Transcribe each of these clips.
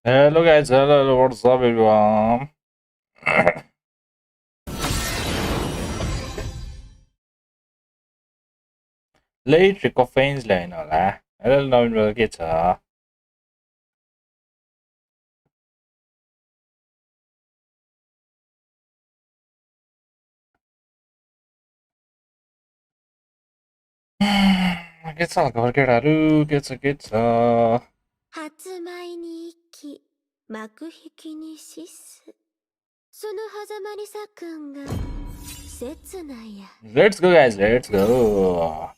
Hello guys, hello, what's up everyone? Late recoffeins line होला. Hello नवीन brother के छ? के छ खबर केटाहरु? के छ? 発売に行き、幕引きに死す。その狭間に咲くんが切ないや。Let's go guys, let's go.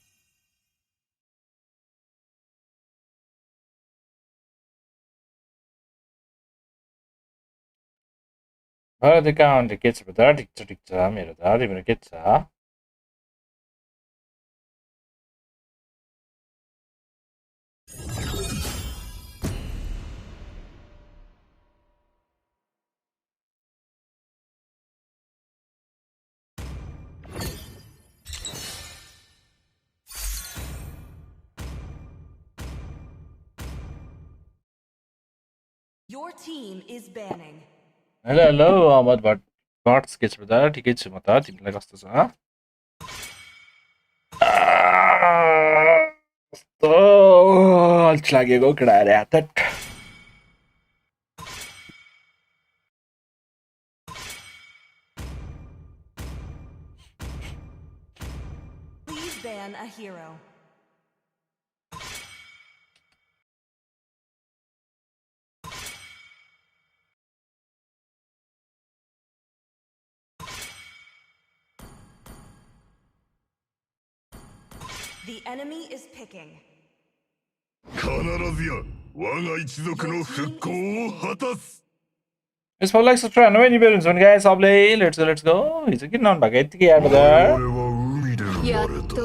Bharat account के छ brother? ठिक छ मेरो त तिम्रो के छ? Your team is banning. Hello Ahmad Bhatt के छ brother? ठिकै छु म त तिमीलाई कस्तो छ? कस्तो अल्छी लागेको केटाहरु हात Please ban a hero. The enemy is picking. 必ずや我が一族の復興を果たす。 It's for like subscribe. No any balloons one guys. Let's go. He's a kid non bag. It's the other. 俺は海で生まれた。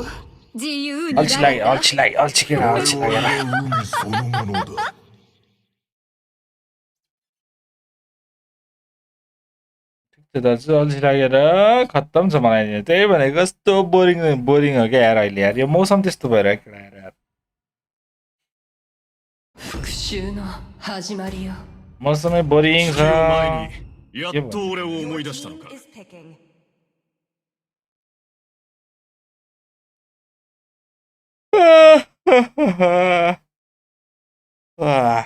自由になれた。All chicken. 俺は海そのものだ。 दाजु अल्छी लागेर खत्तम छ मलाई नि त्यही भनेको कस्तो बोरिङ हो क्या यार अहिले यार यो मौसम त्यस्तो भएर केटा यार 復讐の始まりよ मौसमै बोरिङ छ やっと俺を思い出したの Team か。 is picking. Ah. は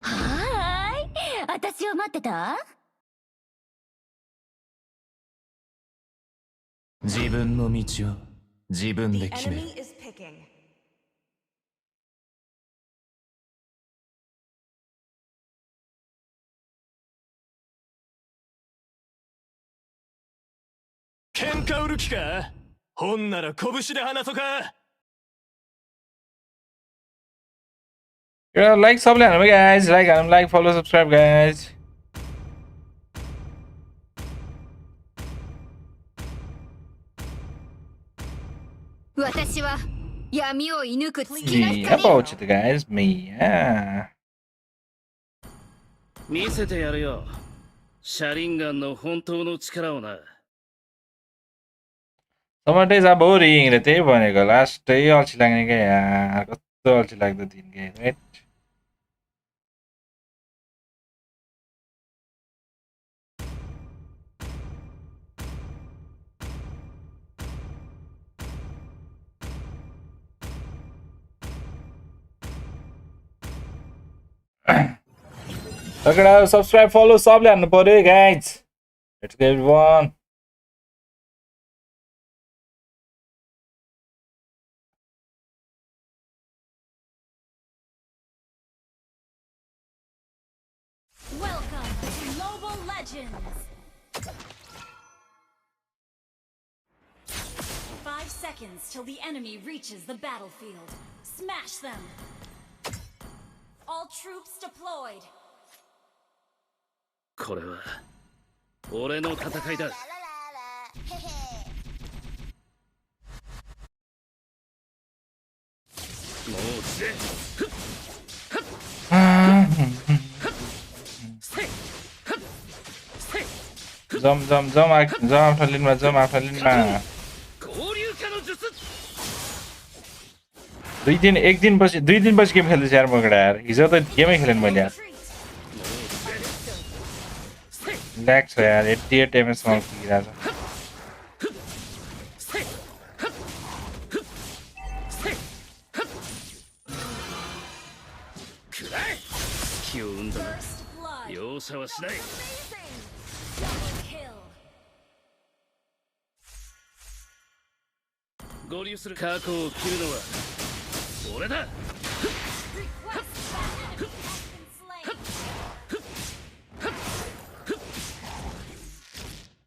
ーい。私を待ってた？自分の道を自分 The で決める enemy is picking. 喧嘩売る気か本なら拳で話そうか Like सबले हान्नु guys. Like follow subscribe guys. 私は闇を射抜く月の Mia 光 pouch it guys. Mia. 見せてやるよ。シャリンガンの本当の力をな。 Summer days are boring र त्यही भनेको लास्टै अल्छी लाग्ने क्या यार कस्तो अल्छी लाग्दो दिन के right? Look subscribe, follow, सबले हान्नु पर्यो guys. Let's go everyone. Welcome to Mobile Legends. 5 seconds till the enemy reaches the battlefield. Smash them. All troops deployed. これは俺の戦いだ。もうぜ。Jump after Linma. 交流化の術。 दुई दिन पछि गेम खेल्दैछु यार म केटा यार हिजो त गेमै खेलेन मैले यार ल्याग छ यार 88 एमएस मा पुगिरहेछ First blood. 容赦はしない Double kill. 合流する過去を切るのは俺だ Request that enemy has been slain.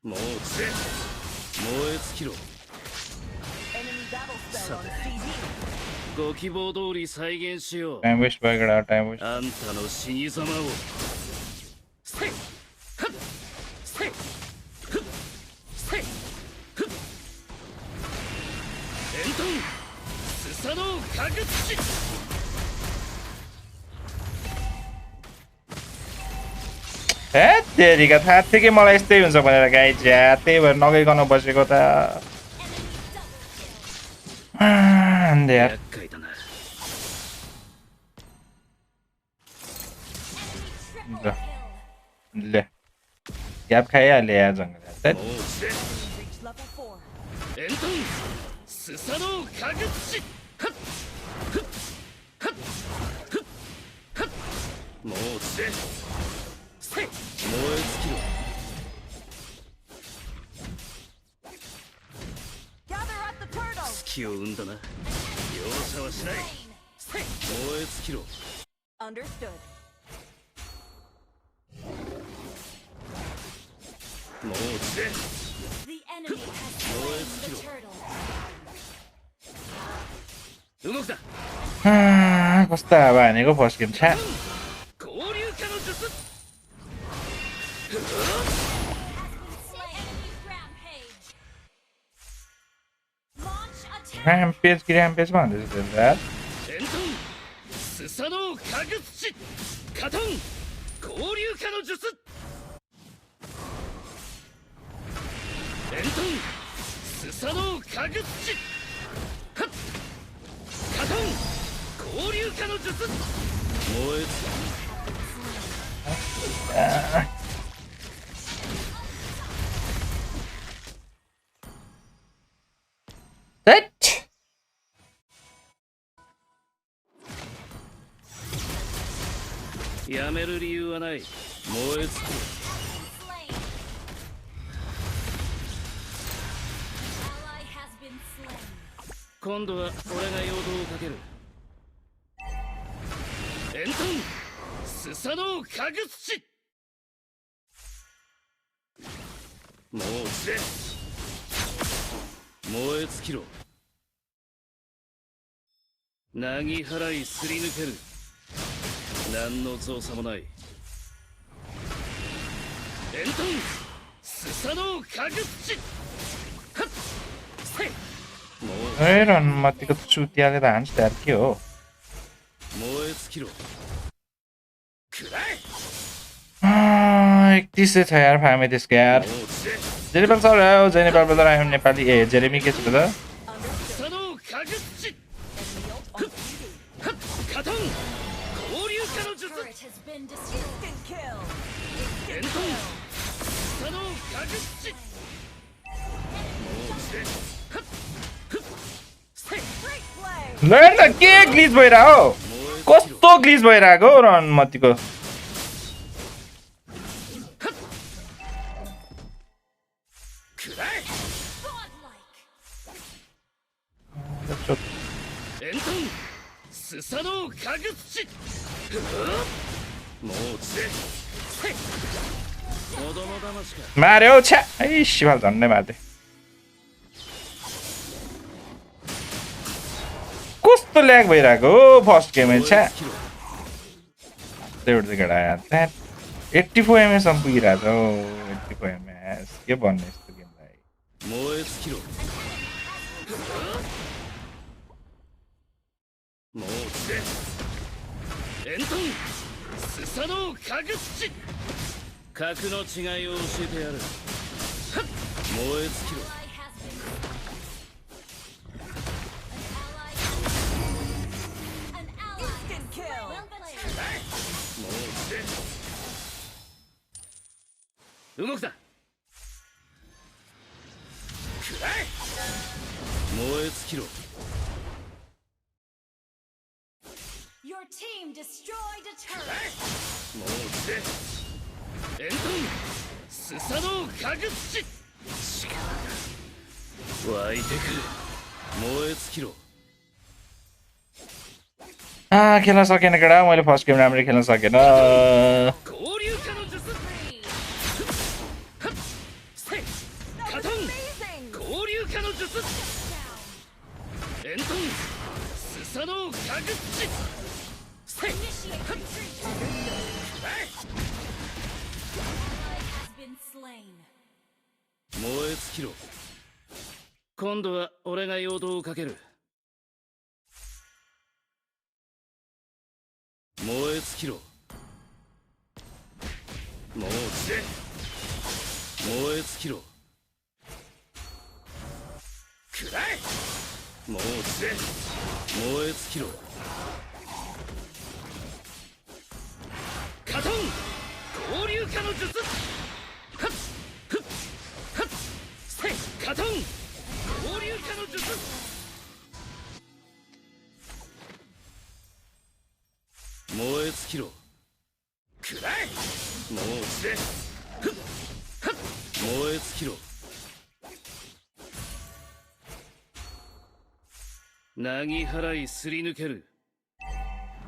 もう撃て燃え尽きろ Enemy battle spell on CD. ご希望通り再現しよう time waste भइगयो टाइम वेस्ट あんたの死に様をせいはっせいふっせいふっエントンスサノオかぐつし तेरिका थाहा थियो कि मलाई यस्तै हुन्छ भनेर गाई ज्या त्यही भएर नगइकन बसेको त Enemy double kill. यार 厄介だな Enemy triple Да. kill. ले ग्याप खाइहाल्यो यार जङ्गल もう撃て Reach level 4. エントンスサノオかぐつしはっふっはっふっはっもう撃てせい燃え尽きろ Gather at the turtle. 隙を生んだな容赦はしない Slain. せい燃え尽きろ Understood. もう撃て The enemy has slain the turtle. 動くな कस्तो अब हानेको फर्स्ट गेम छ्या 合流化の術 Has been slain. Enemy rampage. Launch attack. ऱ्याम्पेज भन्दैछ त्यो यार エントンスサノオかぐつしカトン合流化の術エントンスサノオかぐつしはっカトン合流化の術燃え尽き That. やめる理由はない燃え尽きろ slain. 今度は俺が陽動をかけるエントンスサノオかぐつしもう撃て燃え尽きろなぎ払いすり抜ける何の造作もないエントンスサノオかぐつしはっせいもう रनमतीको चुतियाले त हान्छ यार के हो 燃え尽きろくらえ 31 छ यार फामे त्यसको यार もう撃て जेनेपाल सर हो जेनेपाल ब्रदर आयो नेपाली ए जेरेमी के छ brother スサノオかぐつしふっはっカトン合流化の術 Turret has been destroyed. Instant kill. エントンスサノオかぐつしもう撃てはっふっせい Great play. ल त के ग्लिच भइरहेको हो 燃え尽きろ कस्तो ग्लिच भइरहेको हो रनमतीको くらえ Godlike. エントンスサノオかぐつしもう撃てせい子供騙しか मार्यो छ्या है शिवाल झन्डै मार्दै कस्तो ल्याग भइरहेको हो फर्स्ट गेमै 燃え छ्या 尽きろ त्यही भएर केटा यार त्यहाँ 84 एमएस सम्म पुगिरहेछ हो 84 एमएस के भन्ने यस्तो गेमलाई 燃え尽きろもう撃てエントンスサノオかぐつし格の違いを教えてやるはっ燃え尽きろ Ally has been. An ally. Instant kill. Well played. もう撃て動くな。くらえ。燃え尽きろ。 Your team destroyed a turret. もう来て。エントンスサノオカグチ。力が湧いてくる。燃え尽きろ。 खेल्न सकेन केटा मैले फर्स्ट गेम राम्ररी खेल्न सकेन 合流化の術。せい。カトン。 Amazing! 合流化の術。エントンスサノオカグチ。せい。 Initiate retreat. Ally has been slain. 燃え尽きろ。今度は俺が陽動をかける。燃え尽きろ。もう来て。燃え尽きろ。くらえ。もう来て。燃え尽きろ。カトン合流化の術。はっふっはっせい。カトン合流化の術。燃え尽きろ。くらえ。もう来て。ふっはっ燃え尽きろ。なぎ払いすり抜ける。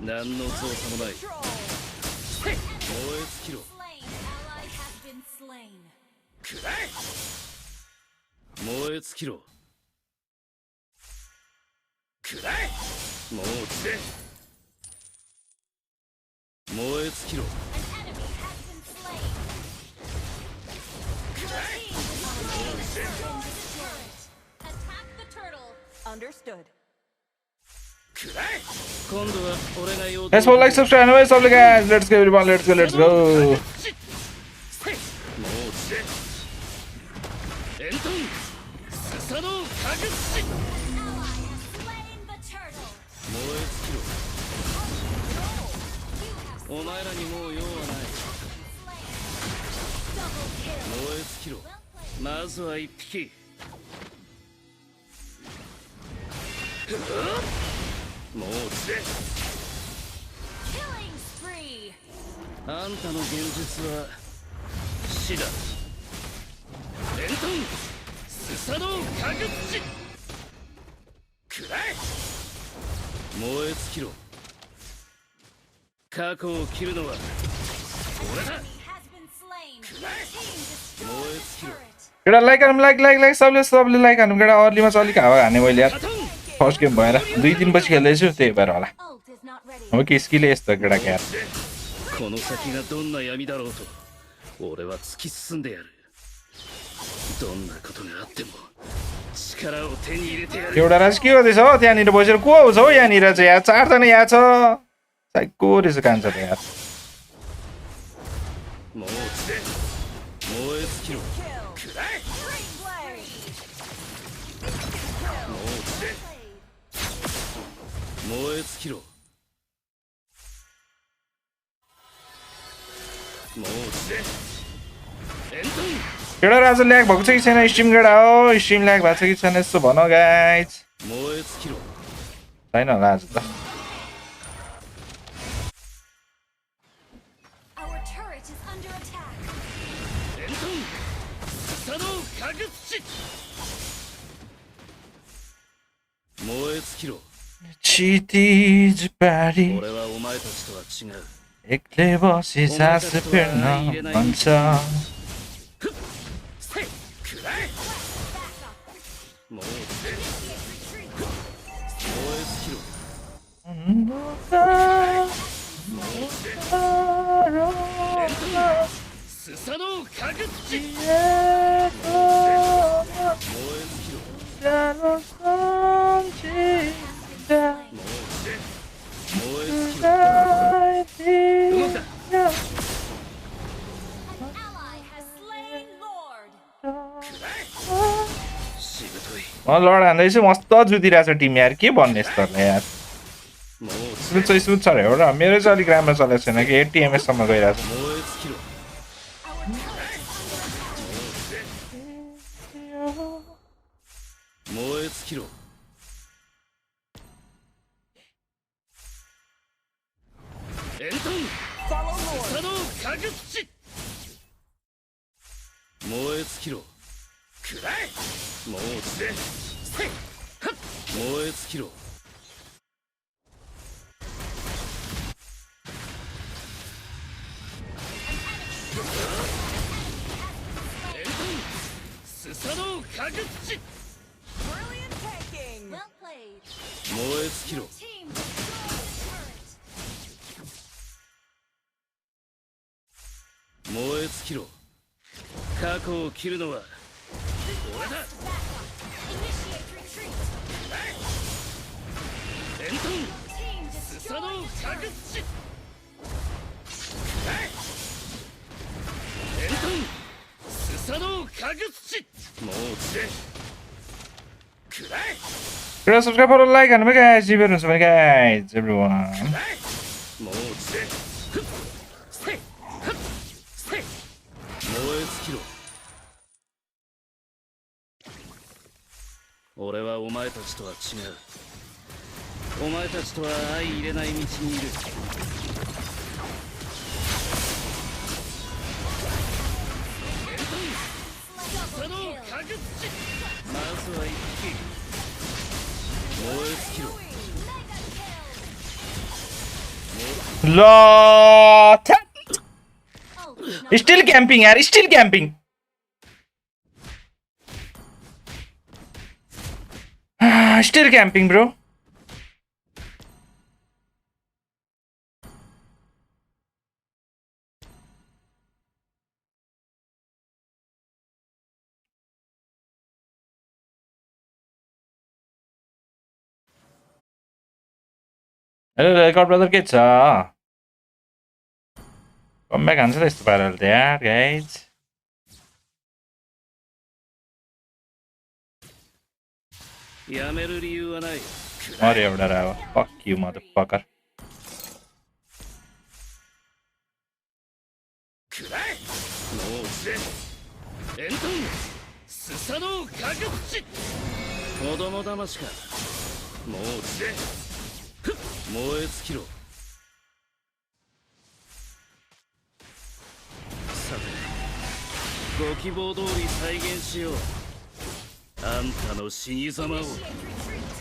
何の造作もない。 Control! 燃え尽きろ。 Slain. Ally has been slain. くらえ。燃え尽きろ。くらえ。もう来て。燃え尽きろ。 An enemy has been slain. Your team has destroyed the turret. Attack the turtle. Understood. くらえ。今度は俺が陽動。 Let's go like subscribe and सबले guys let's go everyone let's go let's go もう来て。エントンスサノオカグチ。 An ally has slain the turtle. 燃え尽きろ。 You have お前らにもう用はない。 slain. Double kill. 燃え尽きろ。 Well played. まずは一匹。もう来て。 Killing spree. あんたの現実は死だ。エントンスサノオカグチ。くらえ。燃え尽きろ。過去を切るのは俺だ。 Enemy has been slain. Your team More destroyed the skill. turret. केटा like हानौँ like सबले like हानौँ केटा अर्लीमा चाहिँ अलिक हावा हाने मैले यार カトン first game भएर 2-3 पछि खेल्दैछु त्यही भएर होला Ult is not ready. हो कि स्किल यस्तो केटा क्या この先がどんな闇だろうと俺は突き進んでやる。どんなことがあっても力を手に入れてやる。 एउटा राज के गर्दैछ हो त्यहाँनिर बसेर को आउँछ हो यहाँनिर चाहिँ यार चारजना यहाँ छ साइको रहेछ कान्छ त यार もう来て燃え尽きろ。 Kill. くらえ。 Green blade. もう来て燃え尽きろ。もう来てエントン केटा राज ल्याग भएको छ कि छैन स्ट्रिम केटा हो स्ट्रिम ल्याग भएको छ कि छैन यसो भन गाइज 燃え尽きろ。 छैन होला आज त Our turret is under attack. エントンスサノオカグチ。燃え尽きろ。 चितिज पारी 俺はお前たちとは違う。 एक्लै बसी सास फेर्न मन छ せいくらえ。もう来て燃え尽きろ。エントンスサノオカグチ。燃え尽きろ。もう来て燃え尽きろ。動くな。 An ally has slain Lord. しぶとい。 म लड हान्दैछु मस्त जुतिरहेको छ टिम यार के भन्ने यस्तोहरूलाई यार もう来 स्मुथ छ रे एउटा मेरो चाहिँ अलिक राम्रो चलेको छैन कि 80 ms सम्म गइरहेको छ 燃え尽きろ。 Our turret is under え尽きろエントン Follow 草 Lord. のかぐ土燃え尽きろくらえもう落ちてせいはっ燃え尽きろエントンスサのかぐ土 Brilliant tanking. Well played. 燃え尽きろ Team destroyed the turret. 燃え尽きろ過去を切るのは俺だ Initiate retreat. エントン Team スサ destroyed の the かぐ turret. 土エントンスサのかぐ土もう落ちてくらえ Kira subscribe follow like hanuमा guys. Ji berunsa भने guys everyone. もう落ちてふっせいふっせい燃え尽きろ俺はお前たちとは違うお前たちとは相入れない道にいるそのかぐ土まずは一匹燃え尽きろ Lo, Oh, not still camping यार, still camping. Still camping bro. Hello, record brother के छ comeback हान्छ त यस्तो पाराले त यार गाइजやめる理由はない मर्यो एउटा र अब fuck you motherfucker くらえもう落ちてエントンスサのかぐ土子供騙しかもう落ちてふっ燃え尽きろさてご希望通り再現しようあんたの死に様を initiate retreat.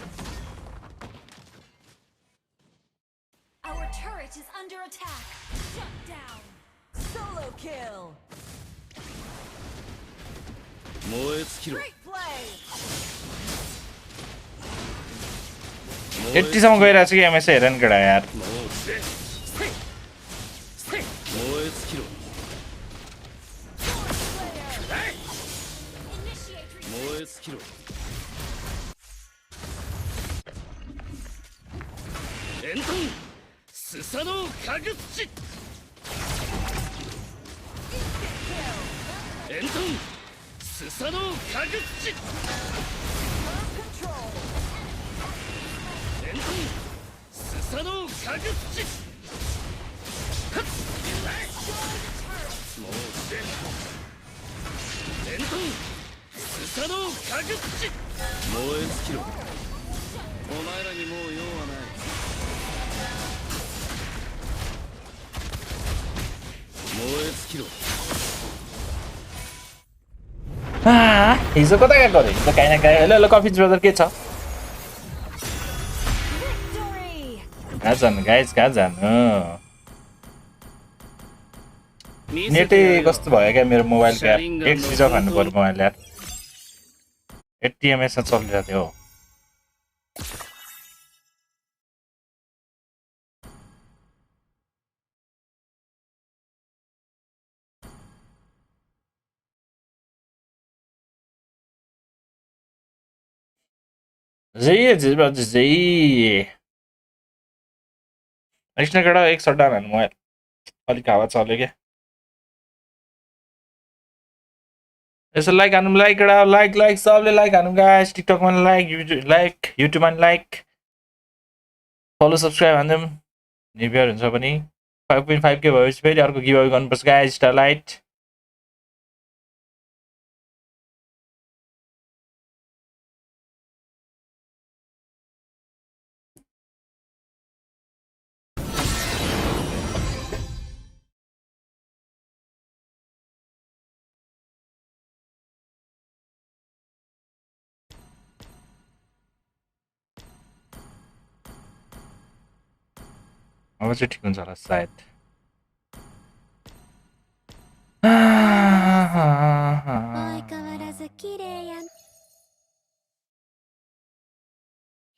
Our turret is under attack. Shut down. Solo kill. 燃え尽きろ Great play. 燃え尽き यतिसम्म गइरहेको छु कि एमएस हेर नि केटा यार もう落ちてせいせい燃え尽きろ Initiate retreat. 燃え尽きろエントンスサのかぐ土エントンスサのかぐ土 Control. エントンスサのかぐ土はっもう落ちてエントンスサのかぐ土燃え尽きろお前らにもう用はない燃え尽きろ हिजो कता गएको हिजो काहीँ न काहीँ हेलो हेलो कफिज ब्रदर के छ Victory. कहाँ जानु गाइज कहाँ जानु नेटै कस्तो भयो क्या मेरो मोबाइल क्या एक स्विच अफ हान्नु पर्यो मोबाइल यार 80 एमएस मा चलिरहेको थियो एकछिन केटा एक सट्टा हान्नु मोबाइल अलिक हावा चल्यो क्या यसो लाइक हान्नु लाइक केटा लाइक लाइक सबले लाइक हान्नु गाइस टिकटकमा लाइक युट्युबमा लाइक फलो सब्सक्राइब हान्दिउँ निभ्यर हुन्छ भने 5.5 के भएपछि फेरि अर्को गिभअवे गर्नुपर्छ गाइस स्टारलाइट अब चाहिँ ठिक हुन्छ होला सायद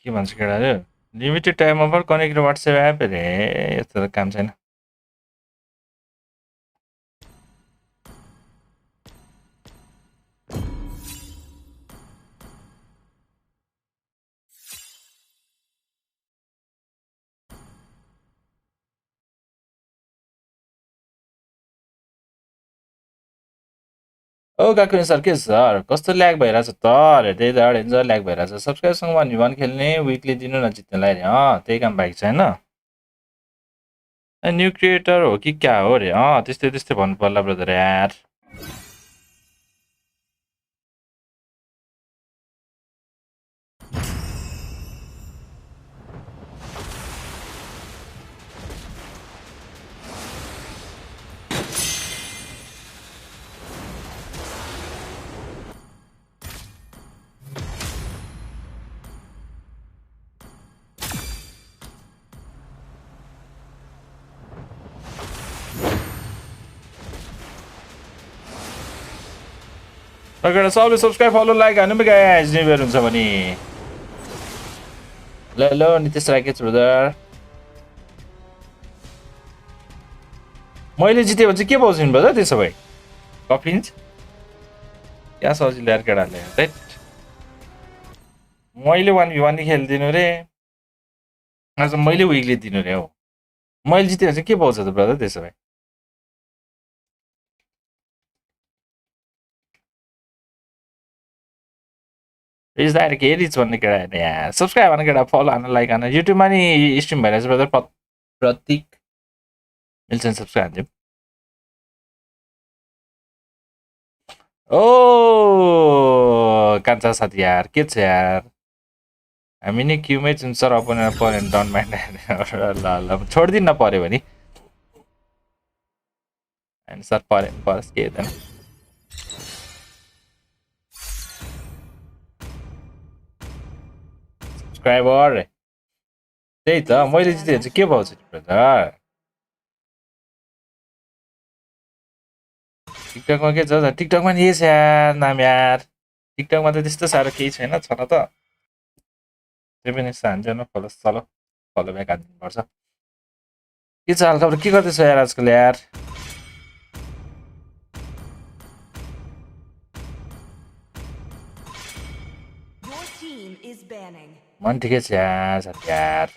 के भन्छ केटाहरू limited time offer connect WhatsApp app अरे यस्तो त काम छैन ओ काकुनी सर के सर कस्तो ल्याग भइरहेछ त अरे त्यही त डेन्जर ल्याग भइरहेछ सब्सक्राइबसँग 1v1 खेल्ने विकली दिनु न जित्नलाई अरे त्यही काम बाइक छैन न्यू क्रिएटर हो कि क्या हो अरे त्यस्तै त्यस्तै भन्नु पर्ला ब्रदर यार तपाईँको सबले सब्सक्राइब फलो लाइक हान्नु गाइस न्यू इयर हुन्छ भने ल नितेश राकेश ब्रदर मैले जितेँ भने चाहिँ के पाउँछु नि ब्रदर त्यसो भए कफिन्स क्या सजिलो यार केटाहरूले राइट मैले 1v1 खेलिदिनु रे आज मैले विकली दिनु रे हो मैले जितेँ भने चाहिँ के पाउँछ त ब्रदर त्यसो भए रिच दाएर के रिच भन्ने केटा यहाँ सब्सक्राइब हान केटा फलो हान लाइक हान युट्युबमा नि स्ट्रिम भइरहेछ ब्रदर प्रतीक मिल्छ सब्सक्राइब हान्दिउँ ओ कान्छा साथी यार के छ यार हामी नि क्युमै छौँ सर अपोनेन्ट पऱ्यो भने डन्ट माइन्ड ल छोडिदिनु न पऱ्यो भने होइन सर पऱ्यो परोस् के हुँदैन सब्सक्राइबर त्यही त मैले जितेँ चाहिँ के पाउँछु नि ब्रदर टिकटकमा के छ टिकटकमा नि छ यार नाम यार टिकटकमा त त्यस्तो साह्रो केही छैन छ न त त्यही पनि यस्तो हान्छ न फलो चलो फलो ब्याक हानिदिनुपर्छ के छ हालखबर के गर्दैछ यार आजकल यार मन ठिकै छ यार साथी यार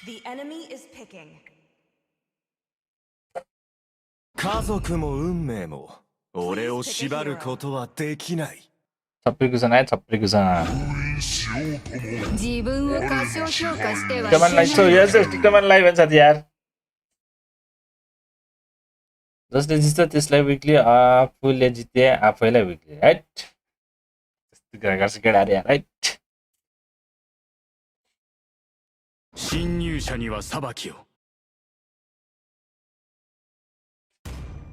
The enemy is picking. 家族も運命も俺を縛ることはできない छप्परीकुसन छप्परीकुसन 自分を過小評価しては टिकटकमा live छ यस टिकटकमा लाइभ भन्छ साथी यार जसले जित्छ त्यसलाई विकली आफूले जिते आफैलाई विकली राइट त्यस्तो कुरा गर्छ केटाहरू यार राइट 侵入者には裁きを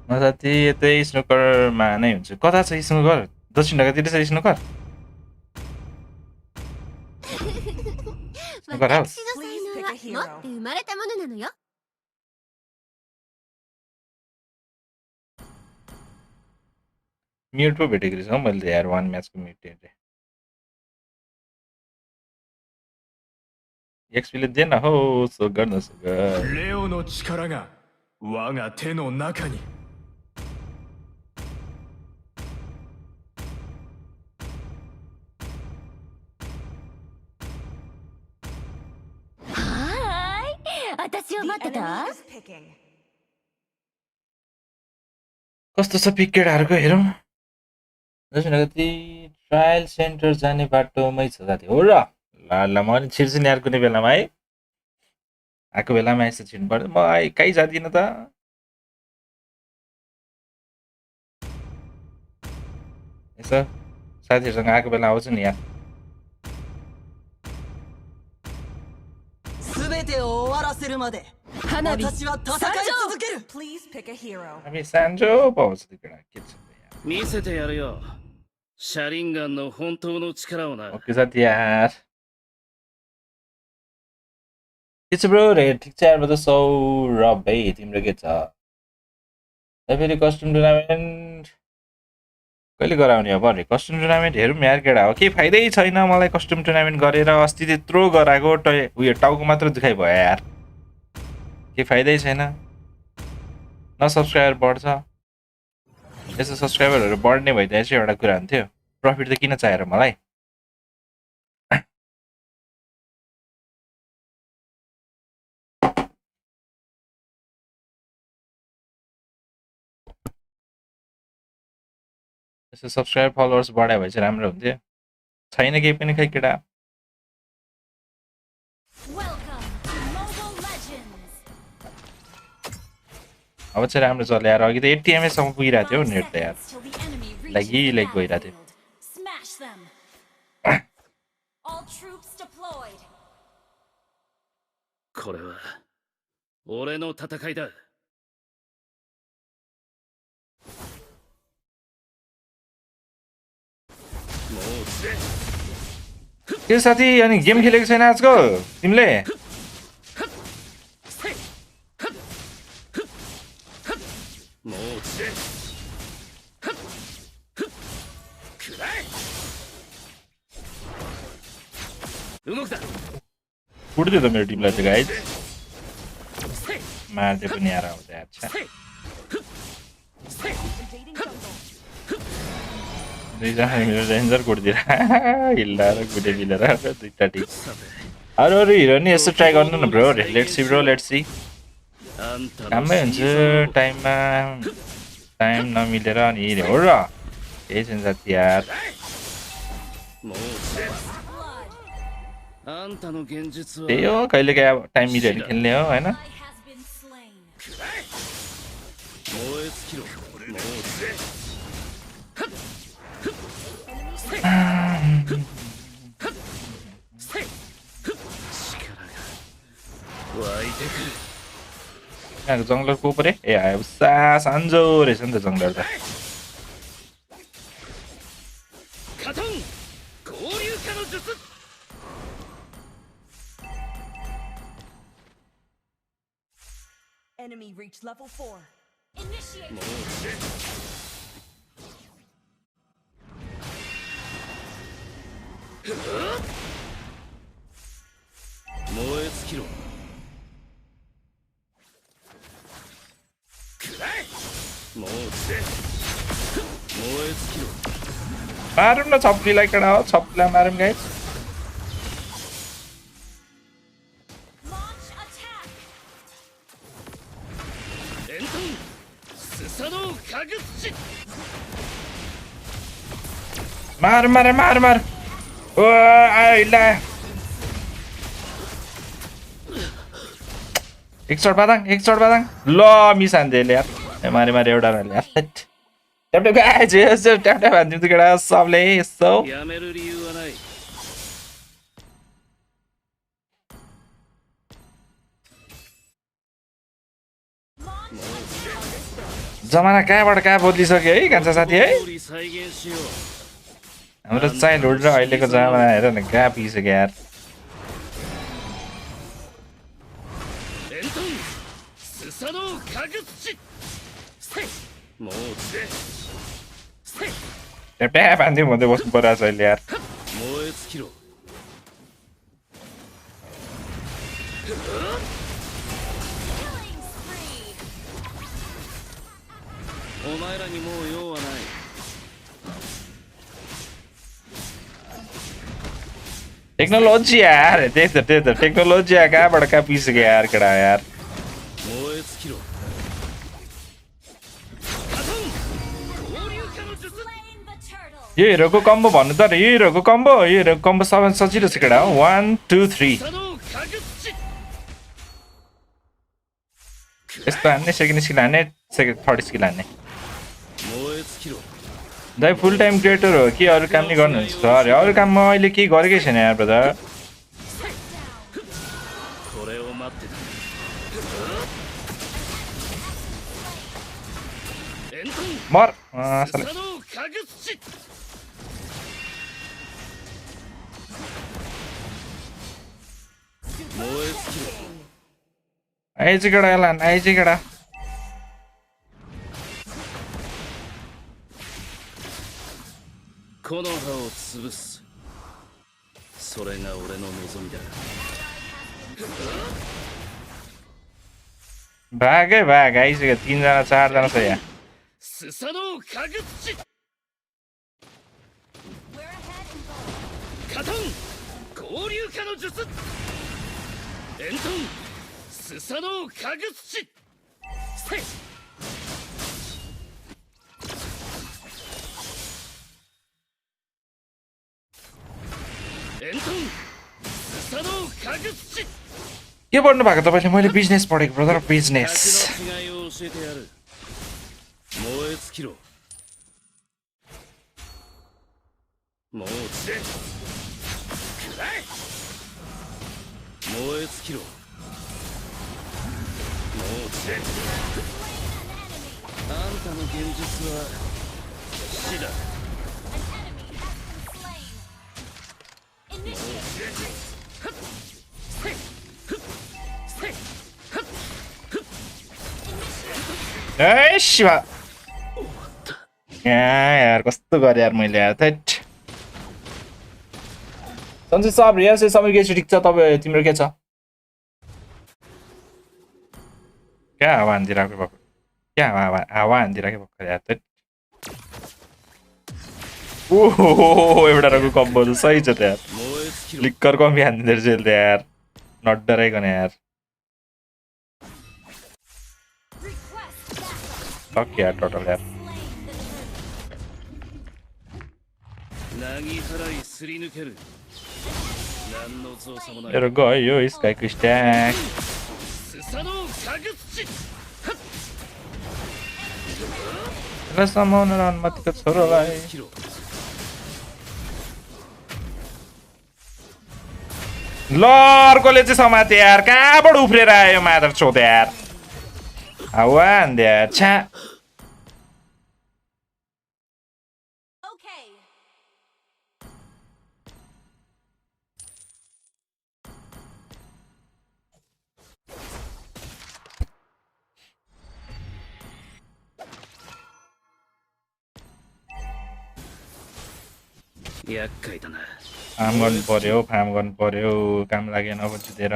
म साथी यतै स्नुकरमा नै हुन्छ कता छ स्नुकर दक्षिण ढाकातिर छ स्नुकर स्नुकर हाउस 私の才能は持って生まれたものなのよ म्युट पो भेटेको रहेछ हौ मैले त यार 1 म्याचको म्युट हेरेँ एक्सपीले दिएन हो सो गर्न सक レオの力が我が手の中に はーい私を The 待ってた enemy is picking. कस्तो छ पिक केटाहरूको हेरौँ दक्षिण ढाकाती ट्रायल सेन्टर जाने बाटोमै छ साथी हो र ल म नि छिर्छु नि यार कुनै बेलामा है आएको बेलामा यसो छिर्नु पर्छ म कहीँ जाँदिनँ त यसो साथीहरूसँग आएको बेला आउँछु नि यार 全てを終わらせるまで花火 私は戦い続ける Please pick a hero. हामी सान्जो पाउँछ त्यो केटा के छ 見せてやるよ。シャリンガンの本当の力をな。 ओके साथी यार के छ ब्रो रे ठीक छ यार म त सौरभ भाइ तिम्रो के छ फेरि कस्टम टुर्नामेन्ट कहिले गराउने अब अरे कस्टम टुर्नामेन्ट हेरौँ यार केडा हो के फाइदै छैन मलाई कस्टम टुर्नामेन्ट गरेर अस्ति त्यत्रो गराएको उयो टाउको मात्र दुखाइ भयो यार के फाइदै छैन न सब्सक्राइबर बढ्छ यसो सब्सक्राइबरहरू बढ्ने भइदिए चाहिँ एउटा कुरा हुन्थ्यो प्रफिट त किन चाहिएर मलाई यसो सब्सक्राइबर फलोवर्स बढायो भने चाहिँ राम्रो हुन्थ्यो छैन केही पनि खै केटा Welcome to Mobile Legends. अब चाहिँ राम्रो चल्यो यार अघि त 80 एमएस सम्म पुगिरहेको थियो 5 नेट त यार seconds till the enemy reaches लागि the लाइक गइरहेको थियो battlefield. Smash them. All troops deployed. これは俺の戦いだ。もう落ちれ。 के साथी अनि गेम खेलेको छैन आजको तिमीले もう落ちれ。くらえ。動くだ。 उड्थ्यो त मेरो टिमलाई त गाइज मार्दै पनि यार आउँछ यार छ्या दुईजना मेरो रेन्जर कुट्दिएर हिल्ला र गुडे मिलेर दुईटा टिम अरू अरू हिरो नि यसो ट्राई गर्नु न bro let's see bro let's see कामै हुन्छ टाइममा टाइम नमिलेर अनि हो र केही छैन साथी यार もう落ちれ。あんたの現実は त्यही हो कहिले काहीँ अब टाइम मिल्यो भने खेल्ने हो होइन Ally has been slain. 燃え尽きろ。もう落ちれ。力が湧いてくる。 यहाँको जङ्गलर को परे ए आयो सा सान्जो रहेछ नि त जङ्गलर त カトン交流化の術。 Enemy reached level 4. Initiate. もう落ちれ。燃え尽きろ。くらえ。もう落ちれ。燃え尽きろ。 मारौँ न छप्रीलाई केटा हो छप्रीलाई मारौँ गाइस Launch attack. エントンスサノーカグチ。 मार मार मार मार ओ आइला एक शॉट बादाङ ल मिस हान्दिएले यार मारे मारे एउटा रले यार tap tap guys yes tap tap हान्दिउँ त केटा सबले यसो やめる理由はない。 जमाना कहाँबाट कहाँ बदलिसक्यो है कान्छा साथी है 通り再現しよう。 हाम्रो चाइल्डहुड र अहिलेको जमाना हेर न कहाँ पुगिसक्यो यार エントンスサノーカグチ。せい。もう落ちれ。せい。 ट्याप ट्याप हान्दिउँ भन्दै बस्नु परिरहेको छ अहिले यार 燃え尽きろ。 Killing spree. お前らにもう用はない。 टेक्नोलोजी यार त्यही त टेक्नोलोजी कहाँबाट कहाँ पुगिसक्यो यार केटा यार 燃え尽きろ。カトン交流化の術。 Slain the turtle. यो हिरोको कम्बो भन्नु त यो हिरोको कम्बो सबभन्दा सजिलो छ केटा हो 1 2 3 スサノーカグチ。 यस्तो हान्ने सेकेन्ड स्किल हान्ने थर्ड स्किल हान्ने 燃え尽きろ。 दाइ फुल टाइम क्रिएटर हो कि अरू काम नि गर्नुहुन्छ अरे अरू काम म अहिले केही गरेकै छैन यार ब्रदर これを待ってた。エントン मर スサノー嗅ぐ土 आइज केटा एला आइज केटा この葉を潰すそれが俺の望みだ भागै भाग आइसक्यो 3 जना 4 जना छ यहाँ スサノオ嗅ぐ土カトン合流化の術エントンスサノオ嗅ぐ土せい के पढ्नु भएको तपाईले मैले बिजनेस पढेको ब्रदर बिजनेस 違いを教えてやる燃え尽きろもう落ちてくらえ燃え尽きろもう落ちてあんたの現実は死だ ए शिवा यार कस्तो गरे यार मैले यार थैट सन्जय साहब रिया से समीर के ठिक छ तपाईँ तिम्रो के छ क्या हावा हान्दिरहेको भएको क्या हावा हान्दिरहेको भएको यार थैट ओहो एउटा रको कम्बो त सही छ त यार लिक्कर कम्बी हान्दिँदो रहेछ यसले यार नट डराइकन यार Fuck yeah, total यार मेरो गयो स्काईको स्ट्याक र समाउन र अनुमतिको छोरोलाई ल अर्कोले चाहिँ समाते यार कहाँबाट उफ्रेर आयो मादर चोद यार हावा हान्दे यार छ्या फार्म गर्नु पर्यो काम लागेन अब जुतेर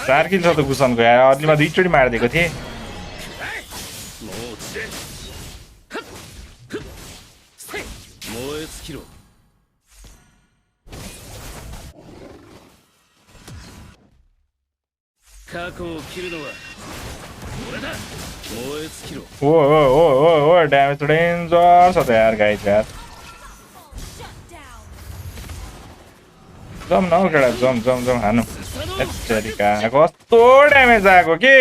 चार किल छ त गुसनको यार अघिमा 2 चोटी मारिदिएको थिएँ ओ ड्यामेज त डेन्जर छ त यार गाइज यार जम न केटा जम हानु यत्तरिका कस्तो ड्यामेज आएको के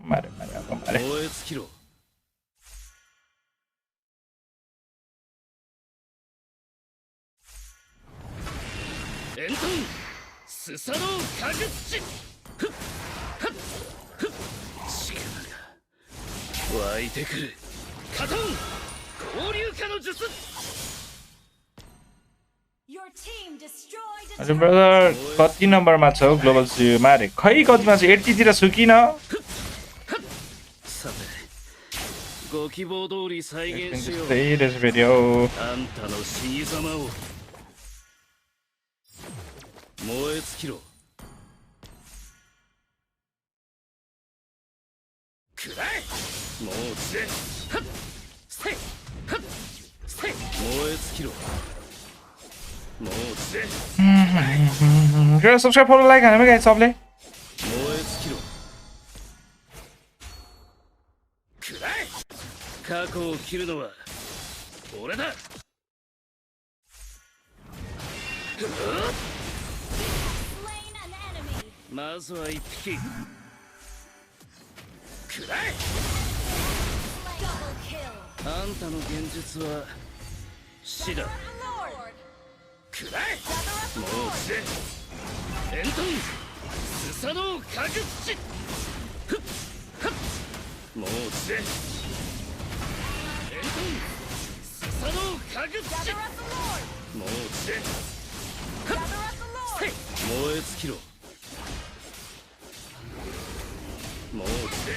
मारे अरे ब्रदर कति नम्बरमा छ ग्लोबल सुयु मारे खै कतिमा छ 80 तिर छु किन त्यही रहेछ फेरि हौ सब्सक्राइब फलो लाइक हानेमा गाइस सबले あんたの現実は死だ。くらえ。もう落ちてエントンスサノオカグチ。ふっはっもう落ちてエントンスサノオカグチ。もう落ちてはっせい燃え尽きろ。もう落ちて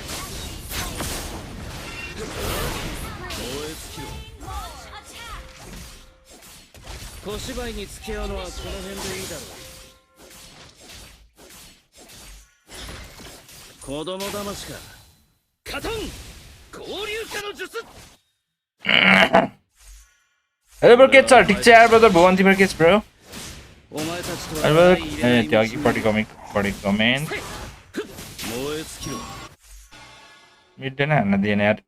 燃え尽きろ。小芝居に付き合うのはこの辺でいいだろう。子供騙しか。カトン合流化の術。 Hello bro, के छ ठीक छ यार brother भुवन तिम्रो के छ bro お前たちと Hello は brother त्यो अघि पढी कमेन्ट 燃え尽きろ。 मिड्दैन हान्न दिएन यार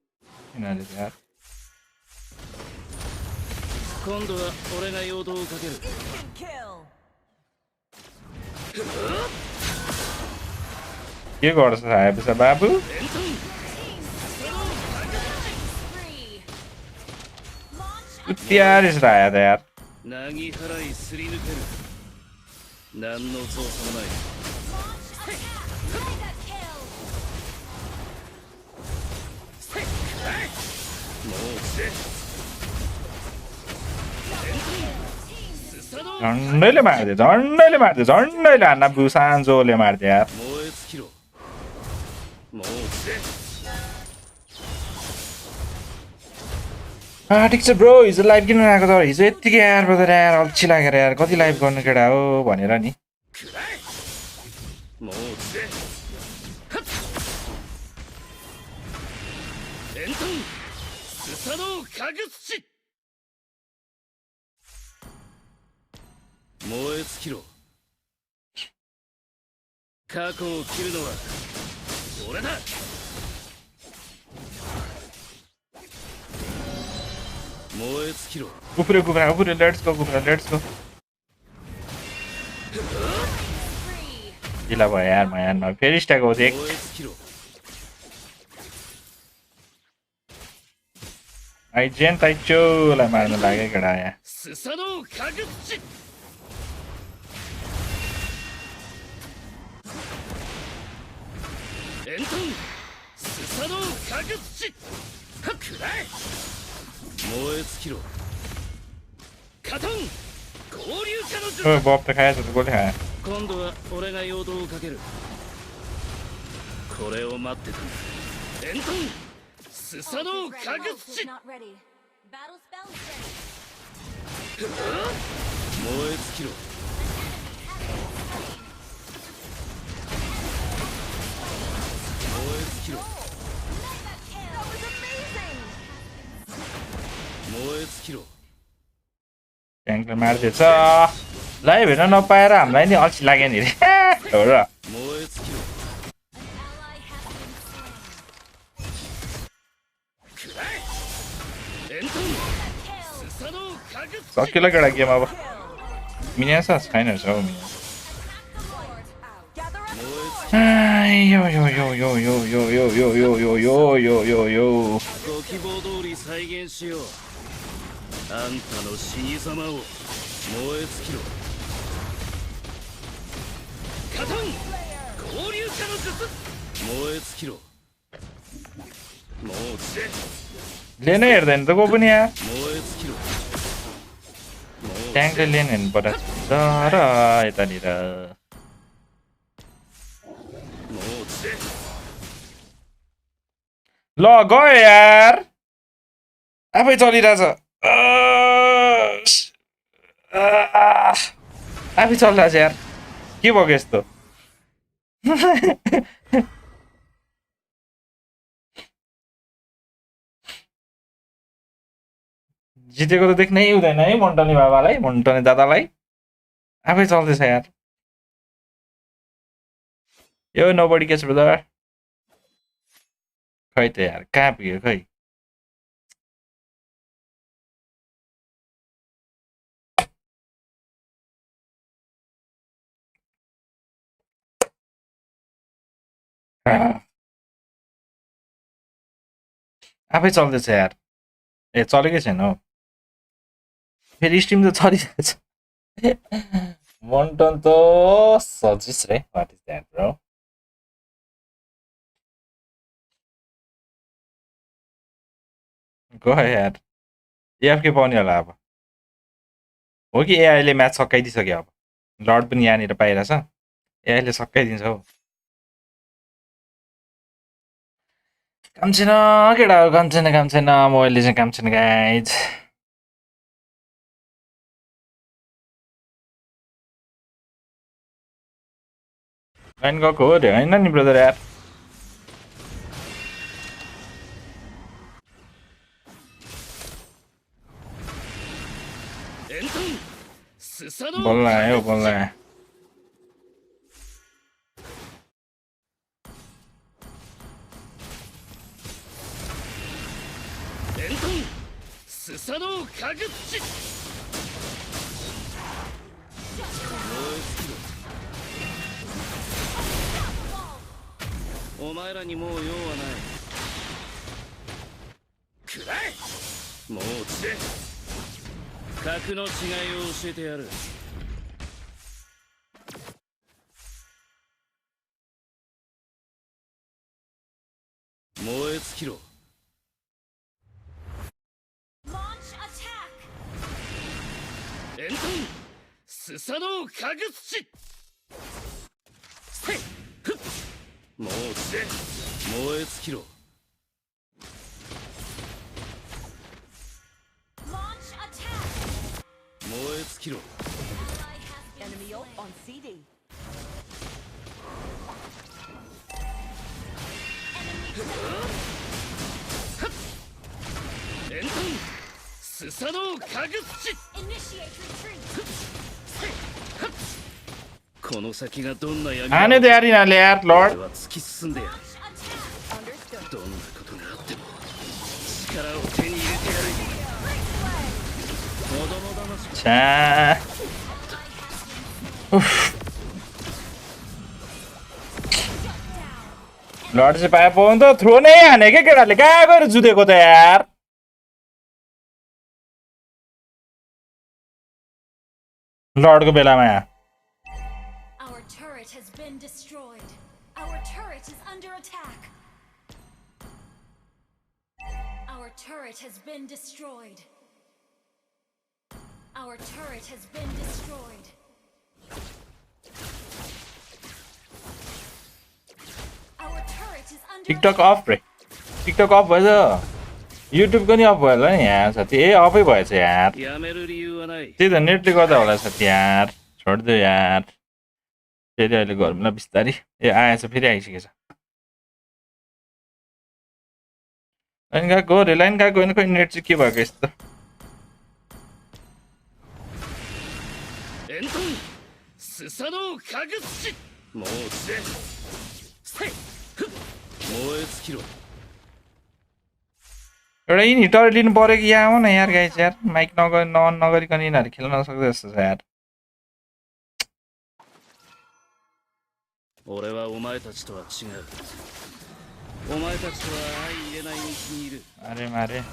यिनीहरूले त यार 今度は俺が陽動をかける。 के गर्छ आएपछि बाबु エントン कुत्तियारिस आयो त यार なぎ払いすり抜ける。何の造作もない。もう落ちてझन्डैले मारिदियो झन्डैले मारिदियो झन्डैले हान्न बुसान्जोले मारिदियो यार 燃え尽きろ。もう落ちて ठिक छ ब्रो हिजो लाइभ किन आएको त हिजो यत्तिकै यार ब्रदर यार अल्छी लागेर यार कति लाइभ गर्नु केटा हो भनेर नि もう落ちてはっエントンスサノオカグチ。燃え尽きろ。過去を切るのは俺だ。 燃え尽きろ。 उफ्रे लेट्स गो ढिला भयो यार म यार न फेरि स्ट्याक हो देख 燃え尽きろ。 आइजेन ताइचोलाई मार्न लाग्यो केटा यहाँ スサノオカグチ。エントンスサノオカグチ。はっくらえ。燃え尽きろ。カトン合流化の術。 ओ बब त खाएछ त गोली खायो 今度は俺が陽動をかける。これを待ってたんだ。エントンスサノオカグチ。 Not ready. Battle spell is ready. 燃え尽きろ。燃え尽きろ。燃え尽きろ。 ट्याङ्कले मारिदिएछ live हेर्न नपाएर हामीलाई नि अल्छी लाग्यो नि रे हो र 燃え尽きろ。 Ally has been slain. くらえ。エントンスサノオカグチ。 सकियो केटा गेम अब मिनिया छ छैन रहेछ हौ मिनिया よよよよよよよよよよよよよよご希望通り再現しよう。あんたの死に様を燃え尽きろ。カトン合流化の術。燃え尽きろ。もう落ちて लेन हेर्दैन त को पनि यार 燃え尽きろ。 ट्याङ्कले लेन हेर्नु पर्छ र यतानिर もう落ちて ल गयो यार आफै चलिरहेछ आफै चलिरहेछ यार के भयो यस्तो जितेको त देख्नै हुँदैन है मन्टने बाबालाई मन्टने दादालाई आफै चल्दैछ यार यो नोबडी गेट्स ब्रदर खै त यार कहाँ पुग्यो खै आफै चल्दैछ यार ए चलेकै छैन हौ फेरि स्ट्रिम त चलिरहेछ मन्टन त सजिस रे व्हाट इज दैट ब्रो गयो यार एएफके पाउने होला अब हो कि एआईले म्याच सकाइदिइसक्यो अब लर्ड पनि यहाँनिर पाइरहेछ एआईले सकाइदिन्छ हौ काम छैन केटाहरू काम छैन मोबाइलले चाहिँ काम छैन गाइज लाइन गएको हो रे होइन नि ब्रदर यार बल्ल आयो बल्ल आयोお前らにもう用はないくらえもう落ちて格の違いを教えてやる燃え尽きろエントンスサノオカグツチせいふっもう落ちて燃え尽きろ燃え尽きろ Enemy ult on CD. エントンスサノオカグツチこの先がどんな闇 आने दे यार यिनीहरूले यार लर्ड は突き進んでやるどんなことがあっても力を手に入れてやる子供騙し छ्या लर्ड चाहिँ पाए पाउनु त थ्रो नै हाने क्या केटाहरूले कहाँ गएर जुधेको त यार लर्डको बेलामा यहाँ Our turret has been destroyed. Our turret is under attack. Our turret has been destroyed. Our turret has been destroyed. Our turret is under TikTok of रे टिकटक अफ भएछ युट्युबको नि अफ भयो होला नि यार साथी ए अफै भएछ यार やめる理由はない त्यही त नेटले गर्दा होला साथी यार छोडिदियो यार फेरि अहिले घरमा बिस्तारी ए आएछ फेरि आइसकेछ लाइन गएको रे लाइन गएको होइन खोइ नेट चाहिँ के भएको यस्तो エントンスサノオカグツチもう落ちてせいふっ燃え尽きろ एउटा यिनी टरेट लिनु पर्यो कि यहाँ हो न यार गाइस यार माइक नगरिकन यिनीहरू खेल्न नसक्दो जस्तो छ यार 俺はお前たちとは違うお前たちとは相入れない道にいる अरे मारे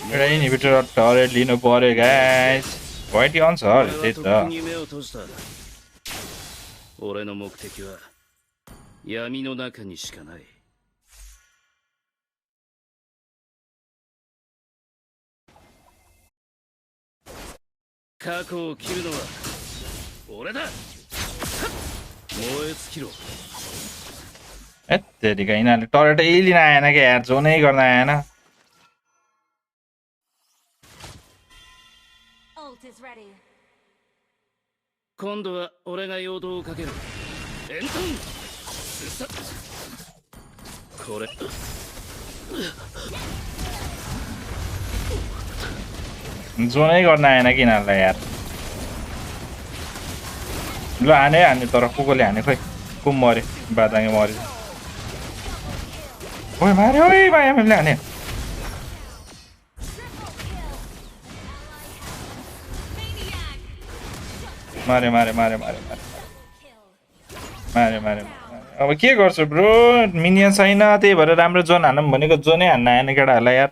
एउटा यिनीभित्र टरेट लिनु पर्यो गाइस वाइटी अन छ अरे 俺 त्यही はとっ त くに目を閉じた俺の目的は闇の中にしかない過去を切るのは俺だ燃え尽きろ ए तेरिका यिनीहरूले टरेटै लिन आएन क्या यार जोनै गर्न आएन ult is ready. 今度は俺が陽動をかけるエントンスサこれ जोनै गर्न आएन कि यिनीहरूलाई यार ल हाने हाने तर कुकोले हाने खोइ को मऱ्यो बादाङे मऱ्यो ओइ माऱ्यो ओइ माया मैले हाने मारे मारे मारे मारे मारे मारे मारे मारे अब के गर्छु ब्रो मिनियन छैन त्यही भएर राम्रो जोन हान्नु भनेको जोनै हान्न आएन केटाहरूलाई यार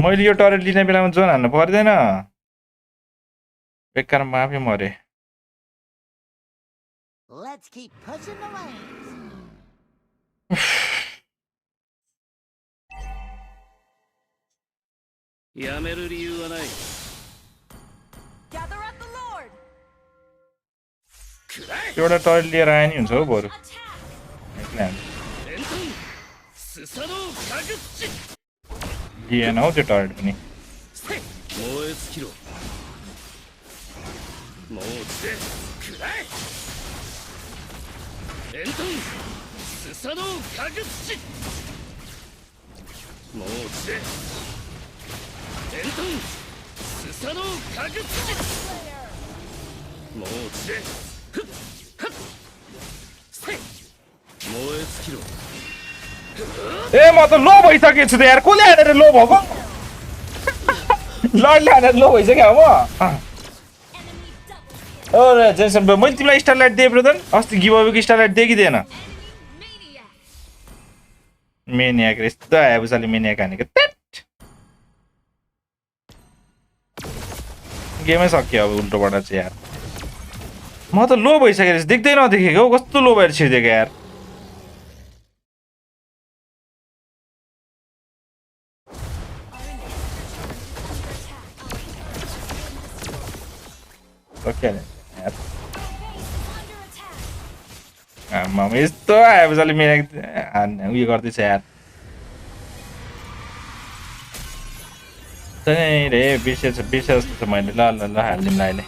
मैले यो टरेट लिने बेलामा जोन हान्नु पर्दैन बेकार म आफै मरे Let's keep pushing the lanes. Yameru ryu wa nai. Gather up the Lord. एउटा टरेट लिएर आए नि हुन्छ हौ बरु Susano kagutsu. लिएन हौ त्यो टरेट पनि Moetsukiro. Moutse. Kurai. Enton. Susano kagutsu. Moutse. Enton. Susano kagutsu. Moutse. Hup. Sei. Moetsukiro. ए म त लो भइसकेछु त यार कसले हानेर लो भएको लडले हानेर लो भइसक्यो अब अरे जेसन ब्रो मैले तिमीलाई स्टारलाइट दिएँ ब्रदर अस्ति गिभअवेको स्टारलाइट दिएँ कि दिएन मेनियाक यस्तो आयो बुझाले मेनियाक हानेको त्यट गेमै सक्यो अब उल्टोबाट चाहिँ यार म त लो भइसकेको रहेछ देख्दै नदेखेको हौ कस्तो लो भएर छिर्दिएको यार आम्मा यस्तो आयो बुझाले मेरो उयो गर्दैछ यार रे बिर्सेछ जस्तो छ मैले ल हालिदिउँ ल अहिले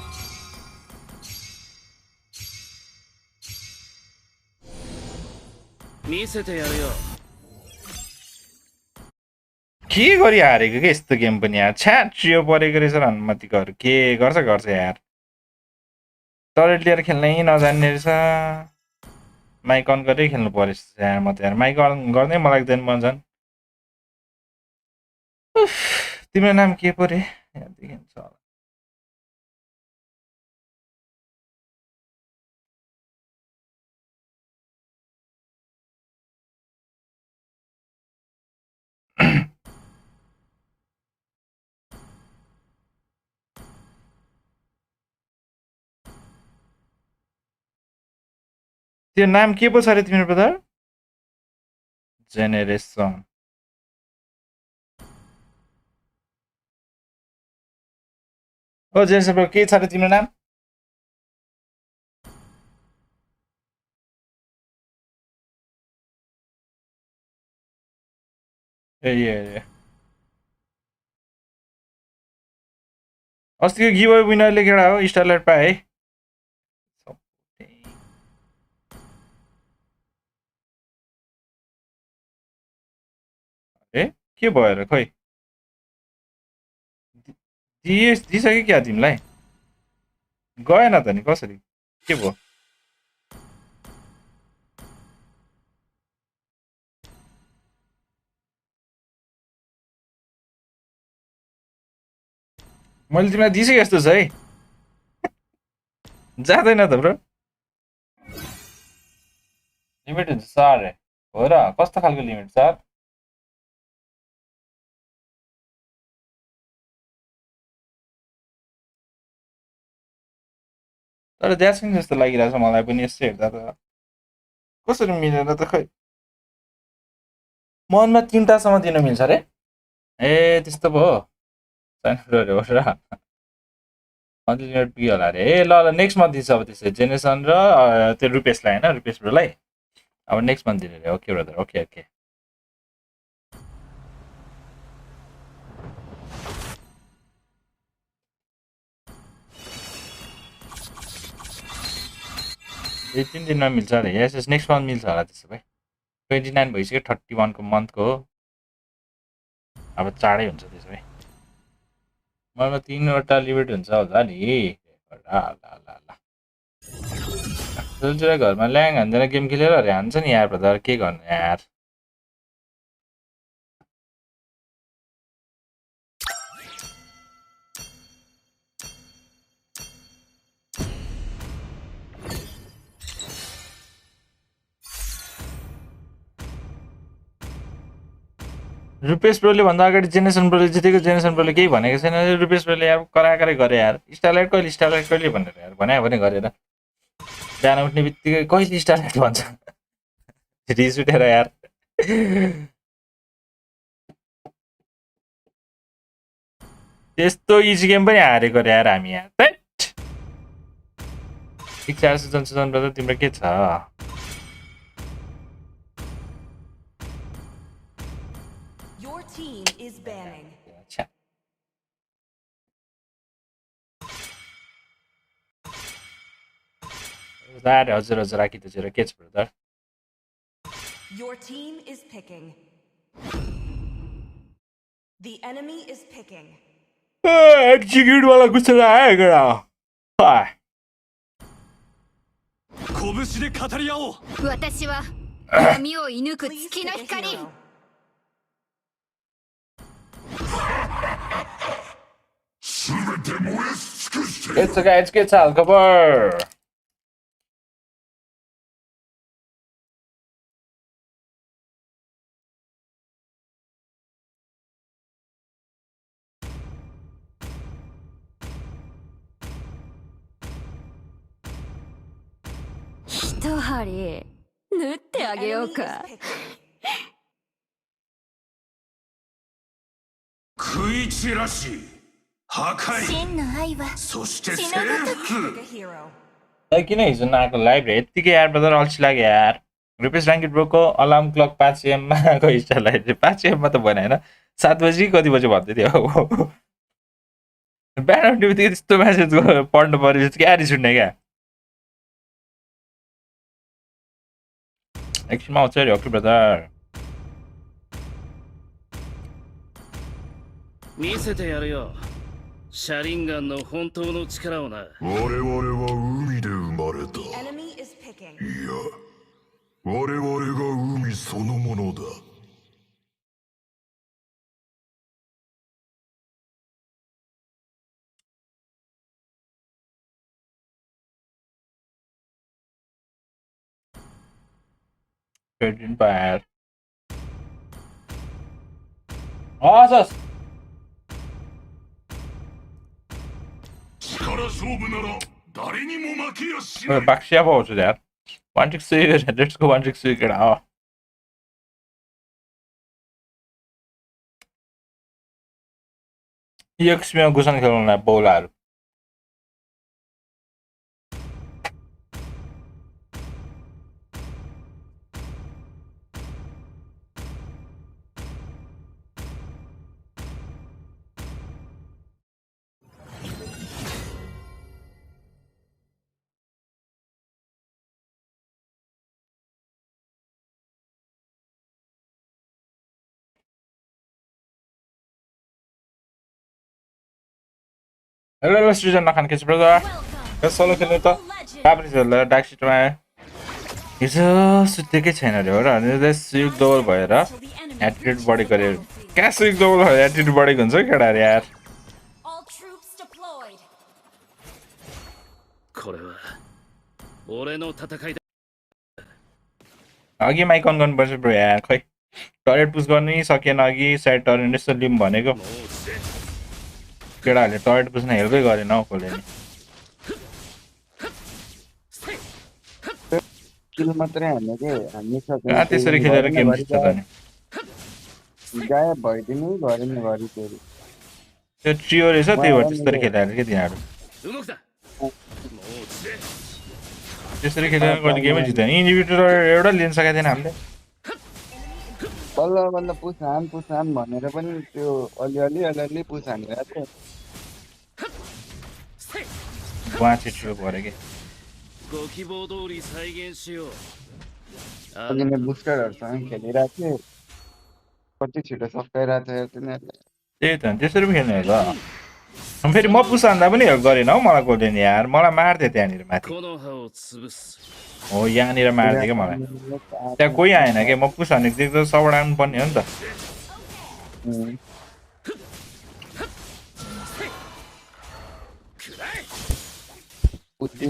के गरी हारेको के यस्तो गेम पनि यार छ्याट ट्रियो परेको रहेछ हनुमतीकोहरू के गर्छ यार टरेट लिएर खेल्नै नजान्ने रहेछ माइक अन गरेर खेल्नु परेछ यार म त यार माइक अन गर्नै मलाई लाग्दैन म झन् तिम्रो नाम के पो रे देखिन्छ त्यो नाम के पो छ अरे तिम्रो ब्रदर जेनेरेसन ओ जेनेरेसन ब्रो के छ अरे तिम्रो नाम ए अस्तिको गिभअवे विनरले केटा हो स्टारलाइट पाए है ए के भयो र खै दिइसक्यो क्या तिमीलाई गएन त नि कसरी के भयो मैले तिमीलाई दिइसकेँ जस्तो छ है जाँदैन त ब्रो लिमिट हुन्छ सर हो र कस्तो खालको लिमिट सर तर द्यासिङ जस्तो लागिरहेछ मलाई पनि यस्तो हेर्दा त कसरी मिलेर त खै मनमा 3टासम्म दिन मिल्छ अरे ए त्यस्तो पो हो हो र अनलिमिटेड पुग्यो होला अरे ए ल नेक्स्ट मन्थ दिन्छ अब त्यसै जेनेरेसन र त्यो रुपेशलाई होइन रुपेश ब्रोलाई अब नेक्स्ट मन्थ दिने अरे ओके ब्रदर ओके ए 3 दिनमा मिल्छ अरे यस नेक्स्ट मन्थ मिल्छ होला त्यसो भए 29 भइसक्यो 31 को मन्थको हो अब चाँडै हुन्छ त्यसो भए मलाई 3वटा लिमिट हुन्छ होला नि घरमा ल्याङ हान्दैन गेम खेलेर अरे हान्छ नि यार ब्रदर के गर्नु यार रुपेश ब्रोले भन्दा अगाडि जेनेसन ब्रोले जितेको जेनेसन ब्रोले केही भनेको छैन रुपेश ब्रोले यार कराकरै गरे यार स्टारलाइट कहिले भनेर यार भने भने गरेर बिहान उठ्ने बित्तिकै कहिले स्टारलाइट भन्छ रिस उठेर यार त्यस्तो इजी गेम पनि हारेको रे यार हामी यार 400 जनसुजन ब्रदर तिम्रो के छ Your team is banning. अच्छा हजुर हजुर राखी त के छ brother Your team is picking. The enemy is picking. Execute वाला कुछ आएगा हाय 拳で語り合おう私は闇を射抜く Please 月の pick a 光 hero. It's okay, it's good, Sal. Cover.一針縫ってあげよう Enemy is か picking. 食い散らし破壊真の愛はそして征 Pick 服 a hero. किन हिजो नआएको लाइभ यत्तिकै यार ब्रदर अल्छी लाग्यो यार रुपेश ऱ्याङ्केट ब्रोको अलार्म क्लक 5 AM मा गयो स्टारलाइट 5 AM मा त भने होइन 7 बजी कति बजी भन्दै थियो बिहान उठ्ने बित्तिकै त्यस्तो म्यासेज पढ्नु पऱ्यो क्या रिस उठ्ने क्या एकछिनमा आउँछ अरे okay brother 見せてやるよシャリンガンの本当の力をな我々は海で生まれた The enemy is picking. いや我々が海そのものだ Good bad. Awesome. 力勝負なら誰にも負けやしない Bakşıya borcu der. Vancık suyu ver. Let's go vancık suyu get out. यो किसिममा गुसन खेल्नुलाई बौलाहरू Hello, Susan nakan kes brother. Ke solo खेल्नु त काप्री खेल्दा डार्क सिटमा आयो हिजो सुतेकै छैन रे हो र अनि सुयुग डबल भएर एटिट्युड बढेको रे क्या सुयुग डबल भएर एटिट्युड बढेको हुन्छ केटा रे यार All troops deployed. これは俺の戦いだ अघि माइक अन गर्नुपर्छ ब्रो यार खै टरेट पुस गर्नै सकेन अघि साइड टरेट यसो लिम भनेको もう撃て केटाहरूले टरेट पुस्न हेल्पै गरेन हौ कसले नि किल मात्रै हान्ने के हान्ने कहाँ त्यसरी खेलेर गेम जित्छ त नि गायब भइदिनु घरि न घरि फेरि त्यो ट्रियो रहेछ त्यही भएर त्यसरी खेलेर के तिनीहरू 動くだもう撃て त्यसरी खेलेर कहिले गेमै जित्दैन इन्डिभिजुअल एउटा लिन सकेको थिएन हामीले बल्ल बल्ल पुस हान भनेर पनि त्यो अलिअलि पुस हानिरहेको थियो गुवाचे ट्रियो भएर के ご希望通り再現しよう अघि नै बुस्टरहरूसँग खेलिरहेको थिएँ कति छिटो सकाइरहेको थियो तिनीहरूले त्यही त त्यसरी पनि खेल्ने होला फेरि म पुस हान्दा पनि हेल्प गरेन हौ मलाई कसले नि यार मलाई मार्थ्यो त्यहाँनिर माथि この葉を潰す हो यहाँनिर मार्थ्यो क्या मलाई त्यहाँ कोही आएन क्या म पुस हानेको देख्दा सबबाट आउनु पर्ने हो नि त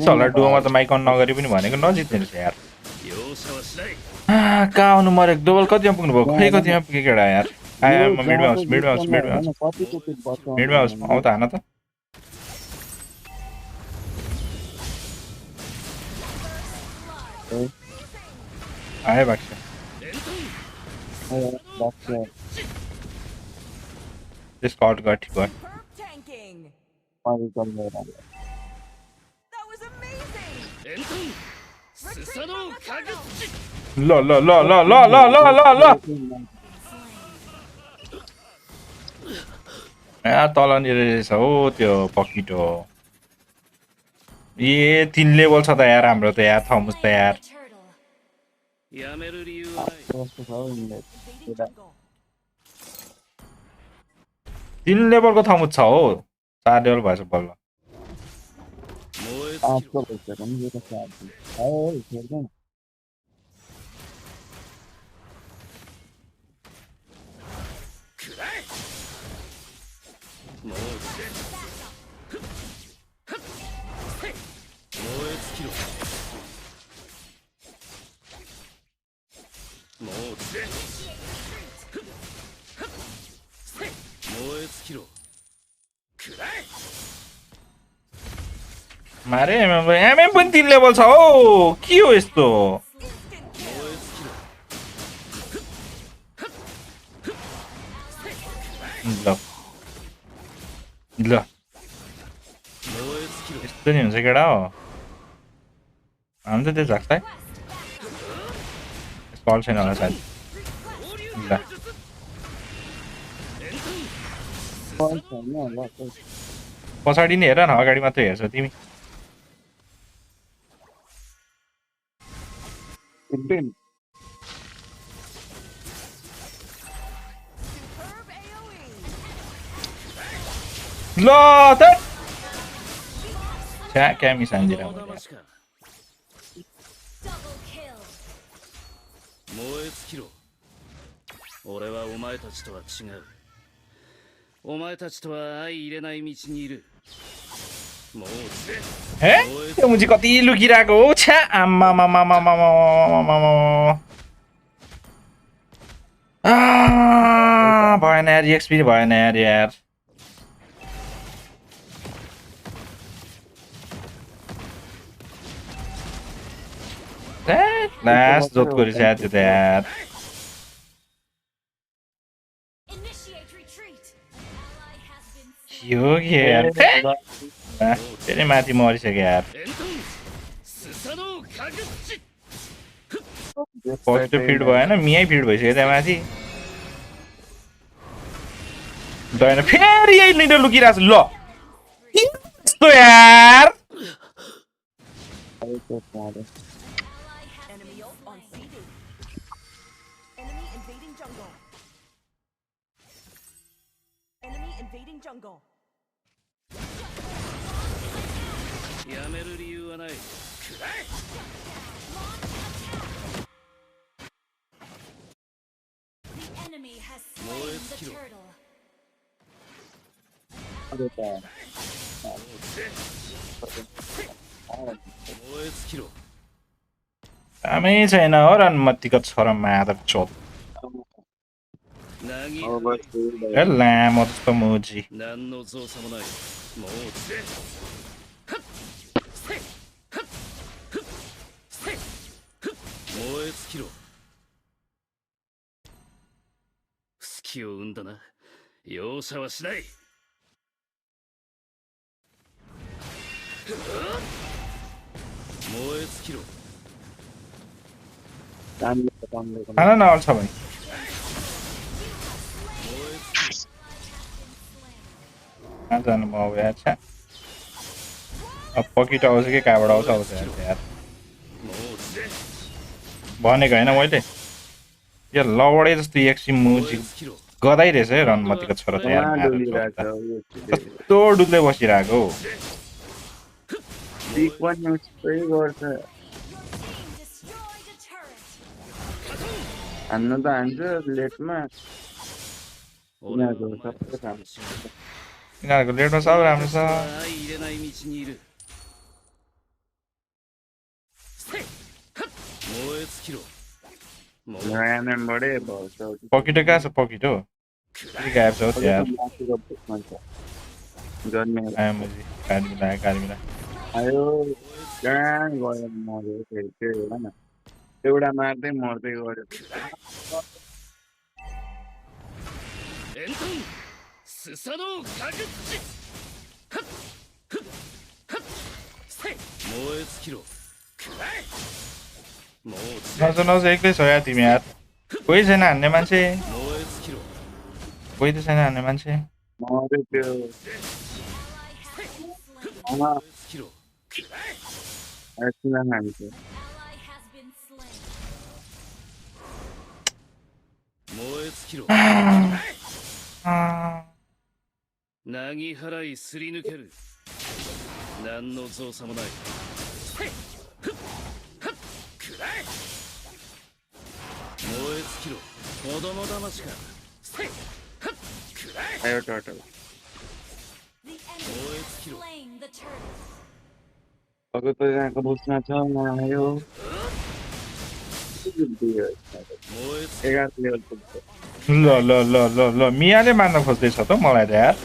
होला डुओमा त माइक अन नगरी पनि भनेको नजित्ने रहेछ यार कहाँ आउनु मरेको डबल कतिमा पुग्नु भयो खै कतिमा पुग्यो केटा यार म मिडमा आउँछु मिडमा आउँछु मिडमा आउँछु कतिचोटि मिडमा आउँछु आउ त हान त आयो बाक्स त्यसको आउट गर ठिक भयो Superb tanking. That That was amazing. エントンスサノカグッチ ल ल ल ल ल ल ल ल ल यहाँ तलनिर रहेछ हो त्यो पकिटो ए 3 लेभल छ त यार हाम्रो त यार थमुस त यार やめる理由はない Invading jungle. 3 लेभलको थमुस छ हो 4 लेभल भएछ बल्ल 燃え尽きろ くらえもう撃てふっはっせい燃え尽きろもう撃てふっはっせい燃え尽きろくらえ मारे एमएम पनि 3 लेभल छ हो के हो यस्तो 燃え尽きろ ल ल 燃え尽きろ यस्तो नि हुन्छ केटा हो हामी त त्यो झक्छ है कल छैन होला सायद ल पछाडि नै हेर न अगाडि मात्रै हेर्छौ तिमी Superb AoE. ल त छ्या क्यामी सान्दिरा この騙しか Double kill. 燃え尽きろ俺はお前たちとは違うお前たちとは相入れない道にいるもう撃て हे त्यो मुजी कति लुकिरहेको हो छ्या आम्मामामामामामामामामामा भएन यार एक्सपी भएन यार लास्ट जोतको रहेछ यार त्यो त यार Initiate retreat. Ally has been यो के यार फेरि माथि मरिसक्यो यार エントンスサノカグッチ फर्स्ट फिड भएन मियै फिड भइसक्यो त्यहाँ माथि भएन फेरि यही लिडर लुकिरहेको छु ल यस्तो यार Enemy ult on CD. Enemy invading jungle. Enemy invading jungle. やめる理由はないくらえ The enemy has slain More the skill. turtle. 燃え尽きろ कामै छैन हो रनमतीको छोरा माधव चोत なぎ ए लामो जस्तो मुजी 何の造作もないもう撃てはっせいはっふっせいふっ燃え尽きろ隙を生んだな容赦はしない燃え尽きろ खाना नआउँछ भने 燃え尽きろ कहाँ जानु म अब यार छ्या अब पकिट आउँछ कि कहाँबाट आउँछ आउँछ यार もう撃て भनेको होइन मैले यो लवडे जस्तो एक्सी मुजी 燃え尽きろ गदाइ रहेछ है रनमतीको छोरा त यार माधव चोत त कस्तो डुल्दै बसिरहेको हो गर्छ Team destroyed a turret. हान्नु त हान्छ लेटमा 俺はお前たちと सबै は違う यिनीहरूको लेटमा सब राम्रो छ 相入れない道にいるせいはっ燃え尽きろ燃え नयाँ बढे भन्छ पकिटो कहाँ छ पकिटो गायब छ हो अझै यार त माथिको बुस्टमा छ गर्ने आयो मुजी गाडी मिला आयो कहाँ गयो मर्यो फेरि त्यो हेर न एउटा मार्दै मर्दै गयो エントンスサノオかぐっちはっふっはっせい燃え尽きろくらえもうつ नजर एक्लै छ यार तिमी यार कोही छैन हान्ने मान्छे 燃え尽きろ कोही त छैन हान्ने मान्छे मर्यो त्यो 燃え尽きろくらえ आइसक्रिम खान्छ Ally has been slain. 燃え尽きろ आ, なぎ払いすり抜ける何の造作もないせいふっはっくらえ燃え尽きろ子供騙しかせいはっくらえ आयो turtle The enemy has slain the turtle. अब त यहाँको बुस्टमा छ आयो 11 लेभल पुग्छ ल मियाले मार्न खोज्दैछ त मलाई त यार 燃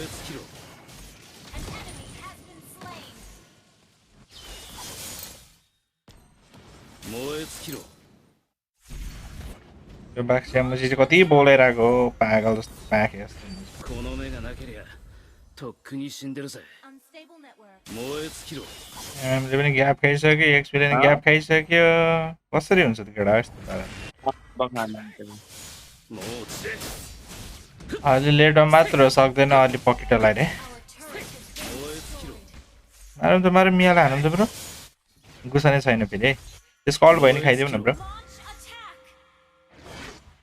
え尽きろ An enemy has been slain. 燃え尽きろ यो बाक्सिया मुजी चाहिँ कति बोलेर आएको हो पागल जस्तो पाखे जस्तो この目がなけりゃとっくに死んでるぜ Unstable network. 燃え尽きろ हामीले पनि ग्याप खाइसक्यो एक्सपिरियन्स पनि ग्याप खाइसक्यो कसरी हुन्छ त केटा यस्तो पारा もうつれ अलि लेटमा मात्र सक्दैन अलि पकेटलाई रे Our turret has been 燃え尽きろ मारौँ त मारौँ मियालाई हानौँ त ब्रो गुसानै छैन फेरि त्यसको अल्ट भयो नि खाइदेऊ न ब्रो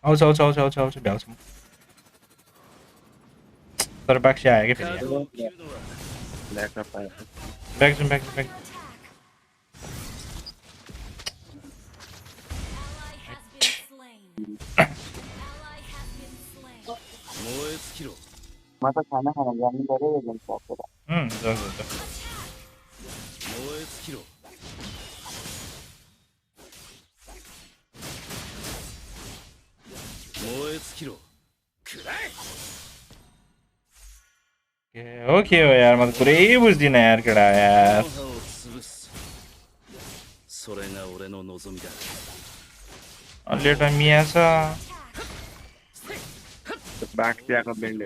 launch attack. आउँछ भ्याउँछ म तर बाक्सी आयो कि फेरि 角を切るのは ल्यापटप आयो back Ally has been slain. Ally has been slain. 燃え尽きろ म त खाना खान जानु पर्यो एकदम सकेर जाउँ 燃え尽きろ 燃え尽きろくらえ हो के हो यार म त पुरै बुझ्दिनँ यार केटा こ यार の葉を潰すそれが俺の望みだ अलि एउटा मिया छ बाक्सियाको बिल्ड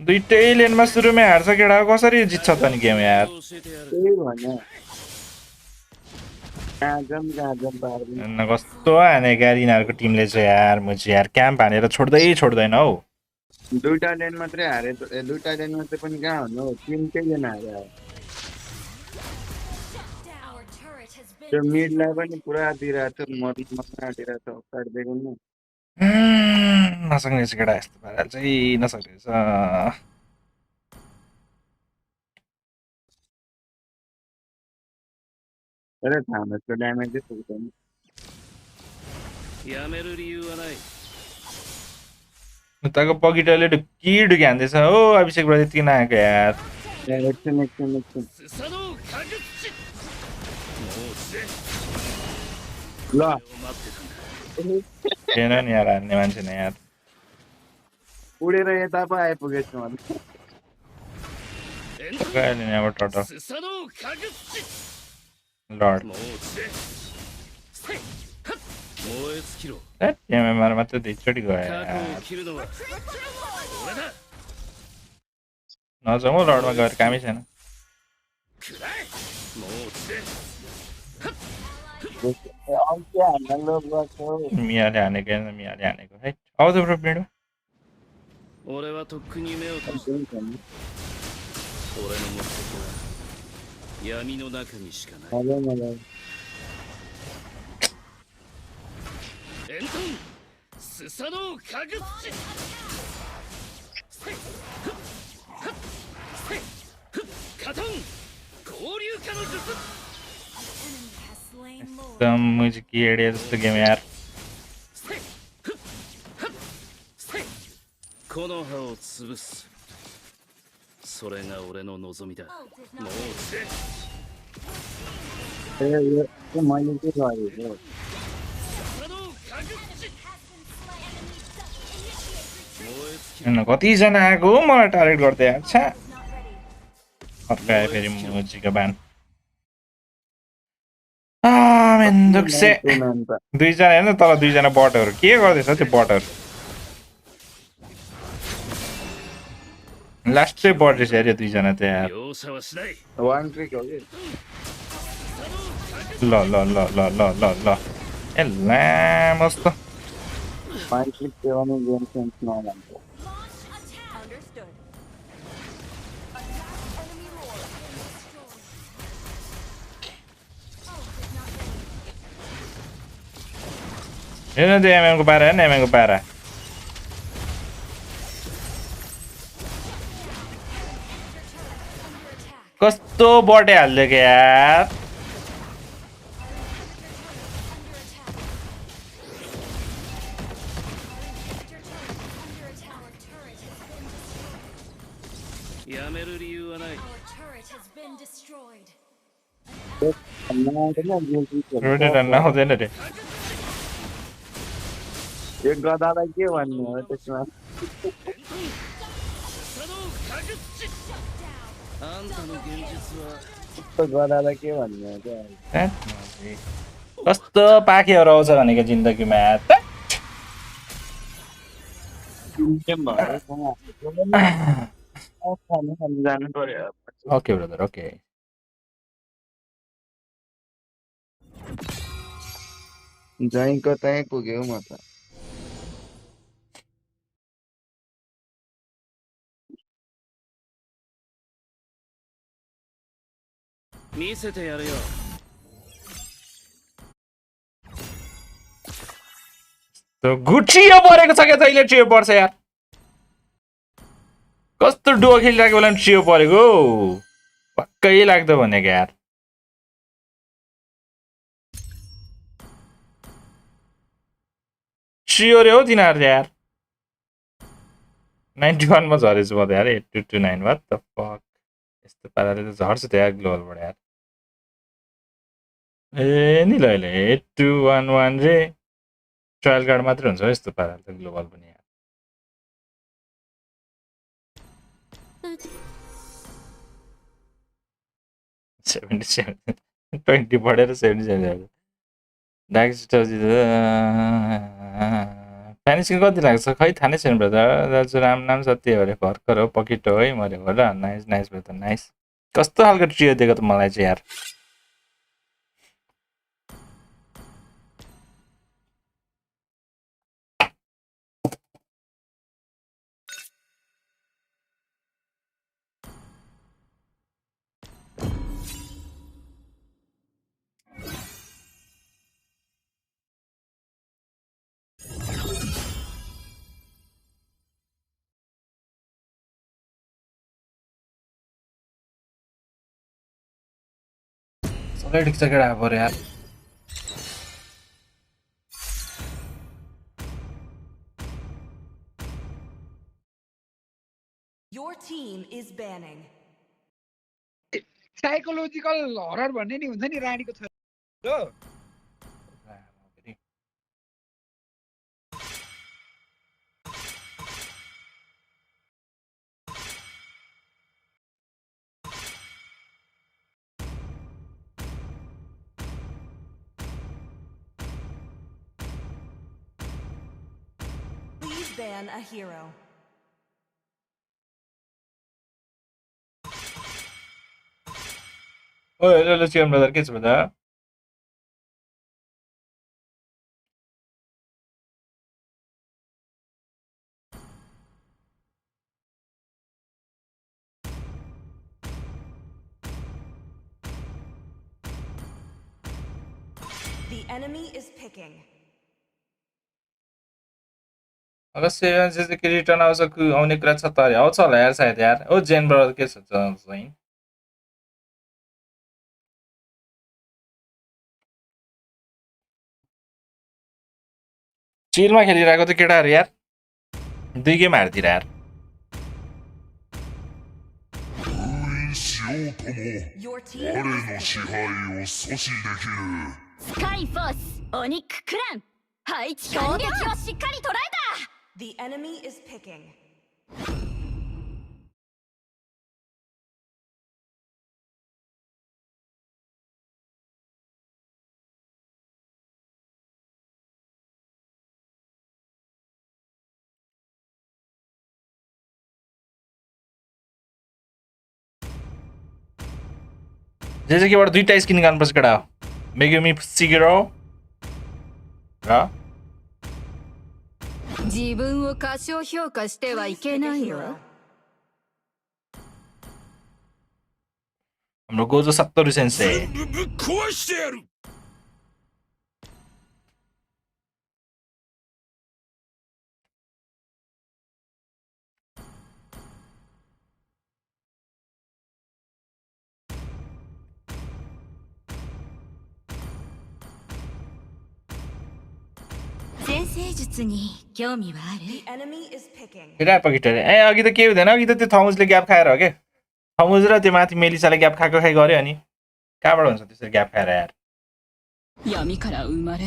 दुइटै लेनमा सुरुमै हार्छ केटा कसरी जित्छ त नि गेम यार 教えてやる त्यही भने गाजम पार्दैन न कस्तो हानेका यिनीहरूको टिमले चाहिँ यार म चाहिँ यार क्याम्प हानेर छोड्दैन हौ दुईटा लेन मात्रै हारे दुईटा लेन मात्रै पनि कहाँ हुनु तिनटै लेन हारे Our turret has त्यो been मिडलाई पनि पुरा दिइरहेको छ मर्नु आँटिरहेको छ काट्दिएको नि नसक्ने रहेछ केटा यस्तो पाराले चाहिँ नसक्ने रहेछ तर थामसको ड्यामेजै पुग्दैन やめる理由はない उताको पगिटोले ढुक्की हान्दैछ हो अभिषेकबाट यति नआएको यार एकछिन スサノオかぐっちもうつれ ल 待ってたんだ थिएन नि यार हान्ने मान्छे नै यार उडेर यता पो आइपुगेछु भने エント गयो नि यहाँबाट टटो スサノオかぐっち लड もうつれせいはっ燃え尽きろ एमएमआर मात्र दुईचोटि गयो 過去を यार 切るのは俺だ नजाउँ हौ लडमा गएर कामै छैन くらえもうつれ अर्कै हान्न लोभ गर्छ मियाले हानेको है आउँछ ब्रो भिडियो 俺はとっくに目を閉じた俺の目的は闇の中にしかない मलाई エントンスサノオかぐっちせいふっはっせいふっカトン合流化の術 enemy has slain Lord. एकदम मुजिकी एडिया जस्तो गेम यार せいふっはっせいこの葉を潰すそれが俺の望みだ Ult is も not うつれ मैले के गरेको スサノオかぐっち has been slain. Enemy कतिजना आएको मलाई टार्गेट गर्दै आएको छ अर्काए फेरि मोजीको बान मेन्दुक्से दुईजना हेर्नु तल दुईजना बटहरू के गर्दैछ त्यो बटहरू लास्टै बट रहेछ अरे दुईजना त्यहाँ वान ट्रिक हो कि ल ल ल ल ल ल ल ए लामोस् त one trick seven game sense नभन्छ Understood. हेर्नु त्यो एमएमको पारा हेर्नु एमएमको पारा कस्तो बटे हाल्यो क्या यार रोटेट नहुँदैन रे यो गदालाई के भन्नु हो त्यसमा गदालाई के भन्नु हो क्या कस्तो पाखेहरू आउँछ भनेको जिन्दगीमा जानु पर्यो ओके ब्रदर ओके जहीँ कतै पुग्यो म त गुचियो परेको छ क्या जहिले ट्रियो पर्छ यार कस्तो डुवा खेलिरहेको बेला ट्रियो परेको पक्कै लाग्दो भनेको यार ट्रियो रे हो तिनीहरू यार 91 मा झरेछु म त यार 8229 what the fuck यस्तो पाराले त झर्छ त यार ग्लोबलबाट यार ए नि ल 8211 रे ट्रायल कार्ड मात्रै हुन्छ यस्तो पाराले त ग्लोबल पनि यार 77 20 बढेर 77 फ्यानिसिङ कति लाग्छ खै थाहा नै छैन ब्रदर दाजु राम नाम सत्य हो अरे भर्खर हो पकेट हो है मऱ्यो हो र नाइस नाइस ब्रदर नाइस कस्तो खालको ट्रियो दिएको त मलाई चाहिँ यार सबै ठिक छ केटा अब यार Your team is banning. Psychological horror भन्ने नि हुन्छ नि रानीको छोरो Please ban a hero. ओए ल चिकन ब्रदर के छ brother The enemy is picking. अगर सेभेन चाहिँ के रिटर्न आउँछ आउने कुरा छ त अरे आउँछ होला यार सायद यार ओ जेन ब्रदर के छ चाहिँ चिलमा खेलिरहेको त केटाहरू यार दुई गेम हार्दिएर यार Your team is picking. スカイフォースオニッククラン配置完了。標的をしっかり捉えた。 The enemy is picking. जे केबाट दुईटा स्किन गर्नुपर्छ केटा मेगुमी सिगिरो र 自分を過小評価してはいけないわ。 हाम्रो Gojo 70 sensei ぶっ壊してやる 先生術に興味はある The enemy is picking. केटा पकेटले ए अघि त के हुँदैन अघि त त्यो थमुजले ग्याप खाएर हो के थमुज र त्यो माथि मेलिसाले ग्याप खाएको खाइ गर्यो अनि कहाँबाट हुन्छ त्यसरी ग्याप खाएर यार 闇から生まれ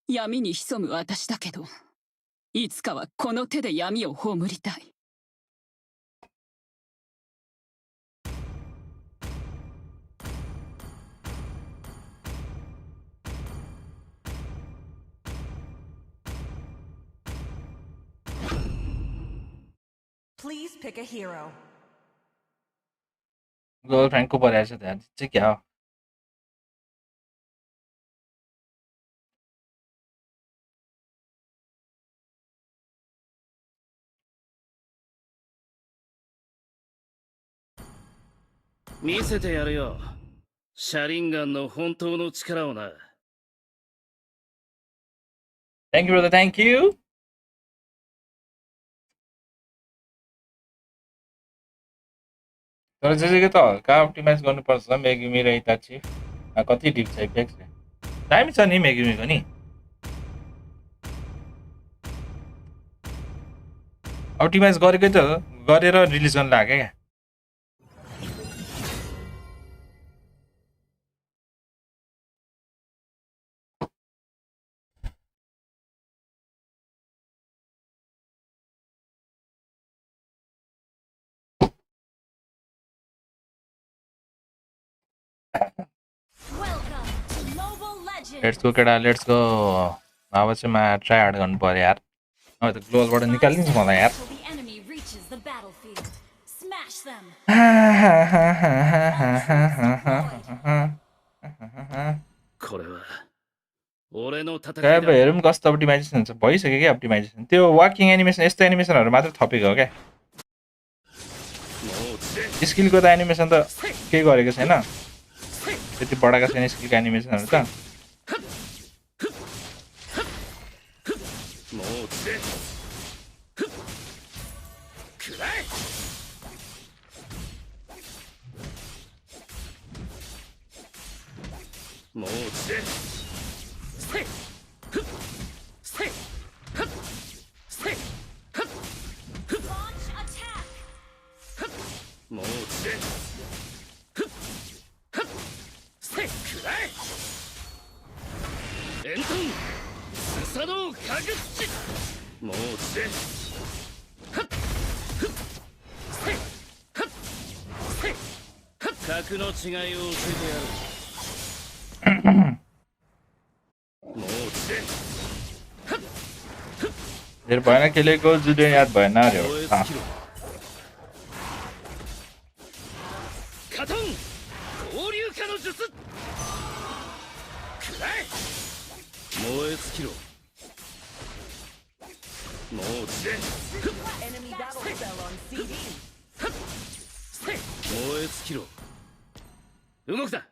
闇に潜む私だけどいつかはこの手で闇を葬りたい。 Please pick a hero. Girlfriend को परेछ त यार चाहिँ क्या हो見せてやるよ。シャリンガンの本当の力をな。 Thank you brother thank you तर जे त हल्का अप्टिमाइज गर्नुपर्छ मेगुमी र इताची कति डिप छ इफेक्ट दामी छ नि मेगुमीको नि अप्टिमाइज गरेकै त गरेर रिलिज गर्न लाग्यो क्या Welcome to Mobile Legends. Let's go केटा लेट्स गो अब चाहिँ मा ट्राई हार्ड गर्नु पर्यो यार अब त ग्लोबलबाट निकालिदिन्छ मलाई यार Till the enemy reaches the battlefield. Smash them. これは俺の戦い अब だ。 हेरौँ कस्तो अप्टिमाइजेसन हुन्छ भइसक्यो क्या अप्टिमाइजेसन त्यो वाकिङ एनिमेसन यस्तो एनिमेसनहरू मात्र थपेको हो क्या もうつれ स्किलको त एनिमेसन त केही गरेको छैन त्यति बढाएको छैन स्किलको एनिमेसनहरू त もうつれくらえもうつれせいふっせいふっせいふっ Launch attack. もうつれふっふっせいくらえエントンスサノーかぐっちもうつれふっふっせいふっせいふっ格の違いを教えてやる もうつれ धेरै भएन खेलेको जुडियो याद भएन अरे 燃え अँ 尽きろカトン交流化の術くらえ燃え尽きろもうつれふっ Enemy battle spell on CD. せい燃え尽きろ動くな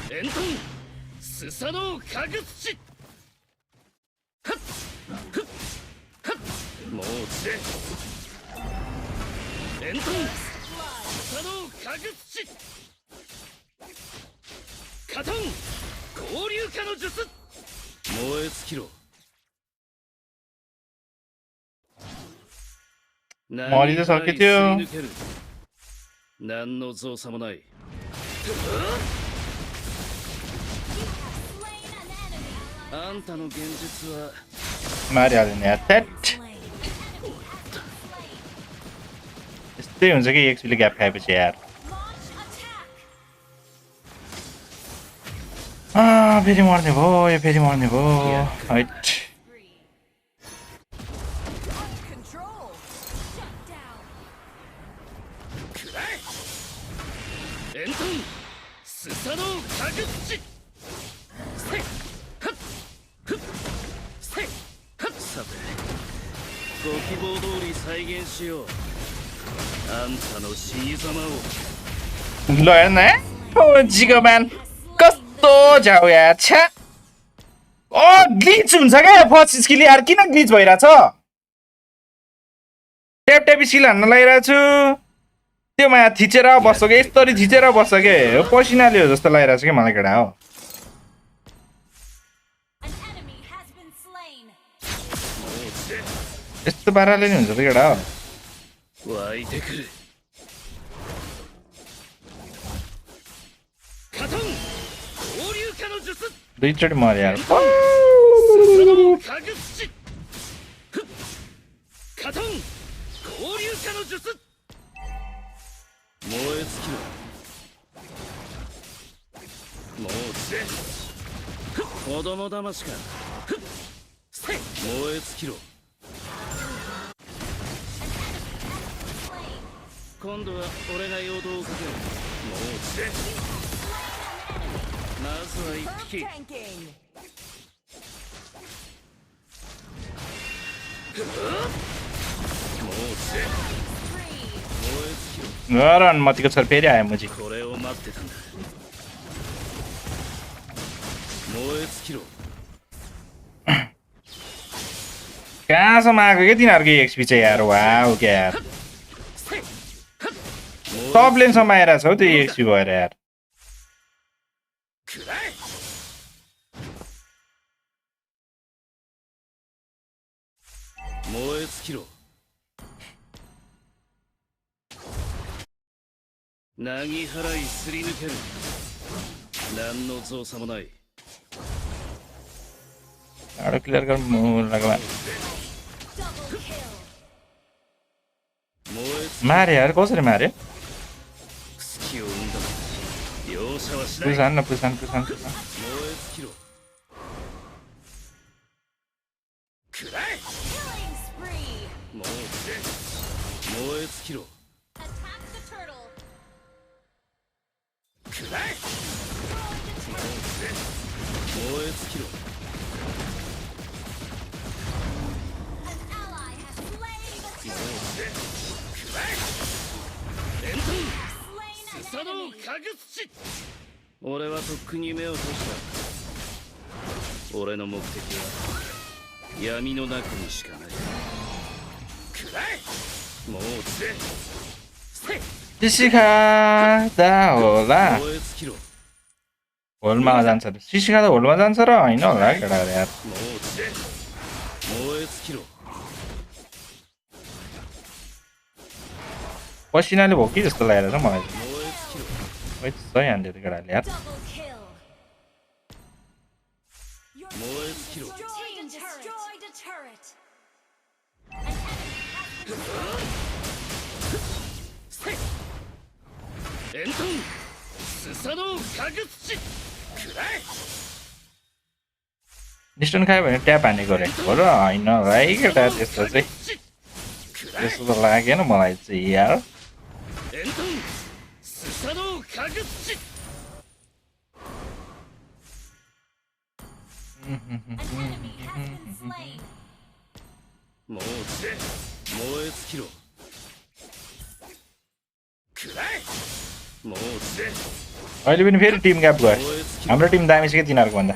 エントンスサノーかぐ土はっふっはっもうつれエントンスサノーかぐ土カトン交流化の術燃え尽きろ 머리 도 섞였죠. 何の造作もない Slain an enemy. あんたの現実は मारिहाल्यो नि यार त्याट यस्तै हुन्छ कि एक्चुअली ग्याप खाएपछि यार फेरि मर्ने भयो फेरि मर्ने भयो हैट ल हेर्न है जिगो म्यान कस्तो जाऊ यार छ्या ग्लिच हुन्छ क्या फर्स्ट स्किल यार किन ग्लिच भइरहेछ ट्याप ट्याप स्किल हान्न लागिरहेको छु त्यो माया थिचेर बस्छ कि यस्तरी थिचेर बस्छ के पसिनाले हो जस्तो लागिरहेछ कि मलाई केटा हो यस्तो पाराले नि हुन्छ त केटा हो दुईचोटि मर्यो यार अनुमतिको छ फेरि आयो मुजी कहाँसम्म आएको क्या तिनीहरूको एक्सपी चाहिँ यार वाउ क्या यार टप लेनसम्म आइरहेछ हौ त्यो एक्सपी भएर यार क्लियर कर मारे यार कसरी मारे पुसान न पुसान पुसान पुसान सिसिखादा होला होलमा जान्छ सिसिखादा होलमा जान्छ र हैन होला केटाहरु यार पसिनाले भयो कि जस्तो लागेर छ मलाई वै सही हान्दियो त केटाले यार डिस्टन खायो भने ट्याप हानेको रे हो र हैन भाइ केटा त्यस्तो चाहिँ त्यस्तो त लागेन मलाई चाहिँ यार अहिले पनि फेरि टिम ग्याप गयो हाम्रो टिम दामी छ के तिनीहरूको भन्दा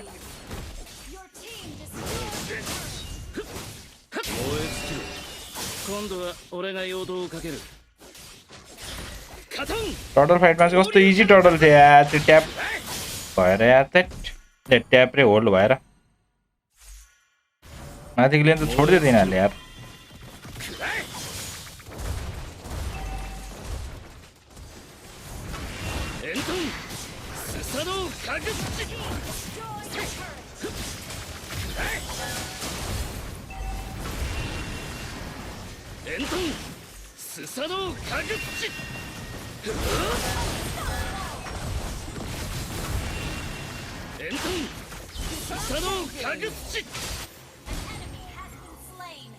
टर्टल फाइटमा चाहिँ कस्तो इजी टर्टल थियो यार त्यो ट्याप भएर यार ट्याप रे होल्ड भएर माथिको लेन त छोड्दियो तिनीहरूले यार スサノオかぐっちエントンスサノオかぐっち An enemy has been slain.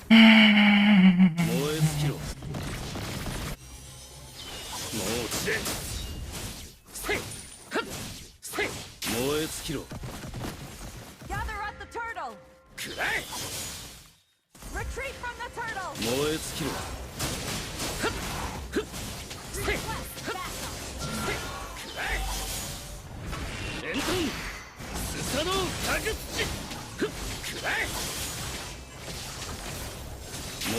燃え尽きろもう落ちれせいはっせい燃え尽きろ Gather at the turtle. くらえ Retreat from the turtle. 燃え尽きろはっふっせいはっせいくらえエントンスサノオかぐっちふっくらえ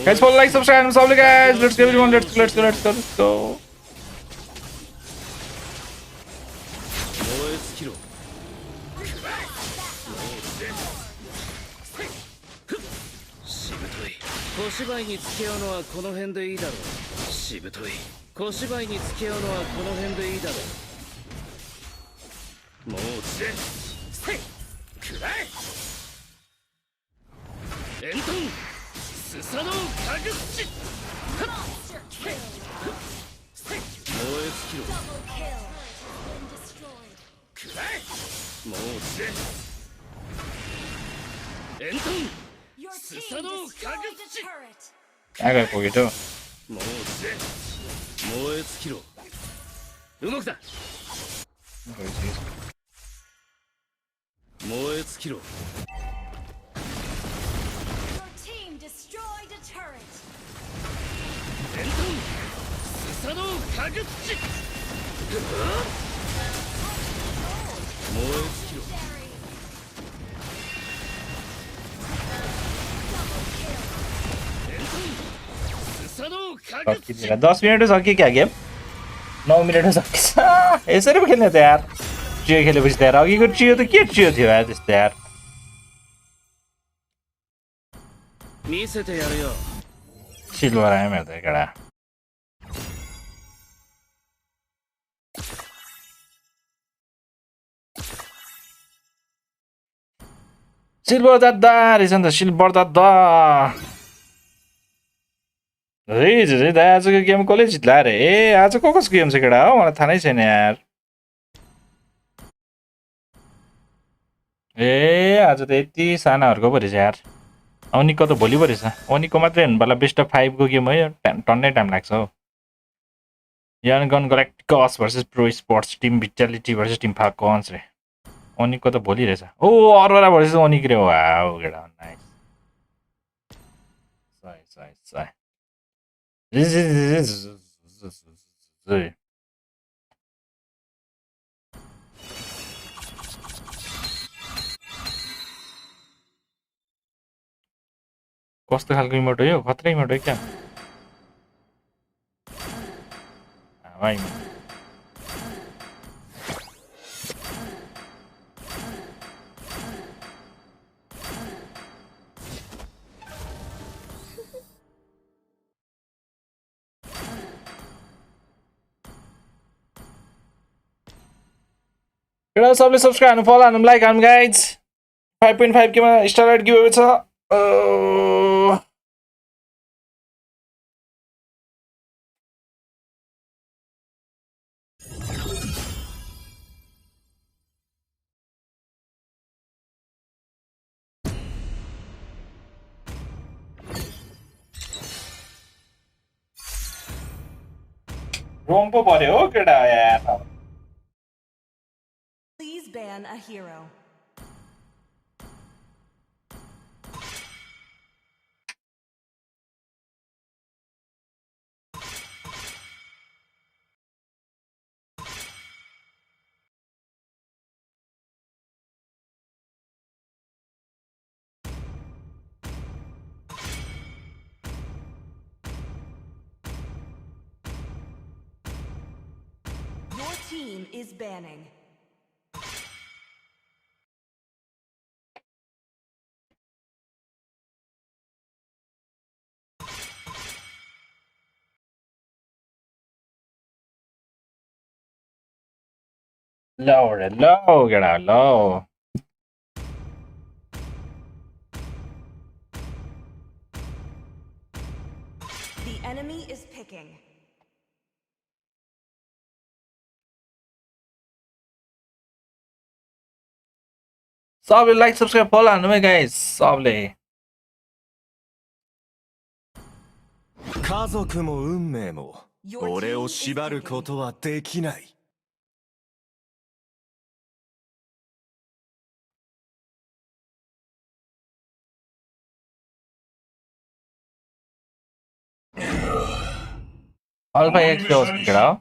Guys, follow, like, subscribe, and subscribe, guys. Let's go, everyone. Let's go. 燃え尽きろしぶとい小芝居に付き合うのはこの辺でいいだろうしぶとい小芝居に付き合うのはこの辺でいいだろうもう落ちれせいくらえエントンスサノオかぐっち Monster kill. せい燃え尽きろ Double kill. Been destroyed. くらえもう落ちれエントン Your team Susanoo, destroyed Kagetsu. the turret. I got Pokito. もう落ちれ燃え尽きろ動くな燃え尽きろ Your team destroyed a turret. エントンスサノオかぐっち燃え尽きろ Jerry. エントンスサノオかぐっ सकिन्छち 10 minute सक्यो क्या game 9 minute सकिन्छ यसरी पो खेल्ने त यार चियो खेलेपछि त यार अघिको चियो त के चियो थियो यार त्यस्तो यार 見せてやるよ सिल्भर आयो मेरो त एकटा सिल्भर दादा रहेछ नि त सिल्भर दादा आजको गेम कसले जित्ला अरे ए आज कसको गेम छ केटा हो मलाई थाहा नै छैन यार ए आज त यति सानाहरूको पो रहेछ यार अनिकको त भोलि पो रहेछ अनिकको मात्रै हुनुपर्ला बेस्ट अफ 5 को गेम हो यो टन्नै टाइम लाग्छ हौ Yangon Galacticos versus pro sports team Vitality versus team Falcons रे अनिकको त भोलि रहेछ ओ अरोरा भर्सेस अनिक रे वाउ केटा नाइस सही सही सही कस्तो खालको इमोट हो यो खतरा इमोट हो क्या भाइ सबले सब्सक्राइब हान्नु फलो हान्नु लाइक हान्नु गाइज 5.5 के मा स्टार गिभअवे छ रोम पो पर्यो हो केटा यार Please ban a hero. Your team is banning. Low, get out low. The The enemy is picking. सबले लाइक सब्सक्राइब फलो हान्नु है गाइस सबले 家族も運命も俺を縛ることはできない。Alpha XP was picked up.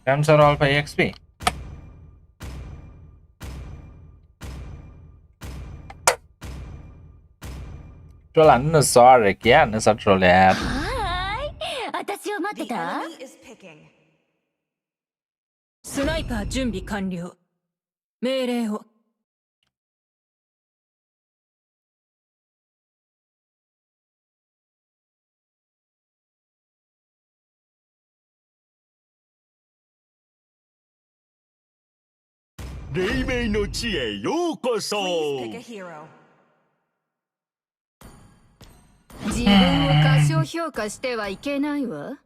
Cancer Alpha XP. Troll and sorry, yeah, it's a troll yet. 私を待ってた？ Enemy is picking. スナイパー準備完了。命令を。黎明の地へようこそ。 Please pick a hero. 自分を過小評価してはいけないわ。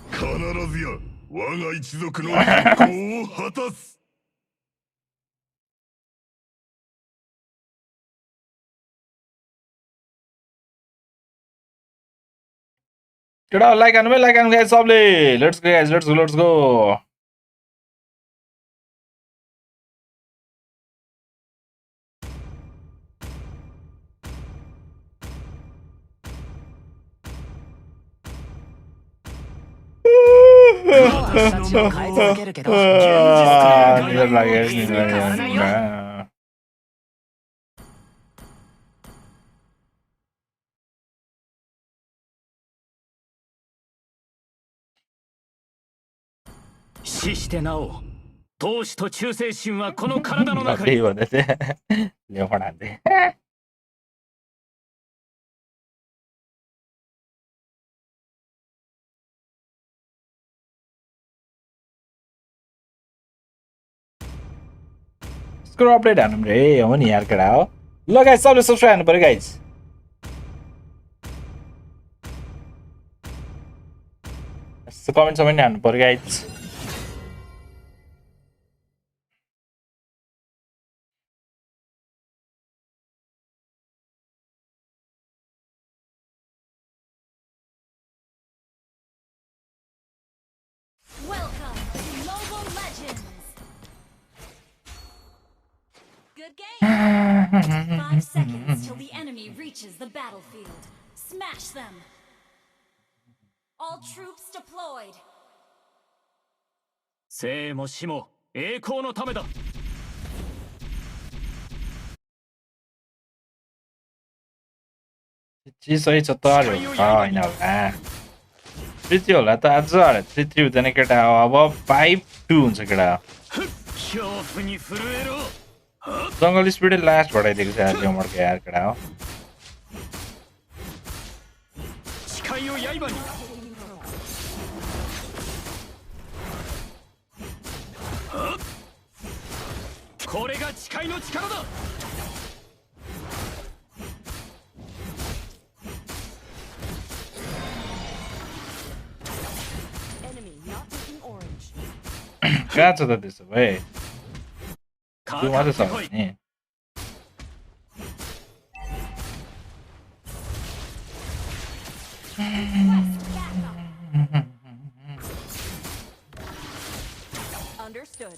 必ずや我が一族の復興を果たす。 Get out, like and guys, सबले. Let's go, guys. Let's go. Scott 死してなお闘志と忠誠心はこの体の中に。Levo desde Levo grande. Screw update हान्नु रे हो नि यार केडा हो ल guys सबले subscribe हान्नु पर्यो गाइस यस्तो कमेन्ट समेन्ट हान्नु पर्यो guys Welcome to Mobile Legends. Good game. 5 seconds till the enemy reaches the battlefield. Smash them. All troops deployed. 生も死も栄光のためだ。चिसै छ त अरे हैन होला त्यति होला त आज अरे त्यति हुँदैन केटा अब 5-2 हुन्छ केटा जङ्गल स्पिडै लास्ट बढाइदिएको छ यार जोमर्को यार केटा हो कहाँ छ त त्यसो भए त्यो मात्रै छ नि Understood.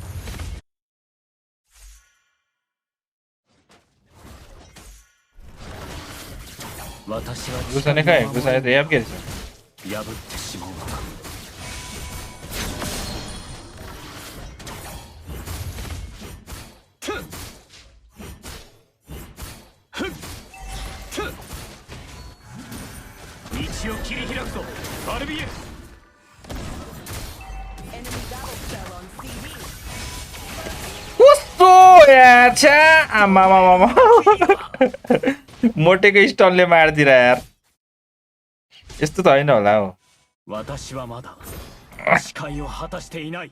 गुसाने काय गुसाने त याब गेछ 破ってしまうのか。道を切り開くぞ、バルビエ。कस्तो यार छ्या आमा मोटेको स्टनले मार्दिरा यार यस्तो त हैन होला हो 私はまだ誓いを果たしていない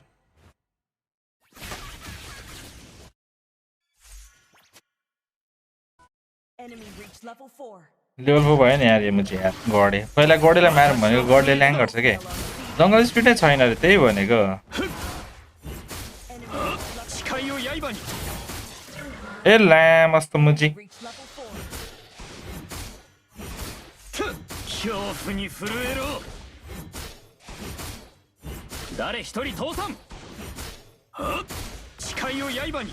Enemy reached level 4. लेभल 4 भयो नि यार यो मुझे यार गडे पहिला गडेलाई मारौँ भनेको गडले ल्याङ गर्छ के जङ्गल स्पिड नै छैन रे त्यही भनेको 誓いを刃に ए ल्या मस्त मुजी Reached level 4. 恐怖に震えろ誰一人倒産誓いを刃に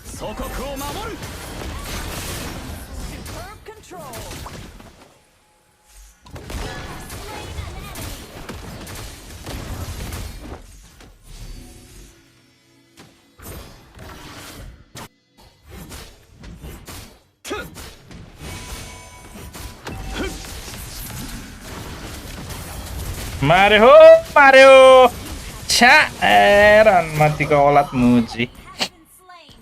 祖国を守る Superb control. मार्यो मार्यो छ्या ए रनमतीको औलाद मुजी Has been slain.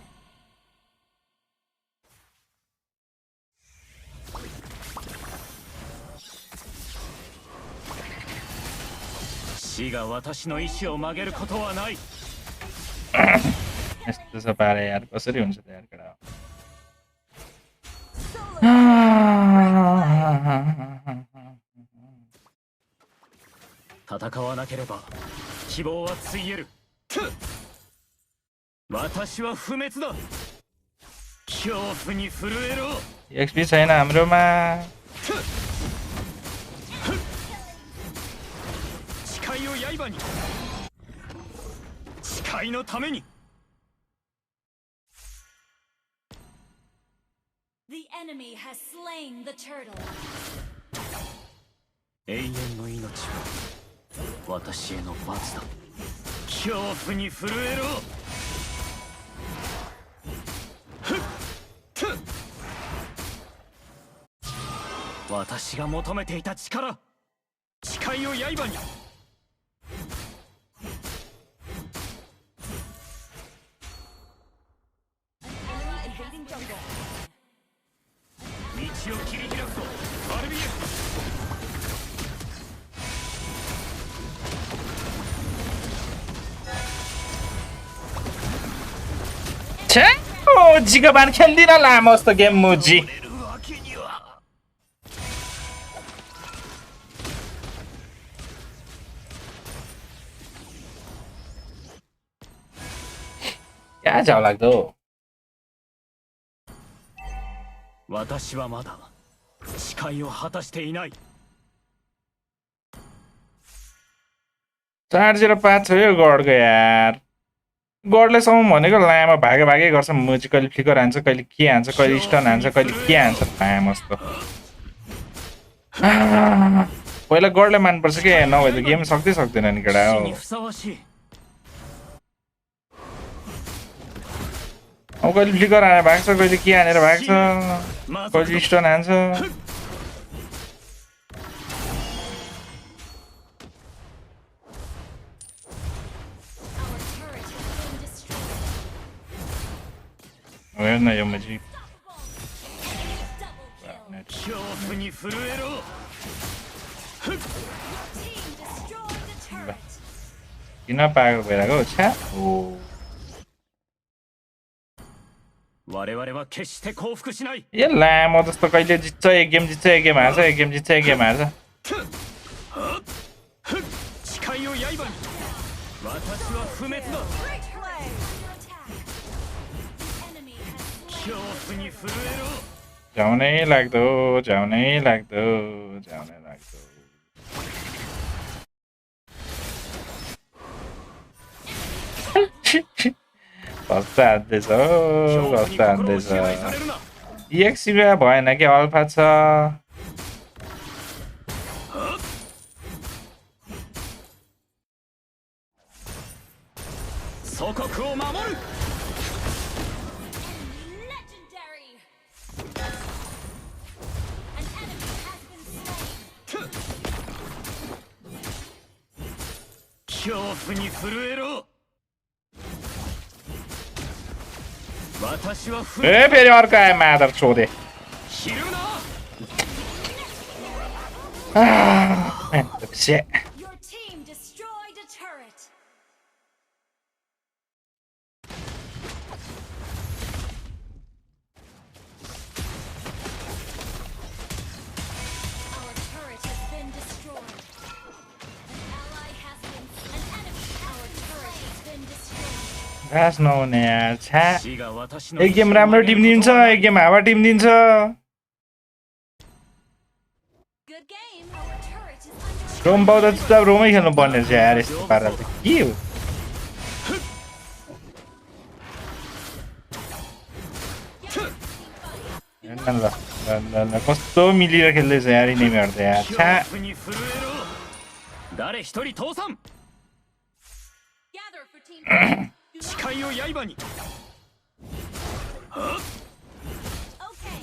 死が私の意志を曲げることはない यस्तो छ पारे यार कसरी हुन्छ त यार केटा Solo. 戦わなければ希望はついえる私は不滅だ恐怖に震えろ एक्सपी छैन हाम्रोमा 誓いを刃に誓いのために The enemy has slain the turtle. 永遠の命は私への罰だ恐怖に震えろ私が求めていた力誓いを刃に Enemy invading jungle. 道を切り開くぞアルビエ छ्या ओ जिको बान खेल्दिन लामो जस्तो गेम मुजी 触れるわけには क्या जाउ लाग्दो 私はまだ誓いを果たしていない 405 छ यो गडको यार गडले सम्म भनेको लामा भागे भागे गर्छ मुजी कहिले फ्लिकर हान्छ कहिले के हान्छ कहिले स्टन हान्छ कहिले के हान्छ लाम जस्तो पहिला गडले मान्नुपर्छ के नभए त गेम सक्दै सक्दैन नि केटा 死 हो にふさわしい अब कहिले फ्लिकर हानेर भाग्छ कहिले के हानेर भाग्छ कहिले स्टन हान्छ Our turret has been destroyed. हेर्न यो मुजी Double kill. 恐怖に震えろ Team destroyed the turret. किन पागल भइरहेको छ्या ओ 我々は決して降伏しない ए लामो जस्तो कहिले जित्छ एक गेम जित्छ एक गेम हार्छ एक गेम जित्छ एक game हार्छ 誓いを刃に私は不滅だ Great play. Attack. The enemy has 恐 slain. 怖に震えろ झ्याउनै लाग्दो झ्याउनै लाग्दो झ्याउनै लाग्दो कस्तो हान्दैछ कस्तो हान्दैछ एक्सिबिया भएन कि अल्फा छ Legendary. An enemy has 恐怖に震えろ私は震え फेरि अर्को आयो मादर छोदे ひるむな shit Your team destroyed a turret. Our turret has been destroyed. An ally has been. An enemy. Our turret has been destroyed. घाँस नहुने यार छ्या 死が私の एक गेम राम्रो टिम दिन्छ एक गेम हावा टिम दिन्छ Good game. Our turret is under. रोम पाउँदा चाहिँ रोमै खेल्नु पर्ने रहेछ यार यस्तो पारा चाहिँ के हो हेर्न ल ल ल कस्तो मिलेर खेल्दैछ यार यिनीहरू त यार छ्या 恐怖に震えろ誰一人倒産 Gather for team. 誓いを刃に Okay.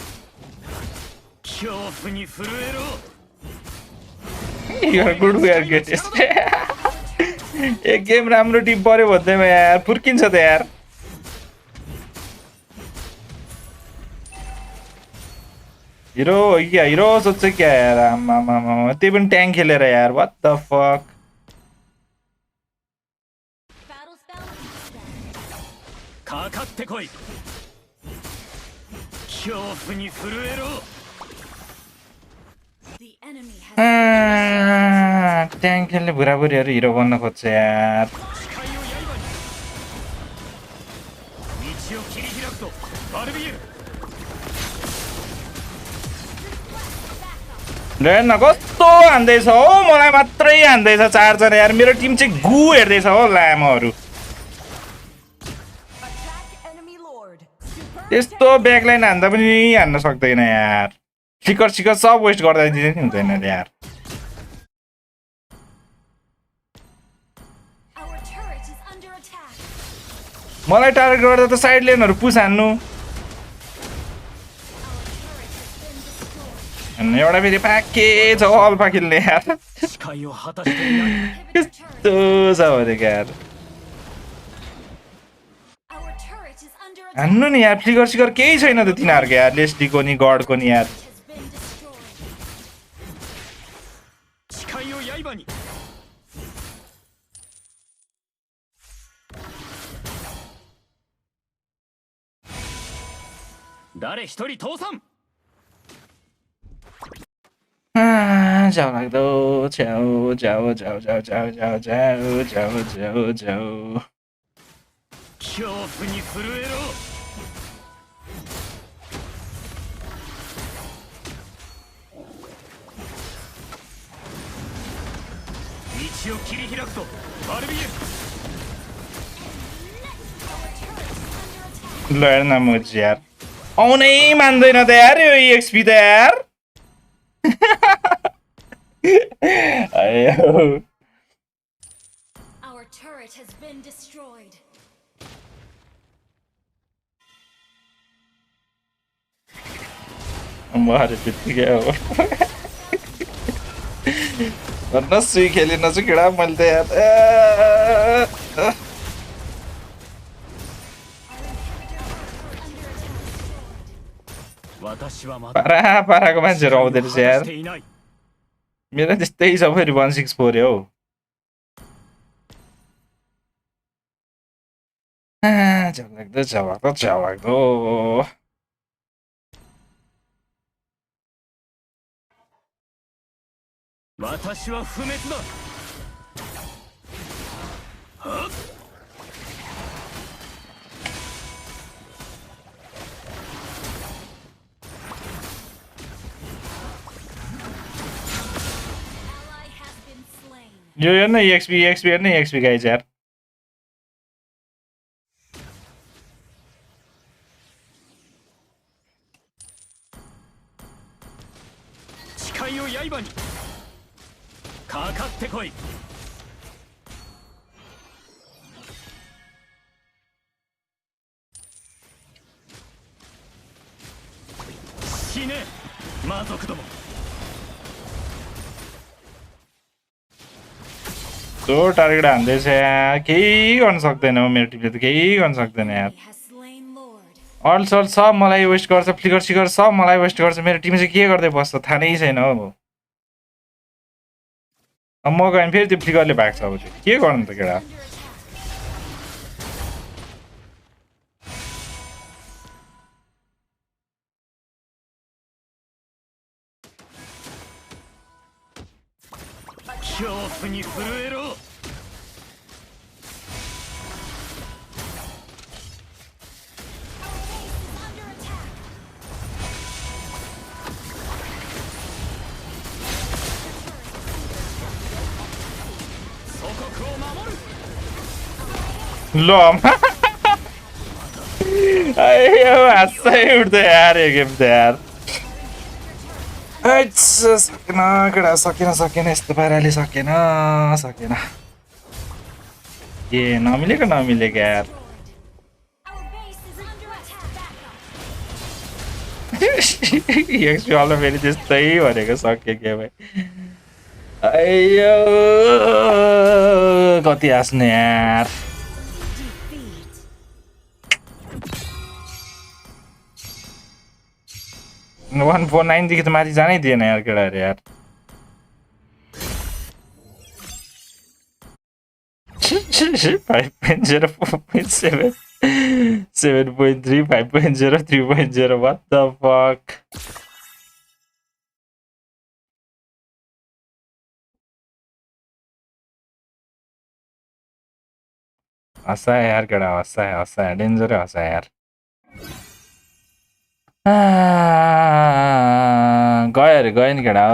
恐怖に震えろ You're good we are good एक गेम राम्रो टिम पर्यो भन्दैमा यार फुर्किन्छ त यार हिरो हो क्या हिरो सोध्छ क्या यार आमामामा त्यही पनि ट्याङ्क खेलेर यार what the fuck Battle spell. かかってこい恐怖に震えろ The enemy has. Tank खेल्ने बुढाबुढीहरू हिरो बन्न खोज्छ यार 誓いを刃に道を切り開くとバルビエル हेर्न कस्तो हान्दैछ हो मलाई मात्रै हान्दैछ चारजना यार मेरो टिम चाहिँ गु हेर्दैछ हो लामोहरू त्यस्तो ब्याकलाइन हान्दा पनि हान्न सक्दैन यार सिकर सिकर सब वेस्ट गर्दा दिँदै नि हुँदैन यार Our turret is under attack. मलाई टार्गेट गर्दा त साइड लेनहरू पुस हान्नु अनि एउटा फेरि प्याकेज हो अल्फा खेल्ने यार 誓いを果たしていない कस्तो छ भने यार Our turret is under attack. हान्नु नि यार फ्लिगर सिगर केही छैन त तिनीहरूको यार लेस्लीको नि गडको नि यार Has been destroyed. 誓いを刃に 誰一人倒産 जाउ लाग्दो छ्याउ जाउ जाउ जाउ जाउ जाउ जाउ जाउ जाउ जाउ 恐怖に震えろ 道を切り開くとバルビエル ल हेर न मुझ यार आउनै मान्दैन त यार यो EXP त यार आयो Our turret has been destroyed. मारे बित्तिकै हो भन्न सुई खेलिन चाहिँ केडा मैले त यार पारा पाराको मान्छेहरू आउँदो रहेछ यार मेरो त्यस्तै छ फेरि 164 हो झ्याउ लाग्दो झ्याउ लाग्दो 私は不滅だはっ Ally has been slain. यो हेर्न EXP हेर्न EXP गाइज यार誓いを刃にかかってこい死ね魔族ども तो टार्गेट हान्दैछ यार केही गर्न सक्दैन हो मेरो टिमले त केही गर्न सक्दैन यार अल सल सब मलाई वेस्ट गर्छ फ्लिकर सिकर सब मलाई वेस्ट गर्छ मेरो टिम चाहिँ के गर्दै बस्छ थाहा नै छैन हो अब म गएँ फेरि त्यो फ्लिकरले भाग्छ अब त्यो के गर्नु त केटा ल हाँसै उठ्दै यार यो गेम त यार सकेन केटा सकेन यस्तो पाराले सकेन के नमिलेको यार एक्सवालमा फेरि त्यस्तै भनेको सक्यो के भाइ अयो कति हाँस्ने यार 149 देखि त माथि जानै दिएन यार केटाहरु यार 5.0 4.7 7.3 5.0 3.0 what the fuck हँसा यार केटा हँसा डेन्जरै हँसा यार गयो नि केटा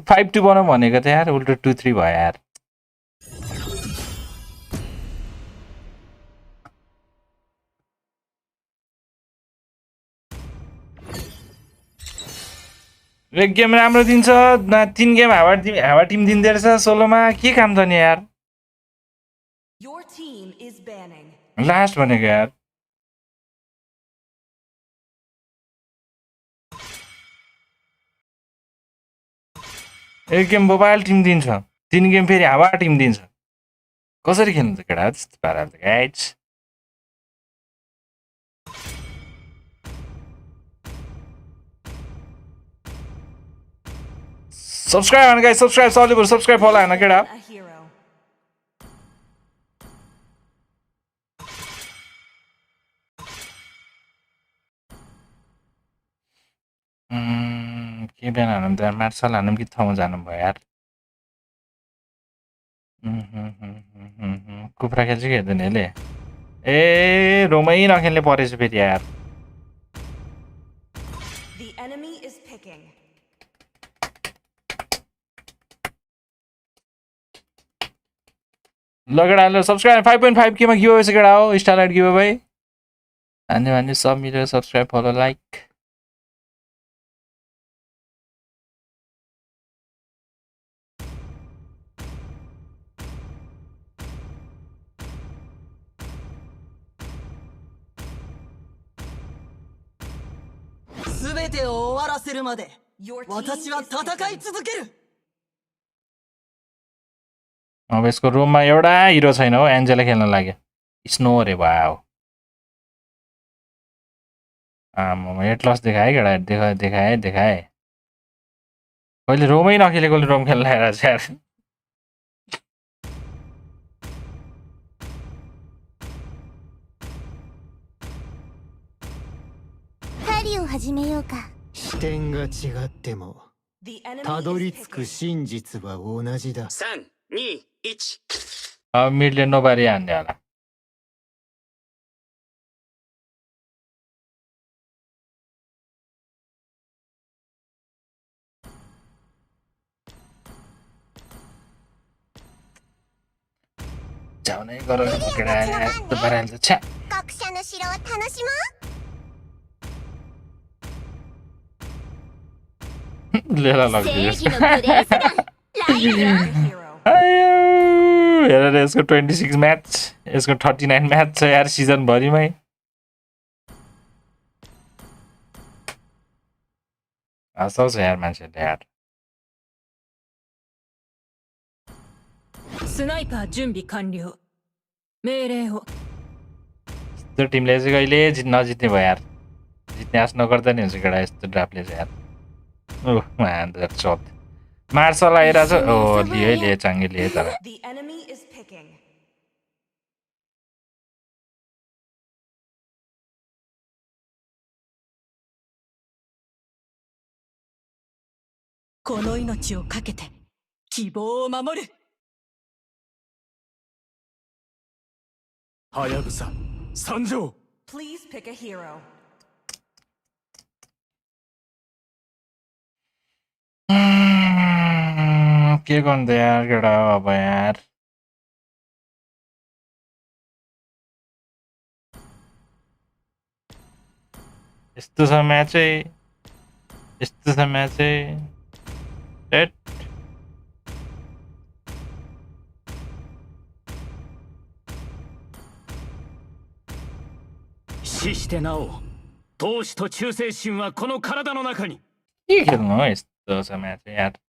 5-2 बनाउँ भनेको त यार उल्टो 2-3 भयो यार एक गेम राम्रो दिन्छ न 3 गेम हावा टिम दिँदै रहेछ सोलोमा के काम त नि यार लास्ट भनेको यार एक गेम मोबाइल टिम दिन्छ 3 गेम फेरि हावा टिम दिन्छ कसरी खेल्नु त केटा त्यस्तो पाराले त guys Subscribe and guys, subscribe for like get up. के बिहान हानौँ त मार्सल हानौँ कि ठाउँमा जानु भयो यार कुखुरा खेल्छ कि हेर्दैन यसले ए रोमै नखेल्ने परेछ फेरि यार लगेडा ल सब्सक्राइब 5.5 के मा गिव अवे केडा हो स्टारलाइट गिव अवे भन्ने सब मिलेर सब्सक्राइब फलो लाइक अब यसको रुममा एउटा हिरो छैन हो एन्जेला खेल्न लाग्यो स्नो रे वाओ हेड लस देखाए केटा देखाए कहिले रोमै नखेलेकोले रोम खेल्न लागेको छ यार अब मिडले नोबारी हान्ने होला जाउनै गरौँ केटा यस्तो पाराले त छ्या लेला लग्छ हेर यसको 26 म्याच यसको 39 म्याच छ यार सिजन भरिमै हँसाउँछ यार मान्छेले यार スナイパー準備完了。命令を。त्यो टिमले चाहिँ कहिले नजित्ने भयो यार जित्ने आश नगर्दा नि हुन्छ केटा यस्तो ड्राफ्टले चाहिँ यार ओह मान द्याट शट मार्सल आइरहेछ ओ लिए चाङ्गे लिए तर The enemy is picking. この命をかけて希望を守る。はやぶさ参上。 Please pick a hero. के गर्नु त यार केटा अब यार यस्तो छ म्याचै टेट 死してなお闘志と忠誠心はこの体の中に。 के खेल्नु हो यस्तो छ म्याच यार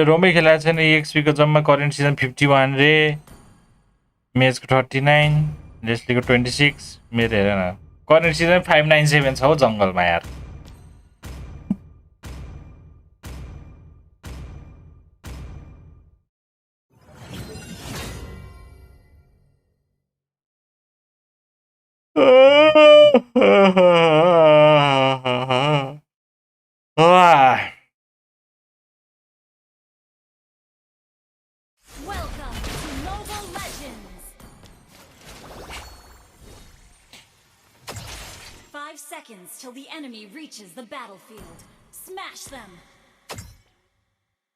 रोमले खेलाएको छैन एक्सपीको जम्मा करेन्ट सिजन 51 रे मेजको 39 लेस्लीको 26 मेरो हेर न करेन्ट सिजन 597 छ हौ जङ्गलमा यार Welcome to Mobile Legends. 5 seconds till the enemy reaches the battlefield. Smash them.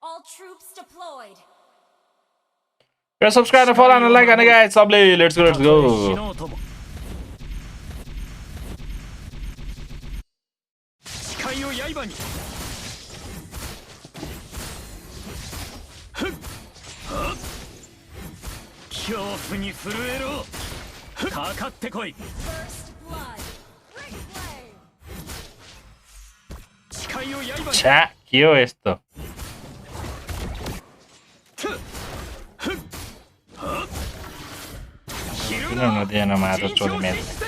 All troops deployed. subscribe and follow and like and guys सबले let's go 誓いを刃に。恐怖に震えろ。かかってこい。 First blood. Great play. 誓いを刃に。 छ्या के हो यस्तो किन नदिएन मात्र चोरी म्याच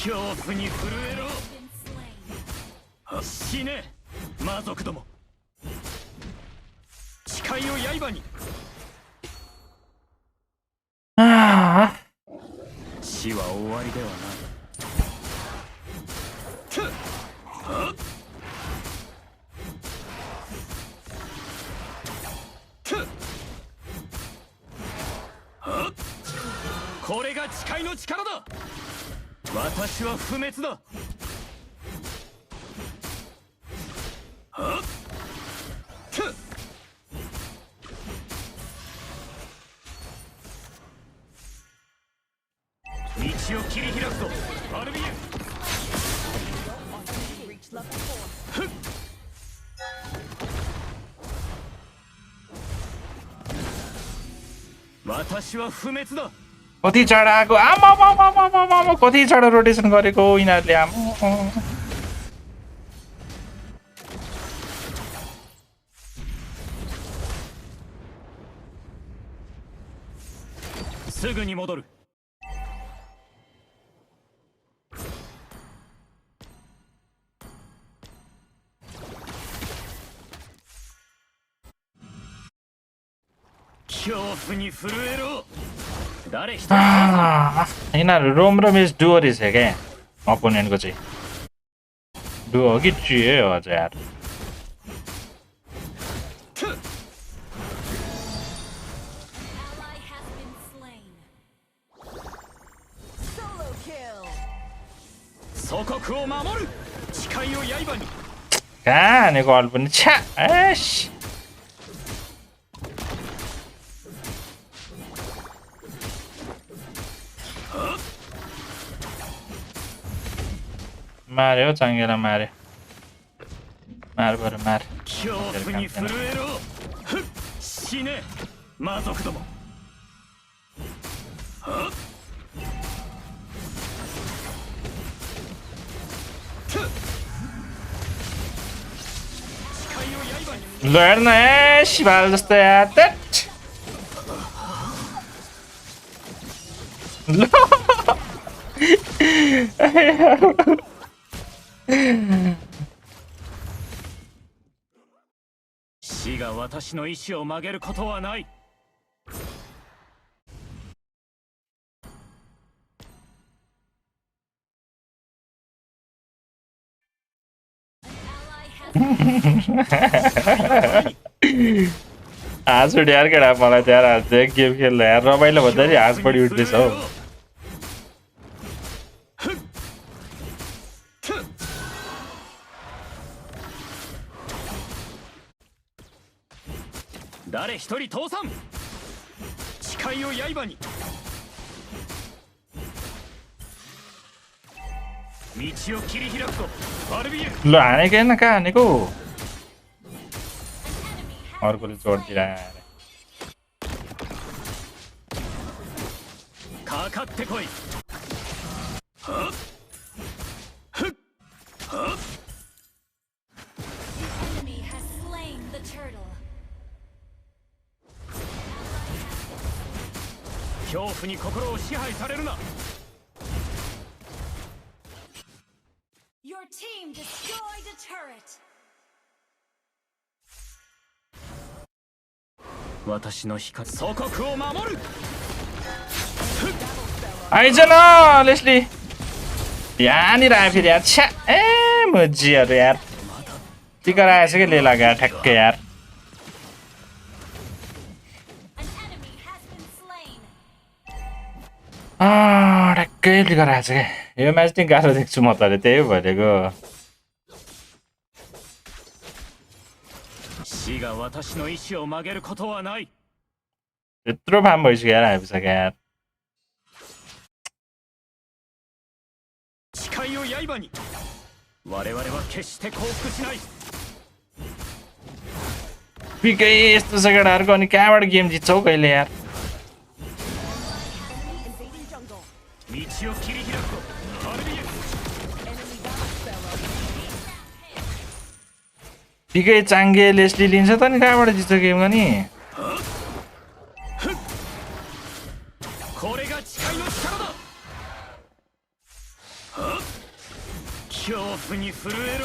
恐怖に震えろ。死ね魔族ども。誓いを刃に。死は終わりではない。これが誓いの力だ。私は不滅だ。道を切り開くぞアルビエ。私は不滅だ。 कति चाँडो आएको आमा कति चाँडो रोटेसन गरेको यिनीहरूले आमाすぐに戻る。恐怖に震えろ。 यिनीहरू रोम र मेज डुओ रहेछ क्या अपोनेन्टको चाहिँ डुओ हो कि ट्रियो हो अझ यार कहाँ हानेको अल पनि छ्या एस मार्यो चाङ्गेलाई मार्यो मार बरु मार 魔族ども。はっ लड्न शिवाल जस्तो यार ल 死が私の意志を曲げることはない。हाँस उठ्यो यार केटा मलाई त यार आज चाहिँ गेम खेल्दा यार रमाइलो भन्दाखेरि हाँस बढी उठ्दैछ हौ誰一人倒産。誓いを刃に。道を切り開くぞバルビエル。 ल हानेको होइन कहाँ हानेको अर्कोले जोडिदिएर आएर かかってこい。はっふっはっ Enemy has slain the turtle. 恐怖に心を支配されるな。 Your team destroyed a turret. 私の光祖国を守る。 eyes न लेस्ली यहाँनिर आयो फेरि यार छ्या ए मुजीहरू यार टिका आएछ कि ले लाग्यो ठ्याक्कै यार ठ्याक्कै टिका आएछ क्या यो म्याच नि गाह्रो देख्छु म त त्यही भनेको 死が私の意志を曲げることはない。 त्यत्रो फार्म भइसक्यो यार आइपुग्छ यार 誓いを刃に。我々は決して降伏しない。 पिकै यस्तो छ केटाहरूको अनि कहाँबाट गेम जित्छौ कहिले यार 道を切り開くぞバルビエル。 पिकै चाङ्गे लेस्ली लिन्छ त नि कहाँबाट जित्छ गेम अनि これが誓いの力だ。恐怖に震えろ。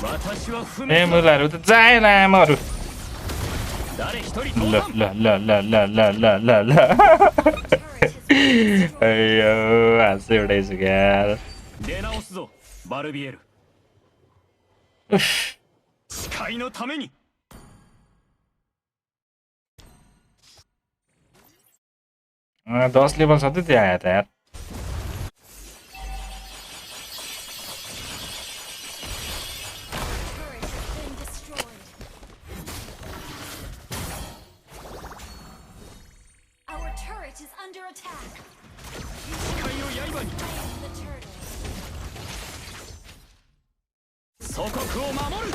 私は不 ए 滅だ。 मुलाहरू त जाए लामहरू 誰一人 ल 倒産。 ल ल ल ल ल ल ल अयो हाँसै उठाइसक्यो यार 出直すぞバルビエル。誓いのために。 10 लेभल छ त त्यो आयो त यार Turret has been destroyed. Our turret is under attack. 誓いを刃に。 Slain the turtle. 祖国を守る。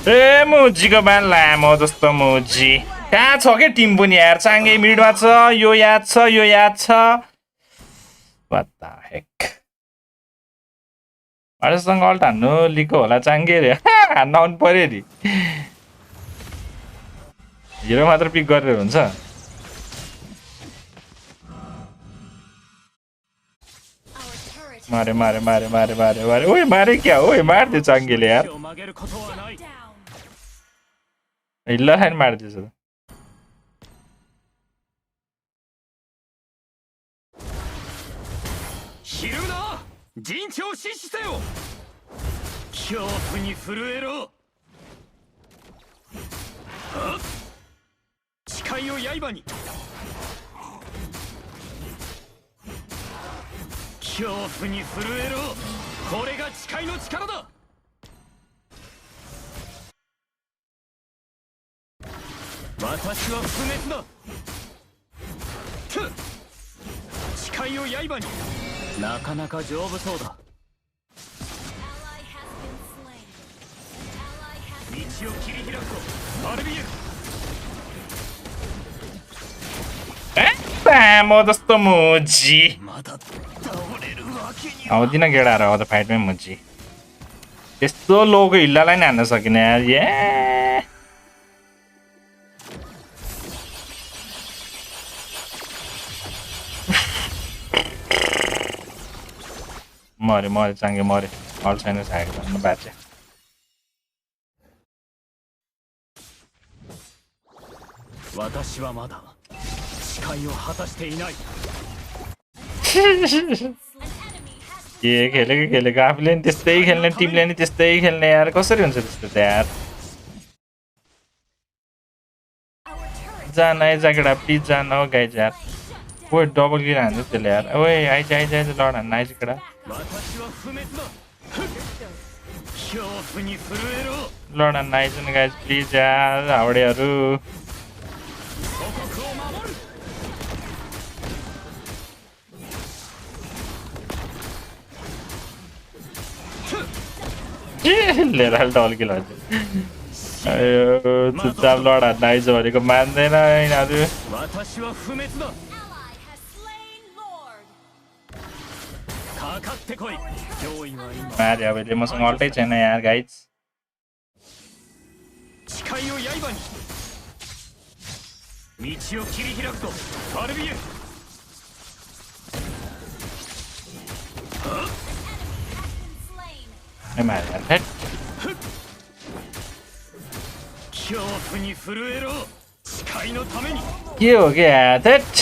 ए मुजीको बान लामो जस्तो मुजी कहाँ छ के टिम पनि यार चाङ्गे मिडमा छ यो याद छ यो याद छ What the heck अरूसँग अल्ट हान्नु लिएको होला चाङ्गे रे हान्न आउनु पर्यो नि हिरो मात्र पिक गरेर हुन्छ मारे मारे मारे मारे मारे मारे ओए मारे क्या ओए मार दे चाङ्गेले यार हिल्ला खान मार्दैछ त ひるむな陣地を死してよ恐怖に震えろ誓いを刃に恐怖に震えろこれが誓いの力だ私は不滅だ誓界を刃になかなか丈夫そうだ Ally has been slain. Ally has 道を切り開くぞアルビエル म जस्तो मुजी आउँदिन गेडाहरू अब त फाइटमै मुजी यस्तो लोको हिल्लालाई नि हान्न सकिन यार मरे मरे चाङ्गे मरे अरू छैन साइड भन्नु बाँचे 私はまだ誓いを果たしていない के खेलेको खेलेको आफूले नि त्यस्तै खेल्ने टिमले नि त्यस्तै खेल्ने यार कसरी हुन्छ त्यस्तो त यार जान है जाकेडा प्लिज जान हो गाइज यार ओए डबल किल हान्छ त्यसले यार ओए आइज आइज आइज लड हान्न आइज केडा लड हान्न आइज न गाइज प्लिज यार हाउडेहरू लिएर डबल किल हान्छ चुपचाप लड हान्न आइज भनेको मान्दैन यिनीहरू मारे अब यसले मसँग अल्टै छैन यार गाइज मारे यार हेट के हो क्या हेट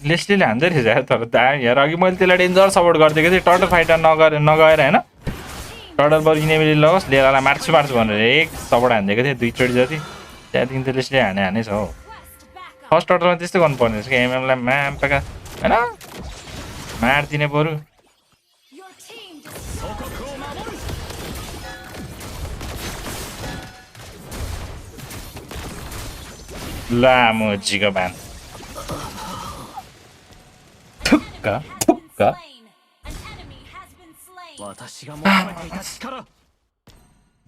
लेस्लीले हान्दै रहेछ यार तर यार अघि मैले त्यसलाई डेन्जर सपोर्ट गरिदिएको थिएँ टर्टल फाइटर नगएर होइन टर्टल बरु इनेबिली लगोस् लिएर मार्छु भनेर एक सपोर्ट हानिदिएको थिएँ 2 चोटि जति त्यहाँदेखि त लेस्लीले हाने छ हो फर्स्ट टर्टलमा त्यस्तो गर्नुपर्ने रहेछ कि एमएमलाई म्याम्पका होइन मारिदिने बरु लामो जिको बान थुक्का थुक्का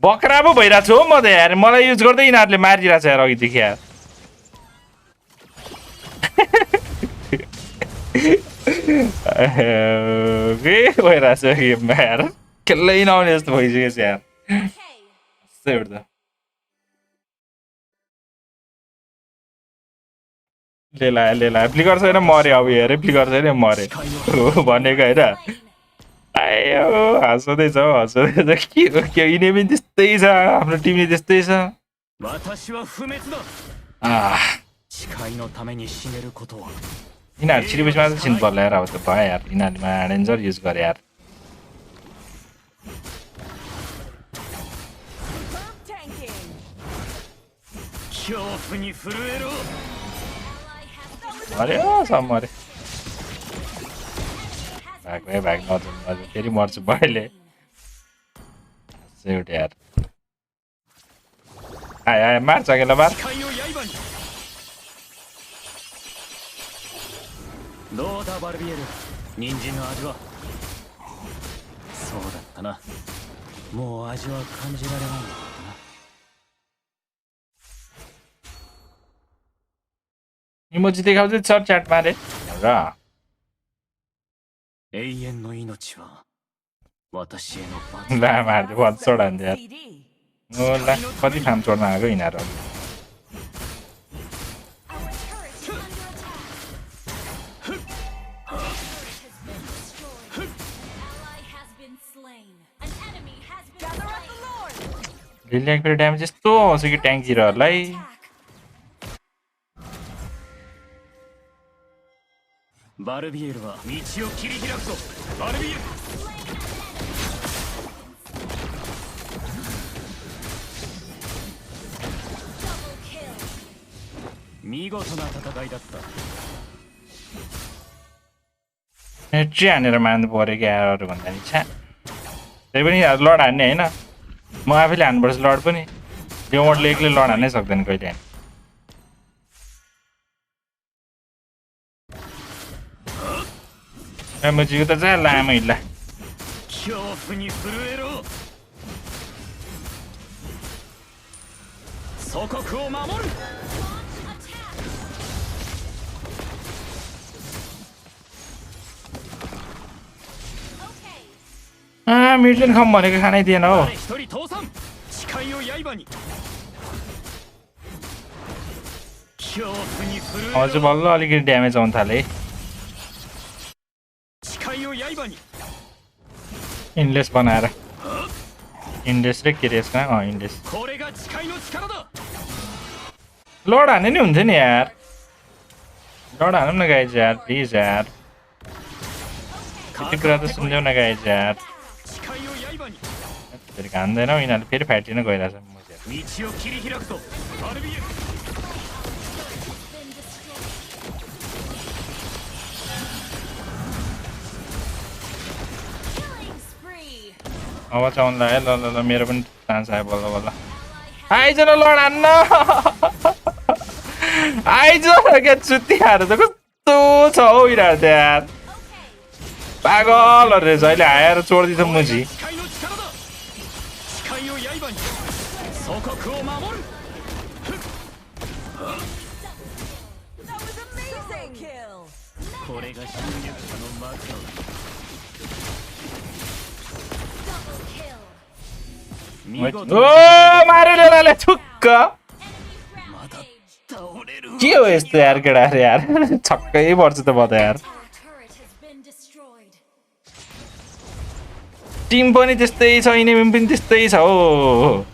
बकरा पो भइरहेको छु हो म त यार मलाई युज गर्दै यिनीहरूले मारिरहेको छ यार अघिदेखि यार के भइरहेको छ गेममा यार खेल्दै नआउने जस्तो भइसकेको छ यार त लेला फ्लिकर छैन मऱ्यो अब हेरे फ्लिकर छैन मरे हो भनेको होइन आयो हँसाउँदैछ हौ हँसाउँदैछ के हो के यिनी पनि त्यस्तै छ हाम्रो टिमले त्यस्तै छ यिनीहरू छिरेपछि मात्रै चिन्नु पर्ला यार अब त भयो यार यिनीहरूले डेन्जर युज गरे यार मऱ्यो सब मऱ्यो भाग नजाउँ फेरि मर्छु मैले एउटा यार आए मार्छ अघिल्लो मार どうだバルビエル人参の味はそうだったなもう味は感じられないんだったな इमोजी देखाउँदै छ च्याटमा रे र 永遠の命は私への罰 ला मार्दै भन्छ छोडान्थ्यो यार ओ ला कति फार्म छोड्न आएको यिनीहरू लिलियाक फेरि ड्यामेज यस्तो आउँछ कि ट्याङ्क जिरोहरूलाई बारबिएलは道を切り開くぞバルビエル見事な戦いだった नेट्री हानेर मार्नु पर्यो क्या अरू भन्दा नि छ्या त्यही पनि लड हान्ने होइन म आफैले हान्नुपर्छ लड पनि यो मोडले एक्लै लड हान्नै सक्दैन कहिले हान्ने मुजीको त जा लामो हिल्ला मिडलेन खम भनेको खानै दिएन हो हजुर बल्ल अलिकति ड्यामेज आउनु थाले इन्लेस बनाएर इन्लेस र के रे यसमा इन्लेस लड हान्ने नि हुन्छ नि यार लड हानौँ न गाइज यार प्लिज यार यति कुरा त सुन्देऊ न गाइज यार फेरि हान्दैनौ यिनीहरूले फेरि फाइट लिन गइरहेछ अब चाउनु लाग्यो ल ल ल मेरो पनि चान्स आयो बल्ल बल्ल आइज न लड हान्न आइज क्या चुतिहरू त कस्तो छ हौ यिनीहरू त यार पागलहरू रहेछ अहिले आएर चोडिदिन्छ मुजी मारे लेलाले ठुक्क के हो यस्तो यार केटाहरू यार छक्कै पर्छ त म त यार टिम पनि त्यस्तै छ इनेमी पनि त्यस्तै छ हो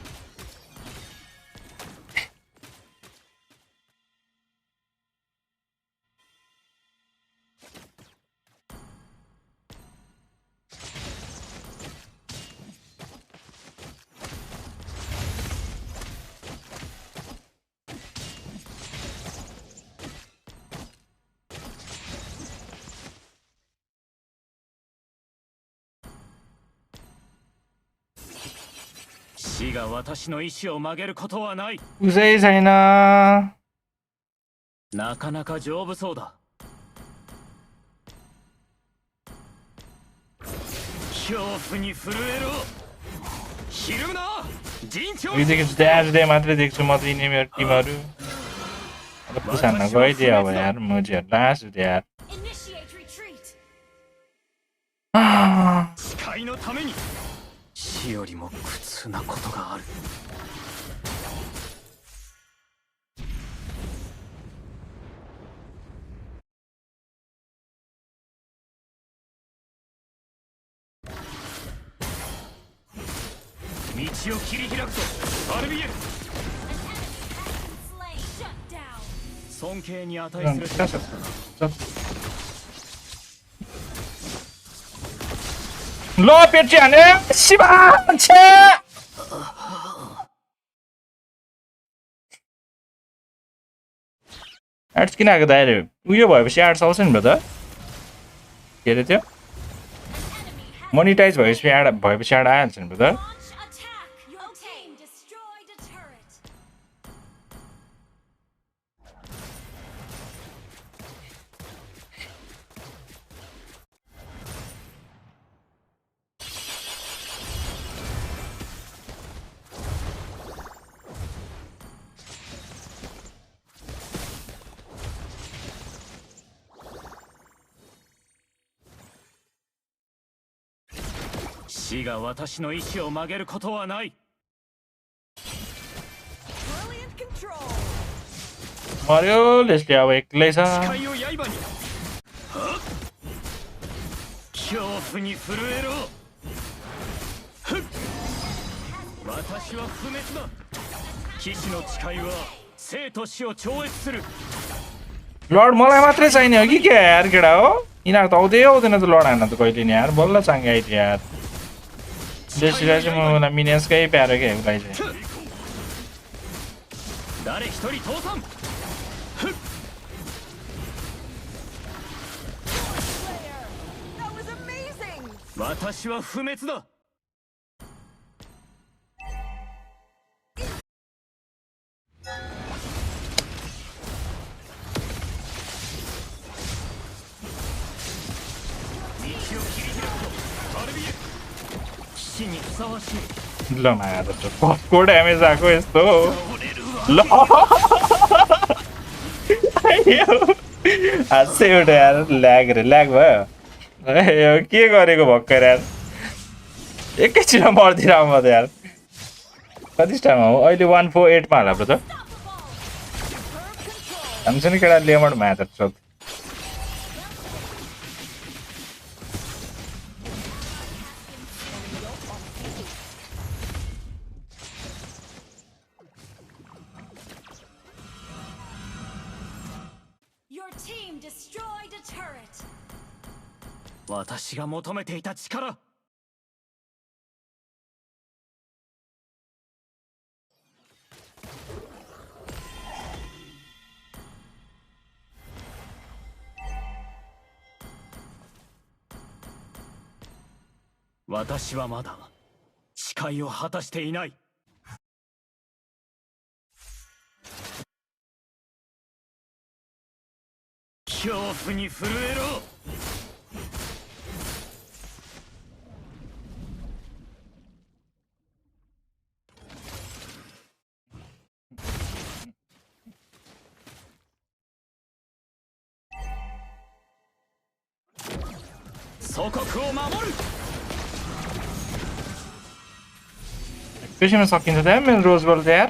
उसै छैन जुधे मात्रै देख्छु म त यिनीहरू टिमहरू पुसान्न गइदियो अब यार मुजीहरू लास हुँदै यार ल पेटी हाने शिवा छे एड्स किन आएको दाइले उयो भएपछि एड्स आउँछ नि ब्रदर के अरे त्यो मोनिटाइज भएपछि एड आइहाल्छ नि ब्रदर मर्यो लेस्ले अब एक्लै छ लड मलाई मात्रै चाहिने हो कि क्या यार केटा हो यिनीहरू त आउँदै आउँदैन त लड हान्न त कहिले नि यार बल्ल चाङ्गे आइदियो यार लेस्लीलाई चाहिँ मलाई मिनियन्सकै प्यारो क्या उसलाई चाहिँ 私は不滅だ。ल माया त कसको ड्यामेज आएको यस्तो ल हाँस्यो एउटा यार ल्याग भयो यो के गरेको भर्खर यार एकैछिनमा मर्दिन म त यार कति टाइम हो अहिले 148 मा होला ब्रो त हुन्छ नि केटा लेमड माया त私が求めていた力。私はまだ誓いを果たしていない。恐怖に震えろ。祖国を守る。एकैछिनमा सकिन्छ त यार मेरो रोज गोल्ड त यार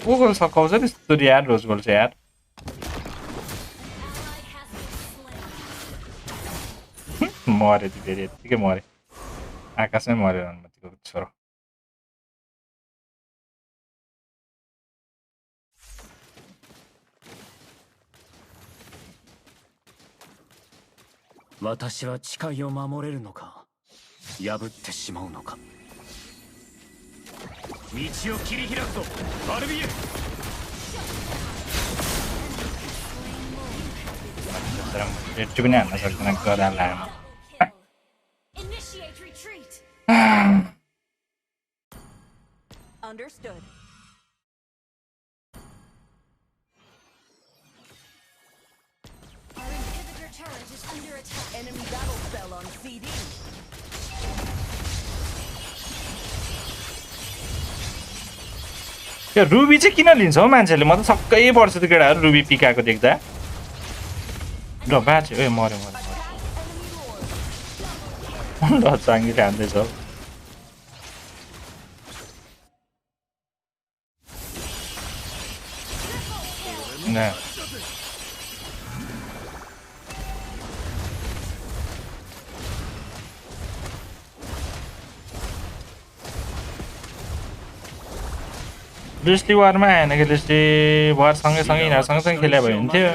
को गोल सकाउँछ त्यस्तो यार रोज गोल्ड चाहिँ यार मरे त्यो फेरि यत्तिकै मरे आकाशमै मऱ्यो अनुमतिको छोरो私は誓いを守れるのか破ってしまうのか。道を切り開くぞバルビエ。रेड पनि हान्न सक्दैन गरा Lama Understood. Our inhibitor turret is under attack. Enemy battle spell on CD. Yo ruby चाहिँ किन लिन्छ हौ मान्छेले म त छक्कै पर्छ त्यो केटाहरु रुबी पिकाको देख्दा ल बाँच्यो ए मर्यो ल चाङ्गीले हान्दैछ न लेस्ली वारमा आएन कि लेस्ली वार सँगै यिनीहरू सँगसँगै खेले भयो हुन्थ्यो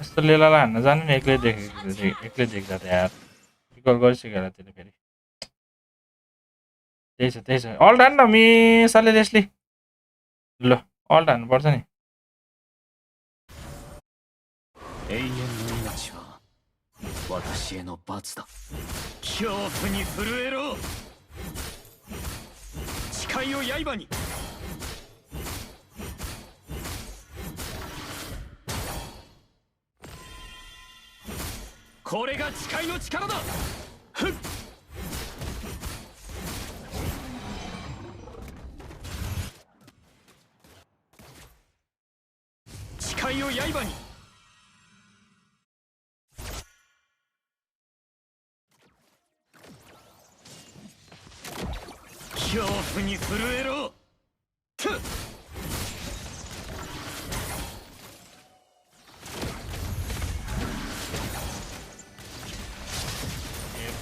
यस्तो लेलालाई हान्न जानु नि एक्लै देख्दा त यार रिकल गरिसक्यो होला त्यसले फेरि त्यही छ अल्ट हान् न मिसाले लेस्ली ल अल्ट हान्नुपर्छ नि私への罰だ。恐怖に震えろ。誓いを刃に。これが誓いの力だ。ふっ。誓いを刃に。恐怖に震えろ。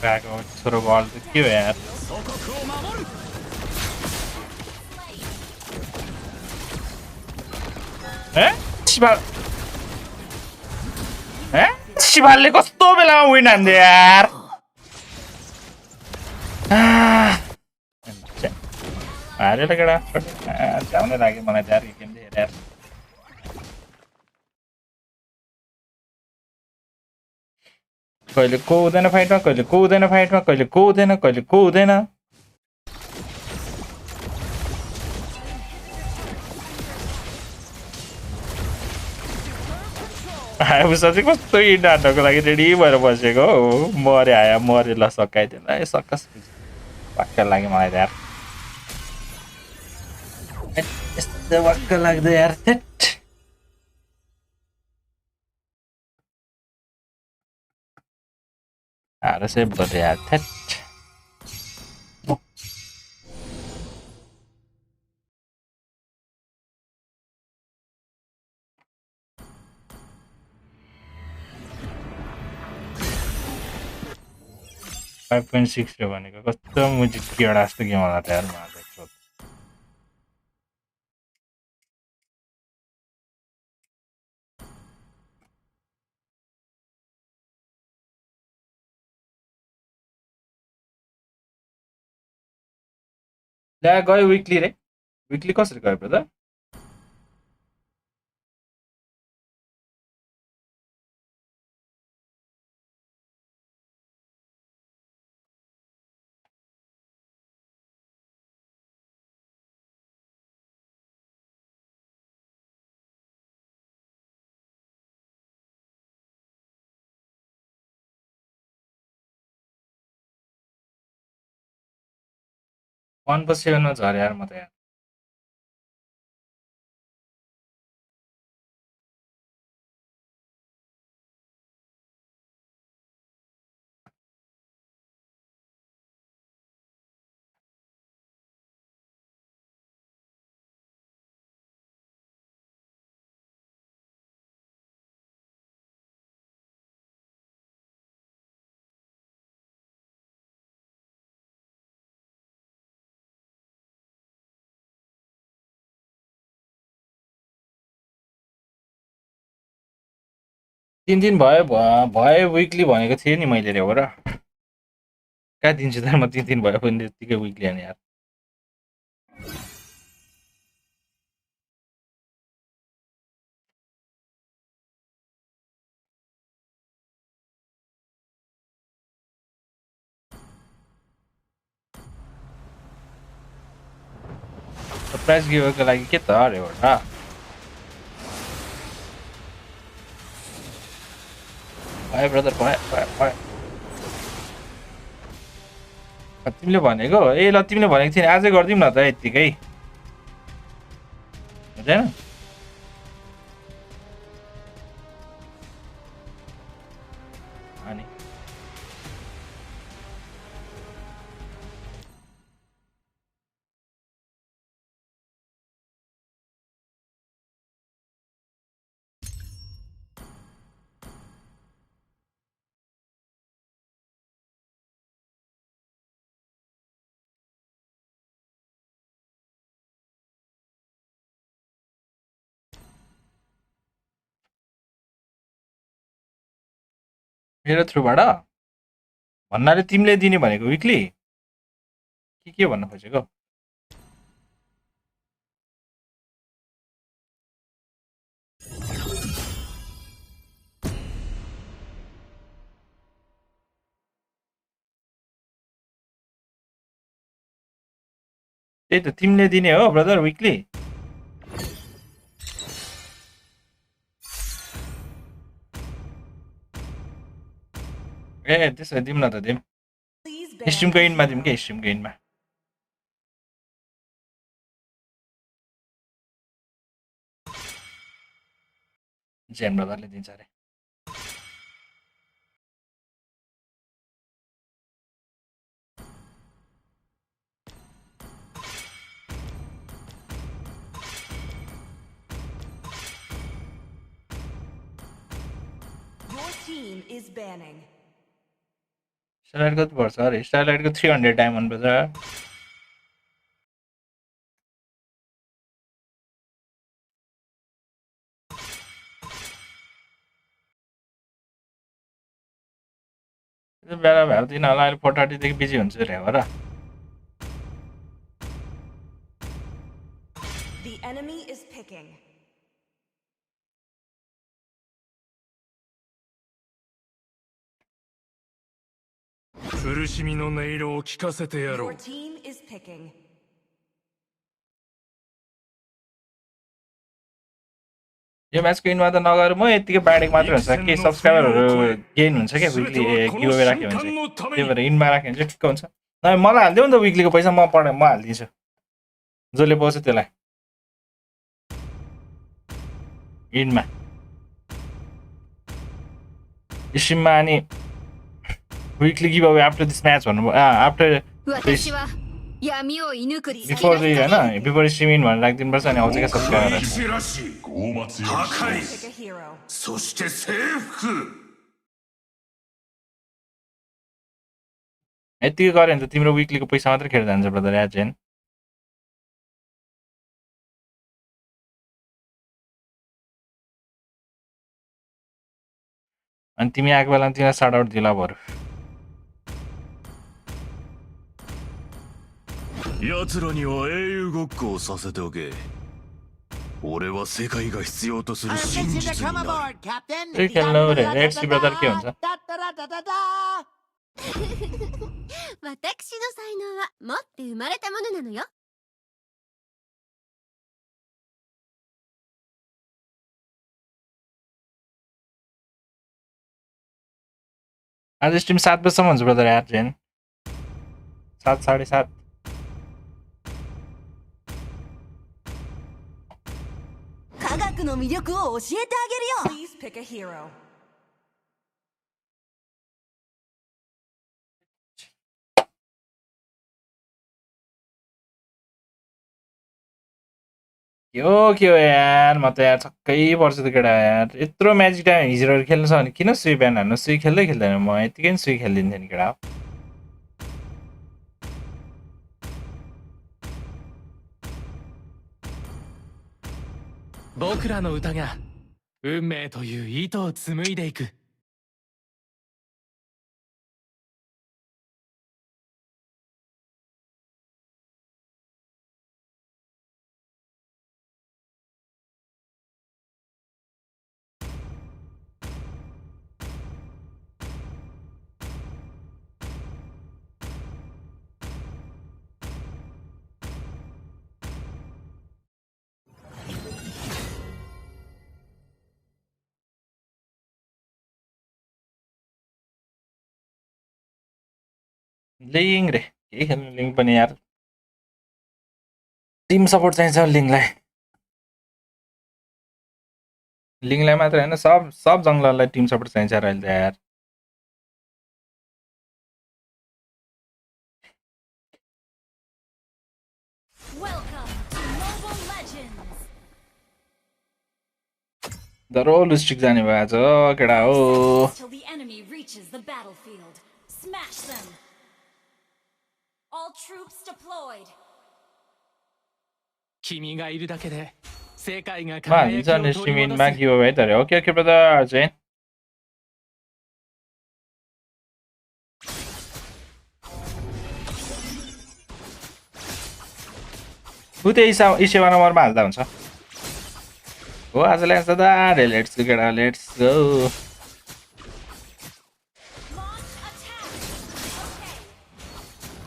Bago छोरो बल त के हो यार शिवालले कस्तो बेलामा विन हान्दे यार हारे त केटा जाउनै लाग्यो मलाई त यार गेम हेरेर कहिले को हुँदैन फाइटमा कहिले को हुँदैन फाइटमा कहिले को हुँदैन कहिले को हुँदैन आएपछि चाहिँ कस्तो डाँड्नको लागि रेडी भएर बसेको हो मरे आयो मरे ल सकाइदियो ल ए सक्कस वाक्क लाग्यो मलाई त यार यस्तो वाक्क लाग्दो यार थेट आएर सेभ गर्दै यार थेट 5.6 रे भनेको कस्तो मुजिक केडा जस्तो गेम होला त यार मार्दै ल्या गयो विकली रे विकली कसरी गयो ब्रदर वान पछि हेर्न झरे यार म त यार तीन दिन भयो भयो विकली भनेको थिएँ नि मैले रे हो र कहाँ दिन्छु त म 3 दिन भयो भने त्यतिकै विकली अनि यार सरप्राइज गिभको लागि के त अरे एउटा भयो ब्रदर भयो तिमीले भनेको ए ल तिमीले भनेको थियौ आजै गरिदिउँ न त यतिकै हुँदैन अनि मेरो थ्रुबाट भन्नाले तिमीले दिने भनेको विकली के भन्न खोजेको त्यही त तिमीले दिने हो ब्रदर विकली ए त्यसो दिउँ न त दिउँ स्ट्रिमको इन्डमा दिउँ के स्ट्रिमको इन्डमा जेम ब्रदरले दिन्छ अरे स्टारलाइट कति पर्छ अरे स्टारलाइटको 300 डायमन्ड ब्रदर बेला भ्याउँदिनँ होला अहिले 4:30 देखि बिजी हुन्छु रे हो र The enemy is picking. 苦しみの音色を聞かせてやろ Your う team is picking. यो म्याचको इनमा त नगएर म यतिकै बाँडेको मात्र हुन्छ के सब्सक्राइबरहरू गेन हुन्छ क्या विकली गिभअवे राख्यो भने चाहिँ त्यही भएर इनमा राख्यो भने चाहिँ ठिक्क हुन्छ नभए मलाई हालिदिउँ नि त विकलीको पैसा म हालिदिन्छु जसले पाउँछ त्यसलाई इनमा स्ट्रिममा अनि विकली गिभअवे आफ्टर दिस म्याच भन्नु आफ्टर बिफोर होइन बिफोर स्ट्रिम इन भनेर राखिदिनुपर्छ अनि आउँछ क्या सब्सक्राइबर 騎士らしい高松破 Pick 壊 a hero. そして征服 यतिकै गऱ्यो भने त तिम्रो विकलीको पैसा मात्रै खेर जान्छ ब्रदर यार जेन अनि तिमी आएको बेलामा तिमीलाई सार्ट आउट दिला बरु 奴らには英雄ごっこをさせておけ俺は世界が必要とする真 Attention 実 to に come な aboard, る Captain. Hey, hello there. Let's see, brother, के हुन्छ? 私の才能は持って生まれたものなのよ。आज स्ट्रिम 7 बजीसम्म हुन्छ ब्रदर यार जेन 7 7:30 科学の魅力を教えてあげるよ。Please pick a hero. के हो यार म त यार छक्कै पर्छ त केटा यार यत्रो म्याजिक टाइम हिजोहरू खेल्नु छ भने किन सुई बिहान हान्नु सुई खेल्दै खेल्दैन म यतिकै सुई खेलिदिन्थेँ नि केटा हो 僕らの歌が運命という糸を紡いでいく लिङ रे के खेल्नु लिङ पनि यार टिम सपोर्ट चाहिन्छ लिङलाई लिङलाई मात्र हैन सब जङ्गललाई टिम सपोर्ट चाहिन्छ र अहिले त यार Welcome to Mobile Legends. दरो लुस्टिक जाने भयो आज केटा हो Till the enemy reaches the battlefield. Smash them. All troops deployed. 君がいるだけで世界が मा 輝 हालिन्छ きを अनि 取 स्ट्रिम り इनमा 戻す गिभ अवे त अरे ओके ओके ब्रदर जेन उतै इसेवा नम्बरमा हाल्दा हुन्छ हो आज ल्यान्छ त अरे लेट्स गो केटा let's go Launch attack.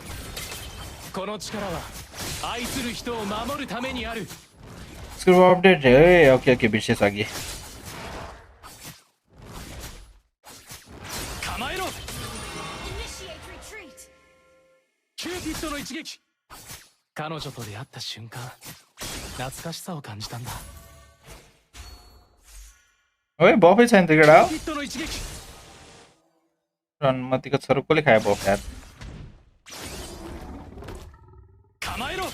Okay. この力は愛する人を守るためにある script update है ओके ओके बिर्सेछ अघि 構えろ Initiate retreat. キューピッドの一撃彼女と出会った瞬間懐かしさを感じたんだ ओए बफै छैन त केटा キューピッドの一撃 रनमतीको छोरो कसले खायो बफ यार 構えろ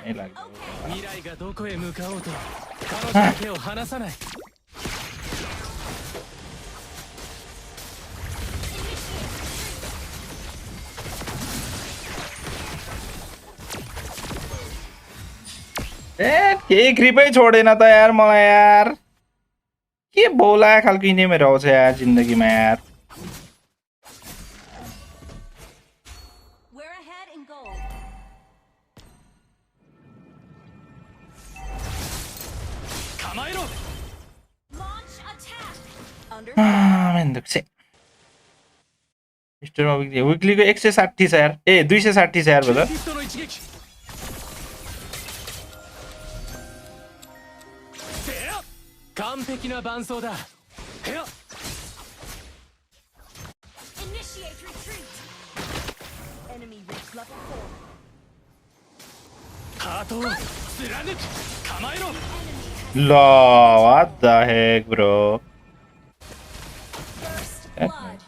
नै लाग्यो 未来がどこへ向かおうと彼女の手を離さない ए केही क्रिपै छोडेन त यार मलाई यार के बोला खालको इनेमहरू आउँछ यार जिन्दगीमा यार We're ahead in gold. Launch attack. Under. 맨 득세 स्टोरमा विकलीको 160 छ यार। ए 260 छ यार brother. ヒットの一撃完璧な伴奏だ。へや Initiate retreat. Enemy reach level ハートを貫く構えろ。 ल what the heck bro. First That blood.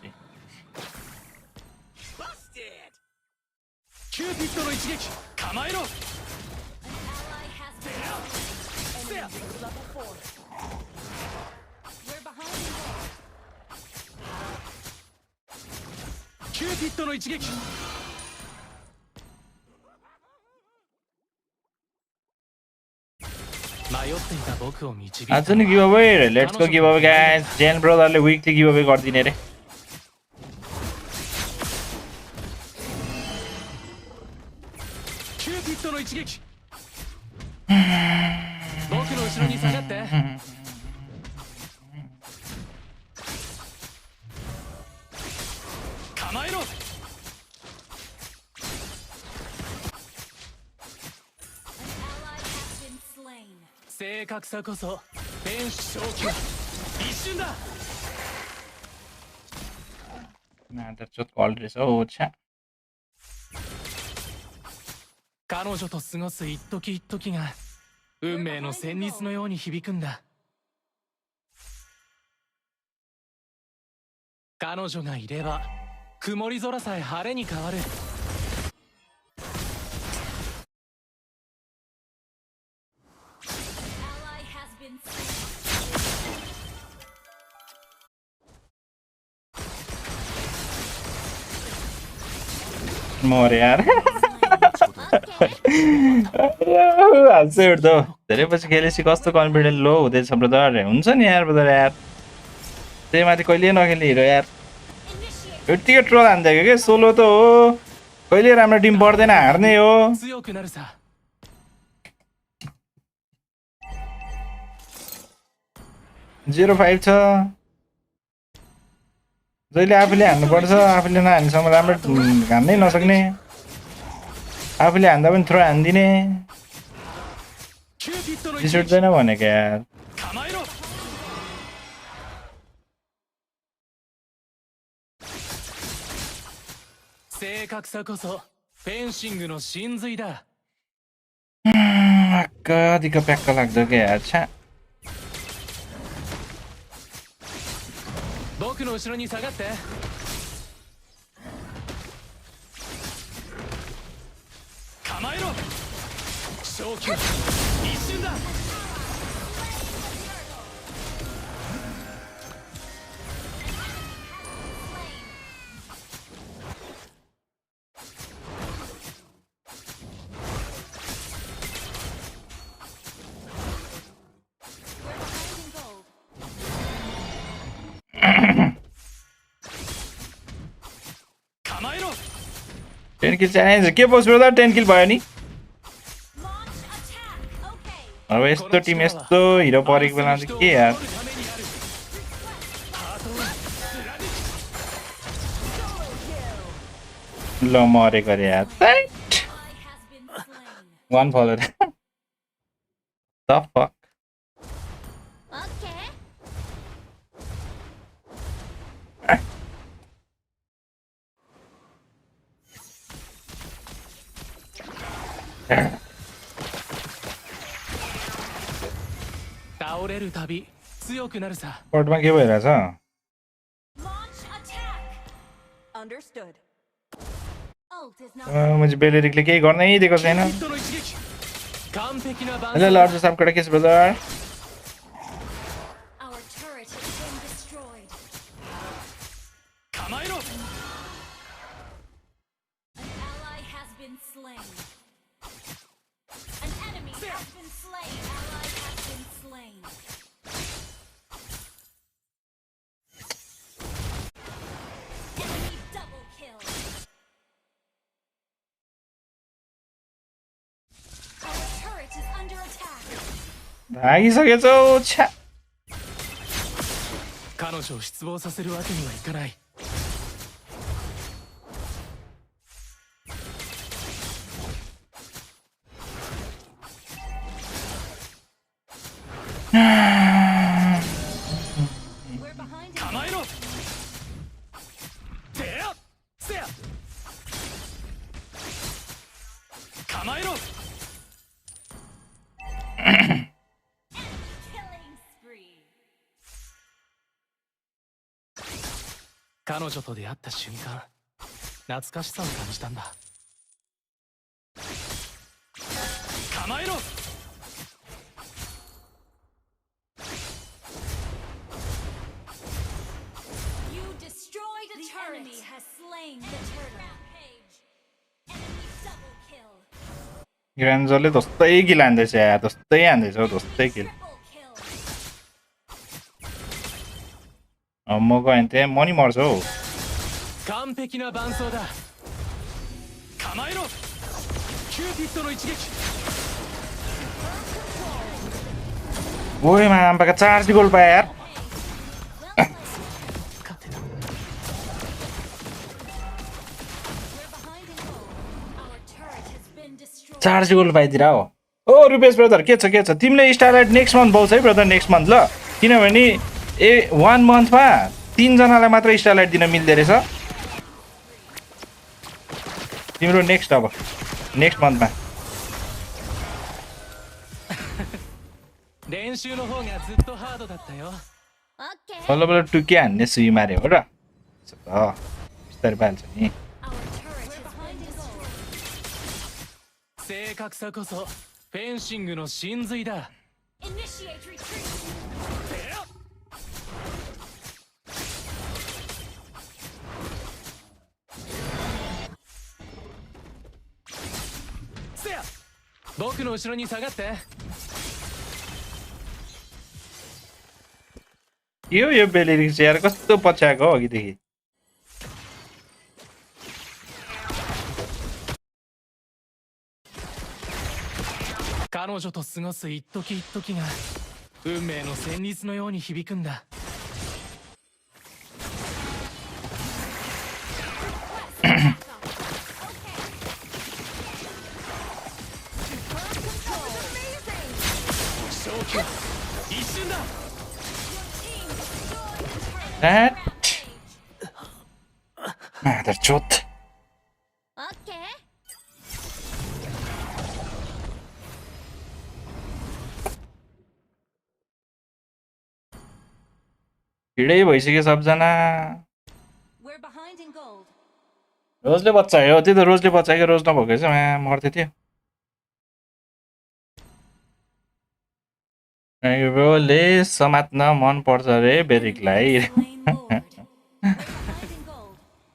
キューピッドの一撃構えろ。 An ally has been slain. enemy reach level 4. We're behind the wall. キューピッドの一撃。迷っていた僕を導いた。 आज नि गिभअवे रे। Let's go गिभअवे guys. जेन ब्रदरले विकली गिभअवे गर्दिने रे। キューピッドの一撃。僕の後ろに下がって。 構えろ。 Ally has been slain. 正確さこそ天使正気。一瞬だ。 なんだちょっとコールです。おーちゃ。 彼女と過ごす一時一時が運命の旋律のように響くんだ。彼女がいれば曇り空さえ晴れに変わる。 Ally has been slain. मरे यार। हाल्छ उठ्दो। धेरै पछि खेलेपछि कस्तो कन्फिडेन्ट लो हुँदैछ ब्रदर। हुन्छ नि यार ब्रदर यार। त्यही माथि कहिले नखेल्ने हिरो यार। यतिकै ट्रोल हान्दिएको के सोलो त हो। कहिले राम्रो टिम पर्दैन हार्ने हो। 強くなるさ。 0-5 छ। जहिले आफूले हान्नुपर्छ। आफूले नहान्नेसम्म राम्रो हान्नै नसक्ने। आफूले हान्दा पनि थ्रो हान्दिने। キューピッドの रिस 一撃 उठ्दैन भनेको यार। 構えろ。正確さこそフェンシングの真髄だ。 कतिको प्याक्क लाग्दो के यार। छ्या। 僕の後ろに下がって。構えろ。正気は一瞬だ。 構えろ。 10 किल च्यालेन्ज के पोस्ट ब्रदर 10 किल भयो नि। Launch attack. Okay. अब यस्तो टिम यस्तो हिरो परेको बेला चाहिँ के यार। ल मरेको रे यार। Ally has been slain. One floor. The fuck. Okay.倒れるたび強くなるさ。 कोर्टमा के भइरहेछ? Launch attack. Understood. Ult is not. मैले बेलेरिकले केही गर्नै दिएको キュ छैन। ーピッドの一撃。完璧な伴 ल 奏 लर्ड साहब कडा case brother. Our turret has been destroyed. 構えろ。 An ally has been slain. An enemy has been slain. Ally has been slain. Enemy double kill. Our turret is under attack. भागिसकेछौ। छ्या। 彼女を失望させるわけにはいかない。構えろ。でやせや構えろ。彼女と出会った瞬間、懐かしさを感じたんだ。構えろ。ग्रान्जरले दोस्तै किल हान्दैछ यार, दोस्तै हान्दैछ हौ, दोस्तै किल। म गएँ त्यहाँ म नि मर्छु हौ। 完璧な伴奏だ。構えろ。キューピッドの一撃。 ओए माम्पाका 4 गोल पाए यार। 4 गोल पाइदिएर हो। ओ रुपेश ब्रदर के छ तिमीले स्टारलाइट नेक्स्ट मन्थ पाउँछ है ब्रदर, नेक्स्ट मन्थ ल, किनभने 1 मन्थमा 3 जनालाई मात्र स्टारलाइट दिन मिल्दै रहेछ तिम्रो। नेक्स्ट अब नेक्स्ट मन्थमा 練習の方がずっとハードだったよ。 बल्ल बल्ल टुकी हान्ने सुई मारे हो र। बिस्तारै पाल्छ नि। 正確さこそフェンシングの真髄だ。せや、僕の後ろに下がって。 यो बेलिरिक्स यार कस्तो पछ्याएको हो अघिदेखि।彼女と過ごす一時一時が運命の旋律のように響くんだ。勝機は一瞬だ。 That Motherchot. हिँडै भइसक्यो सबजना। रोजले बच्चायो, त्यही त रोजले बच्चायो, रोज नभएको चाहिँ मर्दै थियो। रोजले समात्न मन पर्छ रे बेरिकलाई।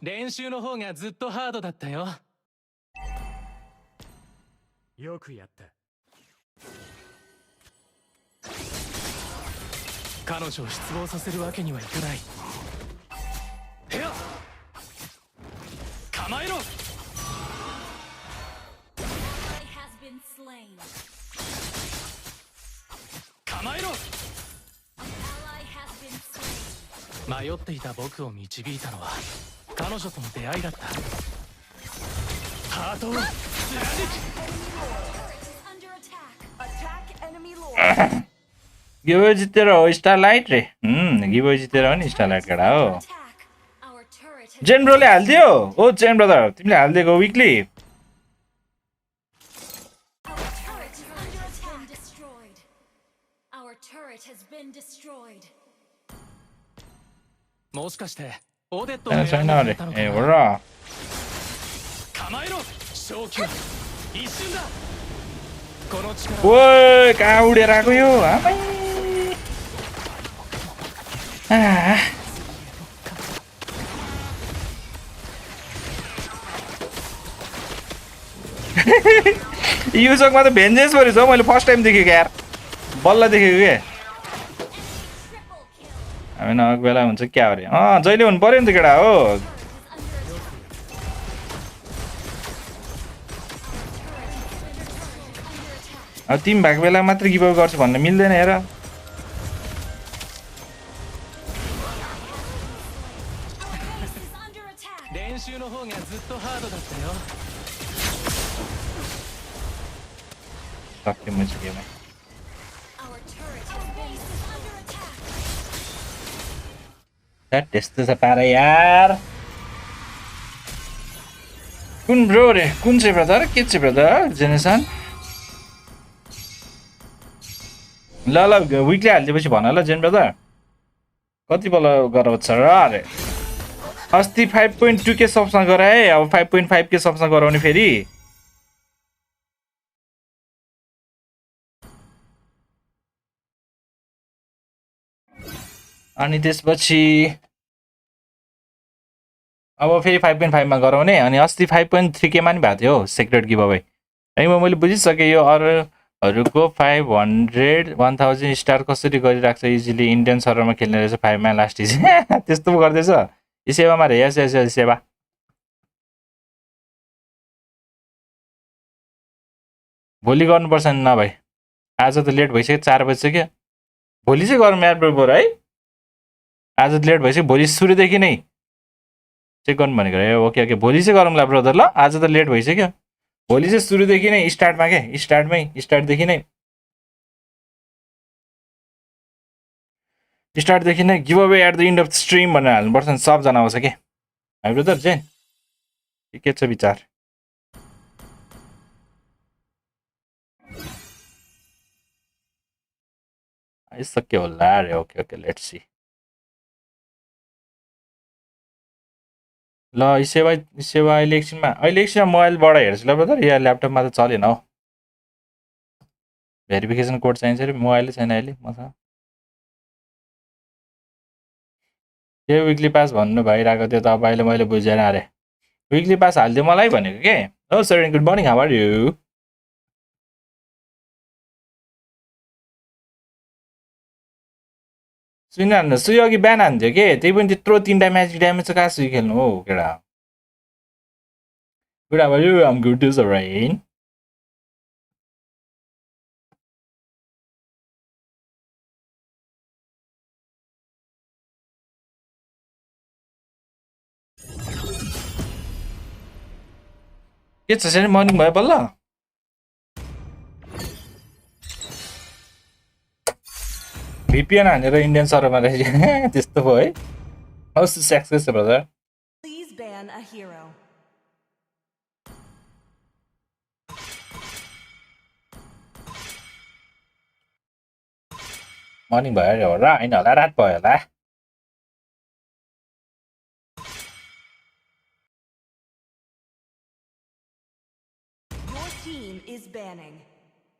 練習の方がずっとハードだったよ。よくやった。彼女を失望させるわけにはいかない。へや、構えろ。構えろ。迷っていた僕を導いたのは 彼女との出会いだった。ハートを貫く。 गिभवे जितेर हो स्टारलाइट रे। गिभवे जितेर हो नि स्टारलाइट केटा हो। जेन ब्रोले हाल्दियो। ओ जेन ब्रदर तिमीले हाल्दिएको विकली। छैन अरे ए हो र। ओए कहाँ उडेर आएको यो आमै। यो सकमा त भेन्जेन्स परेछ हौ। मैले फर्स्ट टाइम देखेको यार, बल्ल देखेको के। हामी नगएको बेला हुन्छ क्या अरे। जहिले हुनु पर्यो नि त केटा हो। अब तिमी भएको बेला मात्र गिभ अप गर्छु भन्न मिल्दैन हेर। सक्यो मुझे गेमै। त्यस्तो छ पारा यार कुन ब्रो रे कुन चाहिँ ब्रदर के चाहिँ ब्रदर जेनेसन ल विकली हालिदिएपछि भन ल जेन ब्रदर कति बल गराउँछ र अरे अस्ति 5.2 के सबसँग गराए अब 5.5 के सबसँग गराउने फेरि अनि त्यसपछि अब फेरि 5.5 मा गराउने अनि अस्ति 5.3 के मा नि भएको थियो सेक्रेट गिभ अवे मैले बुझिसकेँ यो अरूको 500 1000 स्टार कसरी गरिराख्छ इजिली इन्डियन सर्भरमा खेल्ने रहेछ 5 मा लास्ट इज त्यस्तो पो गर्दैछ यो सेवामा रे यस सेवा भोलि गर्नुपर्छ नि नभए आज त लेट भइसक्यो 4 बजिसक्यो भोलि चाहिँ गरौँ यार ब्रो है आज त लेट भइसक्यो भोलि सुरुदेखि नै चेक गर्नु भनेको रे ओके ओके भोलि चाहिँ गरौँला ब्रदर ल आज त लेट भइसक्यो भोलि चाहिँ सुरुदेखि नै स्टार्टमा के स्टार्टदेखि नै give away at the end of stream भनेर हाल्नुपर्छ नि सबजना आउँछ के है ब्रदर जेन के छ विचार आइसक्यो होला रे ओके ओके लेट्स सी ल सेवा अहिले एकछिनमा मोबाइलबाट हेर्छु ल ब्रदर या ल्यापटपमा त चलेन हौ भेरिफिकेसन कोड चाहिन्छ अरे मोबाइलै छैन अहिले मसँग के विकली पास भन्नु भइरहेको थियो त अब अहिले मैले बुझेन अरे विकली पास हालिदियो मलाई भनेको के हो sir good morning how are you सुन न सुई अघि बिहान हान्थ्यो के त्यही पनि त्यत्रो 3टा म्याच ड्यामेज चाहिँ कहाँ सुई खेल्नु हौ केटा good how are you I am good to सराइन के छ सर मर्निङ भयो बल्ल VPN हानेर इन्डियन सर्भरमा रहेछ त्यस्तो भयो है house success brother Please ban a hero. Morning भयो अरे होला होइन होला रात भयो होला Your team is banning.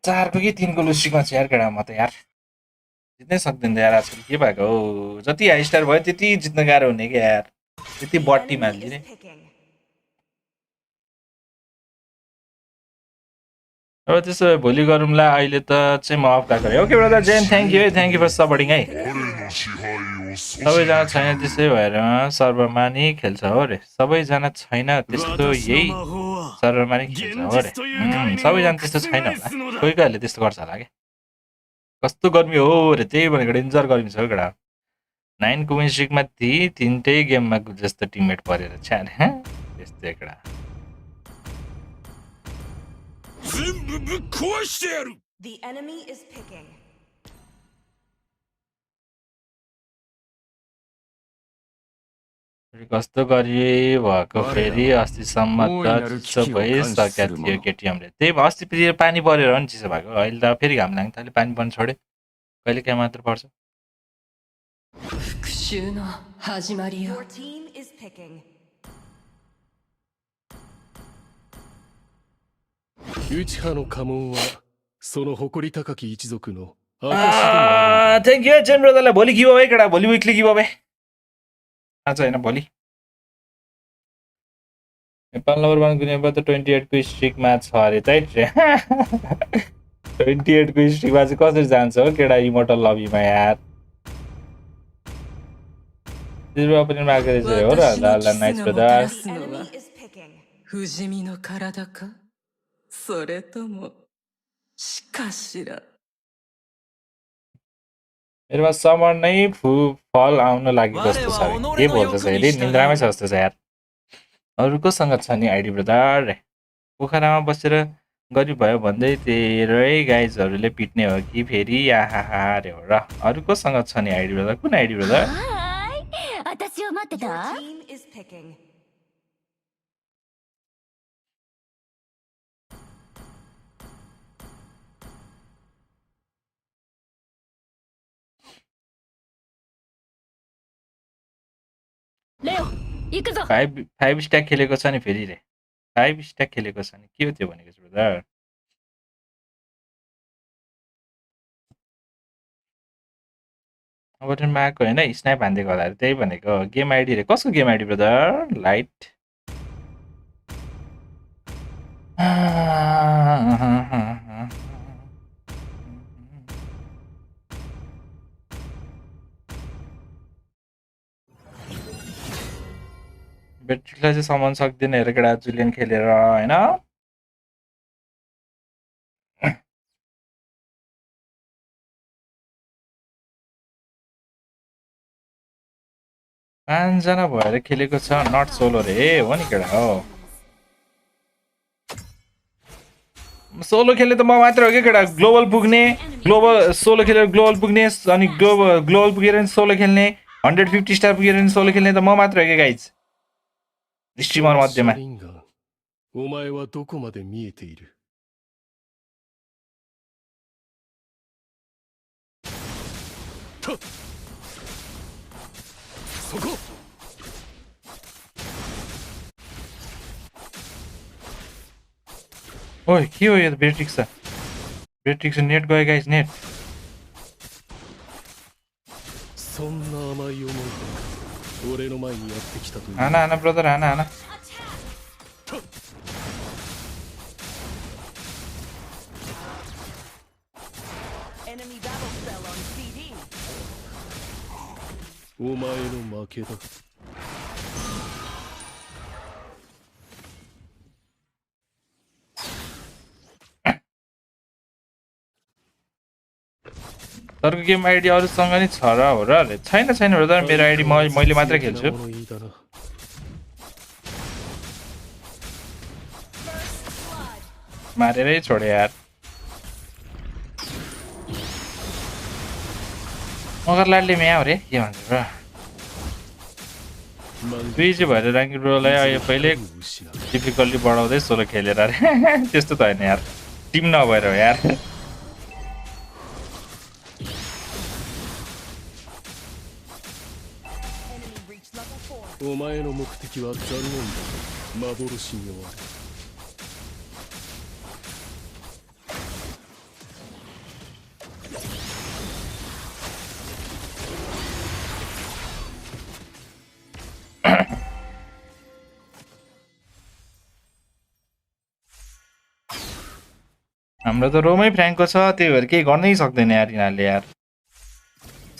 4 को कि 3 को लुस्टिकमा छ यार केटा म त यार जित्नै सक्दैन यार आजकल के भएको हो जति हाई स्टार भयो त्यति जित्न गाह्रो हुने क्या यार त्यति बट्टी हालिदिने अब त्यसो भए भोलि गरौँला अहिले त चाहिँ म अफ गएको ओके ब्रदर जेन थ्याङ्क यू फर सपोर्टिङ है सबैजना छैन त्यसै भएर सर्भरमा नि खेल्छ हो रे सबैजना छैन त्यस्तो यही सर्भरमा नि खेल्छ हो रे सबैजना त्यस्तो छैन होला कोही कोहीहरूले त्यस्तो गर्छ होला क्या कस्तो गर्मी हो रे त्यही भनेको डेन्जर गर्मी छ हो केटा 9 को विन स्ट्रिकमा 3टै गेममा जस्तो टिममेट परेर छ्यान त्यस्तै केटा The enemy is picking. कस्तो गरी भएको फेरि अस्तिसम्म त चिसो भइसकेको थियो केटिएमले त्यही अस्ति फेरि पानी परेर नि चिसो भएको अहिले त फेरि घाम लाग्यो अहिले पानी पर्न छोड्यो कहिले काहीँ मात्र पर्छ Your team is picking. ウチハの家紋はその誇り高き一族の証でもある。 thank you Zen ब्रदरलाई भोलि गिभ अवे केटा भोलि विकली गिभ अवे आज होइन भोलि नेपाल नम्बर 1 गुनेमा त 28 को स्ट्रिकमा छ अरे चाहिँ 28 को स्ट्रिकमा चाहिँ कसरी जान्छ हो केटा इमोर्टल लबीमा यार जिरो पनि मार्क रहेछ हो र ल nice brother Enemy is picking. 不死身の体かそれともしかしら मेरोमा समर नै फल आउन लागेको जस्तो छ के बोल्छ फेरि निन्द्रामै छ जस्तो छ यार अरू कोसँग छ नि आइडी ब्रदर पोखरामा बसेर गरी भयो भन्दै तेरै गाइजहरूले पिट्ने हो कि फेरि आहाहा रे हो र अरू कोसँग छ नि आइडी ब्रदर कुन ID brother 私を待ってた Your team is picking. Leo, 行くぞ five stack खेलेको छ नि फेरि रे 5 स्ट्याक खेलेको छ नि के हो त्यो भनेको चाहिँ ब्रदर बटनमा आएको होइन स्न्याप हानिदिएको होला अरे त्यही भनेको गेम आइडी रे कसको गेम आइडी ब्रदर लाइट ब्याट्रीलाई चाहिँ समाउन सक्दैन हेर केटा जुलियन खेलेर होइन 5 जना भएर खेलेको छ नट सोलो रे हो नि केटा हो सोलो खेल्ने त म मात्र हो के केटा ग्लोबल पुग्ने ग्लोबल सोलो खेलेर ग्लोबल पुग्ने अनि ग्लोबल पुगेर नि सोलो खेल्ने 150 स्टार पुगेर नि सोलो खेल्ने त म मात्र हो के गाइज स्ट्रिमर मध्येमा お前はどこまで見えているとそこ ओइ के हो यो त बेट्रिक्स नेट गयो गाइज नेट そんな甘い思いで俺の前にやってきたという हाना हाना ब्रदर हाना हाना Enemy battle spell on CD. お前の負けだ तरको गेम आइडी अरूसँग नि छ र हो र छैन छैन ब्रदर मेरो आइडी मैले मात्र खेल्छु मारेरै छोडे यार मगर लाडले म्याउ रे के भन्छ र बिजी भएर राङ्की ब्रोलाई अहिले पहिले डिफिकल्टी बढाउँदै सोलो खेलेर अरे त्यस्तो त होइन यार टिम नभएर हो यार お前の目的は残念だ幻に終わる हाम्रो त रोमै फ्र्याङ्कको छ त्यही भएर केही गर्नै सक्दैन यार यिनीहरूले यार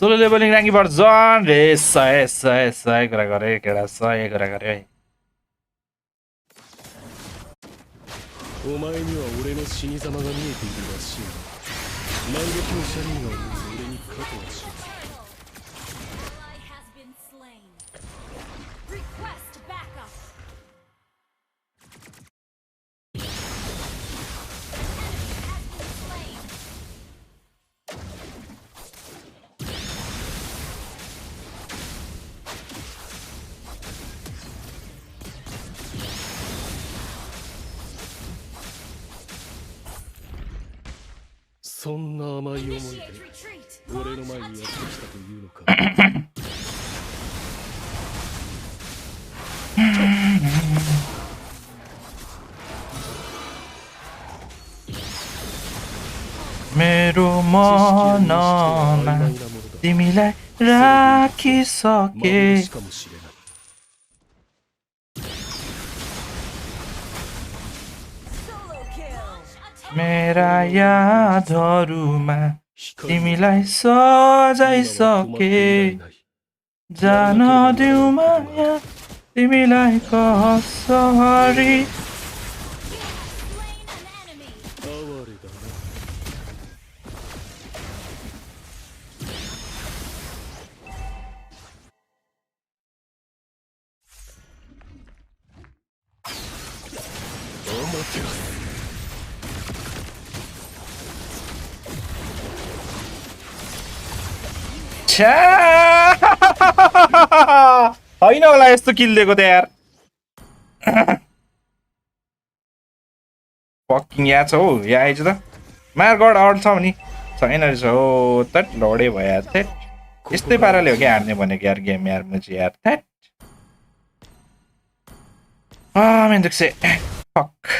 सोलो लेभलिङ ऱ्याङ्कीबाट झन् रे सय कुरा गरे केटा 100 कुरा गरे है お前には俺の死に様が見えているらしいな万劇のシャリーが俺に勝てはしない Ally has been slain. Request backup. Enemy そんな甘い思いで Initiate retreat. 俺の前にやってきたというのか मेरो मनमा तिमीलाई राखिसके 幻かもしれない Solo kill. मेरा यादहरूमा तिमीलाई सजाइसके जान दिउ माया तिमीलाई कसरी Slain an enemy. 哀れだな アマテラス छ्या होइन होला यस्तो किल दिएको त यार फकिङ या छ हौ या आइज त मार गड आउट छ भने छैन रहेछ हो त लडे भयो यार थेट यस्तै पाराले हो क्या हार्ने भनेको यार गेम यार म चाहिँ यार थेट men दुख्छ फक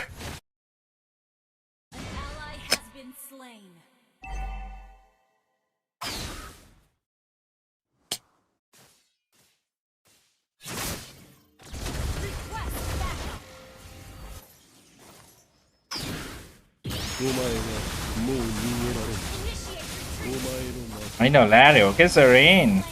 होइन होला अरे हो क्या सरेन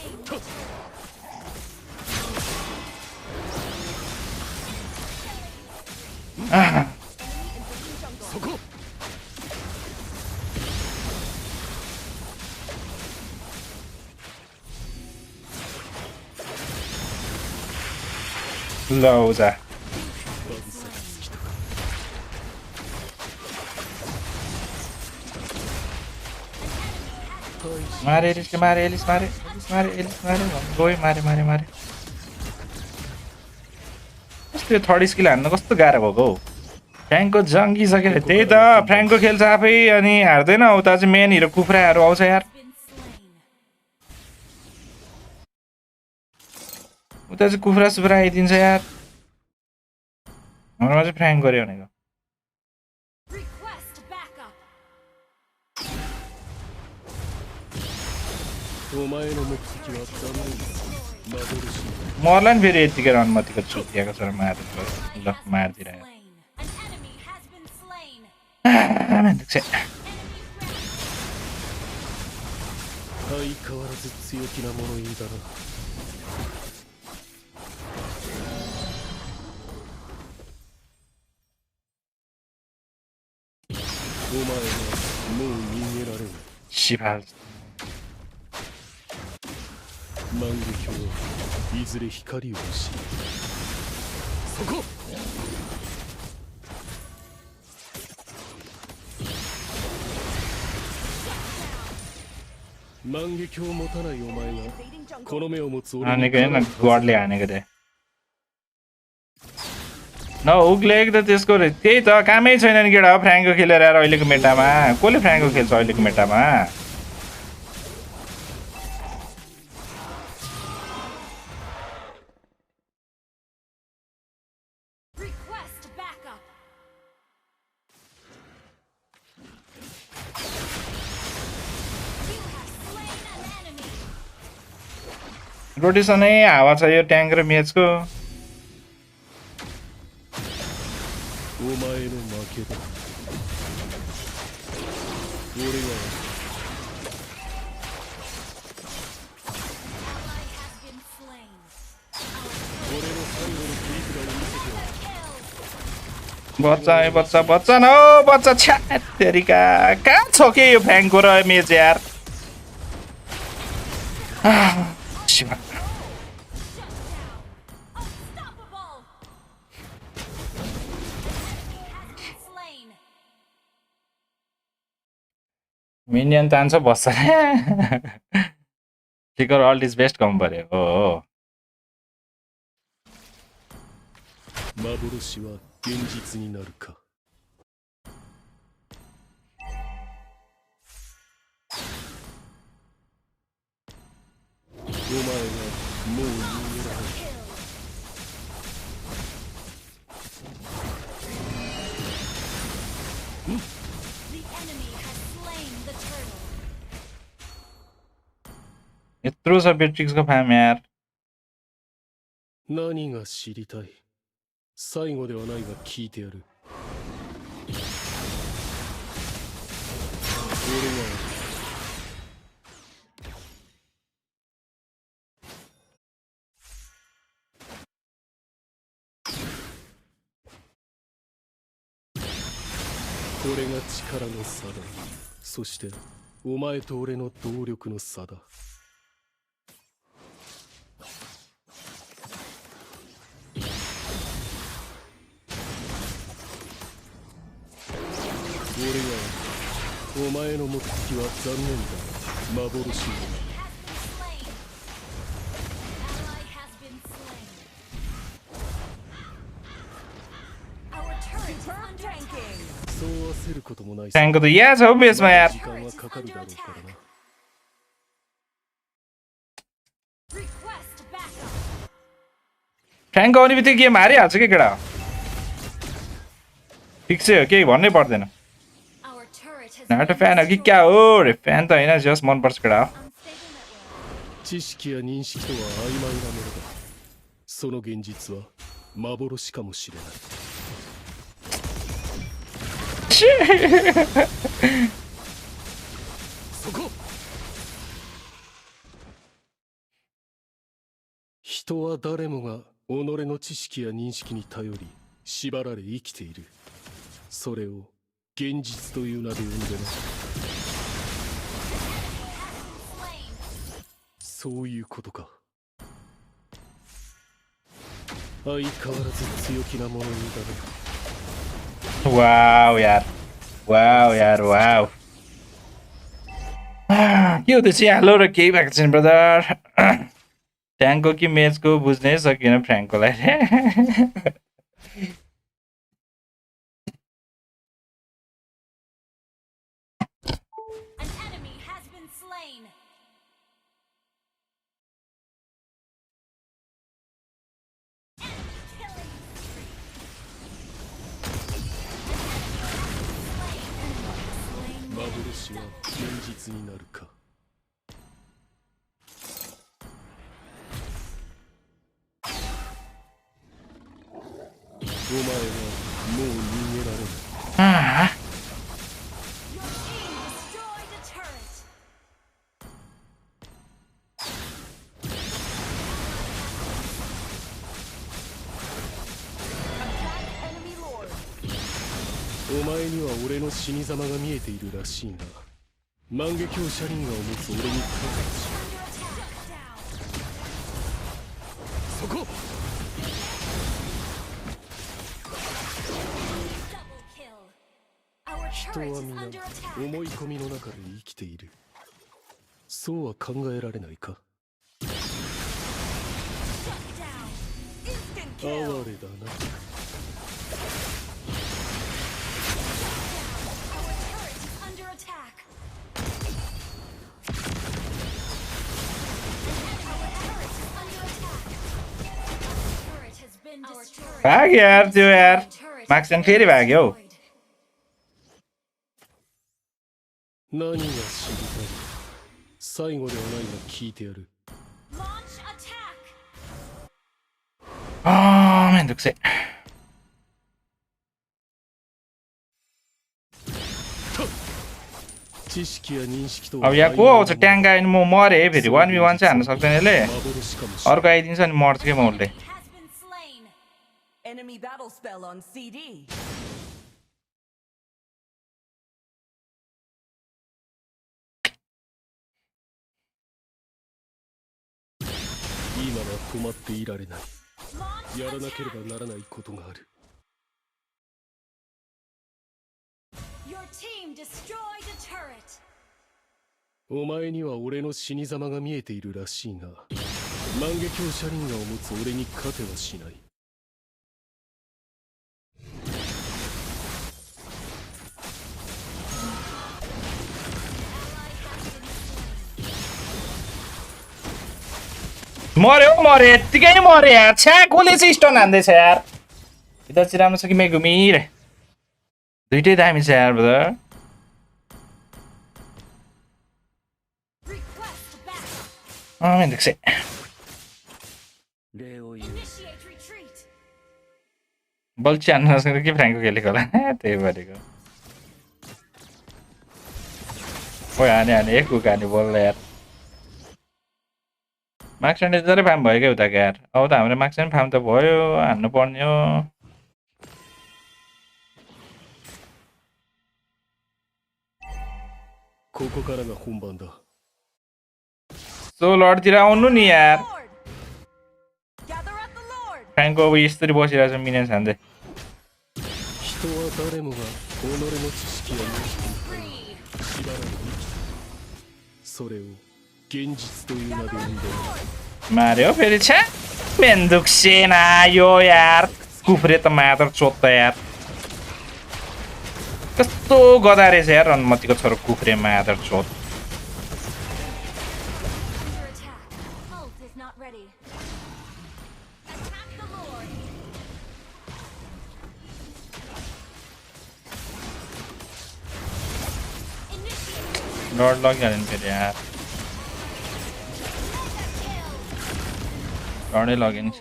ल जा मारे एलिसले मारे एलिस मारे एलिस मारे एलिस मारे गयो मारे मारे मारे कस्तो थर्ड स्किल हान्न कस्तो गाह्रो भएको हौ फ्र्याङ्कको जङ्गिसकेर त्यही त फ्र्याङ्कको खेल्छ आफै अनि हार्दैन उता चाहिँ मेन हिरो कुखुराहरू आउँछ यार उता चाहिँ कुखुरा सुखुरा आइदिन्छ यार हाम्रोमा चाहिँ फ्र्याङ्क गऱ्यो भनेको मर्ला नि फेरि यतिकै अनुमतिको छुट्याएको छ ल मारिदिरहेको 시발 万華鏡はいずれ光を失うそこ万華鏡を持たないお前がこの目を持つ俺に गडले हानेको थिएँ नउग्लेको त त्यसको त्यही त कामै छैन नि केटा फ्र्याङ्को खेलेर आएर अहिलेको मेटामा कसले फ्र्याङ्को खेल्छ अहिलेको मेटामा रोटेसनै हावा छ यो ट्याङ्क र मेचको お前の負けだ俺が俺の最後の切り札を見せてやる बच्चा है बच्चा बच्चा न बच्चा छ्या तेरिका कहाँ छ के यो फ्याङ्कको र मेच यार शिवा मिनियन तान्छ बस्छ फ्लिकर अल्ट इज बेस्ट गर्नु पर्यो हो 幻は現実になるかお前はもう逃げられない यत्रो छ बेट्रिक्सको फार्म यार 何が知りたい最後ではないが聞いてやるこれが力の差だそしてお前と俺の動力の差だ俺がお前の目的は残念だ幻だ फ्रेङ्को त यहाँ छ हौ बेसमा यार फ्रेङ्को आउने बित्तिकै गेम हारिहाल्छ कि केटा फिक्सै हो केही भन्नै पर्दैन नाटो फ्यान हो कि क्या हो रे फ्यान त होइन जस मनपर्छ केटा हो 知識や認識とは曖昧なものだ。その現実は幻かもしれない。そこ。人は誰もが己の知識や認識に頼り縛られ生きている。それを現実という名で呼んでな。そういうことか。相変わらず強気なものにだね。वाउ यार वाउ के हुँदैछ हालो र केही भएको छैन ब्रदर ट्याङ्कको कि मेचको बुझ्नै सकिएन फ्र्याङ्कलाई幻は現実になるか。お前はもう逃げられない。お前には俺の死に様が見えているらしいが、万華鏡車輪ガを持つ俺に勝てるし。そこ。人は皆思い込みの中で生きている。そうは考えられないか。哀れだな。भाग्यो यार त्यो यार माक्सन फेरि भाग्यो हौ 何が知りたい？最後ではないが聞いてやる。めんどくせえ。अब यहाँ को आउँछ ट्याङ्क आयो भने म मरेँ है फेरि 1v1 चाहिँ हान्न सक्दैन यसले अर्को आइदिन्छ अनि मर्छ कि म उसले Enemy battle spell on CD. Your team destroyed a turret. お前には俺の死に様が見えているらしいが、万華鏡車輪ガを持つ俺に勝てはしない。मर्यो यत्तिकै मर्यो यार छ्या कसले चाहिँ स्टन हान्दैछ यार यता चाहिँ राम्रो छ कि मेगुमिर दुइटै दामी छ यार ब्रदर मैं देख से बल चाहिँ हान्न नसक्दा के फ्र्याङ्को खेलेको होला त्यही भनेको ओ हाने एक उकाने बोल्ला यार मार्क्स एन्ड जरै फार्म भयो क्या उताको यार अब त हाम्रो मार्क्स एन्ड फार्म त भयो हान्नु पर्ने हो सो लडतिर आउनु नि यार फ्र्याङ्को अब यसरी बसिरहेको छ मिनेन्स हान्दै मार्यो फेरि छ्या मेन्दुक्सेन आयो यार कुफ्रे त मात्र चोत्त यार कस्तो गदा रहेछ यार अनुमतिको छोरो कुखुरे मादर चोत Under attack. Ult is not ready. Attack the Lord. Initiate. लड लगिहाल्यो नि फेरि यार लडै लग्यो नि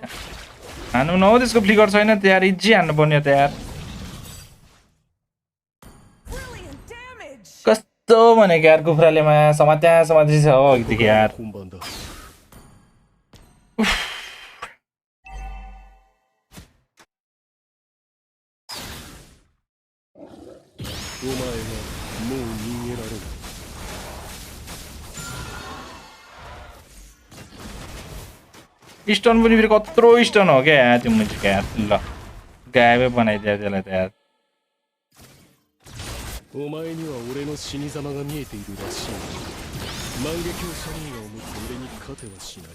हान्नु न हौ त्यसको फ्लिकर छैन त यार इजी हान्नु पर्ने त यार कस्तो भनेको यार कुखुराले मा समात्या छ हो अघिदेखि यार 本番だ お前がもう逃げられない स्टोन पनि फेरि कत्रो स्टोन हो क्या यार त्यो मुजिक यार ल गायबै बनाइदियो त्यसलाई त यार お前には俺の死に様が見えているらしい万華鏡シャリーガを持つ俺に勝てはしない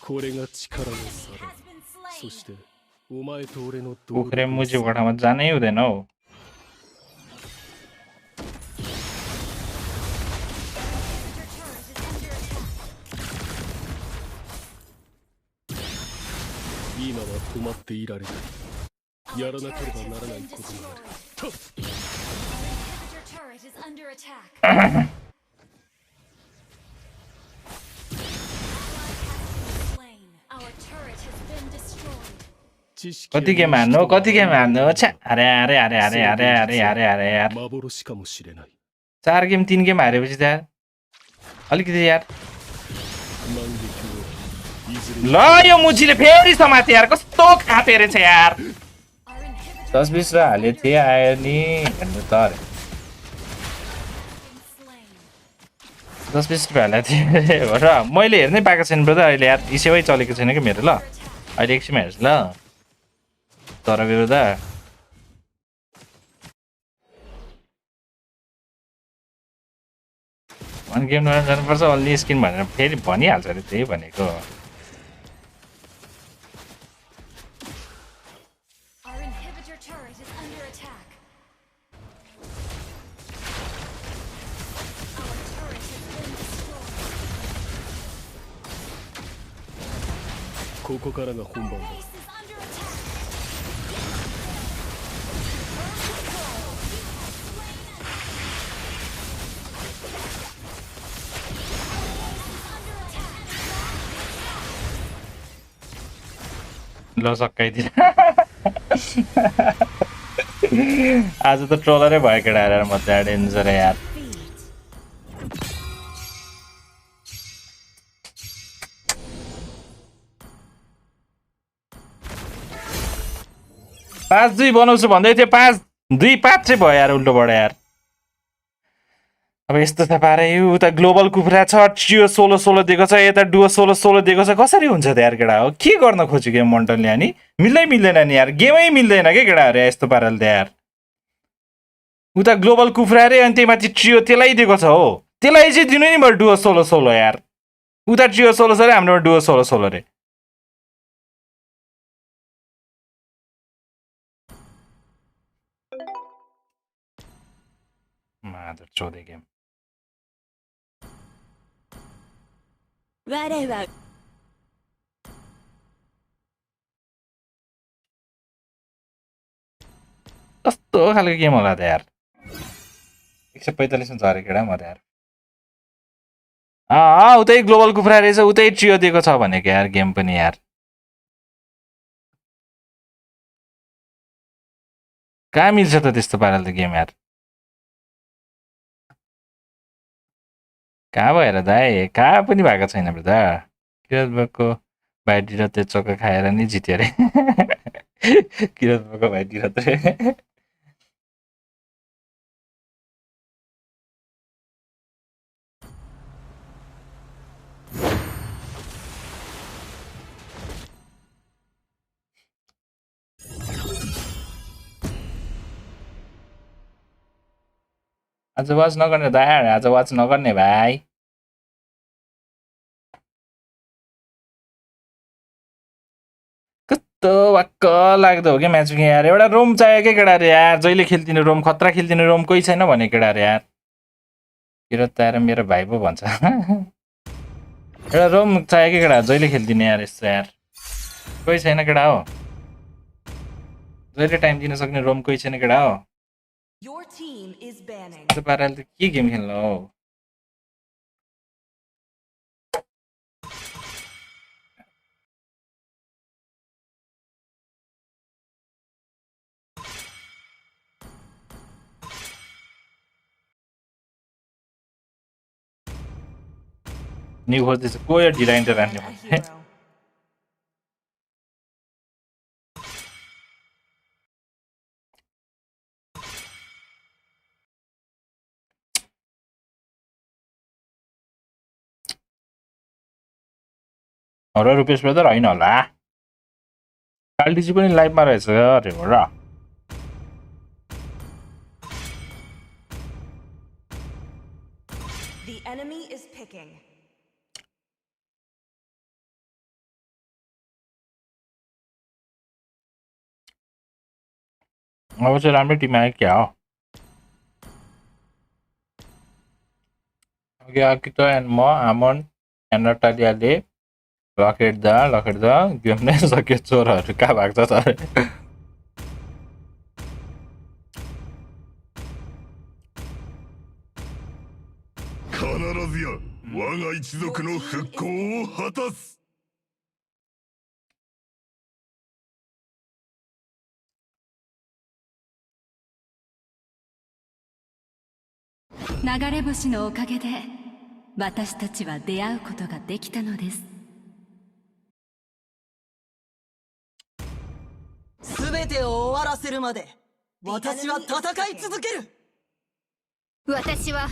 これが力の差だそしてお前と俺の कुखुरे मुजिको ठाउँमा जानै हुँदैन हौ今は止まっていられないやらなければならないことがある Inhibitor turret is under attack. Slain. Our turret has been destroyed. 知識 कति गेम हान्नु छ्या अरे अरे अरे अरे अरे अरे अरे अरे यार 幻かもしれない 4 गेम 3 गेम हारेपछि त यार अलिकति यार 万華鏡はいずれ ल यो मुजीले फेरि समाते यार कस्तो खापे रहेछ यार 10 20 र हाले थिए आयो नि हेर्नु त अरे 10 20 रुपियाँ हालेको थिएँ र मैले हेर्नै पाएको छैन ब्रदर अहिले यार इसेवै चलेको छैन कि मेरो ल अहिले एकछिन हेर्छु ल तर ब्रदर वान गेम जानुपर्छ अन्ली स्किन भनेर फेरि भनिहाल्छ अरे त्यही भनेको Our inhibitor turret is under attack. Our turret has been destroyed. ここからが本番だ Base is under attack. ल सकाइदिन आज त ट्रोलरै भयो केटा यार म त डेन्जर यार पाँच दुई बनाउँछु भन्दै थियो 5-2-5 चाहिँ भयो यार उल्टोबाट यार अब यस्तो त पारे उता ग्लोबल कुखुरा छ चियो 16-16 दिएको छ यता डुओ 16-16 दिएको छ कसरी हुन्छ त यार केटा हो के गर्न खोज्यो गेम मन्टनले अनि मिल्दैन नि यार गेमै मिल्दैन के केटाहरु यस्तो पाराले त यार उता ग्लोबल कुखुरा रे अनि त्यहीमाथि ट्रियो त्यसलाई दिएको छ हो त्यसलाई चाहिँ दिनु नि भयो डुओ 16-16 यार उता ट्रियो 16 रे हाम्रो डुओ 16-16 रे मादर चोदे गेम 我は कस्तो खालको गेम होला त यार 145 मा झरे केडा म त यार उतै ग्लोबल कुखुरा रहेछ उतै ट्रियो दिएको छ भनेको यार गेम पनि यार कहाँ मिल्छ त त्यस्तो पाराले त गेम यार कहाँ भएर दाइ कहाँ पनि भएको छैन ब्रदर किरतको भाइटी र त्यो चक्का खाएर नि जित्यो अरे किरतको भाइटी र त आज वाच नगर्ने दाइ आज वाच नगर्ने भाइ वाक्क लाग्दो हो कि म्याचिङ यार एउटा रोम चाहियो के केटा रे यार जहिले खेल्दिने रोम खतरा खेल्दिने रोम कोही छैन भने केटा रे यार किरत आएर मेरो भाइ पो भन्छ एउटा रोम चाहियो के केटा जहिले खेल्दिने यार यस्तो यार कोही छैन केटा हो जहिले टाइम दिन सक्ने रोम कोही छैन केटा हो Your team is banning. त्यो पाराले त के गेम खेल्नु हो न्यू खोज्दैछ को यो डिराइन्डर राख्ने भने हर रुपेश ब्रदर होइन होला कालटिजी पनि लाइभमा रहेछ अरे हो र The enemy is picking. अब चाहिँ राम्रै टिम आयो क्या हो अघि आकितो एन्ड म आमन एन्ड नटालियाले लकेट द गेम नै सक्यो चोरहरू कहाँ भएको छ अरे流れ星のおかげで私たちは出会うことができたのです。すべてを終わらせるまで私は戦い続ける。私は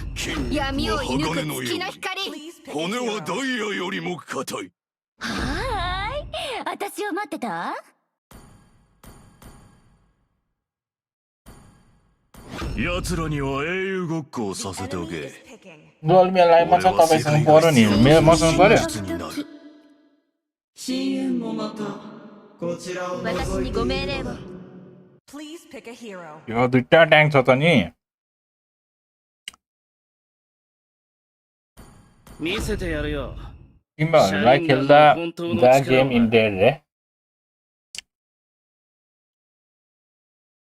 闇を射抜く月の光。骨はダイヤよりも硬い。はーい、私を待ってた？奴らには英雄ごっこをさせておけ。गोल मेरो लाइभमा छ तपाईसँग पर्यो नि मेरो मसँग पर्यो 私にご命令を。 Please pick a hero. यो दुईटा ट्याङ्क छ त नि 見せてやるよ。 तिमीहरूलाई खेल्दा द गेम इन डेड रे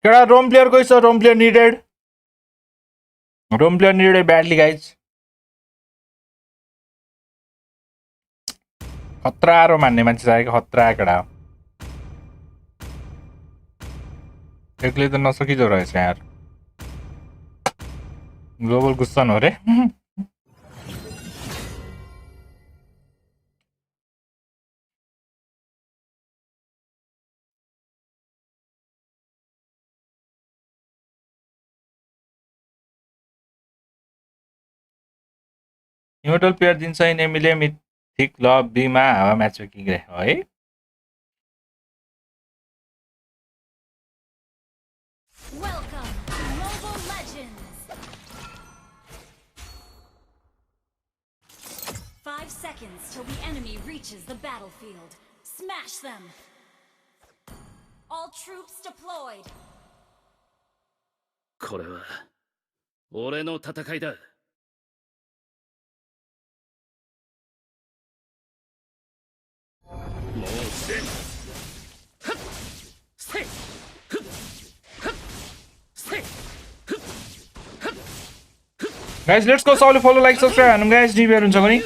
केटा रोम प्लेयर कोही छ रोम प्लेयर निडेड ब्याडली गाइज खतरा रो मान्ने मान्छे चाहिएको खतरा केटा एक्लै त नसकिदो रहेछ यार ग्लोबल गुस्सन हो रे न्युट्रल प्लेयर दिन्छ नेमिले मिथिक ल बीमा हावा म्याच मेकिङ रे है Welcome to Mobile Legends. 5 seconds till the enemy reaches the battlefield. Smash them. All troops deployed. これは俺の戦いだ。もうせはっせふっはっせふっはっ guys let's go सबले फलो लाइक सब्स्क्राइब हान्नु गाइज न्यू इयर हुन्छ भने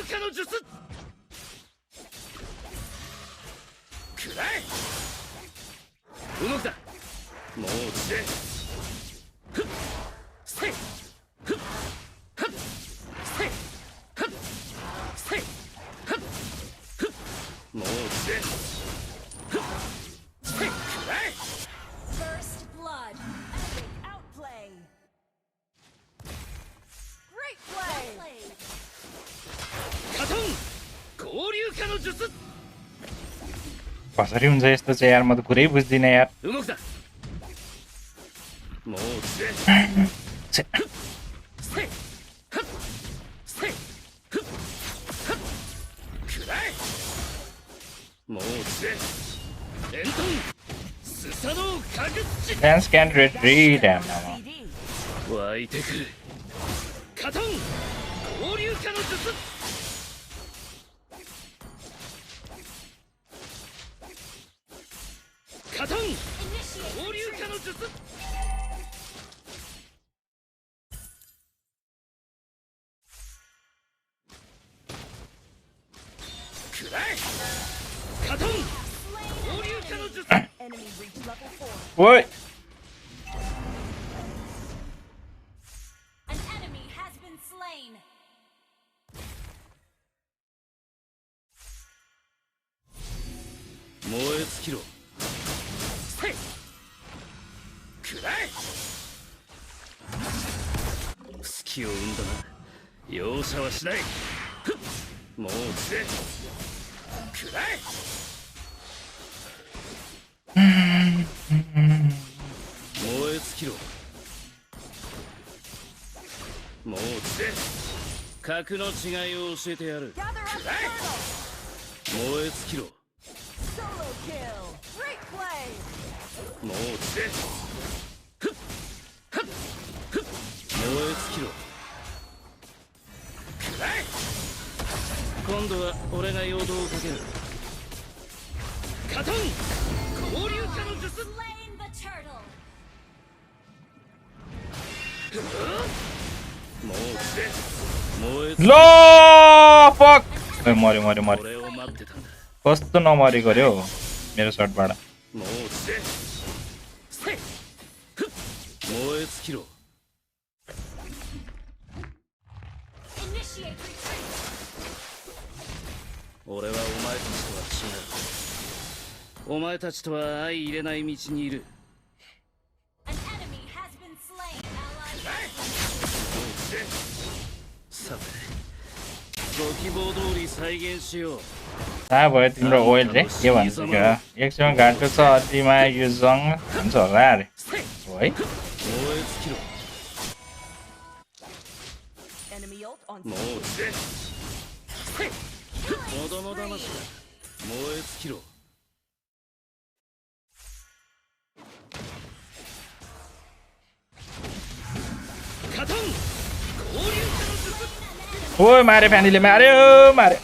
動くだもうせふっせふっはっせはっせはっふっもうせふっせくらえ First blood. Epic outplay. Great play. カトン合流化の術 कसरी हुन्छ यस्तो चाहिँ यार म त कुरै बुझ्दिनँ यार 動くだもうせせふっせはっせふっはっくらえもうせエントン Lance can't retreat him. 湧いてくるカトン合流化の術カトン合流化の術くらえカトン合流化の術 What? An enemy has been slain. 燃え尽きろせいくらえ隙を生んだな容赦はしないふっもうつれくらえ燃え尽きろもうつれ格の違いを教えてやるくらえ燃え尽きろ Solo kill. Great play. もうつれふっふっふっ燃え尽きろくらえ今度は俺が陽動をかけるカトン合流化の術 Slain the turtle. もうつれ燃え尽き low fuck! ए मर्यो मर्यो मर्यो 俺を待ってたんだ कस्तो नमरी गर्यो मेरो शटबाट もうつれせいふっ燃え尽きろ Initiate retreat. 俺はお前たちとは違うお前たちとは相入れない道にいる An enemy has been slain. Ally. もうつれさてご希望通り再現しよう थाहा भयो तिम्रो ओइल रे के भन्छ क्या एकसँग घाटको छ अतिमा यो जङ भन्छ होला अरे हो है 燃え尽きろ Enemy ult on もうつれせい子供騙しだ燃え尽きろカトン合流化の術 ओइ मारे फ्यानीले मार्यो मार्यो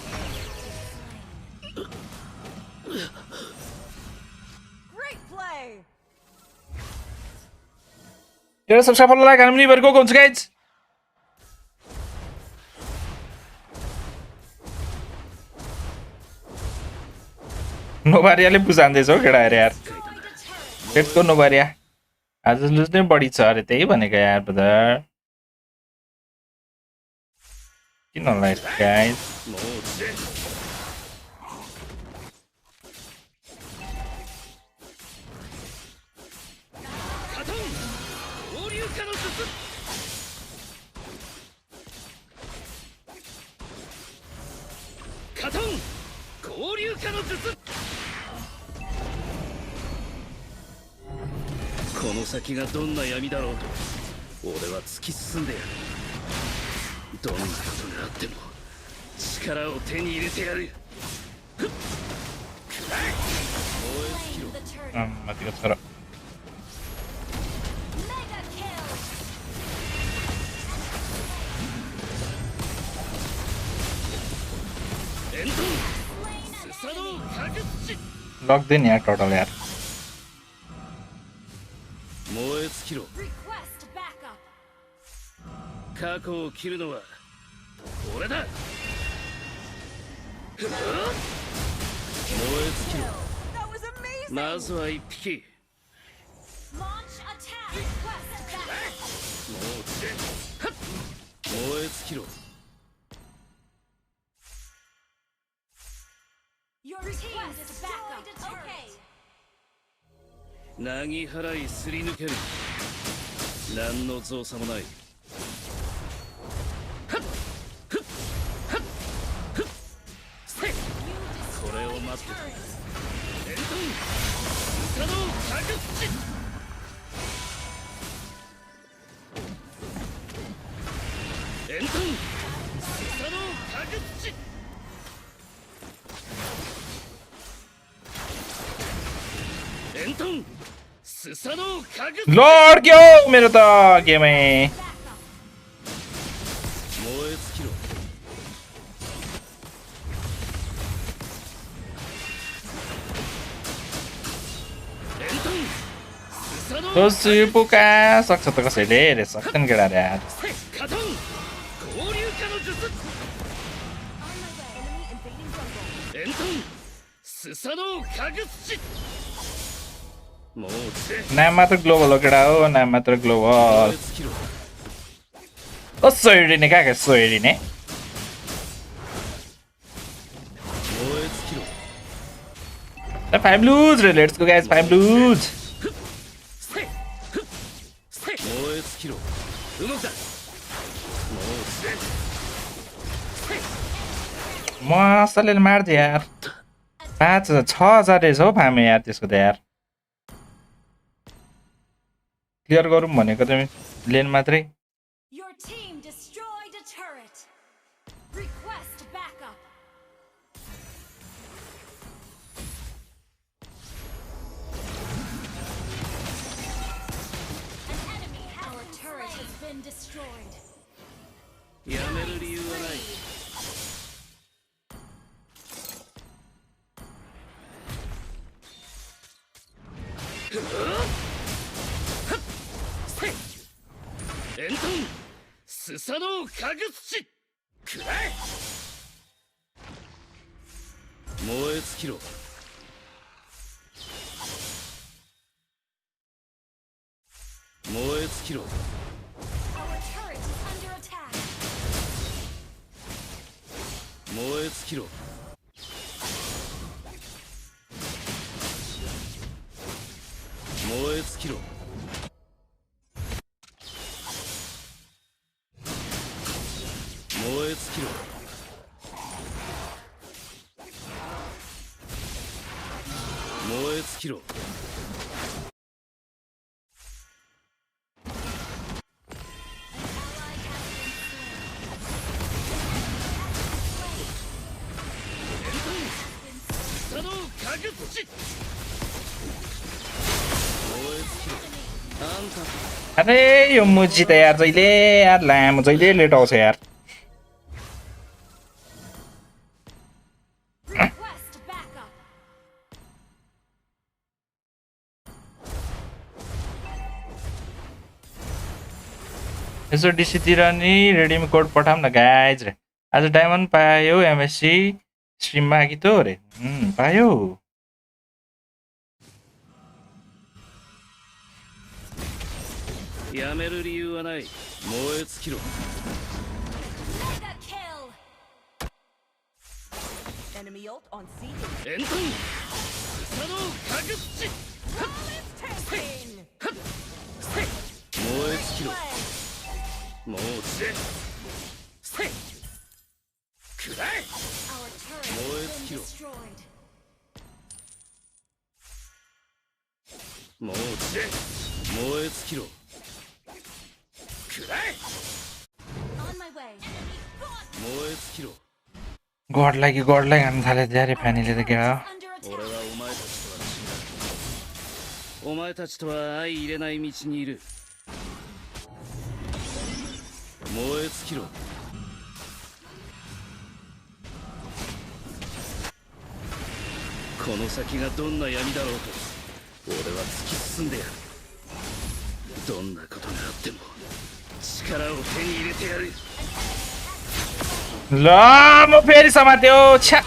Great play. एउटा सब्सक्राइब फलो लाइक हामी निभर गएको हुन्छ गाइज नोबारियाले बुझाउँदैछ हौ केटाहरू यार पेटको नोबारिया आज लुज नै बढी छ अरे त्यही भनेको यार ब्रदर किन होला यस्तो guys もうつれ カトン合流化の術 カトン合流化の術 この先がどんな闇だろうと俺は突き進んでやるどんなことがあっても力を手に入れてやるふっくらえ燃え尽きろ The turtle. うん間違ったら Mega kill. エントンスサノー確地 लग्दैन यार टोटल यार 燃え尽きろ Request backup. 過去を切るのは俺だ燃え尽きろ That was amazing. まずは一匹 Launch attack. Request backup. もうつれはっ燃え尽きろ Your team destroyed a turret. Okay. なぎ払いすり抜ける何の造作もないはっふっはっふっせい You これを destroyed a 待ってた turret. エントンスサノー確地エントンスサノー確地エントンス लड क्या हो मेरो त गेमै 燃え尽きろ दोस्रो पुका सक्छ त कसैले रे सक्छन् केटाहरु यार カトン合流化の術エントンスサノー家具土もうつ नाम मात्र ग्लोबल हो केटा हो नाम मात्र ग्लोबल 燃え尽きろ कसो हेरिने कहाँ कसो हेरिने 燃え尽きろ 5 lose रे लेट्स गो गाइस 5 lose 燃え尽きろ動くだもうつ मस्तले मार्दियो यार 5,000 6,000 रहेछ हौ फामे यार त्यसको त यार क्लियर गरौँ भनेको त लेन मात्रै Your team destroyed a turret. Request backup. An enemy has Our turret has been destroyed. やめる理由はない エントンスサノー家具土くらえ燃え尽きろ燃え尽きろ Our turret is under attack. 燃え尽きろ燃え尽きろ燃え尽きろ燃え尽きろ अरे यो मुजी त यार जहिले यार लामो जहिले लेट आउँछ यार Request backup. यसो डिसीतिर नि रेडिम कोड पठाउँ न गाइज रे आज डायमन्ड पायो एमएससी स्ट्रिममा कि त रे पायो やめる理由はない燃え尽きろ Mega kill. Enemy ult on C. エントンスサノー家具土 Testing. 燃え尽きろもうつれせいくらえ Our turret has been destroyed. もうつれ燃え尽きろくらえ On my way. 燃え尽きろ गडलाई हान्न थाले धेरै फ्यानीले त क्या हो Under 俺 attack. はお前たちとは違うお前たちとは相入れない道にいる燃え尽きろこの先がどんな闇だろうと俺は突き進んでやるどんなことがあっても力を手に入れてやる ल म फेरि समात्यो छ्या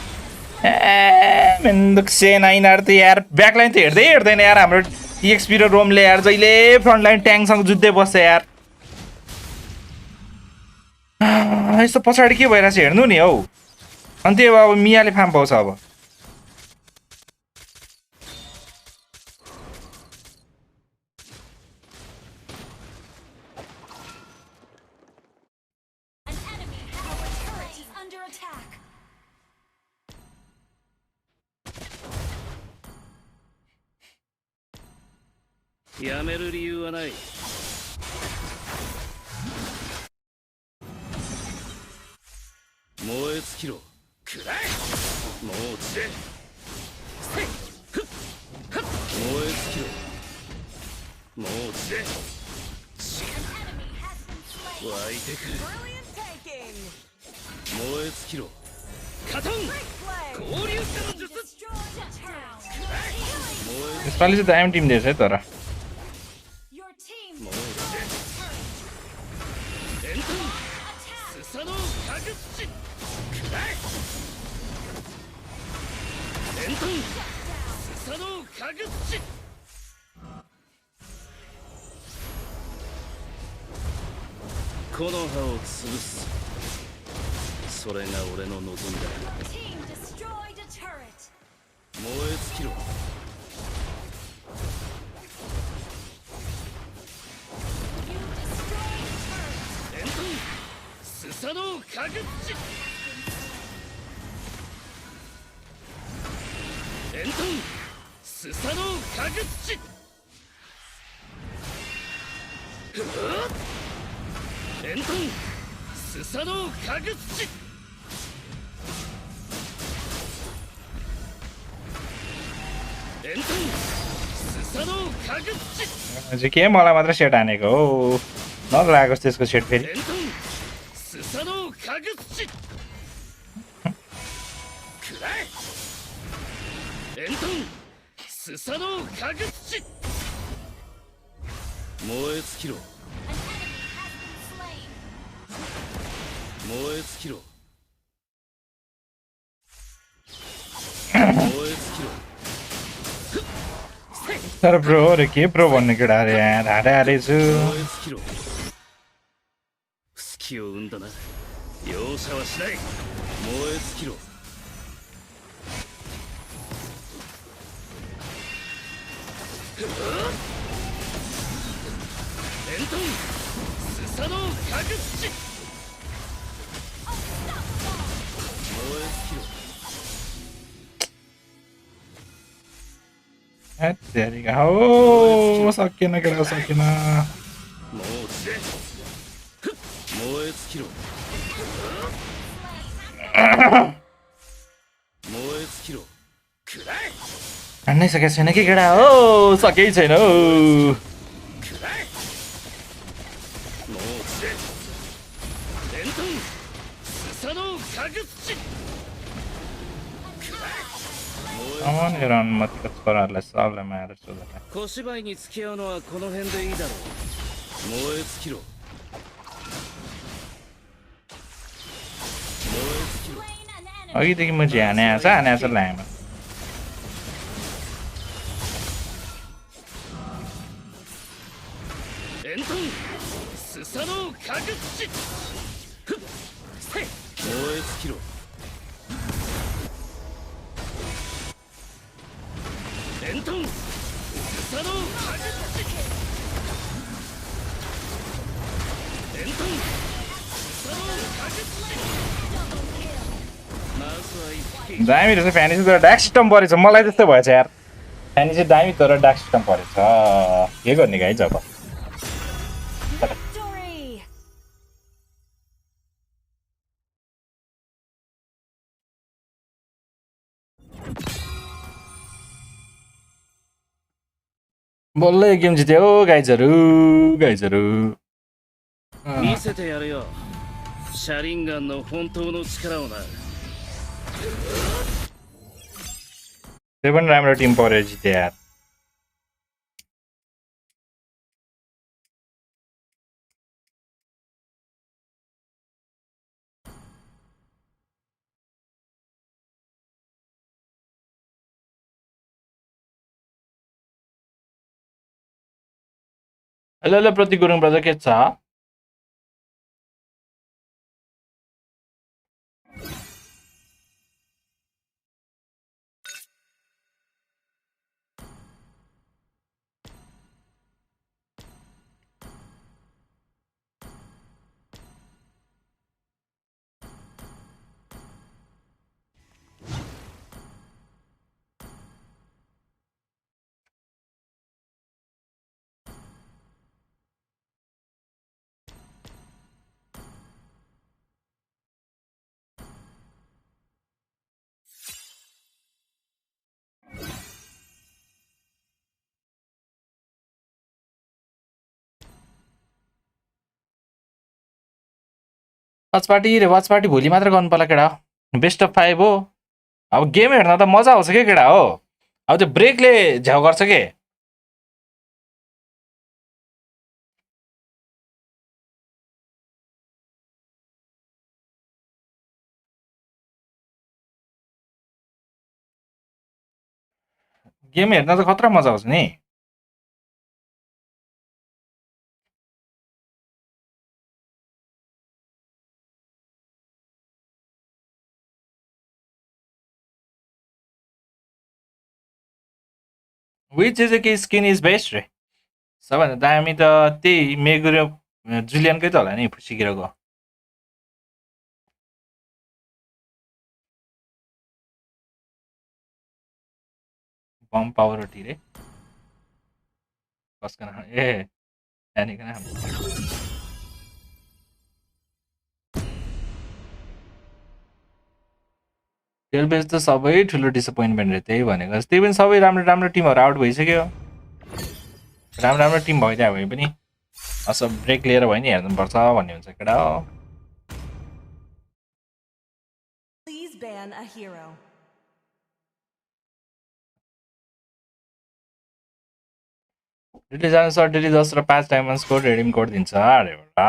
ए मेन्दुक्सेन यिनीहरू त यार ब्याकलाइन त हेर्दै हेर्दैन यार हाम्रो टिएक्सपी र रोमले यार जहिले फ्रन्ट लाइन ट्याङ्कसँग जुत्दै बस्छ यार यस्तो पछाडि के भइरहेछ हेर्नु नि हौ अनि त्यो अब मियाले फार्म पाउँछ अब An enemy. Our turret is under attack. やめる理由はない燃え尽きろくらえもうつれせいふっはっ燃え尽きろもう散れ湧いてくる Brilliant taking. 燃え尽きろカトン Great play. 交流者の術 Destroy the town. 燃え यसपालि चाहिँ दामी टिम दिएछ है तर Your team もう destroyed 散れ a turret. エントン Attack. スサノオカグチくらえエントンスサノオカグチ木の葉を潰すそれが俺の望みだ Team destroyed a turret. 燃え尽きろ You destroyed a turret. エントンスサノオカグチエントンスサノオカグチふっエントンスサノオカグチエントンスサノオカグチ चाहिँ के मलाई मात्र सेट हानेको हो नलागेको त्यसको सेट फेरि エントンスサノオカグチくらえエントンスサノオカグチ燃え尽きろ An enemy has been slain. 燃え尽きろ燃え尽きろ तर ब्रो अरे के ब्रो भन्ने केटा अरे यहाँ ढाँटे हालेको छु 燃え尽きろ隙を生んだな容赦はしない燃え尽きろエントンスサノオカグチ燃え尽きろ हेत्तेरिका हो सकिएन केटा सकिएन もう散れふっ燃え尽きろ燃え尽きろくらえ हान्नै सकेको छैन कि केटा हो सकेकै छैन हौ くらえもう散れエントンスサノオカグチくらえ燃え अमन यो रनमतीको छोराहरूलाई सबलाई मारेर सोधेर 小芝居に付き合うのはこの辺でいいだろう燃え尽きろ燃え尽きろ Slain an enemy. अघिदेखि म चाहिँ हाने आछ लाइमा エントンスサノオカグチふっせい燃え尽きろエントンスサノオカグチエントンスサノオカグチまずは一匹 दामी रहेछ फ्यानी तर डाक सिस्टम परेछ मलाई त्यस्तै भएछ यार फ्यानी चाहिँ दामी तर डाक सिस्टम परेछ के गर्ने गाई जब Victory. बल्ल यो गेम जित्यो गाइजहरू गाइजहरू 見せてやるよシャリンガンの本当の力をな त्यो पनि राम्रो टिम पऱ्यो जित्यो यार हेलो हेलो प्रतीक गुरुङ ब्रदर के छ वाच पार्टी भोलि मात्र गर्नु पर्ला केटा बेस्ट अफ 5 हो अब गेम हेर्न त मजा आउँछ के केटा हो अब त्यो ब्रेकले झ्याउ गर्छ के गेम हेर्न त खतरा मजा आउँछ नि विच इज कि स्किन इज बेस्ट रे सबभन्दा दामी त त्यही मेगुरो जुलियनकै त होला नि फुसिकिरको बम पावर रे कसकन ए नानीकन टेलबेज त सबै ठुलो डिसपोइन्टमेन्ट रे त्यही भनेको त्यही पनि सबै राम्रो राम्रो टिमहरू आउट भइसक्यो राम्रो राम्रो टिम भइदियो भने पनि असो ब्रेक लिएर भयो नि हेर्नुपर्छ भन्ने हुन्छ केटा हो Please ban a hero. Release अनुसार डेली 10 र 5 डायमन्ड्सको रेडिम कोड दिन्छ अरे बडा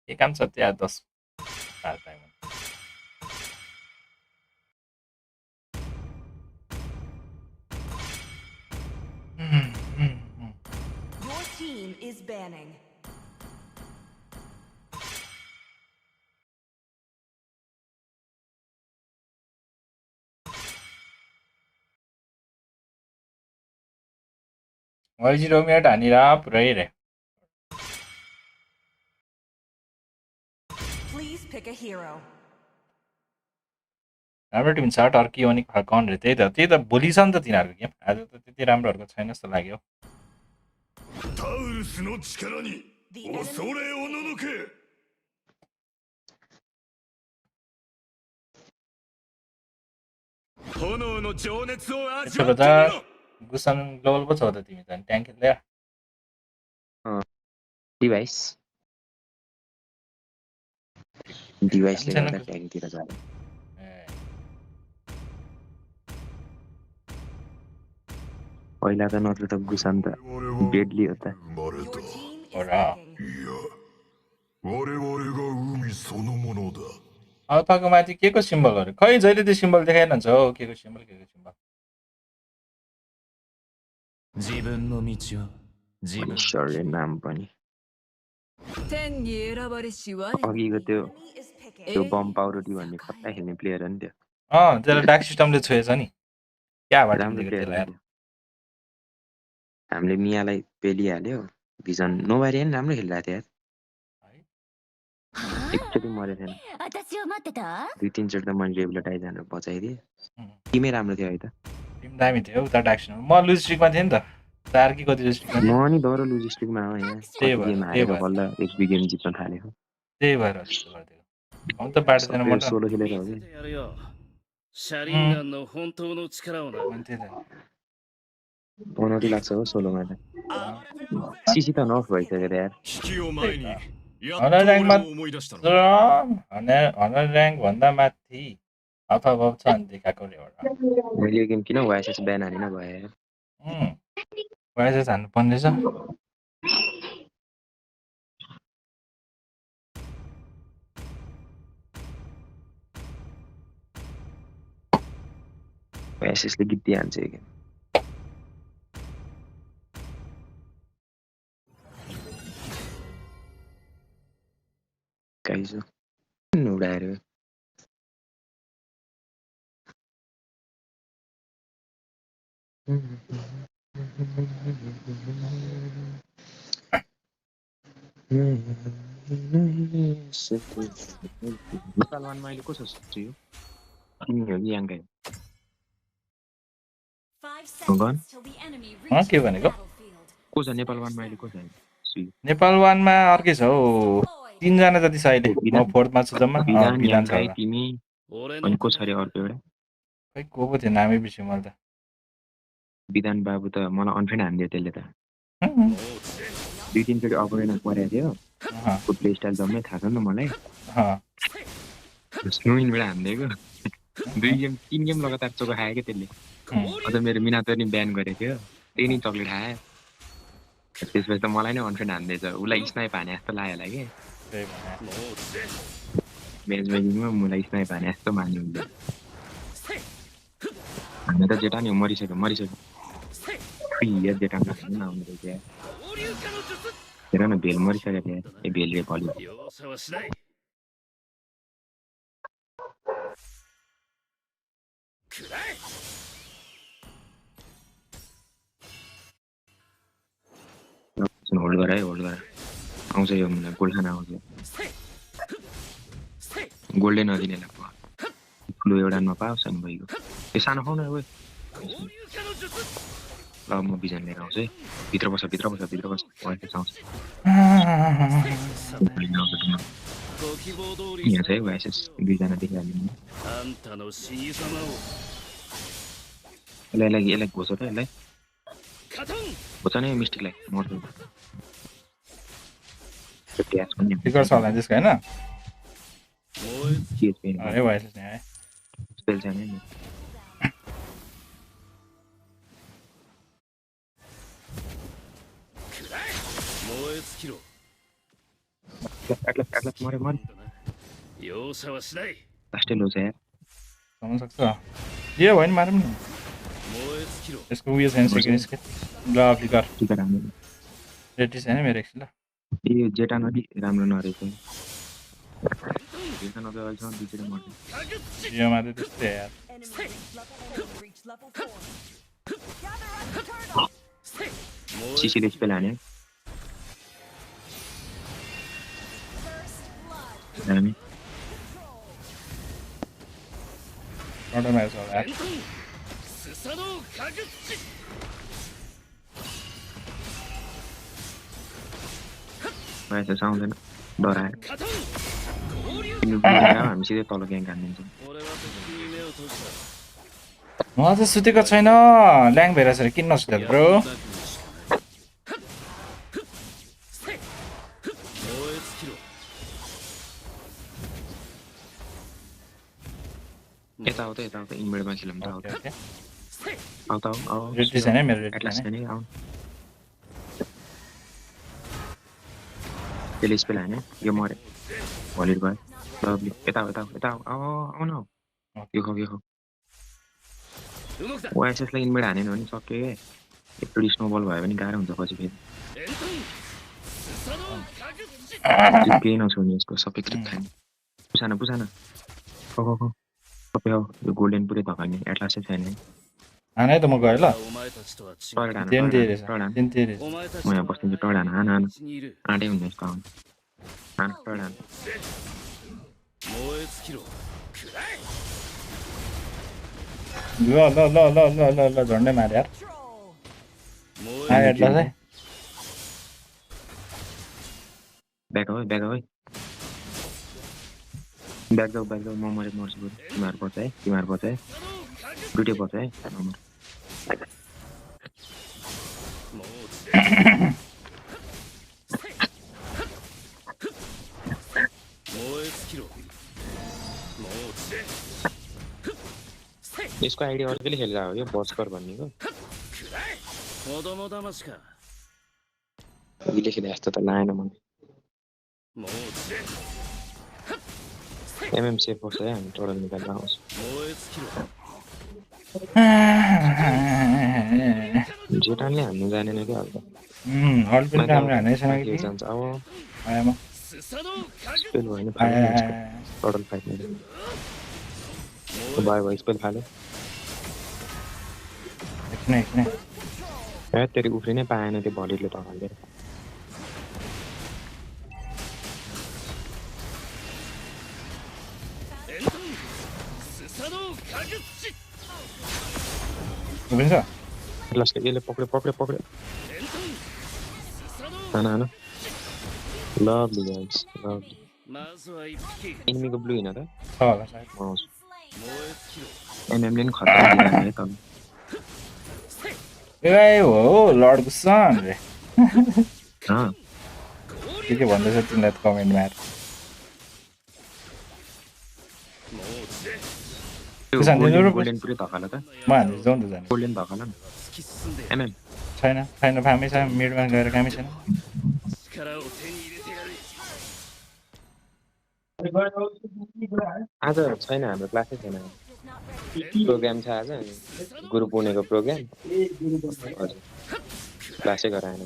के काम छ त्यहाँ 10 5 diamond Your team is banning. YG Romeo हानिरा पुरै रे Please pick a hero. राम्रो टिम छ टर्की अनि फल्कन रे त्यही त भोलि छ नि त तिनीहरूको गेम आज त त्यति राम्रोहरूको छैन जस्तो लाग्यो タウルスの力に恐れおののけ 炎の情熱を味 त्यसो わって गर्दा みろ गुसन ग्लोबल पो छ त तिमी त ट्याङ्क खेल्दै डिभाइस डिभाइसले गर्दा ट्याङ्कतिर जाने पहिला त नत्र त गुसान त डेडली हो त Your team is Ora. banning. いや我々が海そのものだ अल्फाको माथि के को सिम्बलहरू खै जहिले त्यो सिम्बल देखाइरहन्छ हौ के को सिम्बल 自分の道を自分 पनिसरले नाम पनि 天に選ばれし我 अघिको त्यो enemy is picking. त्यो बम पाउरोटी भन्ने खतरा खेल्ने प्लेयर हो नि त्यो त्यसलाई डार्क सिस्टमले छोएछ नि क्या भएर राम्रो दिएको प्लेयर हो त्यसलाई नि त्यो हामीले मियालाई पेलिहाल्यो भिजन नोबारी पनि राम्रो खेलिरहेको थियो यार एकचोटि मरेको थिएन 私を待ってた दुई तिनचोटि त मैले रेबुलर आइजानु बचाइदिएँ टिमै राम्रो थियो है त टिम दामी थियो उता डार्क सिस्टम म लुज स्ट्रिकमा थिएँ नि त 4 कि कति स्ट्रिकमा म थिएँ नि दह्रो लुजिस्टिकमा हो यहाँ त्यही कति भएर गेम हारेर बल्ल एक्सबी गेम जित्न थालेको त्यही भएर त्यस्तो गरिदिएको अब त बाटो छैन सबै मोटो सोलो खेलेर हो 見 कि せてやるよシャリンガンの本当の力をな त्यही त पनौती लाग्छ हो सोलोमा त सिसी त नफ भइसक्यो त यार 危機を前にやっと हनर 俺 ऱ्याङ्कमा も思い出したの हनर ऱ्याङ्क भन्दा माथि अथवा गफ छ अनि देखाएको रे एउटा मैले यो गेम किन वाइएसएस ब्यान हानेन भयो यार वाइसेस हान्नु पर्ने रहेछ वाइएसएसले गिद्दी हान्छ यो गेम गाइजो उडाएर नेपाल वानमा अहिले को छ सुयु तिमी हो कि याङ्कै 5 gun seconds till the enemy के reaches the भनेको battlefield. को छ नेपाल वानमा अहिले को छ सुयु नेपाल वानमा अर्कै छ हौ 3 जना जति छ अहिले म फोर्थमा छु जम्मा विधान विधान छ याङ्काई होला तिमी 俺 अनि の को छ अरे अर्को एउटा खै को पो थियो नामै बिर्सेँ मैले त विधान बाबु त मलाई अनफ्रेन्ड हानिदियो त्यसले त もう दुई तिनचोटि अपोनेन्ट परेको थियो को प्ले स्टाइल जम्मै थाहा छ नि त मलाई स्नो इनबाट हान्दिएको 2 गेम 3 गेम लगातार चोको खायो क्या त्यसले अझ मेरो मिनातो नि ब्यान गरेको थियो त्यही नि चक्लेट खायो त्यसपछि त मलाई नै अनफेन्ड हान्दैछ उसलाई स्नाइप हाने जस्तो लाग्यो होला कि म्याच मेकिङमा मलाई स्नाइप हाने जस्तो मान्यो उसले हामी त जेटा नि मरिसक्यो फ्री जेटा नआउने रहेछ हेर न भेल मरिसकेको थियो ए भेलले भयो होल्ड गर आउँछ यो मलाई गोल्ड खाना आउँछ गोल्डै नदिने लाग्छ ठुलो एउटा नपाओस् अनि भइगयो त्यो सानो खाउ न ल म बिजन लिएर आउँछु है भित्र बस आउँछ यहाँ छ है वाइसेस 2 जना देखिहाल्यो यसलाई घोच्छ त यसलाई घोच्छ नै मिस्टेकलाई मर्छ स्पिकर छ होला त्यसको हैन अरे वाइसेस नि है स्पेल छैन नि Atlas मरे लास्टै लो छ यार सम्म सक्छ यो होइन मारौँ न यसको उयो छैन सेकेन्ड स्किल ल फ्लिकर रेडी छैन मेरो एकछिन ल यो जेटा नदी राम्रो नरहेछ जेटा नदी अहिलेसम्म दुईचोटि मर्छ यो मात्रै त्यस्तै यार सिसीले स्पेल हान्यो दामी अर्डर म्याच हो यार वाइसेस आउँदैन डरायो हामी सिधै तल ग्याङ हानिदिन्छौँ म त सुतेको छैन ल्याङ भइरहेछ अरे किन नसुते ब्रो यता इनबेडमा खेलौँ त आउँछ रेडी छैन मेरो रेडी छैन त्यसले स्पेल हान्यो यो मऱ्यो भलिड भयो लभली यता आउन यो खाऊ वाइसेसलाई इनबेड हानेन भने सक्यो एकचोटि स्नोबल भयो भने गाह्रो हुन्छ पछि फेरि केही नछुने यसको सबै क्रिप खाने पुसाना सबै हो यो गोल्डन पुरै धकाउने एटलासै छैन हाने त म गएँ ल म यहाँ बस्दिन्छु टर्ड हान आँटै हुने यस्तो आउनु टर्ड हान ल झन्डै मारे यार आयो एटलास है ब्याक हो ब्याक जाऊ म मर्छु तिमीहरू पर्छ है दुइटै पर्छ है यसको आइडिया अर्कैले खेलेर हो यो बस्कर भन्नेको उहिले खेले जस्तो त लागेन मलाई एमएम सेफ पर्छ है हामी टोडल निकालेर आउँछ जेटानले हान्नु जानेन क्या अब जान्छ अब स्पेल भएन टोडल फाइट भयो स्पेल फाल्यो तेरि उफ्रिनै पाएन त्यो भलिडले टकाल्दै यसले पक्र्यो हाना लभली गाइस लभली एनिमीको ब्लू हैन त एमएमले नि खतरा दिएको है त ए हो लर्डको सन रे के भन्दैछ तिमीलाई कमेन्टमा आएर गोल्डेन पुरै धकाल त म हान्दै जाउँ त जाने गोल्डेन धकाल न एमएम छैन छैन फार्मै छ मिडमा गएर कामै छैन आज छैन हाम्रो क्लासै छैन प्रोग्राम छ आज गुरु पूर्णिमाको प्रोग्राम हजुर क्लासै गराएन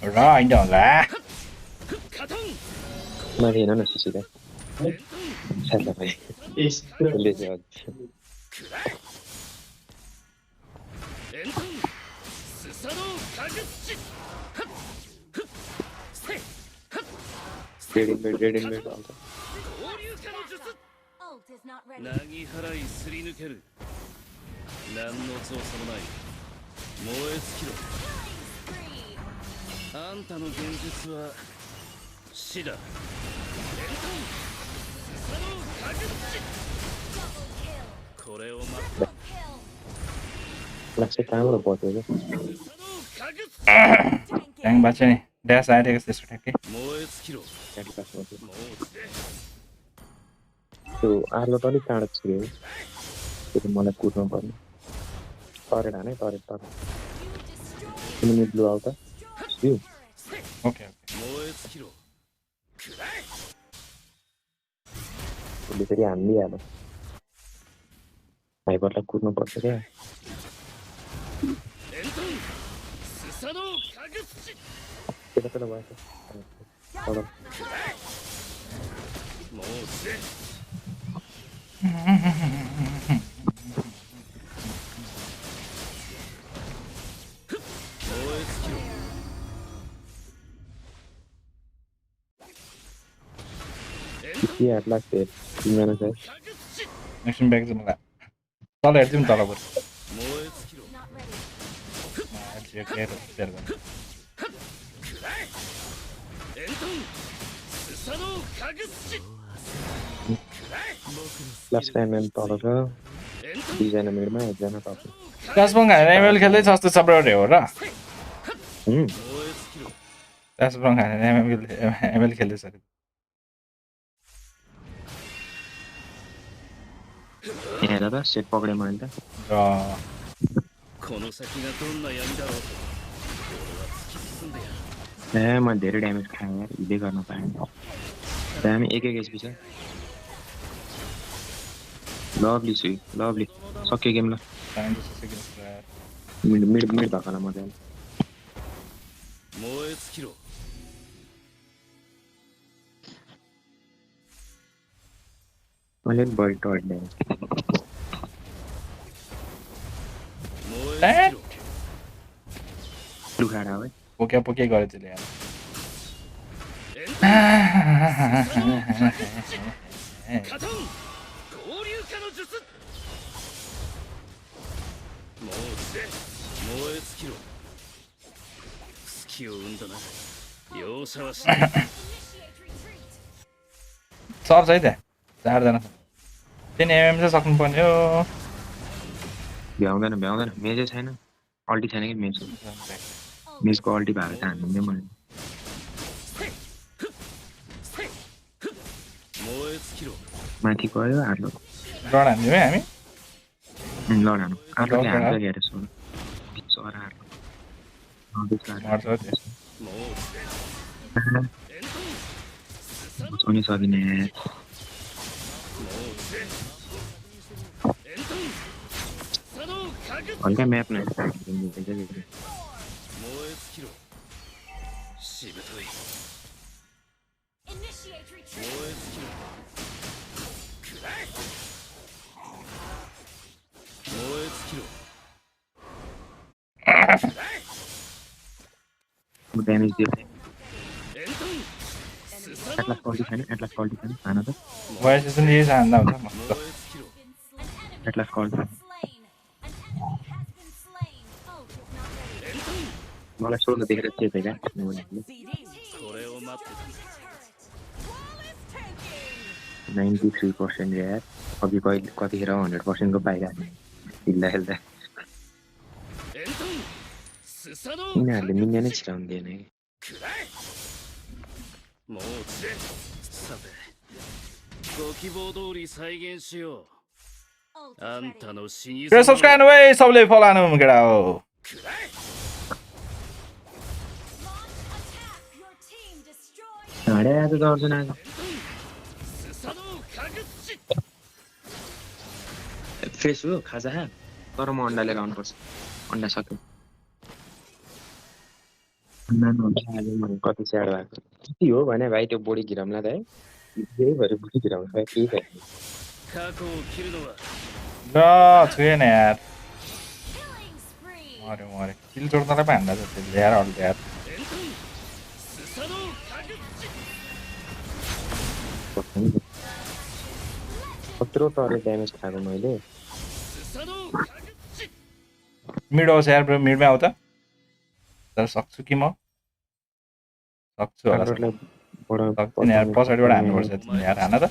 र होइन होला माथि हेर्न न सिसिदा साथै भाइ त्यसले चाहिँ रेड इन मेड आउँछ Ult is not ready. なぎ払いすり抜ける何の造作もない燃え尽きろ Spree. あんたの現実は死だ Double kill. これを待 Triple kill. क्लासै कहाँबाट बच्यो क्या ट्याङ बाँच्यो नि ड्यास आइदिएको त्यस्तो ठ्याक्कै 燃え尽きろ त्यो आर्लो त अलिक टाढो छिर्यो त्यो त मलाई कुद्नु पर्ने तरेर हाने तरेर तिमी ब्लु आउ त यो ओके 燃え尽きろ उसले फेरि हानिदिइहाल्यो भाइबरलाई कुद्नु पर्छ क्या エントンスサノカグスチ त्यता त्यता भएछ तल もう死ね तिमीहरूलाई फेरि तिमीजना चाहिँ नेक्सन ब्याग चाहिँ मलाई तल हेर्दिउँ तल बरु लास्ट टाइम तल छ दुईजना मिडमा एकजना तल क्लासबङ हानेर एमएल खेल्दै छ जस्तो सब्राउट हो र क्लासबङ हानेर एमएल खेल्दैछ हेर त सेट पक्रेँ मैले त この先がどんな闇だろうと俺は突き進んでやる ए म धेरै ड्यामेज खाएँ यार हिँड्दै गर्न पाएँ दामी एक एचपी छ लभली छु लभली सक्यो गेम ल मिड मिड मिड भएकोलाई मजाले 燃え尽きろ मैले बढी टर्ने लुखाडा है पोक्या पोक्या गरे त्यसले यार カトン合流化の術もう死ね燃え尽きろ隙を生んだな容赦はしない सर्छ है त्यहाँ 4जना 10 mm चाहिँ सक्नुपर्ने हो भ्याउँदैन भ्याउँदैन मेजै छैन अल्टी छैन कि मेज मेजको अल्टी भएको त हान्दिनँ मैले 燃え尽きろ माथि गयो आर्लो रड हान्दिउँ है हामी लड हानु आर्लोले हान्छ कि अरे सर सर आर्लो मर्छ हो त्यो もう死ね उनी सकिने もう死ねエントン佐野かぐ हल्का म्याप नै 燃え尽きろしぶとい Initiate 燃 retreat. え尽きろくらえ燃え尽きろ ड्यामेज दियो エントンスサノ एटलास क्वालिटी छैन हान त भोइस चाहिँ यही हान्दा हुन्छ मस्त 燃え尽きろ Atlas quality Slain. An enemy has been slain. Ult is not ready. エントン मलाई सोध्नु देखेर चेपेँ क्या これを待ってた 93% यार अघि कहिले कतिखेर 100% को पाइरहेको थिएँ हिल्दा खेल्दा エントンス यिनीहरूले मिनियनै छिराउँदैन कि もうさてご希望通り再現しようあんたの死に Guys, subscribe away. सबले follow हान्नु केटा हो. ढाडे आज त अर्जुन आज फ्रेस हो खाजा खा तर म अन्डा लिएर आउनुपर्छ अन्डा सक्यो अन्डा नहुँदा आज मलाई कति स्याड भएको कति हो भने भाइ त्यो बोडी घिराउँला त है त्यही भएर बोडी घिराउँछ केही छैन ल छुएन यार. मरे किल जोड्नलाई पो हान्दा जस्तो यार अल्ट यार. कत्रो टरे ड्यामेज खाएको मैले मिड आउँछ यार ब्रो. मिडमै आउ त. तर सक्छु कि म सक्छु होला. सक्दिनँ यार. पछाडिबाट हान्नुपर्छ तिमी यार. हान त.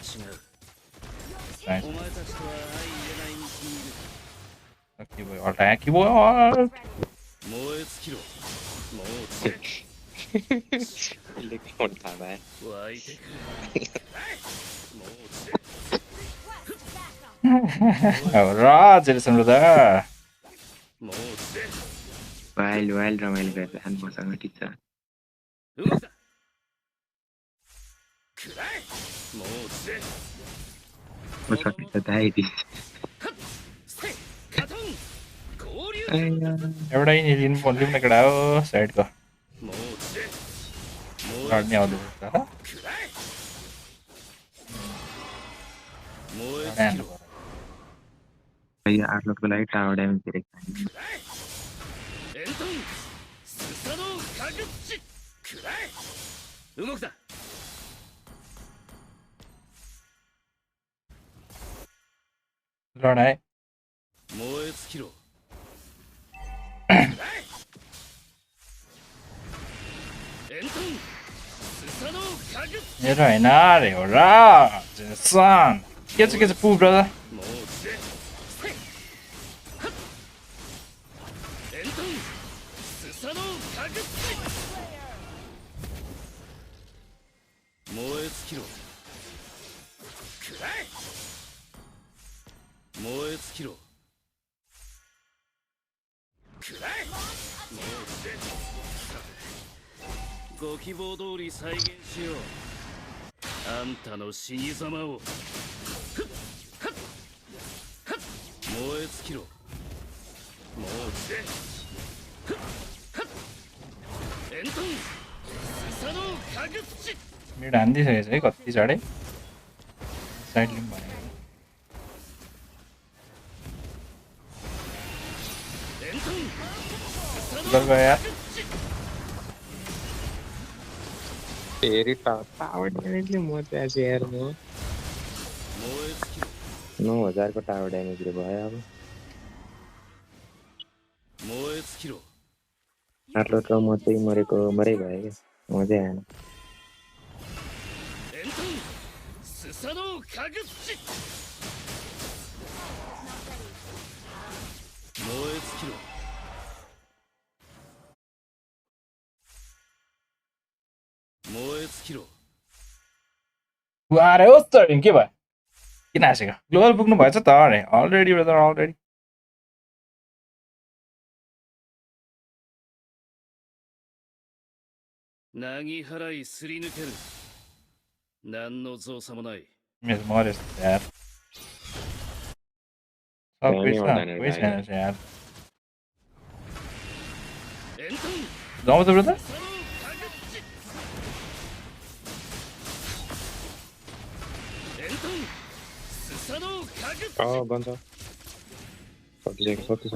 के भयो अल्ट आयो कि भयो अल्ट. र जेसन ब्रदर वाइल्ड रमाइलो गरेर हान्नुपर्छ ठिक छ एउटा लिनु लिउँ न केटा हो साइडको लड्ने आउँदैछ आर्लोटको लागि टावर ड्यामेज दिएको लडाए मेरो होइन अरे हो र जेसन के छ पु ब्रदरご希望通り再現しようあんたの死に様を燃え尽きろもうエントンスサノーかぐっち मिड हान्दिसकेको छ है कति चाँडै साइड लिउँ भनेको यार फेरि टावर ड्यामेजले म चाहिँ यार म 9000 को टावर ड्यामेजले भयो अब आर्लोट र म चाहिँ मरै भयो क्या म चाहिँ आएन अरे हो त के भयो किन हाँसेको ग्लोबल पुग्नु भएछ त अरे अलरेडी ब्रदर अलरेडी मरेछ यार कोही छैन यार जाउँ त ब्रदर बन्छ कति छ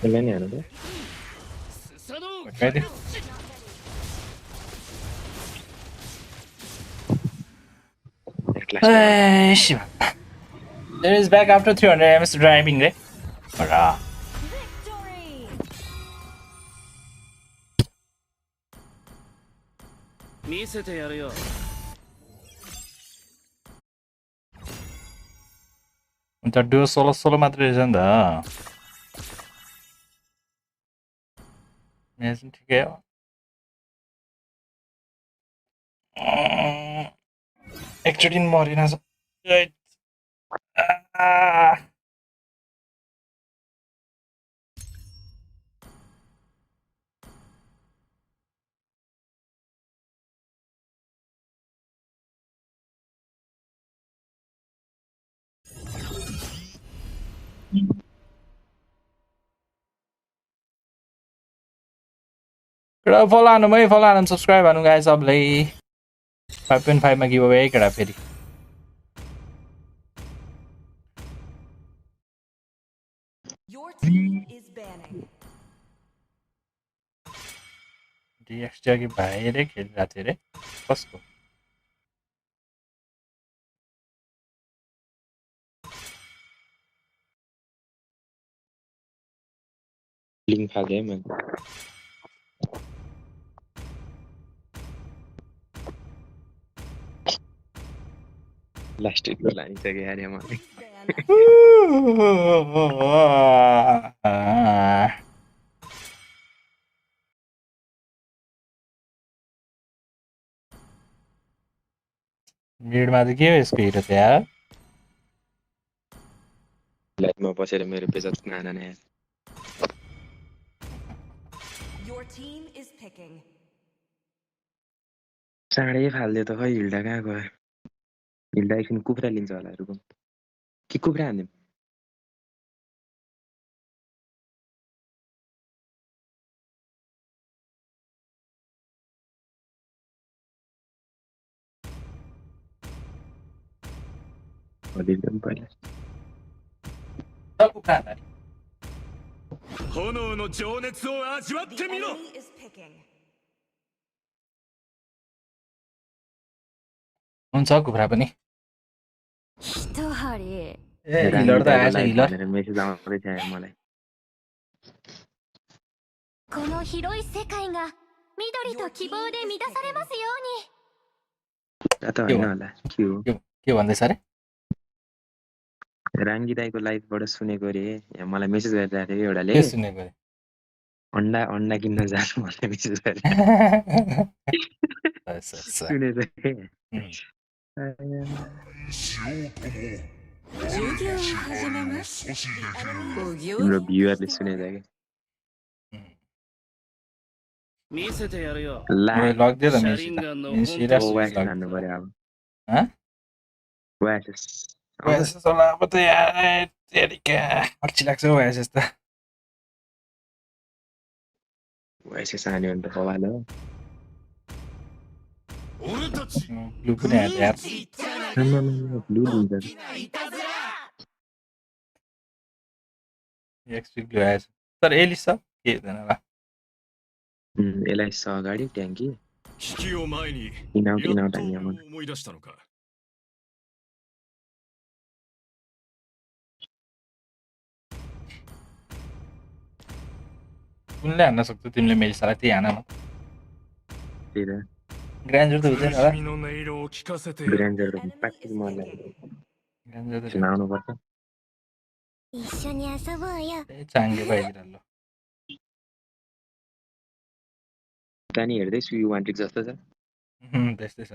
यसलाई नि हाल्नु There is back after 300 ms driving re hurrah अन्त डुओ 16 मात्रै रहेछ नि त म्याच पनि ठिकै हो एकचोटि मरेन फलो हानु है फलो हानु सब्सक्राइब हानु गाइस सबलाई 5.5 मा गिभ अवे केटा फेरि Your team is banning. DX जागी भाइले खेलिरहेको थियो अरे कसको लिङ्क फाल्दै मैले लास्ट इयर लागिसक्यो यार मलाई भिडमा त के हो यसको हिरो त यार लाइभमा बसेर मेरो पेज नाना नै Your team is picking. चाँडै फाल्दियो त खै हिल्डा कहाँ गयो हिल्डा एकछिन कुखुरा लिन्छ होला रुको कि कुखुरा हान्दिउँ भनिदिउँ पहिला 炎の情熱を味わっ The てみろ enemy is picking. हुन्छ कुखुरा पनि 一針 ए हिलर त आएछ हिलर भनेर मेसेज आउँदै थियो मलाई この広い世界が緑と希望で満たされますように त होइन होला के हो के भन्दैछ अरे राङ्गी दाइको लाइभबाट सुनेको रे यहाँ मलाई मेसेज गरिरहेको थियो एउटाले के सुनेको अरे अन्डा अन्डा किन्न जानु भनेर मेसेज गरे सुनेको थिएँ 授業を始めます。お行 तिम्रो भ्युअरले सुनेको थियो 見せてやるよ कि ला लगिदियो त シャ मेसी リン त ガンの मेसी 本 र 当 ओएस सुइज हान्नु पर्यो अब हाँ? ओएस ओएसएस होला अब त यार तेरिका अल्छी लाग्छ ओएसएस त ओएस हान्यो भने त बवाल हो 俺たち ब्लू पनि हाल्छ यार ब्लू लिन्छ एक्सपी ब्लू आएछ तर एलिस छ के हुँदैन होला यसलाई छ अगाडि ट्याङ्की 危機を前に इनाउट やっ इनाउट と हान्यो 俺を思い出したのか कुनले हान्न सक्छ तिमीले मेलिसालाई त्यही हान न त्यही त ग्रान्जर त हुँदैन होला 君の音色を聞かせて ग्रान्जर The enemy प्र्याक्टिस is मनलाई picking. ग्रान्जर त सुनाउनुपर्छ 一緒に遊ぼうよ त्यही चाङ्गे पाइदिरहनु जानी हेर्दै सुयु वान ट्रिक जस्तो छ त्यस्तै छ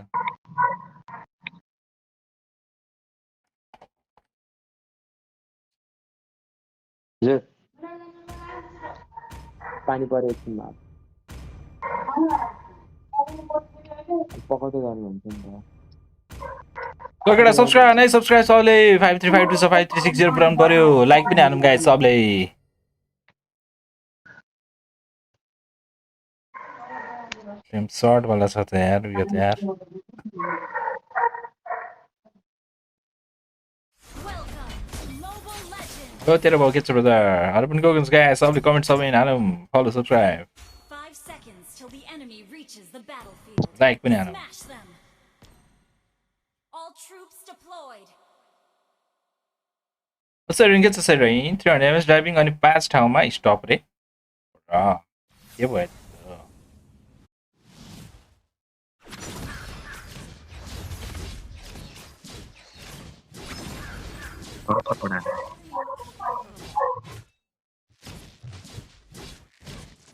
जो पानी पऱ्यो एकछिनमा पकाउँदै गर्नुहुन्छ नि त कोही सब्सक्राइब हानै सब्सक्राइब सबले 5352 छ 5360 पुराउनु पर्यो लाइक पनि हानौँ गाइस सबले फ्लेम सर्ट वाला छ त यार यो त यार Welcome, Mobile Legends. हो तेरो भाउ के छ ब्रदर अरु पनि गएको गाइस सबले कमेन्ट सबै हानौँ follow subscribe 5 seconds till the enemy reaches the battlefield. Like पनि हानौँ Smash them. All troops deployed. कसरी के छ सर 300 एमएस ड्राइभिङ अनि 5 ठाउँमा स्टप रे र के भयो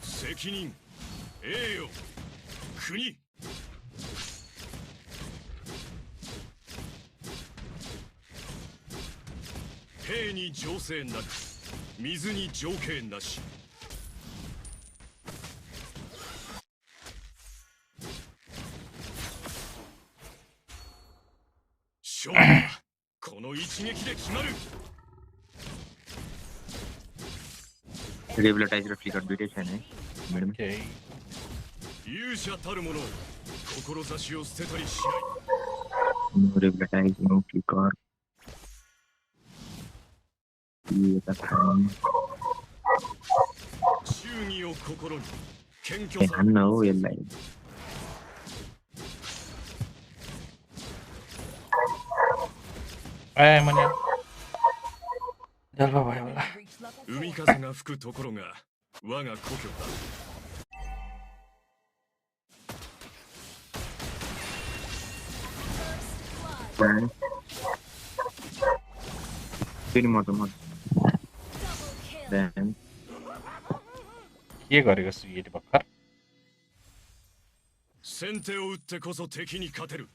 責任栄誉国兵に情勢なく水に情景なし勝負はこの一撃で決まる Rehabilitize flicker duty है नहीं madam Okay. 勇者たる者志を捨てたりしない no rehabilitize no flicker ये तो था 忠義を心に謙虚さ नहीं ना वो ये लाइन Mana. Jalva भयो होला. 海風が吹くところが我が故郷だ फेरि म त म then के गरेको छु यति भर्खर? 先手を打ってこそ敵に勝てる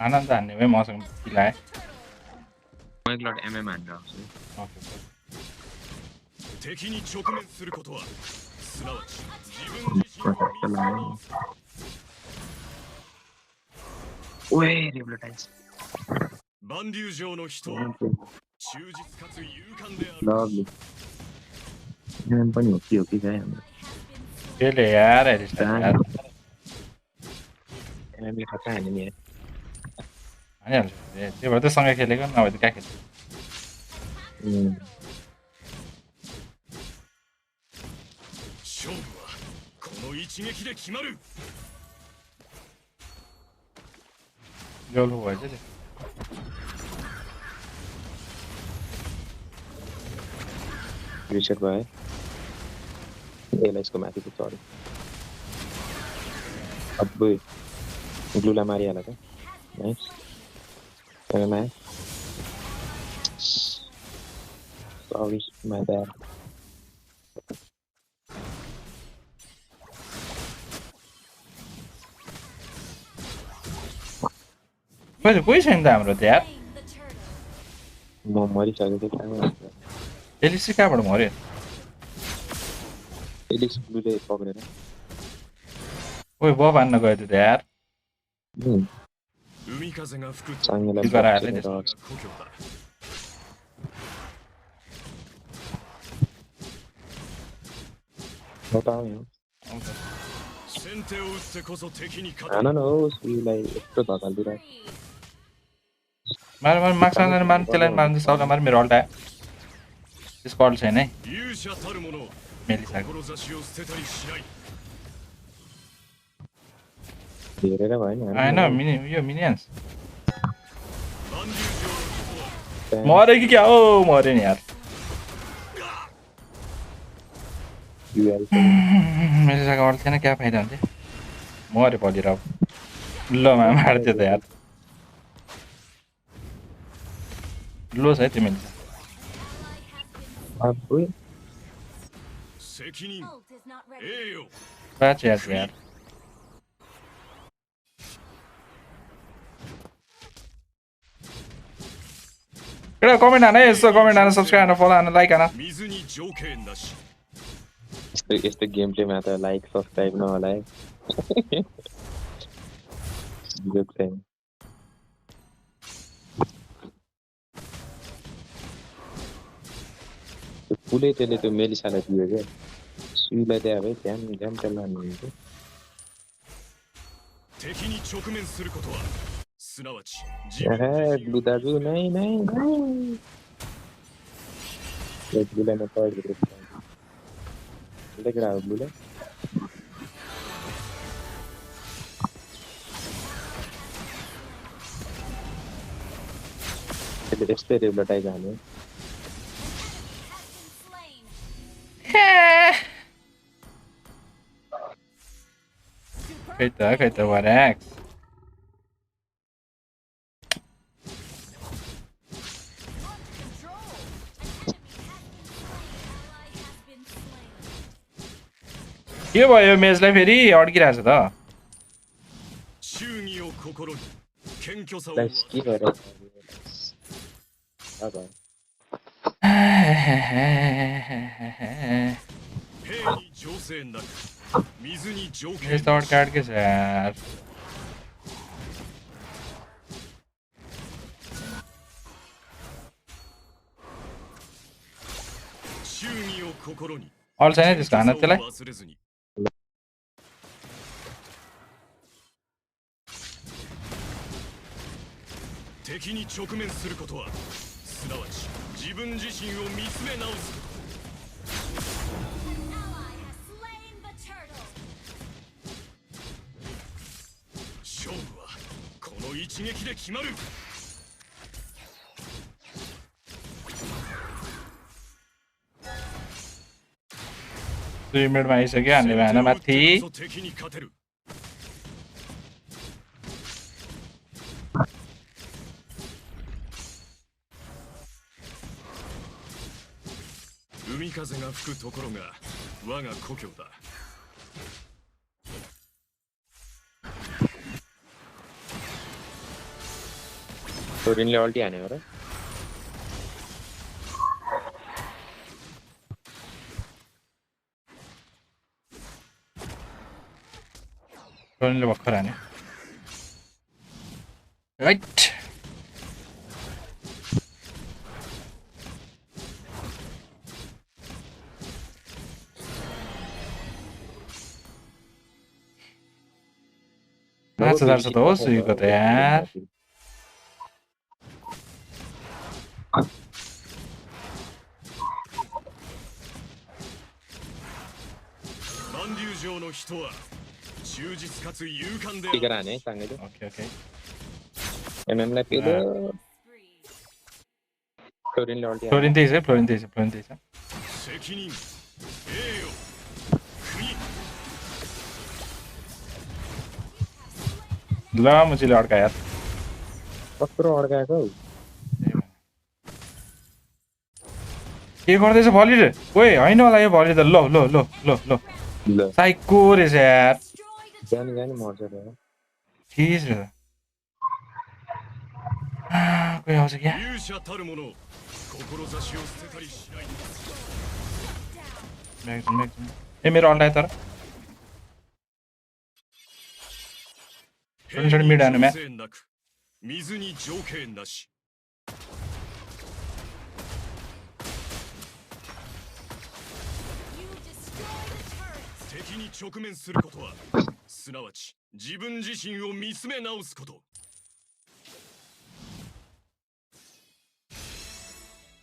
आनन्द हान्ने भए मसँग पिलाए. म एक लट एमएम हानेर आउँछु 敵に直面することはすなわち自分自身を見つめ直す ओए rehabilitize 万竜城の人は忠実かつ勇敢である lovely एमएम पनि हो कि गए हाम्रो त्यसले यार हेरिस् यार. एमएमले खतरा हान्यो नि यार हानिहाल्छ. त्यही भएर त सँगै खेलेको नभए त कहाँ खेल्छ? 勝負はこの一撃で決まる जल्लो भएछ नि. रिसेट भयो यसलाई यसको माथि त चढ्यो अब्बुई ग्लुला मारिहाल त नाइस एमएम आयो सरी माई ब्याड कोही छैन त हाम्रो त यार. म मरिसकेको थिएँ कहाँ एलिसी कहाँबाट मऱ्यो? एलिक्स ब्लूले पक्रेर ओइ बब हान्न गयो त यार. 海風が吹くと सँगैलाई गराएर बक्सेर त्यसमा. 我が故郷だ बताउँ 先手を打ってこそ敵に勝て हान る न हो सुईलाई यत्रो धकालतिर मार मार मार्क्स आनेर मार्नु त्यसलाई मार्नु सक्दा मार मेरो अल्ट आयो. त्यसको अल्ट छैन है. 勇者たる者 मेलिसाको. 志を捨てたりしない हेरेर भयो नि आएन यो मिनियन्स. 万竜城の人は मऱ्यो कि क्या हो? मऱ्यो नि यार. युएल मेलिसाको अल्ट थिएन क्या फाइदा हुन्थ्यो? मऱ्यो बलिएर अब. ल मार्थ्यो त यार. लो छ है त्यो मेलिसा. अब्बुई 責任栄誉 बाँच्यो यार. एउटा कमेन्ट हान है. यसो कमेन्ट हान, सब्सक्राइब हान, फलो हान, लाइक हान. 水に条件なし यस्तो गेम प्लेमा त लाइक सब्सक्राइब नहोला है जोक छैन त्यो फुलै त्यसले त्यो मेलिसालाई दियो क्या सुईलाई दियो भाइ ध्यान ध्यान त्यसलाई हान्नुहुन्छ 敵に直面することはすなわち自 ए 分自身 ब्लू दाजु नै नै नै एक ब्लूलाई म पढ दिएको छु लेखेर आयो ब्लूलाई त्यसले यस्तै रेबलटाइज हान्यो Khởi tử, what X? के भयो मेजलाई फेरि अड्किरहेछ त लाइस के गरेर अब मेज त अड्काड्कै छ यार अल छैन त्यसको हान त्यसलाई दुई मिनटमा आइसक्यो हान्ने भएन माथि टोरिनले अल्टी हान्यो र टोनीले भर्खर हान्यो राइट पाँच हजार छ त हो सुईको त यार टिकेर हाने है सँगैले ओके ओके एमएमलाई पेलो टोरिनले अल्टी फ्लोरिन त्यही छ फ्लोरिन त्यही छ फ्लोरिन त्यही छ ल मुचीले अड्का यार कत्रो अड्काएको हौ के गर्दैछ भलिले ओए होइन होला यो भलि त ल ल ल ल ल साइको रहेछ यार जानी जानी मर्छ र ठिस रहेछ कोही आउँछ क्या ए मेरो अल्लाइ तर छोडी मिड हानु म्या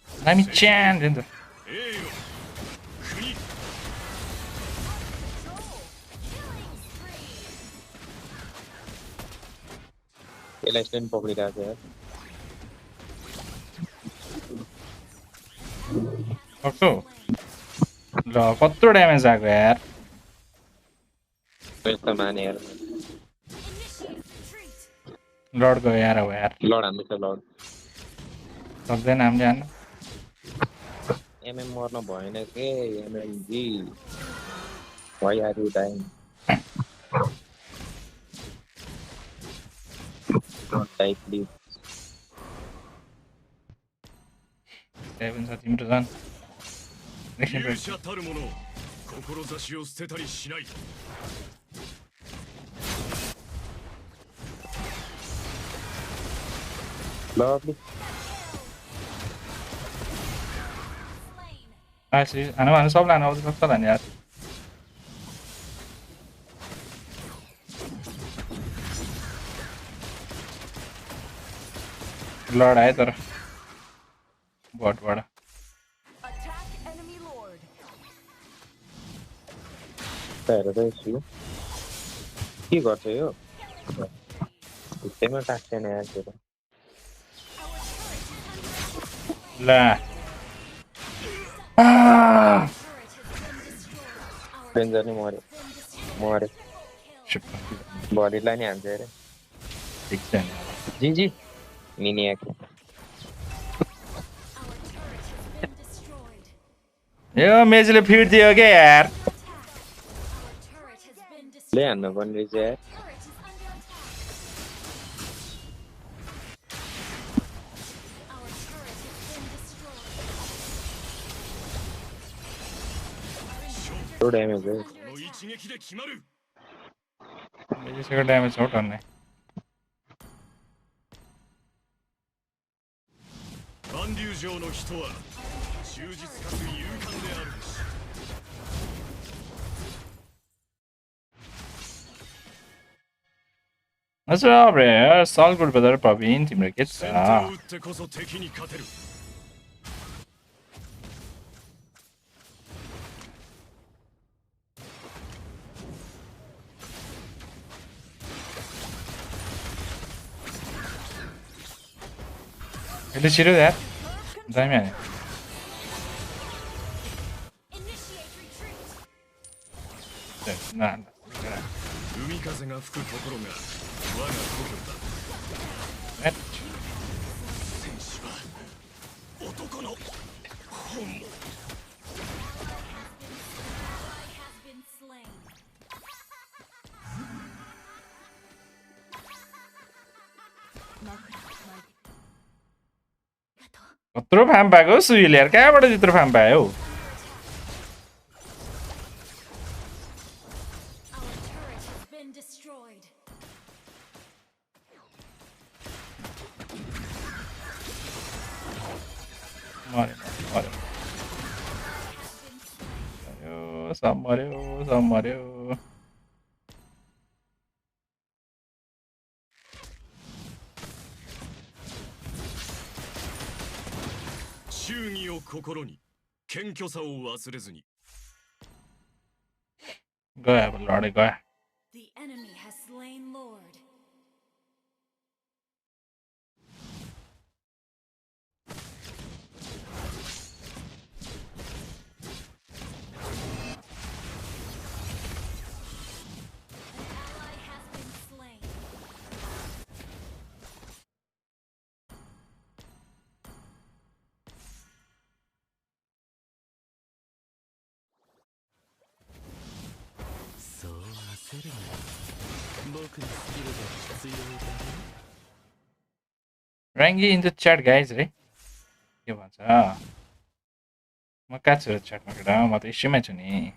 Nami Chan dentro. यसलाई स्ट्यान्ड पक्रिरहेको यार सक्छौ ल कत्रो ड्यामेज आएको यार पैसा माने यार लड गयो यार अब यार लड हान्दैछ लड सक्दैन हामीले हान्न एमएम मर्न भएन के एमएम जी why are you dying don't die please seven छ तिम्रो झन् लभली हानु हानु सबलाई हानु आउँछ सबैलाई हान्ने यार लड आयो तर बटबाट के गर्छ यो भित्तैमा काट्दैन यार त्यो ला डेन्जर नि मर्यो बडीलाई नि हान्छ अरे ठिक छ जी जी मिनियाक यो मेजले फिट दियो क्या यार ले हान्न पर्ने रहेछ यार त्यो ड्यामेज हो この一撃で決まる यसको ड्यामेज हो टन्ने 万竜城の人は忠実かつ勇敢であるべし What's up, bro? It's all good, brother. Praveen, तिम्रो के छ 先手を打ってこそ敵に勝てる यसले छिर्यो यार दामी हाने न 海風が吹くところが我が故郷だ え戦士は男の本も कत्रो फार्म पाएको हो सुयुले यार कहाँबाट त्यत्रो फार्म पायो हौ सब मर्यो忠義を心に謙虚さを忘れずに गयो अब लडे गयो The enemy has slain Lord. Rangi in the chat guys रे के भन्छ म कहाँ छु च्याटमा केटा म त इस्युमै छु नि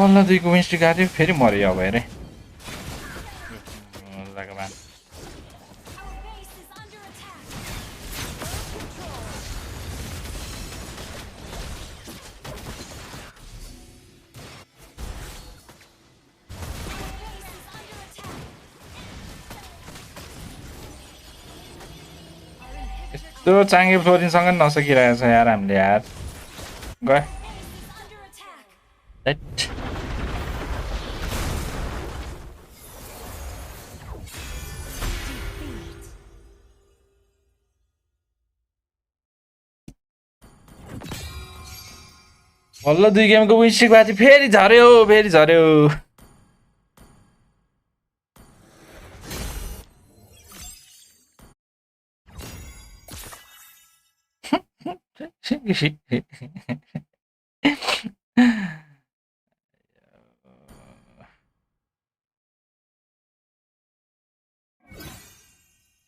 बल्ल दुईको विन्स्टी गाड्यो फेरि मर्यो अब हेरे भगवान यस्तो चाङ्गे फ्लोरिनसँग नसकिरहेछ यार हामीले यार गयो बल्ल दुई गेमको विन्स्ट्रिक बाजी फेरि झर्यो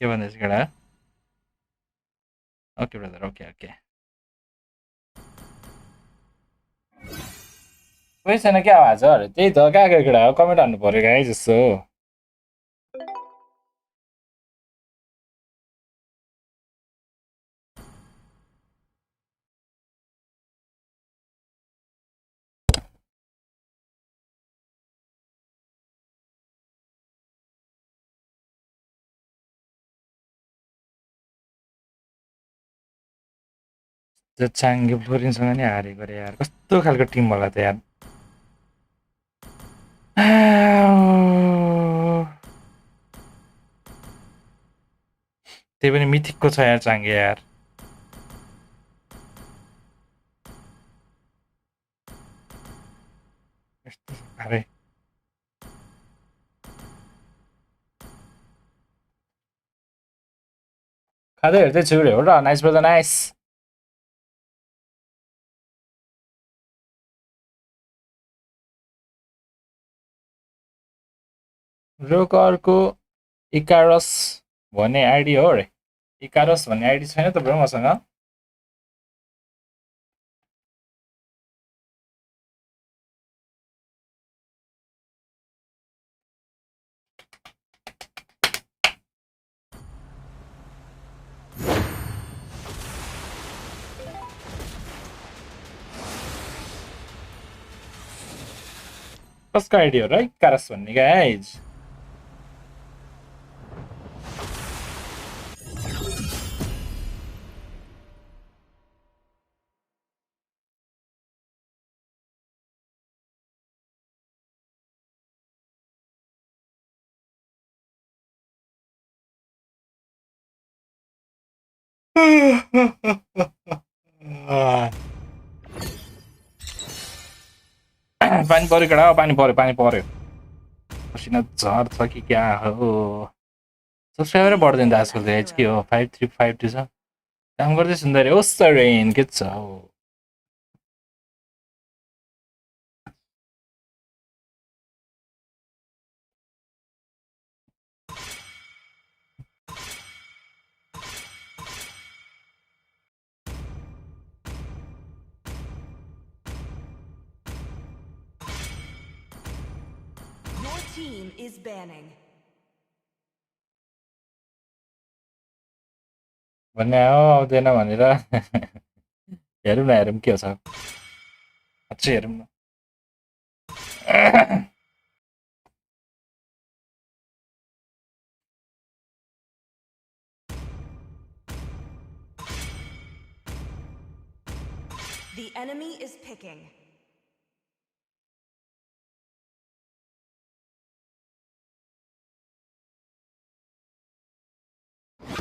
के भन्दैछ केटा ओके ब्रदर ओके कोही छैन क्या आवाजहरू त्यही त कहाँ गयो केटा कमेन्ट हान्नु पर्यो गाई जस्तो चाङ्गे फ्लोरिनसँग नि हारेको रे यार कस्तो खालको टिम होला त यार त्यही पनि मिथिकको छ यार चाङ्गे यार यस्तो अरे खाँदै हेर्दै छु रे हो र नाइस ब्रदर नाइस रोकरको इकारस भन्ने आइडी हो रे इकारस भन्ने आइडी छैन त ब्रो मसँग कसको आइडी हो र इकारस भन्ने गाइज पानी पर्यो केटा पानी पर्यो पसिना झर्छ कि क्या हो सब्सक्राइबरै बढ्दैन त आजकल त एज के हो 5352 छ काम गर्दै सुन्दर हो सरेन के छ हो Your team is banning. भन्ने हो आउँदैन भनेर हेरौँ न के छ अझै हेरौँ न The enemy is picking.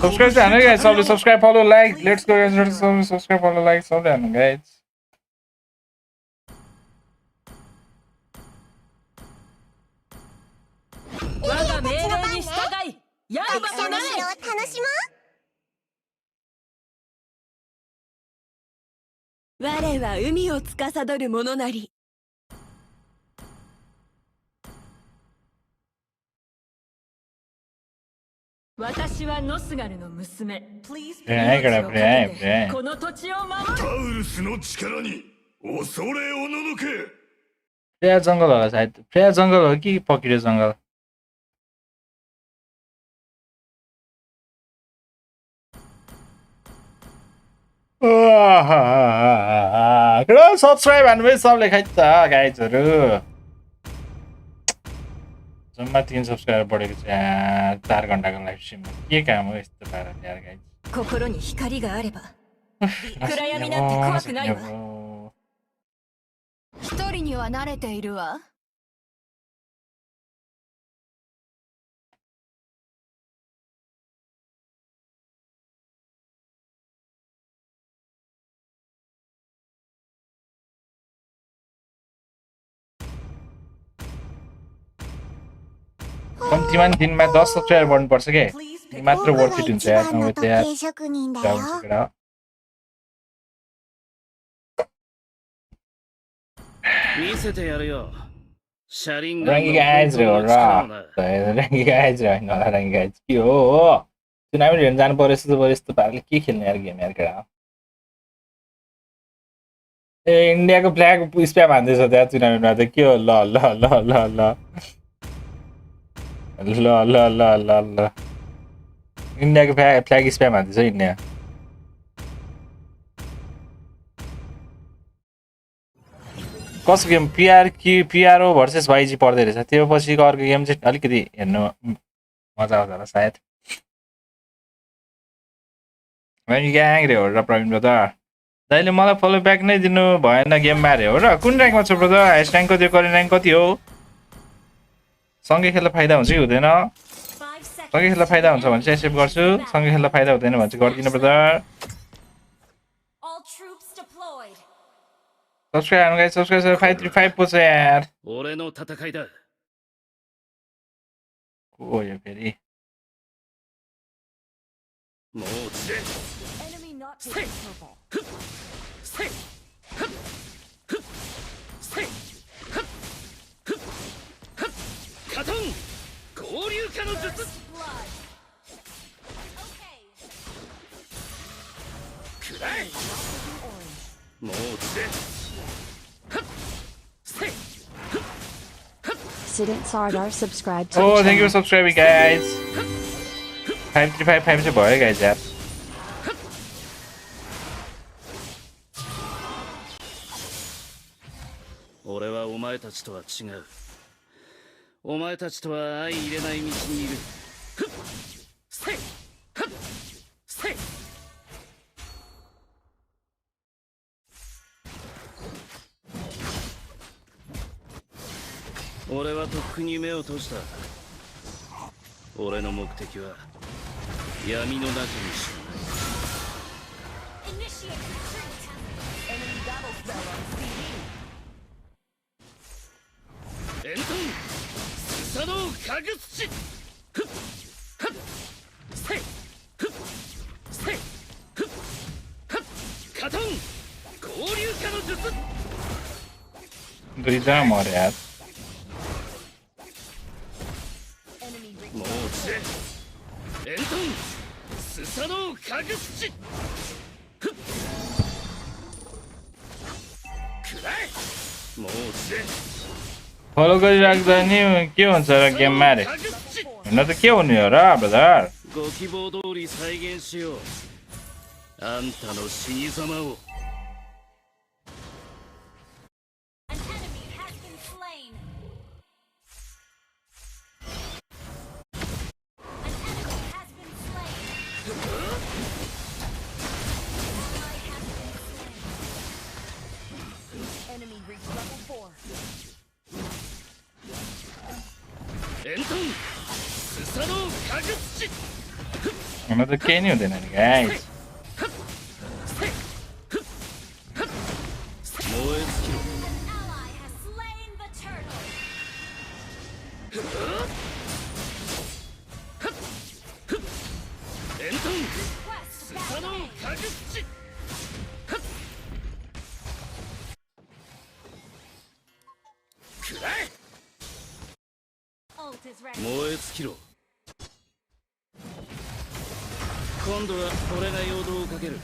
Subscribe to guys. सबले subscribe, follow, like. Let's go guys. Subscribe, follow, like. सबले हान्नु guys. फ्रेया जङ्गल होला सायद फ्रेया जङ्गल हो कि पकिरे जङ्गल सब्सक्राइब हान्नु सबले खै त गाइजहरु जम्मा 3 सब्सक्राइबर बढेको छ 4 घण्टाको लाइभ स्ट्रिममा के काम हो यस्तो पाराले यार गाइज 心に光があれば暗闇なんて怖くないわ一人には慣れているわकम्तीमा दिनमा 10 सब्सक्राइबर बढ्नुपर्छ के मात्र वर्थ इट हुन्छ यार नभए त यार Ranky guys रे हो र Ranky guys रे हैन होला Ranky guys के हो टुर्नामेन्ट हेर्न जानु पर्यो यस्तो पाराले के खेल्ने यार गेम यार केटा ए इन्डियाको फ्ल्याग स्प्याम हान्दैछ त्यहाँ टुर्नामेन्टमा त के हो ल ल ल ल ल ल ल ल ल इन्डियाको फ्ल्याग स्प्याम हान्दैछ इन्डिया कसको गेम पिआरओ भर्सेस भाइजी पर्दै रहेछ त्यो पछिको अर्को गेम चाहिँ अलिकति हेर्नु मजा आउँछ होला सायद ग्याङ रे हो र प्रवीण ब्रदर दाइले मलाई फलो ब्याक नै दिनु भएन गेममा रे हो र कुन र्याङ्कमा छ ब्रदर हाइस्ट र्याङ्कको त्यो करेन्ट र्याङ्क कति हो सँगै खेल्दा फाइदा हुन्छ कि हुँदैन सँगै खेल्दा फाइदा हुन्छ भने चाहिँ एक्सेप्ट गर्छु सँगै खेल्दा फाइदा हुँदैन भने चाहिँ गर्दिनँ ब्रदर सब्सक्राइब हान्नु गाइस सब्सक्राइब 535 पो छ यार को यो फेरि 化の術 くらえもうつれ Student Sardar subscribed to Oh, the thank you for channel. subscribing, guys. 535 times a boy, guys. Yeah. 俺はお前たちとは違う。お前たちとは相入れない道にいる。ふっせいふっせい俺はとっくに目を閉じた。俺の目的は闇の中にしかない。エントンスサノーカグツチフッフッセイフッセイフッフッカトン合流化の術 Grida more, yaar. もうつれエントンスサノーカグツチフッくらえもうつれ Follow गरिराख्दा नि के हुन्छ र गेममा रे हुन त के हुने हो र ब्रदर ご希望通り再現しよう。あんたの死に様を。エントンスサノーカグツチ हुन त केही नै हुँदैन नि गाइस 燃え尽きろ エントンスサノーカグツチくらえ燃え尽きろ今度は俺が陽動をかける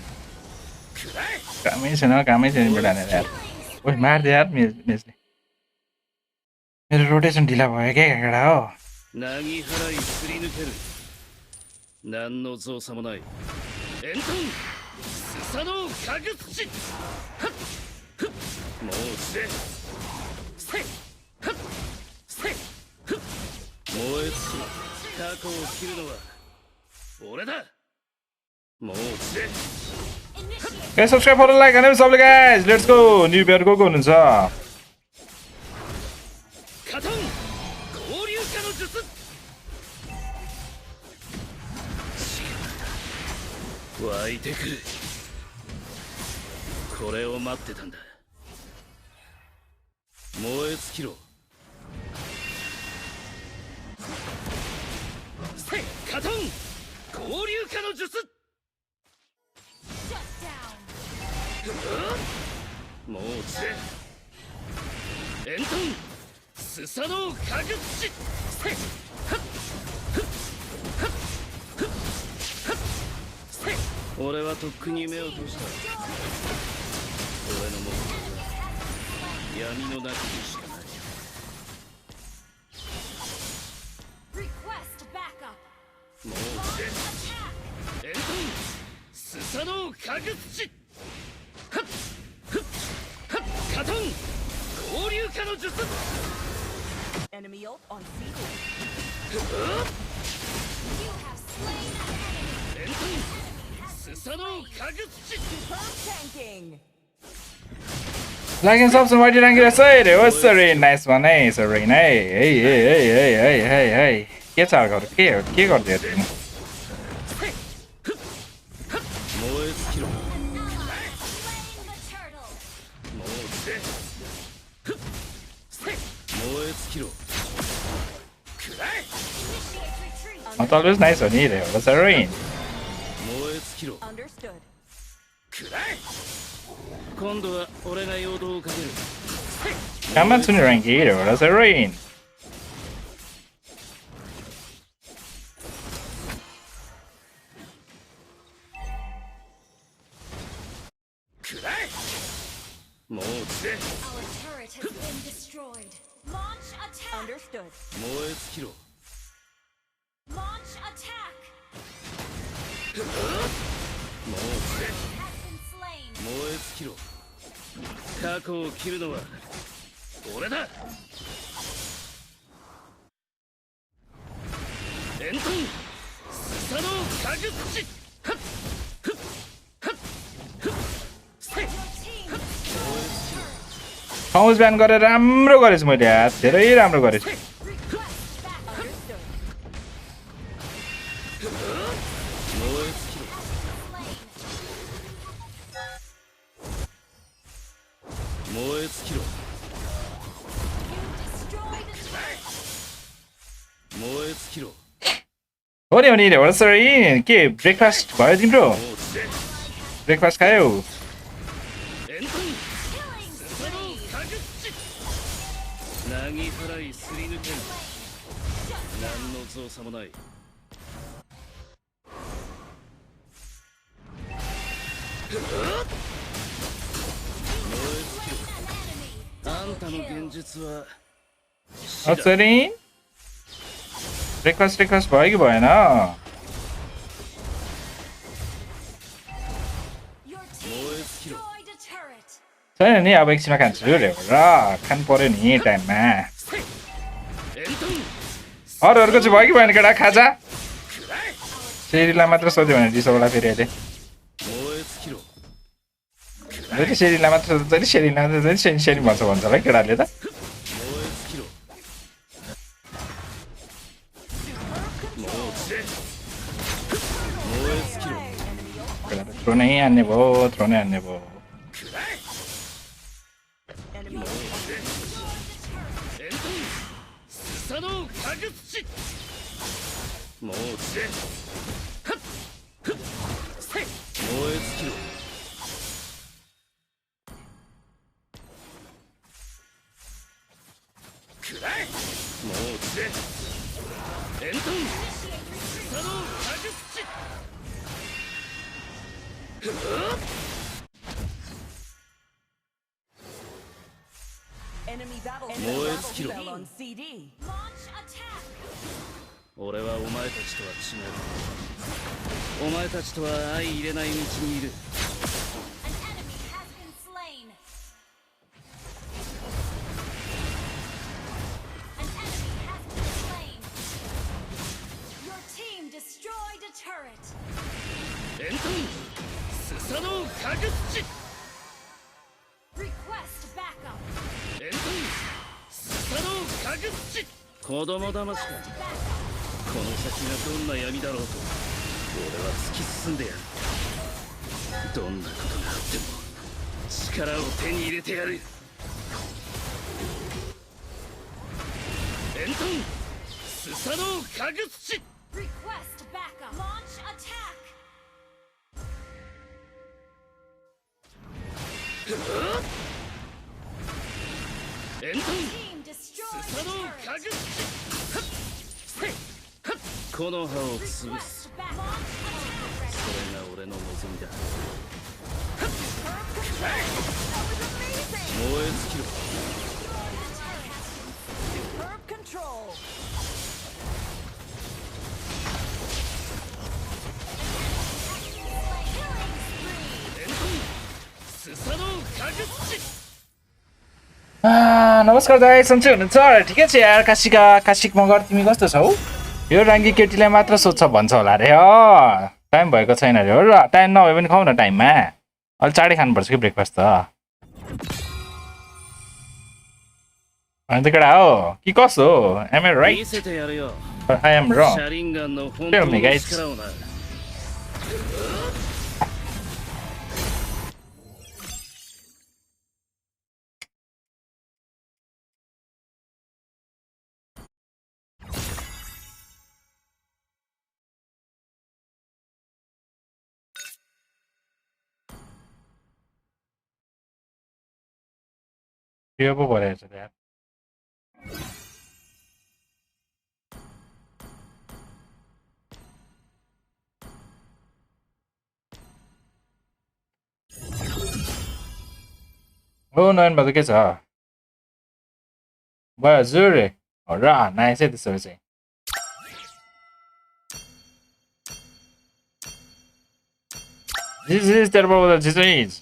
くらえ कामै छैन बिडानेर यार ओइ मार्दे यार मेजले मेरो रोटेसन ढिला भयो क्या काकडा हो なぎ払いすり抜ける何の造作もないエントンスサノーカグツチはっふっもうつれせいはっせいふっ燃え尽き過去を切るのは俺だもうつれ Guys, subscribe for the like and सबले guys. Let's go. New player को हुनुहुन्छカトン合流化の術湧いてくるこれを待ってたんだ燃え尽きろせカトン合流化の術もうつれエントンスサノーカグツチせはっふっはっふっはっせ俺はとっくに目を閉じた俺の目的は闇の中にしかない Request backup. もうつれエントンスサノーカグツチはっふっはっカトン合流化の術 Enemy ult on C. You have slain an enemy. エントンスサノーカグツチ Tanking. Like and subs and why did I get a side? Oh, Serene, nice one, hey, Serene, hey. के छ गर्नु के गर्दै तिमी 燃え尽きろ Slain the turtle. もうつれふっせ燃え尽きろくらえ Initiate retreat. म त always nice हो नि रे हो Serene 燃え尽きろ Understood. くらえ今度は俺が陽動をかける काममा छु नि र्याङ्क 8 हो Serene もう落ちて Our turret has been destroyed. Launch attack. Understood. 燃え尽きろ Launch attack. もう落ちて Has been slain. 燃え尽きろ過去を切るのは俺だエントンスサノーカグチハッフッハッフッセイ Your team destroyed the turret. House ब्यान गरेर राम्रो गरेछु मैले यार धेरै राम्रो गरेछु Request backup. Understood. 燃え尽きろ Slain. 燃え尽きろ You destroyed a turret. 燃え尽きろ हो नि हो नि सरी के ब्रेकफास्ट भयो तिम्रो もう落ちて ब्रेकफास्ट खायौ エントン Killing スサノ spree. ーカグチなぎ払いすり抜けん何の造作もないあんたの現実は सरी ब्रेकफास्ट ब्रेकफास्ट भयो कि भएन Your team destroyed a turret. छैन नि अब एकछिनमा खान्छु रे र खानु पर्यो नि टाइममा エントン अरूहरूको चाहिँ भयो कि भएन केटा खाजा सेरीलाई मात्र सोध्यो भने रिसौला फेरि अहिले 燃え尽きろ जहिले सेरीलाई मात्र सोध्छ जहिले सेरीलाई मात्र जहिले सेरी सेरी भन्छ होला केटाले त 燃え尽きろもう落ちて燃え尽きろ केटाले थ्रो नै हान्ने भयो थ्रो नै हान्ने भयो Enemy エントンスサノーカグチもう落ちてハッフッセイ燃え尽きろくらえもう落ちてエントンスサノーカグチふっ enemy battle 燃え尽きろ spell on CD. Launch attack. 俺はお前たちとは違うお前たちとは相入れない道にいる An enemy has been slain. An enemy has been slain. Your team destroyed a turret. エントンスサノーカグチ Request backup. エントンスサノーカグチ子供騙しか Backup. この先がどんな闇だろうと俺は突き進んでやるどんなことがあっても力を手に入れてやるエントンスサノーカグチ Request backup. Launch attack. エントン Team destroyed スサ a ノー turret. カグチはっせいはっこの葉を潰す Request backup. Launch attack. それが俺の望みだ 燃え尽きろ Superb control. エントンスサノーカグチ नमस्कार दाइ सन्चै हुनुहुन्छ ठिकै छ यार काशीक मगर तिमी कस्तो छौ यो राङ्गी केटीलाई मात्र सोध्छ भन्छ होला अरे टाइम भएको छैन अरे हो र टाइम नभए पनि खाऊ न टाइममा अलि चाँडै खानुपर्छ कि ब्रेकफास्ट त अनि त केटा हो कि कसो am I 見 right せてやるよ I am シ रङ ャリンガンの本 Tell 当 me, の guys. 力をな यो पो भइरहेछ यार नयन बहादुर के छ भयो हजुर र नाइस है त्यसो भए चाहिँ जिज तेरो बाबा जिज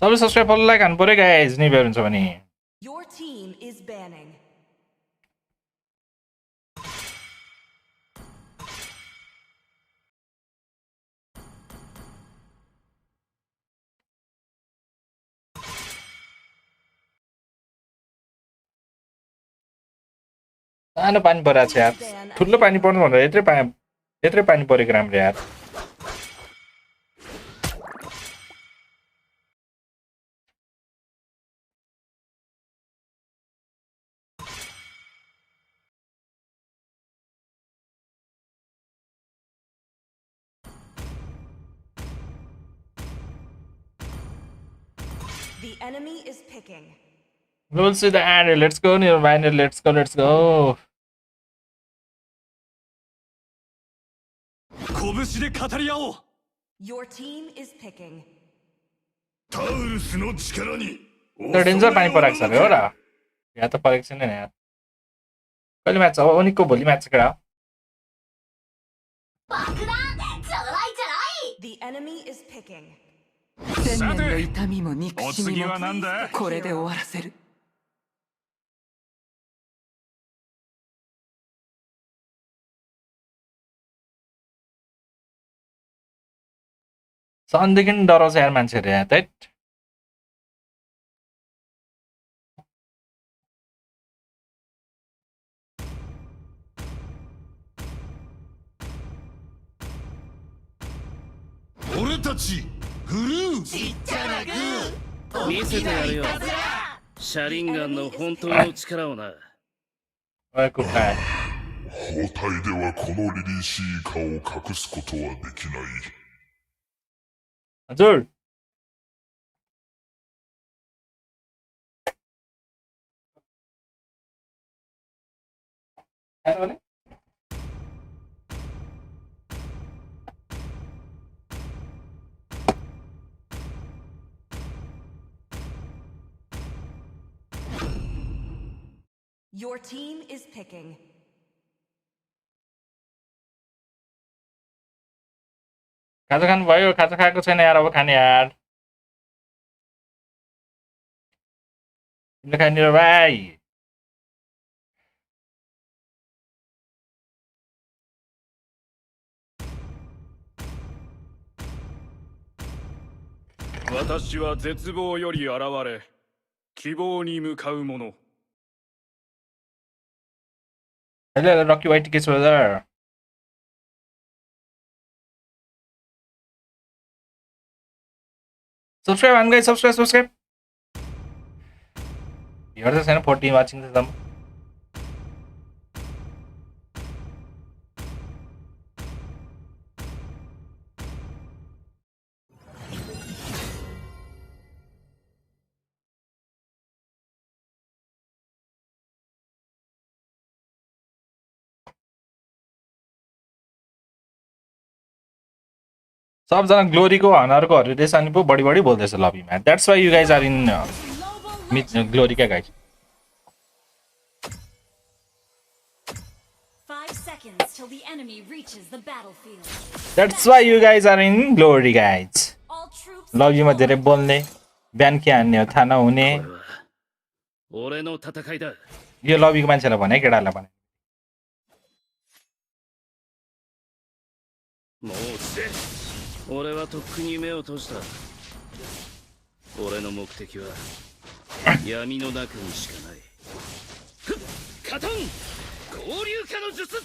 सबले सब्सक्राइब फलो लाइक हान्नु पर्यो गाइज न्यू इयर हुन्छ भने Your team is banning. सानो पानी परेको छ यार ठुलो पानी पर्नु भन्दा यत्रै पानी परेको राम्रो यार The enemy is picking. We'll see the ad. Let's go, Nirvana. Let's go. Your team is picking. Danger पानी परेको छ अरे हो र यहाँ त परेको छैन नि यार कहिले म्याच हो उनीको भोलि म्याच केटा The enemy is picking. 千年の痛みも憎しみもこれで終わらせる सनदेखि डराउँछ यार मान्छेहरू यहाँ त हजुर Your team is picking. खाजा खानु भयो खाजा खाएको छैन यार अब खाने यार तिमीले खाने भाइ私は絶望より現れ希望に向かう者 Hello, Rocky White tickets brother. Subscribe, and guys, subscribe. You are the same 14 watching this. सबजना ग्लोरीको हनरकोहरू रहेछ अनि पो बढी बोल्दैछ लबीमा that's why you guys are in glory क्या guys 5 seconds till the enemy reaches the battlefield. That's why you guys are in glory guys लबीमा धेरै बोल्ने बिहान के हान्ने हो थाहा नहुने यो लबीको मान्छेलाई भने केटालाई भने 俺はとっくに目を閉じた俺の目的は闇の中にしかないカトン合流化の術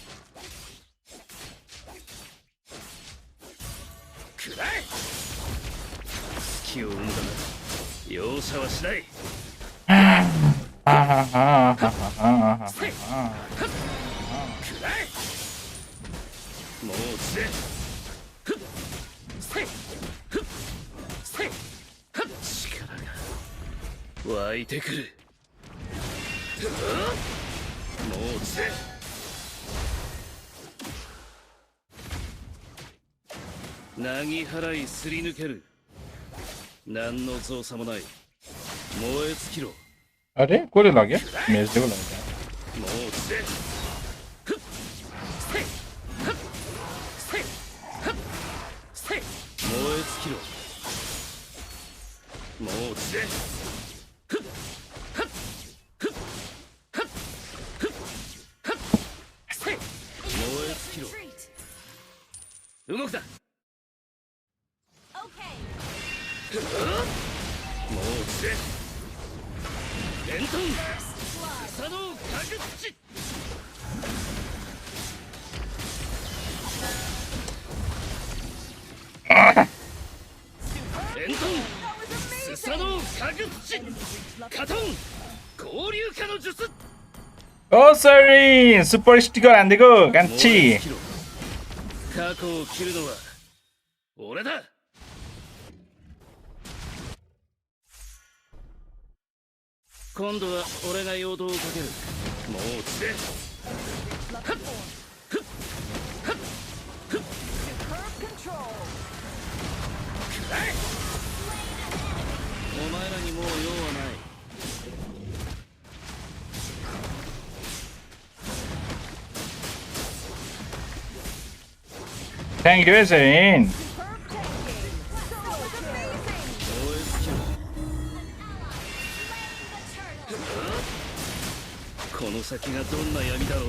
くらえ隙を生んだな容赦はしないくらえもう落ちて 力が湧いてくるもう落ちてなぎ払いすり抜ける何の造作もない燃え尽きろ अरे गोली लाग्यो मेज देखो लाग्यो もう落ちてふっせいふっせいふっせい燃え尽きろもう落ちてふっふっふっふっふっふっせい燃え尽きろ動くなもう落ちてレントン草のかぐっちレントン草のかぐっちカトン交流化の術 ओ सरी सुपर स्टिकर हान्दिएको कान्छी 過去を切るのは俺だ今度は俺が陽動をかけるもう落ちてはっふっはっふっお前らにもう用はない Thank you, Serin. この先がどんな闇だろう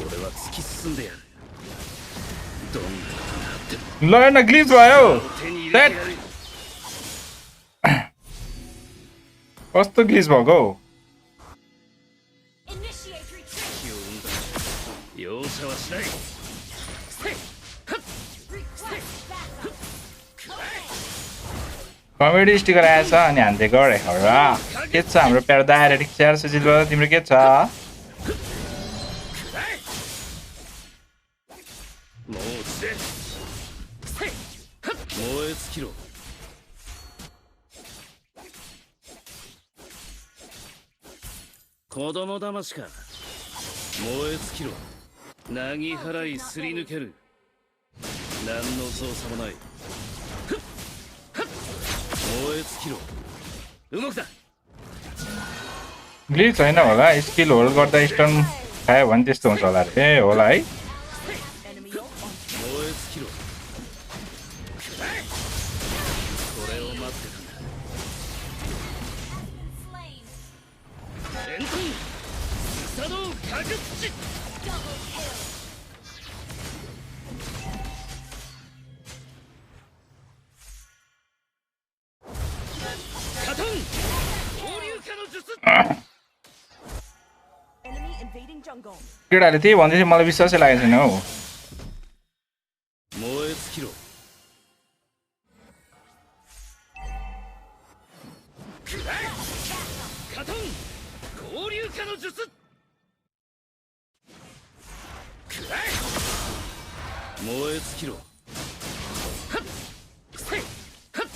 俺は突き進んでやるどんなことがあっても ल न ग्लिच भयो That कस्तो ग्लिच भएको हौ 容赦はしない कमेडी स्टिकर आएछ अनि हान्दै गरे हो र के छ हाम्रो प्यारो डायरेक्ट स्यार सुजित भयो तिम्रो के छ もう落ちて燃え尽きろ子供騙しか燃え尽きろなぎ払いすり抜ける何の造作もないふっはっ燃え尽きろ動くな ग्लिच होइन होला स्किल होल्ड गर्दा स्टन खायो भने त्यस्तो हुन्छ होला रे ए होला है 燃え尽きろこれを待ってたんだレントン草のかぐっちカトン交流化の術 केटाले त्यही भन्दै थियो मलाई विश्वासै लागेको छैन हौ 燃え尽きろカトン交流化の術燃え尽きろはっせいはっ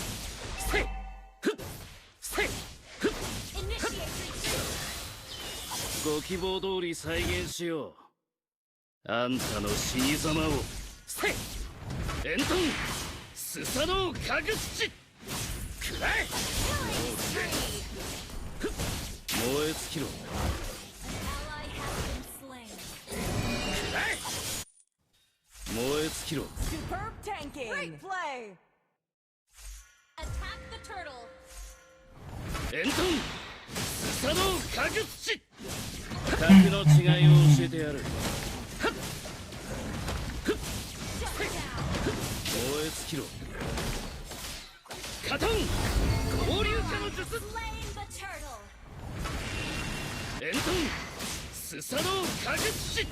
せいふっせいふっはっご希望通り再現しようあんたの死に様をせいレントンスサノーかぐっちくらえふっ燃え尽きろくらえ燃え尽きろ レントンスサノーかぐっち格の違いを教えてやるはっふっ燃え尽きろカトン交流化の術レントンスサノーかぐっちせい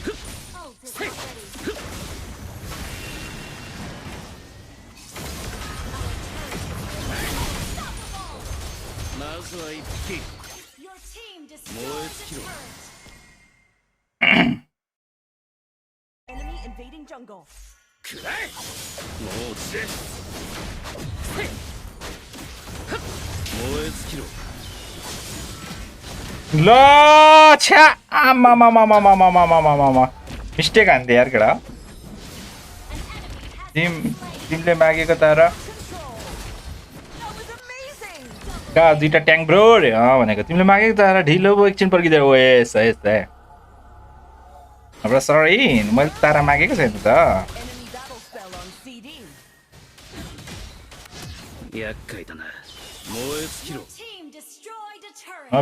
ふっせいふっまずは一匹燃え尽きろ くらえもう落ちてせいはっ燃え尽きろ ल छ्या आमामामामामामामामामा मिस्टेक हान्थे यार केटा तिमीले मागेको तर का दुईटा ट्याङ्क ब्रो रे भनेको तिमीले मागेको तर ढिलो भयो एकछिन पर्खिदियो ओ यस यस अब सरी मैले तारा मागेको छैन त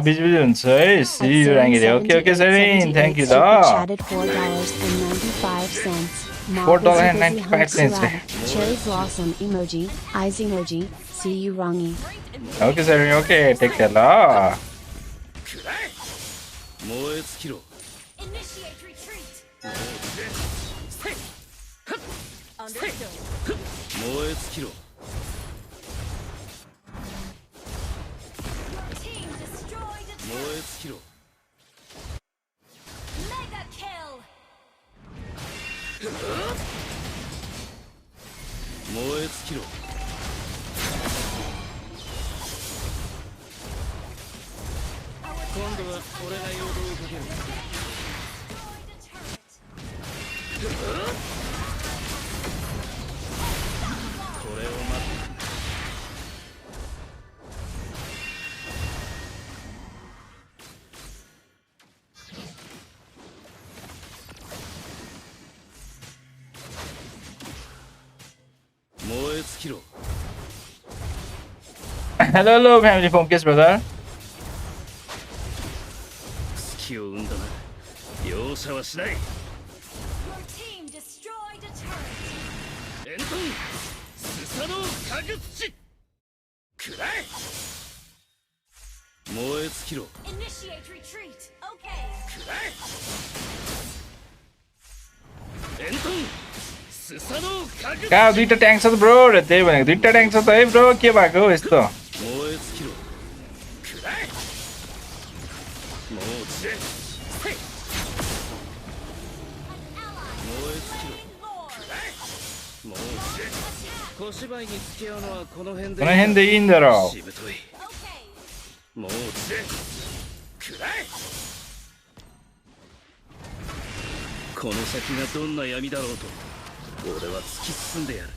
बिजी बिजी हुन्छ है सी यु राङ्गिरे ओके ओके सरिन thank you the $4.95 Cherry blossom emoji, eyes emoji, see you wrongy. Okay sir, okay, take care la. Initiate retreat. Team destroyed a turret. Mega kill. Hello, hello, family focus, brother. Your team destroyed a turret. Initiate retreat. Okay. कहाँ दुईटा tank छ त bro र त्यही भनेको दुईटा tank छ त है ब्रो के भएको हो यस्तोこの辺でいいんだろうこの先がどんな闇だろうと俺は突き進んでやる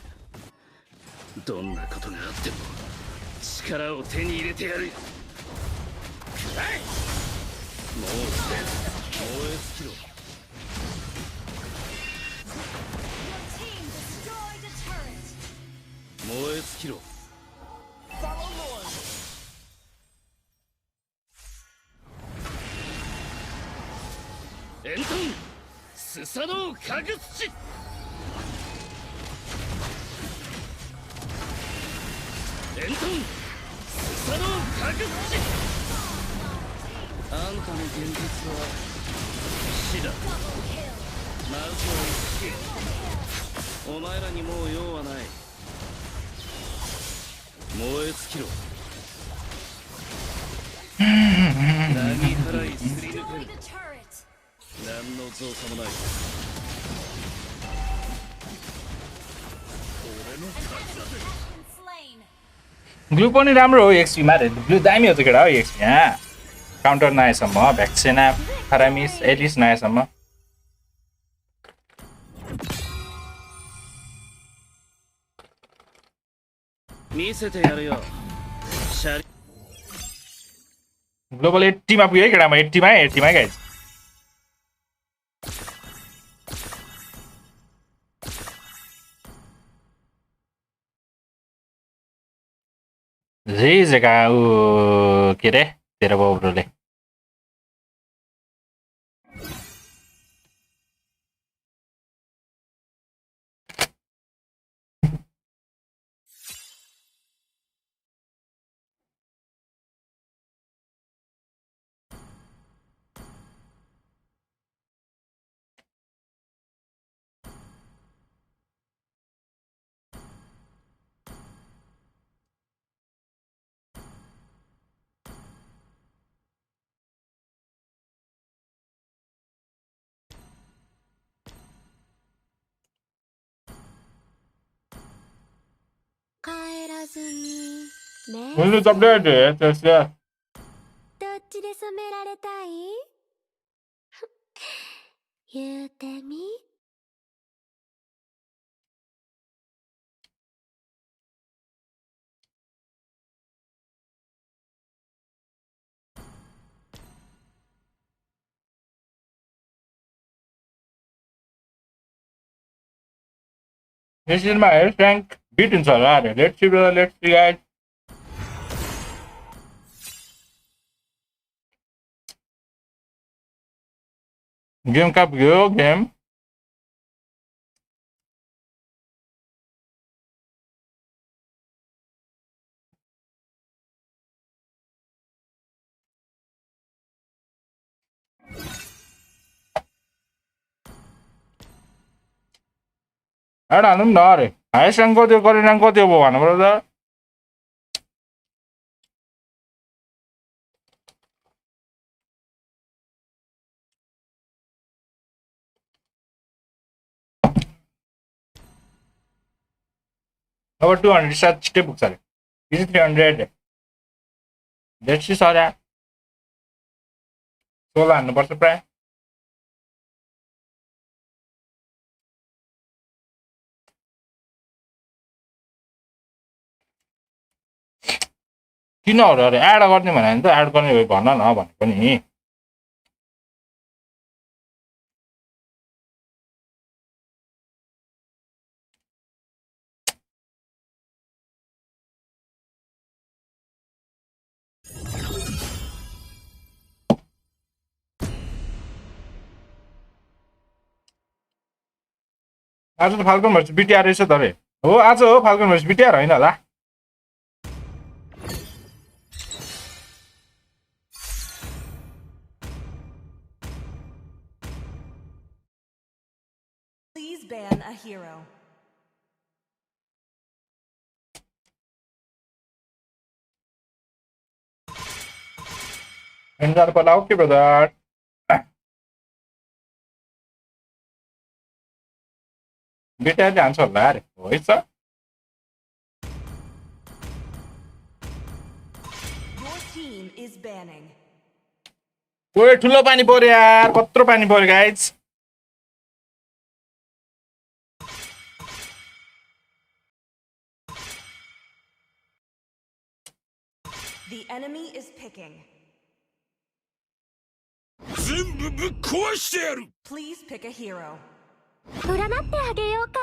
どんなことがあっても力を手に入れてやるくらえもう燃え尽きろ 燃え尽きろエントンスサノオカグツチエントンスサノオカグツチあんたの現実は死だまずは生きお前らにもう用はない燃え尽きろ何払いすり抜ける何の造作もない俺の勝ちだぜ ग्लु पनि राम्रो हो एक्सपीमा ग्लु दामी हो त केटा हो एक्सपी यहाँ काउन्टर नआएसम्म भ्याक्सिना फारामिस एलिस नआएसम्म ग्लोबल 80 मा पुग्यो है केटामा 80 मा गाइज जग्गा ऊ के रे तेरो बाउले Kaerazu ni When is updated? Yes. どっちで染められた言うてみ。This is my S rank beat in Solare. Let's see, brother. Let's see, guys. Game Cup, go game. Add anum nare. Highest rank ko kore rank ko diyo bwana, brother. Over 200 such books are. Is it 300? Let's see, sorry. 16 हान्नुपर्छ प्राय. किन हो र add गर्ने भने त add गर्ने भए भन न भनेको नि. आज त फाल्कन भर्स बिटिआर रहेछ त रे. हो आज हो फाल्कन भर्स बिटिआर होइन होला. Please ban a hero. एन्जर पलाउ के ब्रदर. बिटिआर हान्छ होला रे. होइन Your team is banning. ओए ठुलो पानी पर्यो यार. कत्रो पानी पर्यो guys. The enemy is picking. 全部ぶっ壊してやる。 Please pick a hero. 占ってあげようか。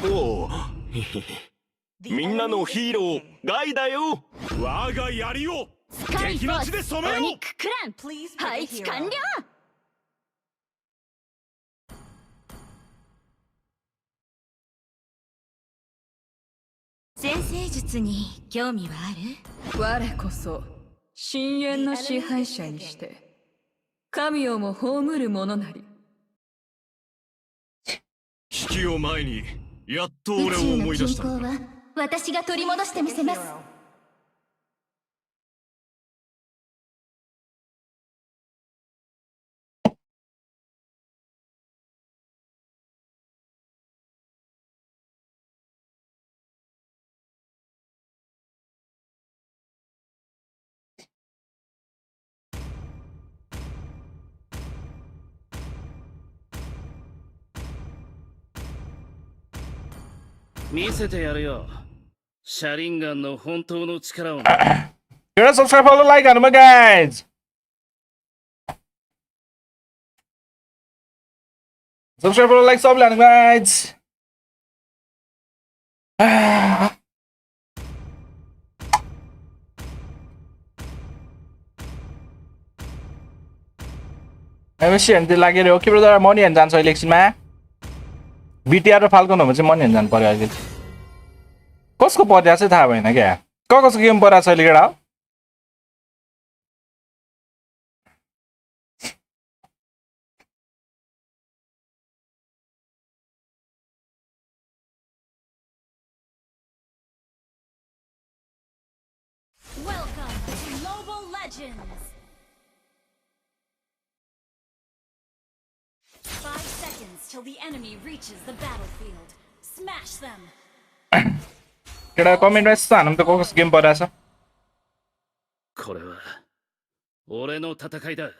おお。みんなのヒーローガイだよ。我が槍を敵の血で染めよう。 Please pick a 配置 hero. 完了。先生術に興味はある？我こそ深淵の支配者にして神をも葬る者なり。危機を前にやっと宇俺を宙の均思い出した衡は私が取り戻してみせます。 見せてやるよ。シャリンガンの本当の力を。 Hit subscribe, follow, like हान्नुमा guys. Subscribe, follow, like सबले हान्नु guys. एमएससी हेर्नु लागेर हो कि ब्रदर. मनी हेर्नु जान्छ इलेक्सनमा. बिटिआर र फाल्कन हो भने चाहिँ मनी हेर्नु जानु पर्यो अहिले. कसको परिरहेको चाहिँ थाहा भएन क्या. कसको गेम परिरहेको छ अहिले केटा. Welcome to legends. 5 seconds till the enemy reaches the battlefield. Smash them. केटा कमेन्टमा यस्तो हानौँ त कस गेम परिरहेछ これは俺の戦いだ。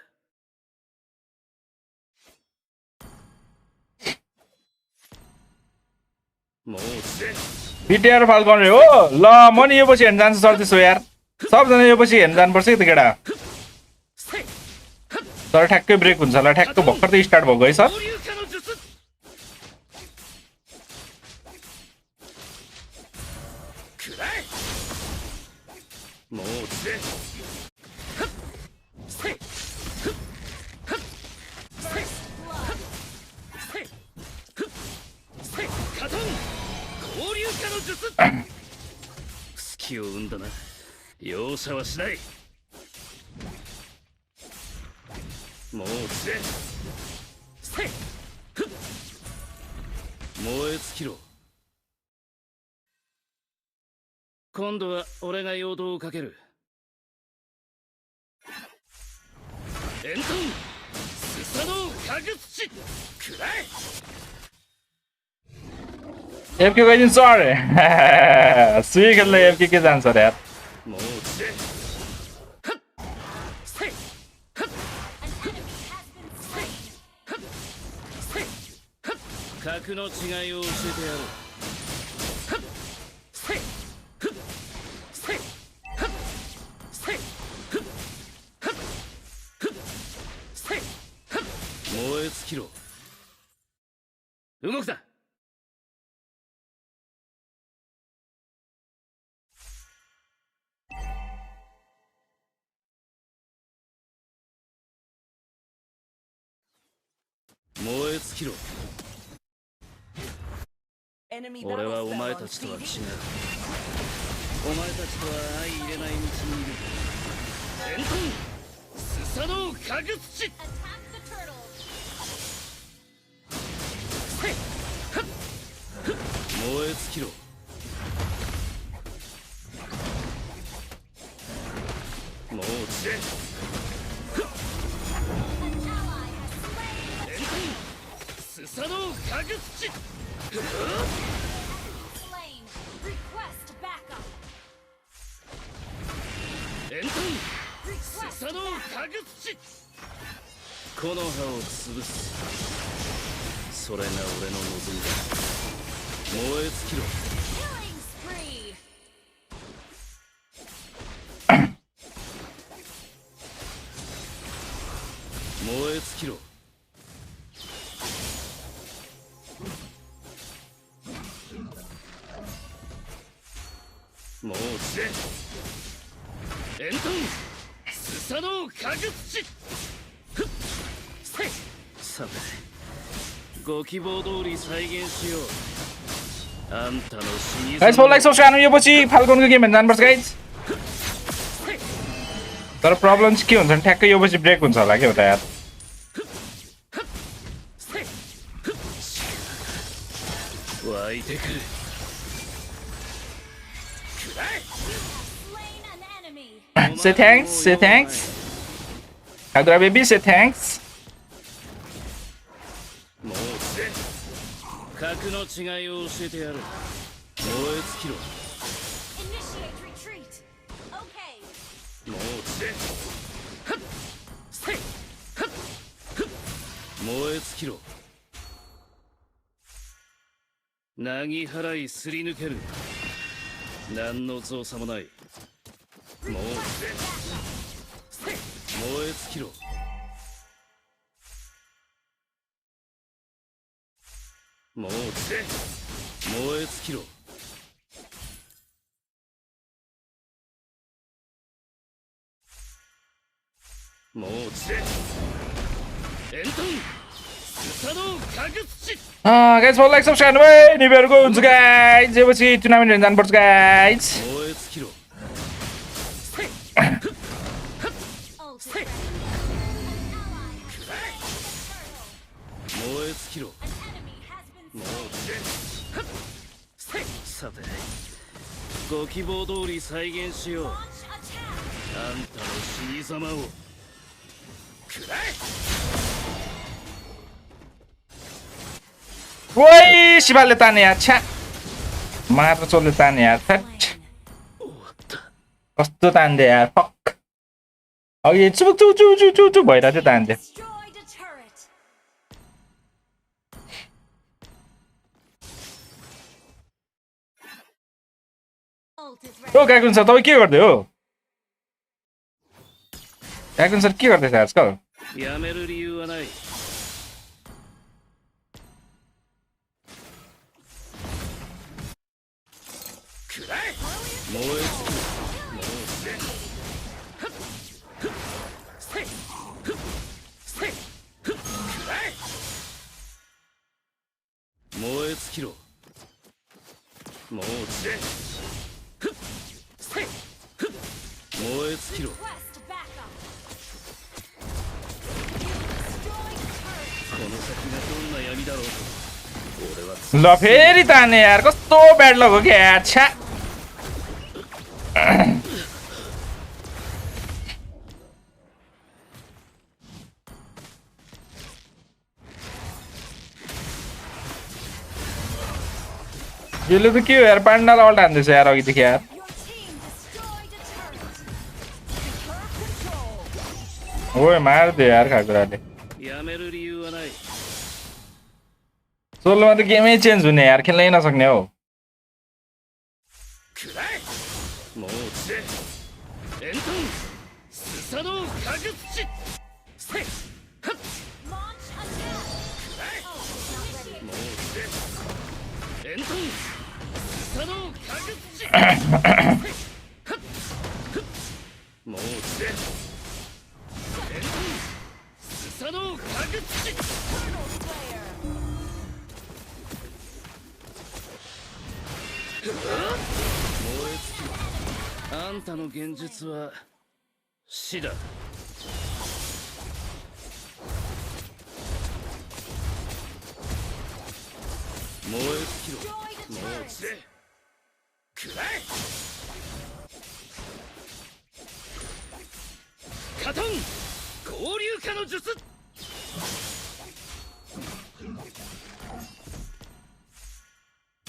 もう落ちて बिटिआर फाल गर्ने हो ल म नि यो पछि हेर्न जान्छु सर त्यसो यार सबजना यो पछि हेर्न जानुपर्छ कि त केटा सर ठ्याक्कै ब्रेक हुन्छ होला ठ्याक्क भर्खर त स्टार्ट भएको है सर 交流化の術。くらえ。もう落ちて。はっせい。ふっはっせい。はっせい。ふっせい。カトン。交流化の術。隙を生んだな。容赦はしない。もう落ちて。せい。ふっ燃え尽きろ。今度は俺が陽動をかける。円遁スサノオかぐ土くらえ。 FK गइदिनु सर सुई खेल्न FK के जान्छ र यार もう落ちて。はっせい。はっ An enemy has been slain. はっせい。はっ格の違いを教えてやる。はっせい。ふっせい。はっせい。ふっはっふっせい。はっ燃え尽きろ。動くな。燃え尽きろ。俺はお前たちとは違う。お前たちとは相入れない道にいる。円遁スサノオかぐ土 Attack the turtle. せい。はっふっ燃え尽きろ。もう落ちて。ふっ An ally has slain. 円遁スサノオかぐ土 Slain. Request backup. 円遁スサノオかぐ土木の葉を潰す。それが俺の望みだ。燃え尽きろ。 Killing spree. 燃え尽きろ。もう落ちて。円遁スサノオかぐ土ふっせい。さてご希望通り再現しよう。あんたの死に guys follow like subscribe यो पछि फाल्कोनको गेम हेर्न जानुपर्छ गाइस तर प्रब्लम चाहिँ के हुन्छ भने ठ्याक्कै यो पछि ब्रेक हुन्छ होला के हो त यार 湧いてくる。 Slain an enemy. say thanks Kagura baby say thanks もう落ちて。格の違いを教えてやる。燃え尽きろ。 Initiate retreat. Okay. もう落ちて。はっせい。はっふっ燃え尽きろ。なぎ払いすり抜ける。何の造作もない。もう落ちて。せい。燃え尽きろ。もう落ちて。燃え尽きろ。もう落ちて。円遁スサノオかぐ土 guys follow like subscribe है निबेरको हुन्छ गाइस यो पछि टुर्नामेन्ट हेर्न जानुपर्छ guys 燃え尽きろ。せい。ふっはっ Ult is せい。 ready. An ally has slain the turtle. 燃え尽きろ。 An enemy has been もう slain. 落ちて。はっせい。さてご希望通り再現しよう。 Launch attack. あんたの死に様をくらえ。 ओइ शिवाले ताने यार छ्या मार्न चोरले ताने यार थ्याट कस्तो तान्दे यार फक अघि चुक चुक चुक चुक चुक चुक भइरहेको थियो तान्दे Destroyed a turret. Ult is ready. ओ काकुन सर तपाईँ के गर्दै हो काकुन सर के गर्दैछ आजकल やめる理由はない。くらえ。燃え尽きる。もうせ。ふっふっせいふっせいふっくらえ。燃え尽きろ。もうせ。ふっせいふっ燃え尽きろ。 Request backup. この先がどんな闇だろうと俺は ल फेरि ताने यार कस्तो ब्याड लक हो क्या यार छ्या यसले त के हो यार पाण्डालाई अल्ट हान्दैछ यार अघिदेखि यार Your team destroyed a turret. ओए मारिदियो यार खाकुराले やめる理由はない。 सोलोमा त गेमै चेन्ज हुने यार खेल्नै नसक्ने हो くらえ。もうせ。エントンスサノカグチせいはっ Launch attack. くらえ。 Ult is not ready. もうせ。エントンスサノカグチせいはっふっもうせ。エントンスサノカグチ Portal Slayer. 燃え尽きろ。あんたの現実は死だ。燃え尽きろ。もうせ。くらえ。カトン合流化の術。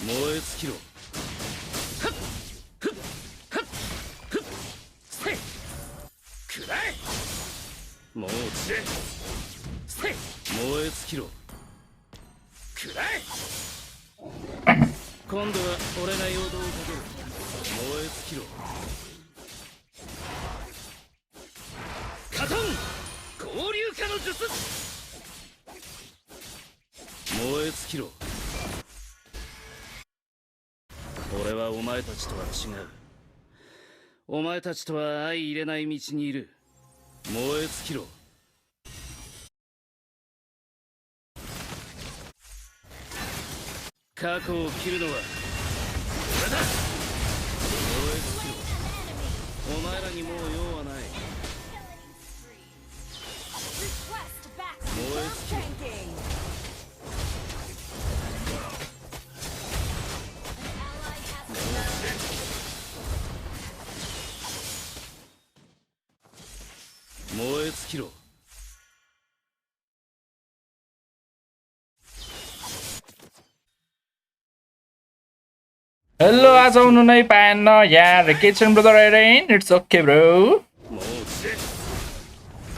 燃え尽きろ。はっふっはっふっせいくらえ。もうせせい燃え尽きろ。くらえ。今度は俺が陽動をかける。燃え尽きろ。カトン合流化の術。燃え尽きろ。俺はお前たちとは違う。お前たちとは相入れない道にいる。燃え尽きろ。過去を切るのは俺だ。燃え尽きろ。お前らにもう用はない。 Request backup. 燃え尽きろ。 Tanking. 燃え尽きろ。 hello आज आउनु नै पाएन यार के छ brother Ren it's okay bro もうせ。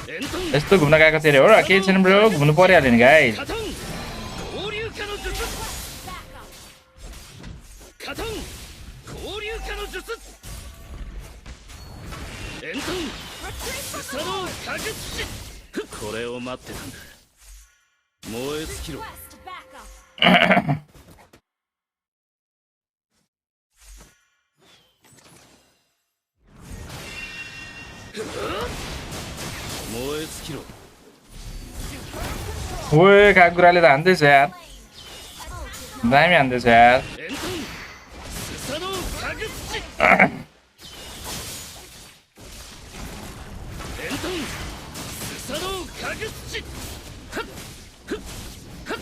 エントン यस्तो घुम्न गएको थियो अरे हो र के छैन ब्रो घुम्नु परिहाल्यो नि गाइस カトン合流化の術。カトン合流化の術。エントンスサノーカグチ。これを待ってたんだ。燃え尽きろ。 Request backup. 燃え尽きろ。 ओए खाकुराले त हान्दैछ यार दामी हान्दैछ यार エントンスサノーカグチ。エントンスサノーカグチ。はっふっはっ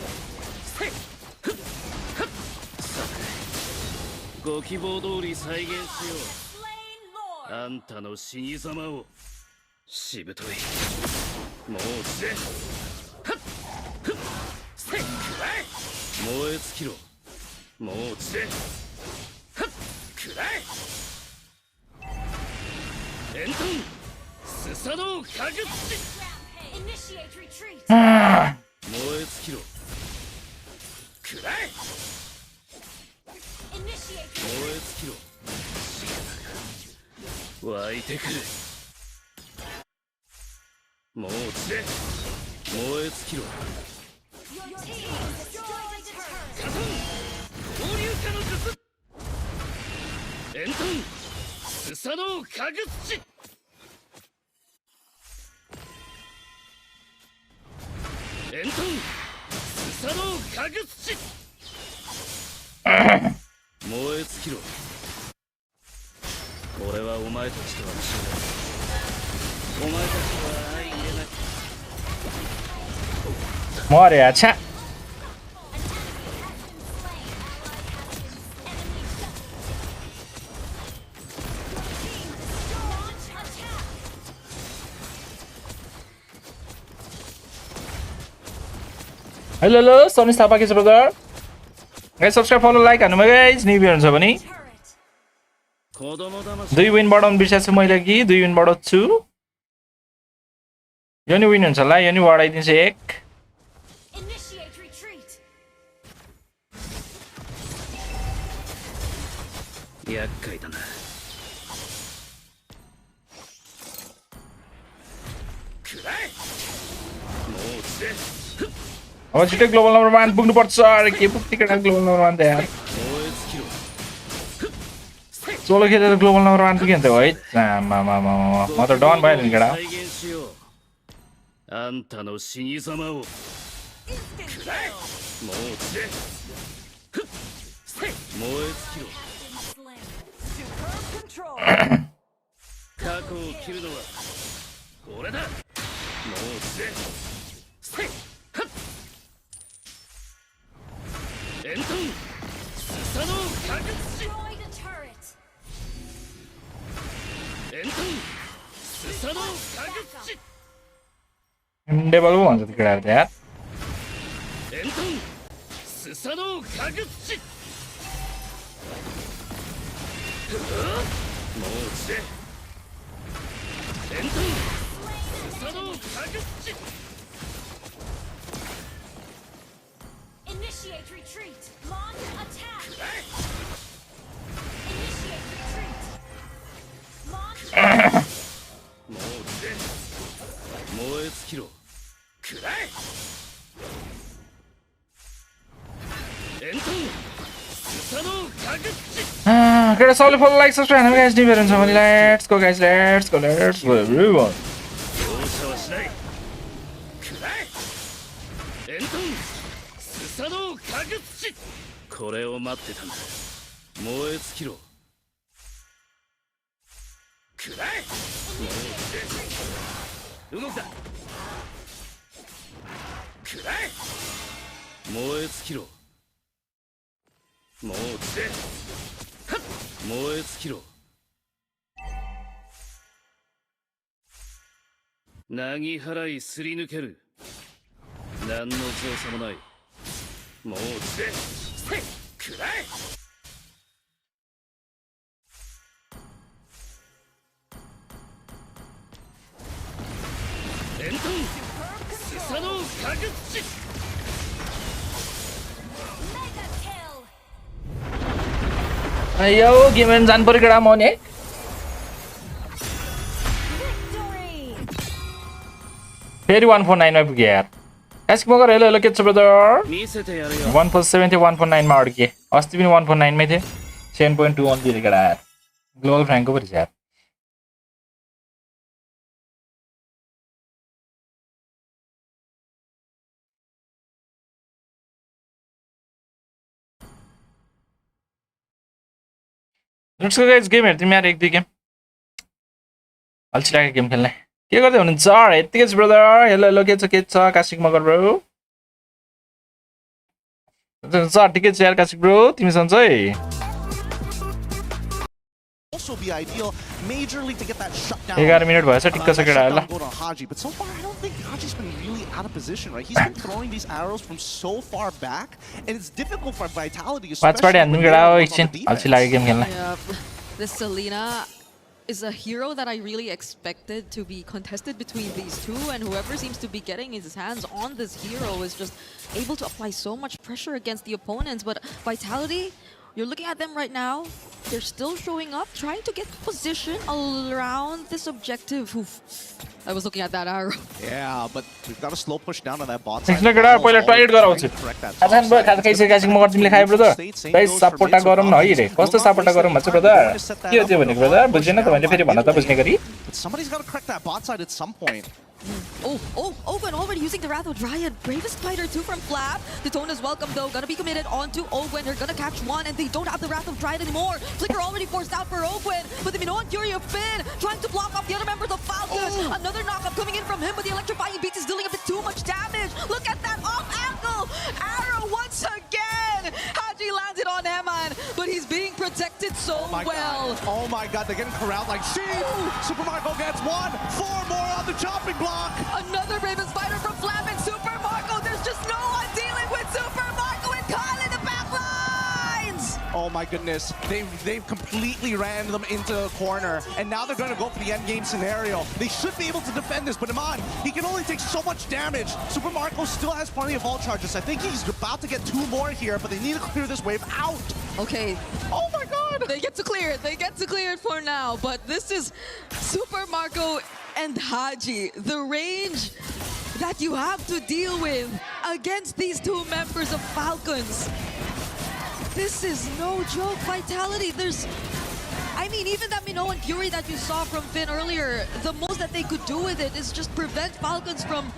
せいふっはっさてご希望通り再現しよ Slain Lord. う。あんたの死に様を。しぶとい。もう落ちて。はっふっせっくらえ。燃え尽きろ。もう落ちて。はっくらえ。エントンスサノーカグッチ。燃え尽きろ。くらえ。燃え尽きろ。湧いてくる。もう落ちて。燃え尽きろ。カトン交流化の術。エントンスサノーカグッチ。エントンスサノーカグッチ。燃え尽きろ。俺はお前たちとは違う。お前たちとは相入れない。More acha. Hello, Sony Stapa के brother. Guys, subscribe, follow, like, and guys, new viewers have any. Do you win bottom बिर्सेछु मैले कि do you win bottom 2? यो नि win हुन्छ होला यो नि बढाइदिन्छु 1.厄介だな。くらえ。もう落ちて。 अब छिटो ग्लोबल नम्बर 1 पुग्नु पर्छ अरे के पुग्ने केटा ग्लोबल नम्बर 1 त यार सोलो खेलेर ग्लोबल नम्बर 1 पुग्यो नि त है म त डन भयो नि केटा あんたの死に様を。くらえ。もう落ちて。ふっせ燃え尽きろ。過去を切るのは俺だ。もう落ちて。せっはっエントンスサノーカグッチ。エントンスサノーカグッチ。 डेबल भन्छ त केटाहरु त यार エントンスサノーカグッチ。もう落ちて。エントンスサノーカグッチ。Initiate retreat. Launch attack. くらえ。 Initiate retreat. Launch もう落ちて。燃え尽きろ。くらえ。エントンスサノーカグッチ。 केटा सबले फलो लाइक सब्स्क्राइब हामी गाइस न्यू भिडियो हुन्छ भने let's go guys let's go everyone 容赦はしない。くらえ。エントンスサノーカグッチ。これを待ってたんだ。燃え尽きろ。くらえ。もう落ちて。動くだ。くらえ。燃え尽きろ。もう落ちて。はっ燃え尽きろ。なぎ払いすり抜ける。何の造作もない。もう落ちて。せっくらえ。エントンスサノーカグッチ。 यो गेम जानु पर्यो केटा म नि फेरि 149 मा पुगे यार एस्क मगर हेलो हेलो के छ ब्रदर 147 थियो 149 मा अड्के अस्ति पनि 149 मै थिए 7.2 अन दिएर केटा यार ग्लोबल फ्र्याङ्कको पो रहेछ यार लेट्स गो गाइस गेम हेर्दै यार एक दुई गेम अल्छी लाग्यो गेम खेल्ने के गर्दै हुनुहुन्छ यतिकै छ ब्रदर हेलो हेलो के छ काशिक मगर ब्रो सर ठिकै छ यार काशिक ब्रो तिमी सन्चै also be ideal, majorly to get that shutdown. 11 minute भएछ टिक्क छ केटाहरुलाई Go to Haji, but so far I don't think Haji's been really out of position, right? He's been throwing these arrows from so far back, and it's difficult for Vitality, especially when they're on the defense. Yeah, this Selena is a hero that I really expected to be contested between these two, and whoever seems to be getting his hands on this hero is just able to apply so much pressure against the opponents. But Vitality, you're looking at them right now, they're still showing up, trying to get position around this objective. Oof. I was looking at that arrow. Yeah, but we've got a slow push down on that bot side. एकछिन केटा पहिला toilet गराउँछु आजन भयो खाजा खाइसकेपछि म गर्छु तिमीले खाए ब्रदर गाइस सपोर्ट गरौँ न है रे कस्तो सपोर्ट गरौँ भन्छ ब्रदर के हो त्यो भनेको ब्रदर बुझ्दैन तपाईले फेरि भन्न त बुझ्ने गरी Somebody's got to crack that bot side at some point. Ogwen already using the Wrath of Dryad. Bravest fighter too from Flap. The tone is welcome though. Gonna be committed onto Ogwen. They're gonna catch one and they don't have the Wrath of Dryad anymore. Flicker already forced out for Ogwen. But the Minoan Fury of Finn trying to block off the other members of Falcons. Another knockup coming in from him, but the electrifying beats is dealing a bit too much damage. Look at that off angle. Arrow once again. Haji lands it on Eman, but he's being protected so well. Oh my god, they're getting corralled like sheep. Super Marco gets one. 4 more on the chopping block. Another Raven Spider from Flap and Super Marco. There's just no one dealing with Super Marco and Kyle in the back lines. Oh my goodness, they've completely ran them into a corner, and now they're going to go for the end game scenario. They should be able to defend this, but Iman, he can only take so much damage. Super Marco still has plenty of ult charges. I think he's about to get 2 more here, but they need to clear this wave out. Okay. Oh my god. They get to clear it. They get to clear it for now, but this is Super Marco and Haji. The range that you have to deal with against these 2 members of Falcons. This is no joke. Vitality, I mean, even that Minoan Fury that you saw from Finn earlier, the most that they could do with it is just prevent Falcons from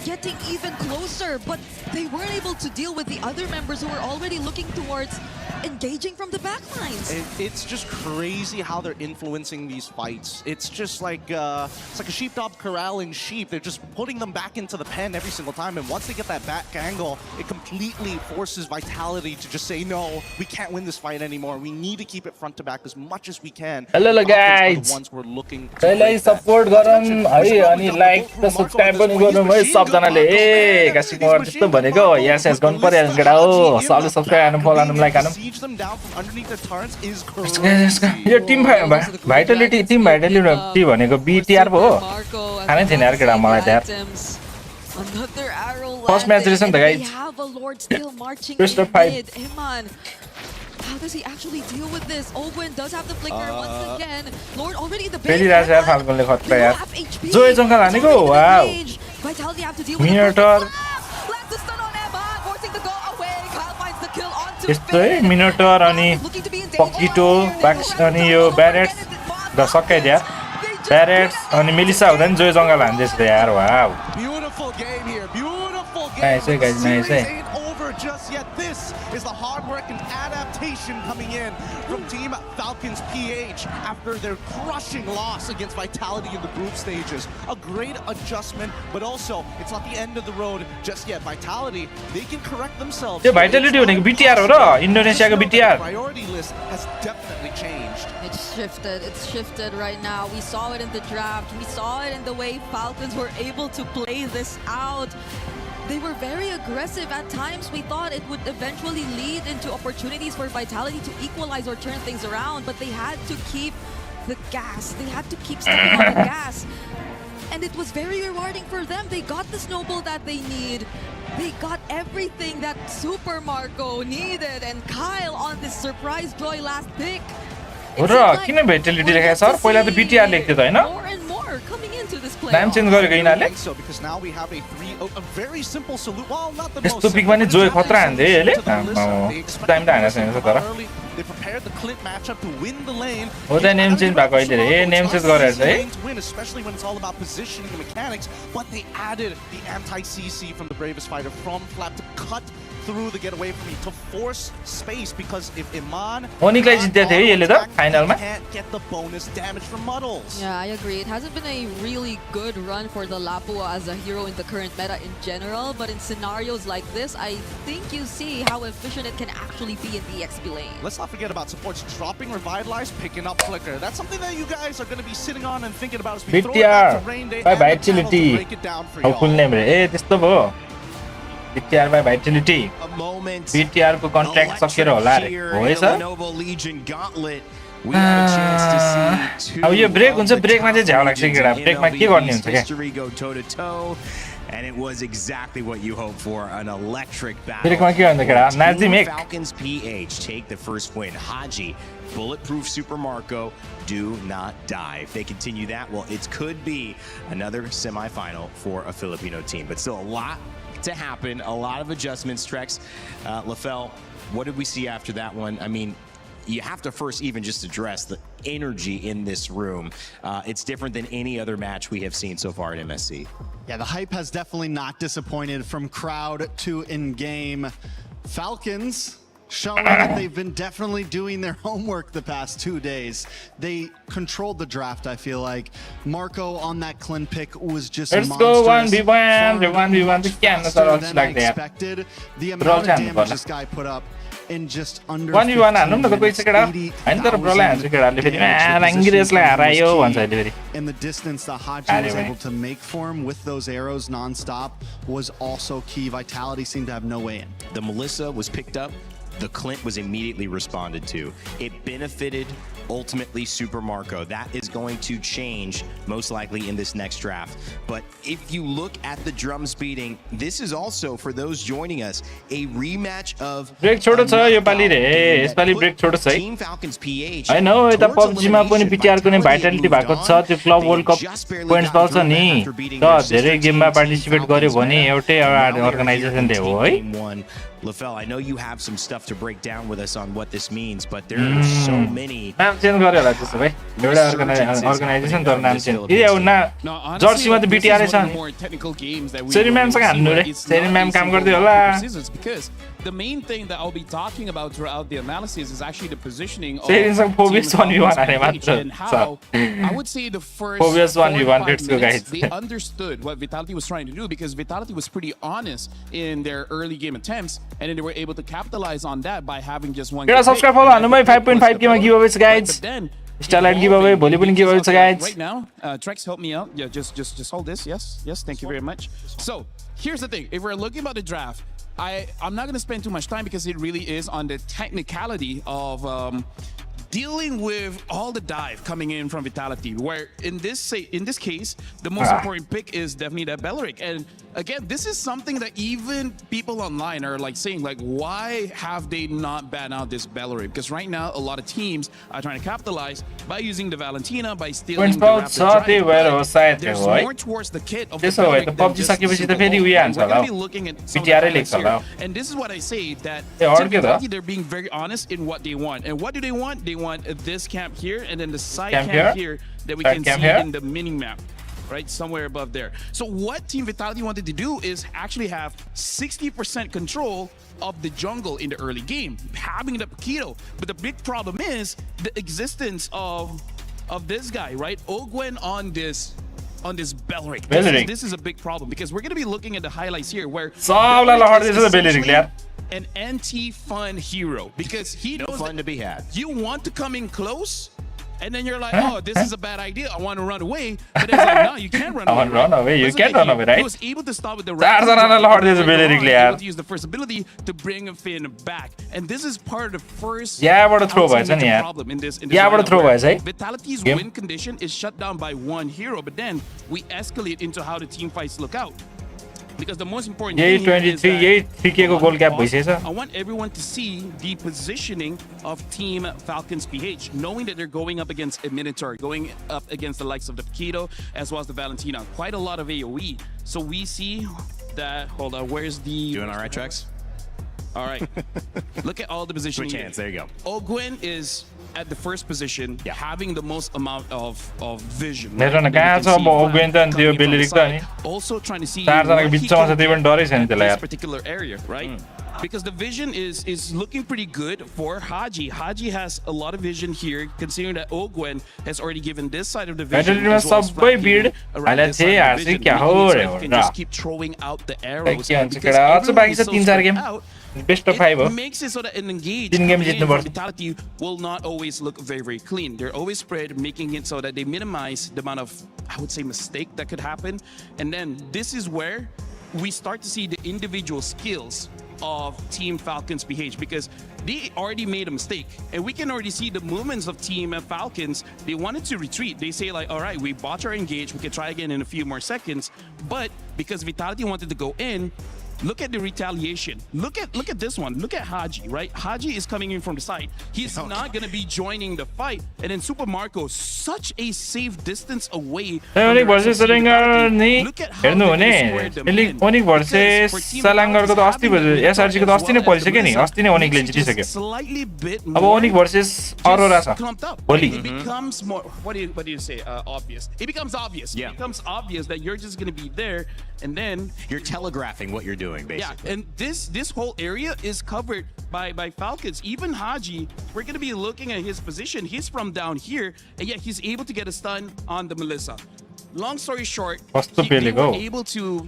getting even closer, but they weren't able to deal with the other members who were already looking towards engaging from the backlines. It's just crazy how they're influencing these fights. It's just like it's like a sheepdog corralling sheep. They're just putting them back into the pen every single time, and once they get that back angle, it completely forces Vitality to just say, no, we can't win this fight anymore. We need to keep it front to back as much as we can. Hello guys. Hello support गरौँ है अनि like र subscribe पनि गर्नु है सबजनाले ए guys म त्यस्तो भनेको yes yes गर्नु पर्यो केटा हो सबले सब्स्क्राइब हान्नु फलो हान्नु लाइक हान्नु यो टिम भाइटालिटी भनेको बिटिआर पो हो खानै थिएन यार केटा मलाई त यार फर्स्ट म्याच रहेछ नि त guys best of 5 How does he actually deal with this? Ogwen does have the flicker once again. Lord already in the base. फेरि राज यार फाल्कनले खतरा यार जोय जंगल हानेको wow Vitality have to deal with मिनोटर यस्तो है मिनोटर अनि पकिटो बाक्स अनि यो ब्यारेट्स द सकाइद यार ब्यारेट्स अनि मेलिसा हुँदा नि जोय जंगल हान्दैछ यार wow Beautiful game here. Beautiful game. Nice, guys. Nice. This ain't over just yet. This is the hard work and adaptation coming in from Team Falcons PH after their crushing loss against Vitality in the group stages. A great adjustment, but also it's not the end of the road just yet. Vitality, they can correct themselves. The Vitality भनेको BTR हो र इन्डोनेसियाको BTR. Priority list has definitely changed. It's shifted right now. We saw it in the draft. We saw it in the way Falcons were able to play this out. They were very aggressive at times. We thought it would eventually lead into opportunities for Vitality to equalize or turn things around, but they had to keep the gas. They had to keep stepping on the gas. And it was very rewarding for them. They got the snowball that they need. They got everything that Super Marco needed, and Kyle on this surprise joy last pick. हो र किन भेटिलिटी लेखेको छ पहिला त BTR लेख्थ्यो त हैन नाम change गरेको यिनीहरुले यस्तो पिक पनि जोय खतरा हान्दै हैले टाइम त हानेछ नि तर हो त नेम चेन्ज भएको अहिले रे नेम चेन्ज गरेर चाहिँ especially when it's all about positioning and mechanics, but they added the anti-CC from the Bravest Fighter from Flap to cut through to get away from me, to force space, because if Iman Onikलाई जित्दै थियो यसले त फाइनलमा can't get the bonus damage from Muddles. Yeah, I agree. It hasn't been a really good run for the Lapua as a hero in the current meta in general, but in scenarios like this, I think you see how efficient it can actually be in the XP lane. Let's not forget about supports dropping Revitalize, picking up Flicker. That's something that you guys are going to be sitting on and thinking about as we throw it back to Rain Day by and the panel to Vitality. break it down for How y'all. full name ए त्यस्तो भयो BTR by Vitality. BTR को contract सकेर होला रे हो है sir अब यो break हुन्छ ब्रेकमा चाहिँ झ्याउ लाग्छ केटा ब्रेकमा के गर्ने हुन्छ के And it was exactly what you hoped for, an electric battle. ब्रेकमा के हुन्छ केटा नाजिम एक Falcons PH take the first win. Haji, bulletproof Super Marco, do not die. If they continue that, well, it could be another semifinal for a Filipino team. But still a lot to happen, a lot of adjustments. Trex, LaFell, what did we see after that one? I mean, you have to first even just address the energy in this room. It's different than any other match we have seen so far at MSC. Yeah, the hype has definitely not disappointed from crowd to in-game. Falcons showing that they've been definitely doing their homework the past 2 days. They controlled the draft, I feel like. Marco on that Clint pick was just Let's monstrous. go 1v1, the 1v1 the cannons are also like that. Expected. The amount of damage this guy put up in just under 1v1 हान्नु न त कोही चाहिँ केटा हैन तर ब्रोलाई हान्छ केटाले फेरि राङ्गिरेसलाई हरायो भन्छ अहिले फेरि in the distance that Haji was able to make for him with those arrows non-stop was also key. Vitality seemed to have no way in. The Melissa was picked up. The Clint was immediately responded to. It benefited ultimately Super Marco. That is going to change most likely in this next draft. But if you look at the drums beating, this is also for those joining us a rematch of break छोडो छ यो पाली रे यसपाली break छोडो छ है Team Falcons PH. I know यता PUBG मा पनि BTR को नै भाइटालिटी भएको छ त्यो क्लब वर्ल्ड कप पोइन्ट्स पाउँछ नि र धेरै गेममा पार्टिसिपेट गर्यो भने एउटै अर्गनाइजेसन दे हो है LaFell, I know you have some stuff to break down with us on what this means, but there are so many. नाम चेन्ज गर्यो होला त्यसो भए एउटा अर्गनाइजेसन तर नाम चेन्ज ए अब न जर्सीमा त BTR छ सेरी म्यामसँग हान्नु रे सेरी म्याम काम गर्दै होला The main thing that I'll be talking about throughout the analysis is actually the positioning of Phobious 1v1 and how I would say the first Phobious 1v1 let's go guys. They understood what Vitality was trying to do because Vitality was pretty honest in their early game attempts and then they were able to capitalize on that by having just one. Subscribe follow हान्नु मै 5.5 के मा गिभअवेज guys Starlight giveaway, भोलि पनि giveaway छ guys. Right now, Trex, help me out. Yeah, just hold this. Yes, thank you very much. So here's the thing: if we're looking about the draft, I'm not going to spend too much time because it really is on the technicality of dealing with all the dive coming in from Vitality. Where in this case, the most important pick is definitely that Belleric. And again, this is something that even people online are like saying, like, why have they not banned out this Belleric? Because right now, a lot of teams are trying to capitalize by using the Valentina, by stealing the Raptor. There's more towards the kit of the Belleric than just the We're going to be looking at some of the highlights here. And this is what I say, that Vitality, they're being very honest in what they want. And what do they want? They want this camp here and then the side camp here that we can see in the mini map, right somewhere above there. So what Team Vitality wanted to do is actually have 60% control of the jungle in the early game, having the Keto. But the big problem is the existence of this guy, right? Ogwen on this Belleric. This is a big problem because we're going to be looking at the highlights here where an anti-fun hero because he knows fun to be had. You want to come in close and then you're like, oh, this is a bad idea. I want to run away. But it's like, no, you can't run away. Run away. You can't run away, right? He was able to stop with the able to use the first ability to bring Finn back. And this is part of the first problem in this Vitality's win condition is shut down by one hero, but then we escalate into how the team fights look out. Because the most important thing is that I want everyone to see the positioning of Team Falcons PH, knowing that they're going up against a Minotaur, going up against the likes of the Keto as well as the Valentina. Quite a lot of AoE. So we see that, hold on, where's the... Doing all right, Trex? All right. Look at all the positioning. Switch hands, there you go. Ogwen is at the first position, having the most amount of vision. Also trying to see this particular area, right? because the vision is looking pretty good for Haji. Haji has a lot of vision here, considering that Ogwen has already given this side of the vision. Battle में सबै भिड highlight थे यार चाहिँ क्या हो रे हो र just keep throwing out the arrows. के भन्छ केडा अझ बाँकी छ 3-4 गेम बेस्ट अफ 5 हो Makes it so that an engaged 3 game जित्नु पर्छ Vitality will not always look very clean. They're always spread, making it so that they minimize the amount of, I would say, mistake that could happen. And then this is where we start to see the individual skills of Team Falcons BH, because they already made a mistake, and we can already see the movements of Team Falcons. They wanted to retreat. They say like, all right, we bought our engage, we can try again in a few more seconds. But because Vitality wanted to go in, look at the retaliation. Look at this one. Look at Haji, right? Haji is coming in from the side. He's not going to be joining the fight. And then Super Marco, such a safe distance away. Onyx versus Salangar ni हेर्नु हुने Onyx versus Salangar को त अस्ति SRG को त अस्ति नै परिसक्यो नि अस्ति नै Onyx ले जितिसक्यो अब Onyx versus Aurora छ भोलि It becomes more, what do you say, obvious. It becomes obvious. Yeah. It becomes obvious that you're just going to be there, and then you're telegraphing what you're doing. Basically. Yeah, and this whole area is covered by Falcons. Even Haji, we're gonna be looking at his position. He's from down here, and yet he's able to get a stun on the Melissa. Long story short, they were able to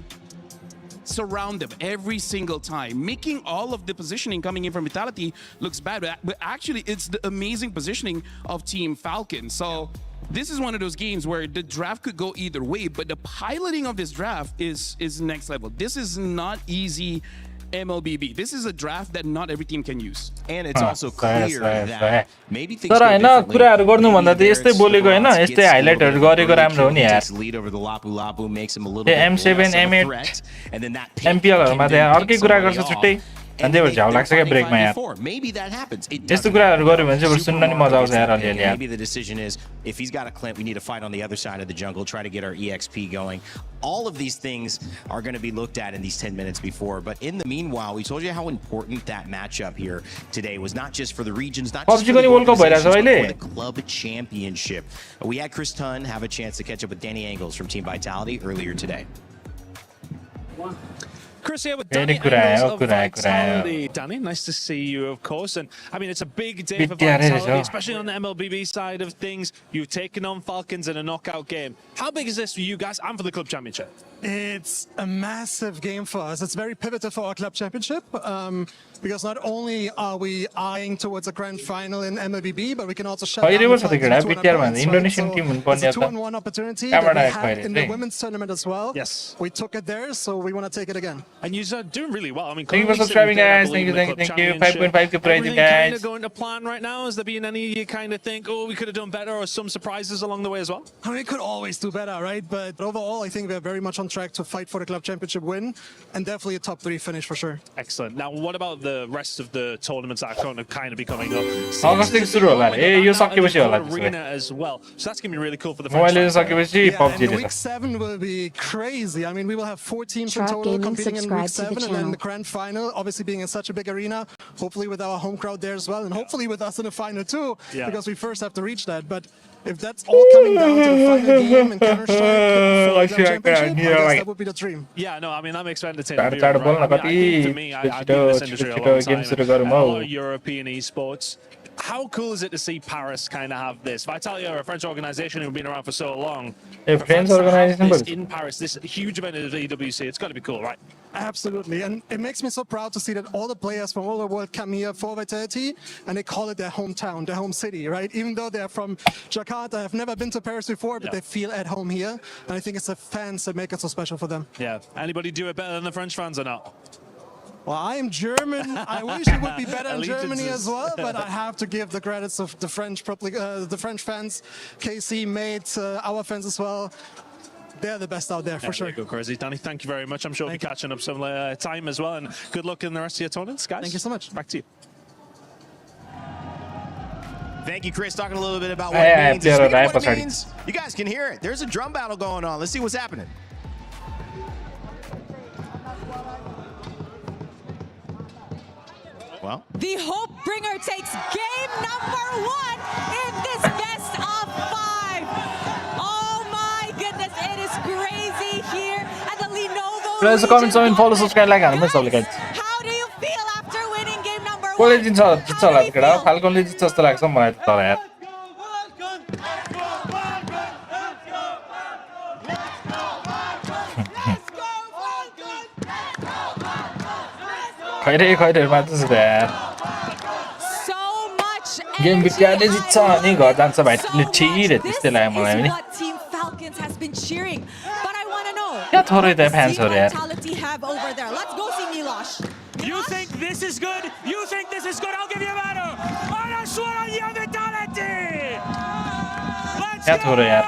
surround them every single time, making all of the positioning coming in from Vitality looks bad, but actually it's the amazing positioning of Team Falcon. So this is one of those games where the draft could go either way, but the piloting of this draft is next level. This is not easy MLBB. This is a draft that not every team can use. And it's also clear that maybe things तर हैन कुराहरु गर्नु भन्दा त यस्तै बोलेको हैन यस्तै हाइलाइटहरु गरेको राम्रो हो नि यार M7 M8 MPL हरुमा त अर्कै कुरा गर्छ छुट्टै अनि त्यही भएर झ्याउ लाग्छ क्या ब्रेकमा यार यस्तो कुराहरु गर्यो भने चाहिँ सुन्न नि मजा आउँछ यार अलिअलि यार Maybe the decision is if he's got a Clint, we need to fight on the other side of the jungle, try to get our EXP going. All of these things are going to be looked at in these 10 minutes before, but in the meanwhile, we told you how important that matchup here today was, not just for the regions, not just for the organizations, but for the club championship. We had Chris Tunn have a chance to catch up with Danny Angles from Team Vitality earlier today. Chris here with Danny Angles of Vitality. Danny, nice to see you, of course. And I mean, it's a big day for Vitality, especially on the MLBB side of things. You've taken on Falcons in a knockout game. How big is this for you guys and for the club championship? It's a massive game for us. It's very pivotal for our club championship because not only are we eyeing towards a grand final in MLBB, but we can also shut down the Indonesian team. It's a 2-on-1 opportunity that we had in the women's tournament as well. Yes. We took it there, so we want to take it again. And you're doing really well. I mean, thank you for subscribing, guys. Thank you. 5.5k prize, guys. Kind of going to plan right now? Has there been any you kind of think, oh, we could have done better, or some surprises along the way as well? I mean, we could always do better, right? But overall, I think we're very much on track to fight for the club championship win and definitely a top 3 finish for sure. Excellent. Now, what about the rest of the tournaments that are going to kind of be coming up? Arena as well. So that's going to be really cool for the French fans. And week 7 will be crazy. I mean, we will have 4 teams in total competing in week 7, and then the grand final, obviously being in such a big arena, hopefully with our home crowd there as well, and hopefully with us in the final too, because we first have to reach that. But if that's all coming down to the final game in Counter-Strike for the championship, I guess that would be the dream. Yeah, no, I mean, that makes for entertainment. To me, I've been in this industry a long time. A lot of European esports. How cool is it to see Paris kind of have this? Vitality are a French organization who've been around for so long. French organization in Paris, this huge event of the EWC, it's got to be cool, right? Absolutely, and it makes me so proud to see that all the players from all over the world come here for Vitality, and they call it their hometown, their home city, right? Even though they're from Jakarta, I've never been to Paris before, but they feel at home here, and I think it's the fans that make it so special for them. Yeah, anybody do it better than the French fans or not? Well, I am German. I wish it would be better in Germany as well, but I have to give the credits of the French fans, KC, Mate, our fans as well. They're the best out there, for sure. Go crazy. Danny, thank you very much. I'm sure we'll be catching up some time as well, and good luck in the rest of your tournaments, guys. Thank you so much. Back to you. Thank you, Chris. Talking a little bit about what it means. Speaking of what it means, you guys can hear it. There's a drum battle going on. Let's see what's happening. Well, the Hope Bringer takes game number 1 in this best of 5. Oh my goodness, it is crazy here at the Lenovo. Please comment, follow, subscribe, like, and how do you feel after कसले जित्छ होला त केटा फाल्कनले जित्छ जस्तो लाग्छ मलाई त तर यार खैरे मात्र छ यार गेम बिटियाले जित्छ अनि घर जान्छ भाइले ठिक त्यस्तै लाग्यो मलाई पनि क्या थोरै त फ्यान्सहरु यार You think this is good? You think this is good? I'll give you a matter. SUYOU mentality. क्या थोरै यार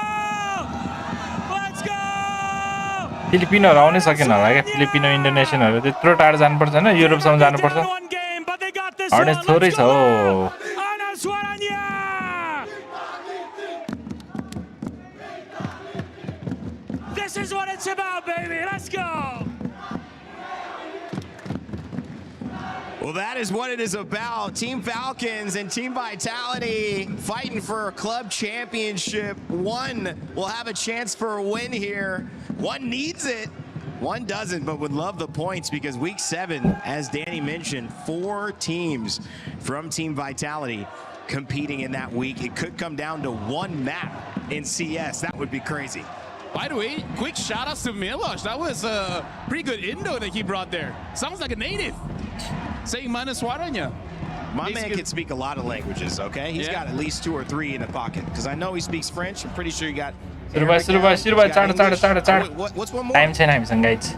फिलिपिनहरु आउनै सकेन होला क्या फिलिपिनो इन्डोनेसियनहरु त्यत्रो टाढा जानुपर्छ हैन युरोपसम्म जानुपर्छ अडियन्स थोरै छ हो This is what it's about, baby. Let's go. Well, that is what it is about. Team Falcons and Team Vitality fighting for a club championship. One will have a chance for a win here. One needs it. One doesn't, but would love the points because week 7, as Danny mentioned, 4 teams from Team Vitality competing in that week. It could come down to one map in CS. That would be crazy. By the way, quick shout outs to Milosh. That was a pretty good Indo that he brought there. Sounds like a native. Saying mana suaranya. My man can speak a lot of languages, okay? He's got at least 2 or 3 in the pocket. Because I know he speaks French. I'm pretty sure you got... What's one more? Time छैन हामीसँग guys.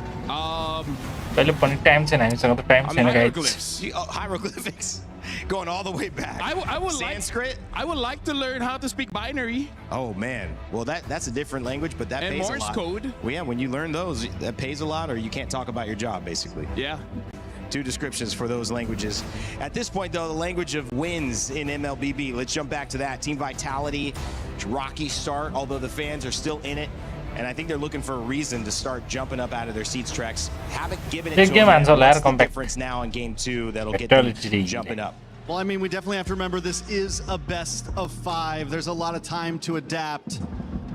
पहिले पनि time छैन हामीसँग त time छैन guys. Hieroglyphics. Going all the way back. I would Sanskrit? I would like to learn how to speak binary. Oh man. Well, that's a different language, but that pays a lot. Morse code. Well, yeah, when you learn those, that pays a lot or you can't talk about your job, basically. Yeah. 2 descriptions for those languages. At this point, though, the language of wins in MLBB. Let's jump back to that. Team Vitality, rocky start, although the fans are still in it. And I think they're looking for a reason to start jumping up out of their seats, Trex. Haven't given it to them. What's the difference now in game 2 that'll get them jumping up? Well, I mean, we definitely have to remember this is a best of 5. There's a lot of time to adapt.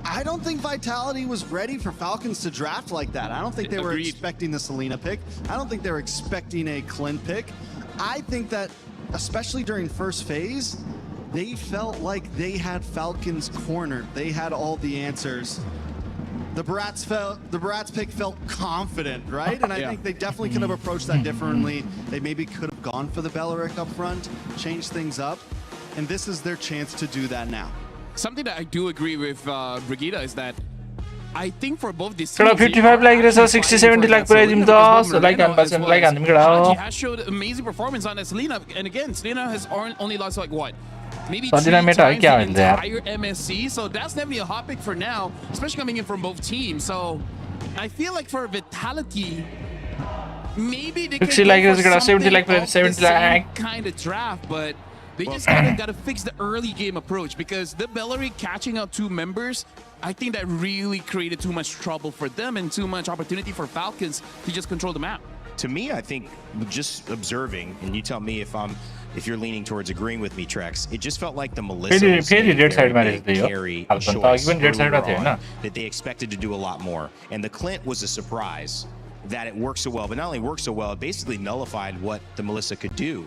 I don't think Vitality was ready for Falcons to draft like that. I don't think they were expecting the Selena pick. I don't think they were expecting a Clint pick. I think that, especially during first phase, they felt like they had Falcons cornered. They had all the answers. The Barats pick felt confident, right? And I think they definitely could have approached that differently. They maybe could have gone for the Belleric up front, changed things up, and this is their chance to do that now. Something that I do agree with Brigitte is that I think for both these teams, 55 like this, 60-70 like price him does like and He has showed amazing performance on Selena, and again, Selena has only lost like what? Maybe 3 times the entire MSC, so that's definitely a hot pick for now, especially coming in from both teams. So I feel like for Vitality, maybe they can go for something of the same kind of draft, but they just kind of got to fix the early game approach because the Belleric catching up 2 members, I think that really created too much trouble for them and too much opportunity for Falcons to just control the map. To me, I think just observing, and you tell me if you're leaning towards agreeing with me, Trex, it just felt like the Melissa was a very big carry choice that they expected to do a lot more. And the Clint was a surprise that it worked so well, but not only worked so well, it basically nullified what the Melissa could do.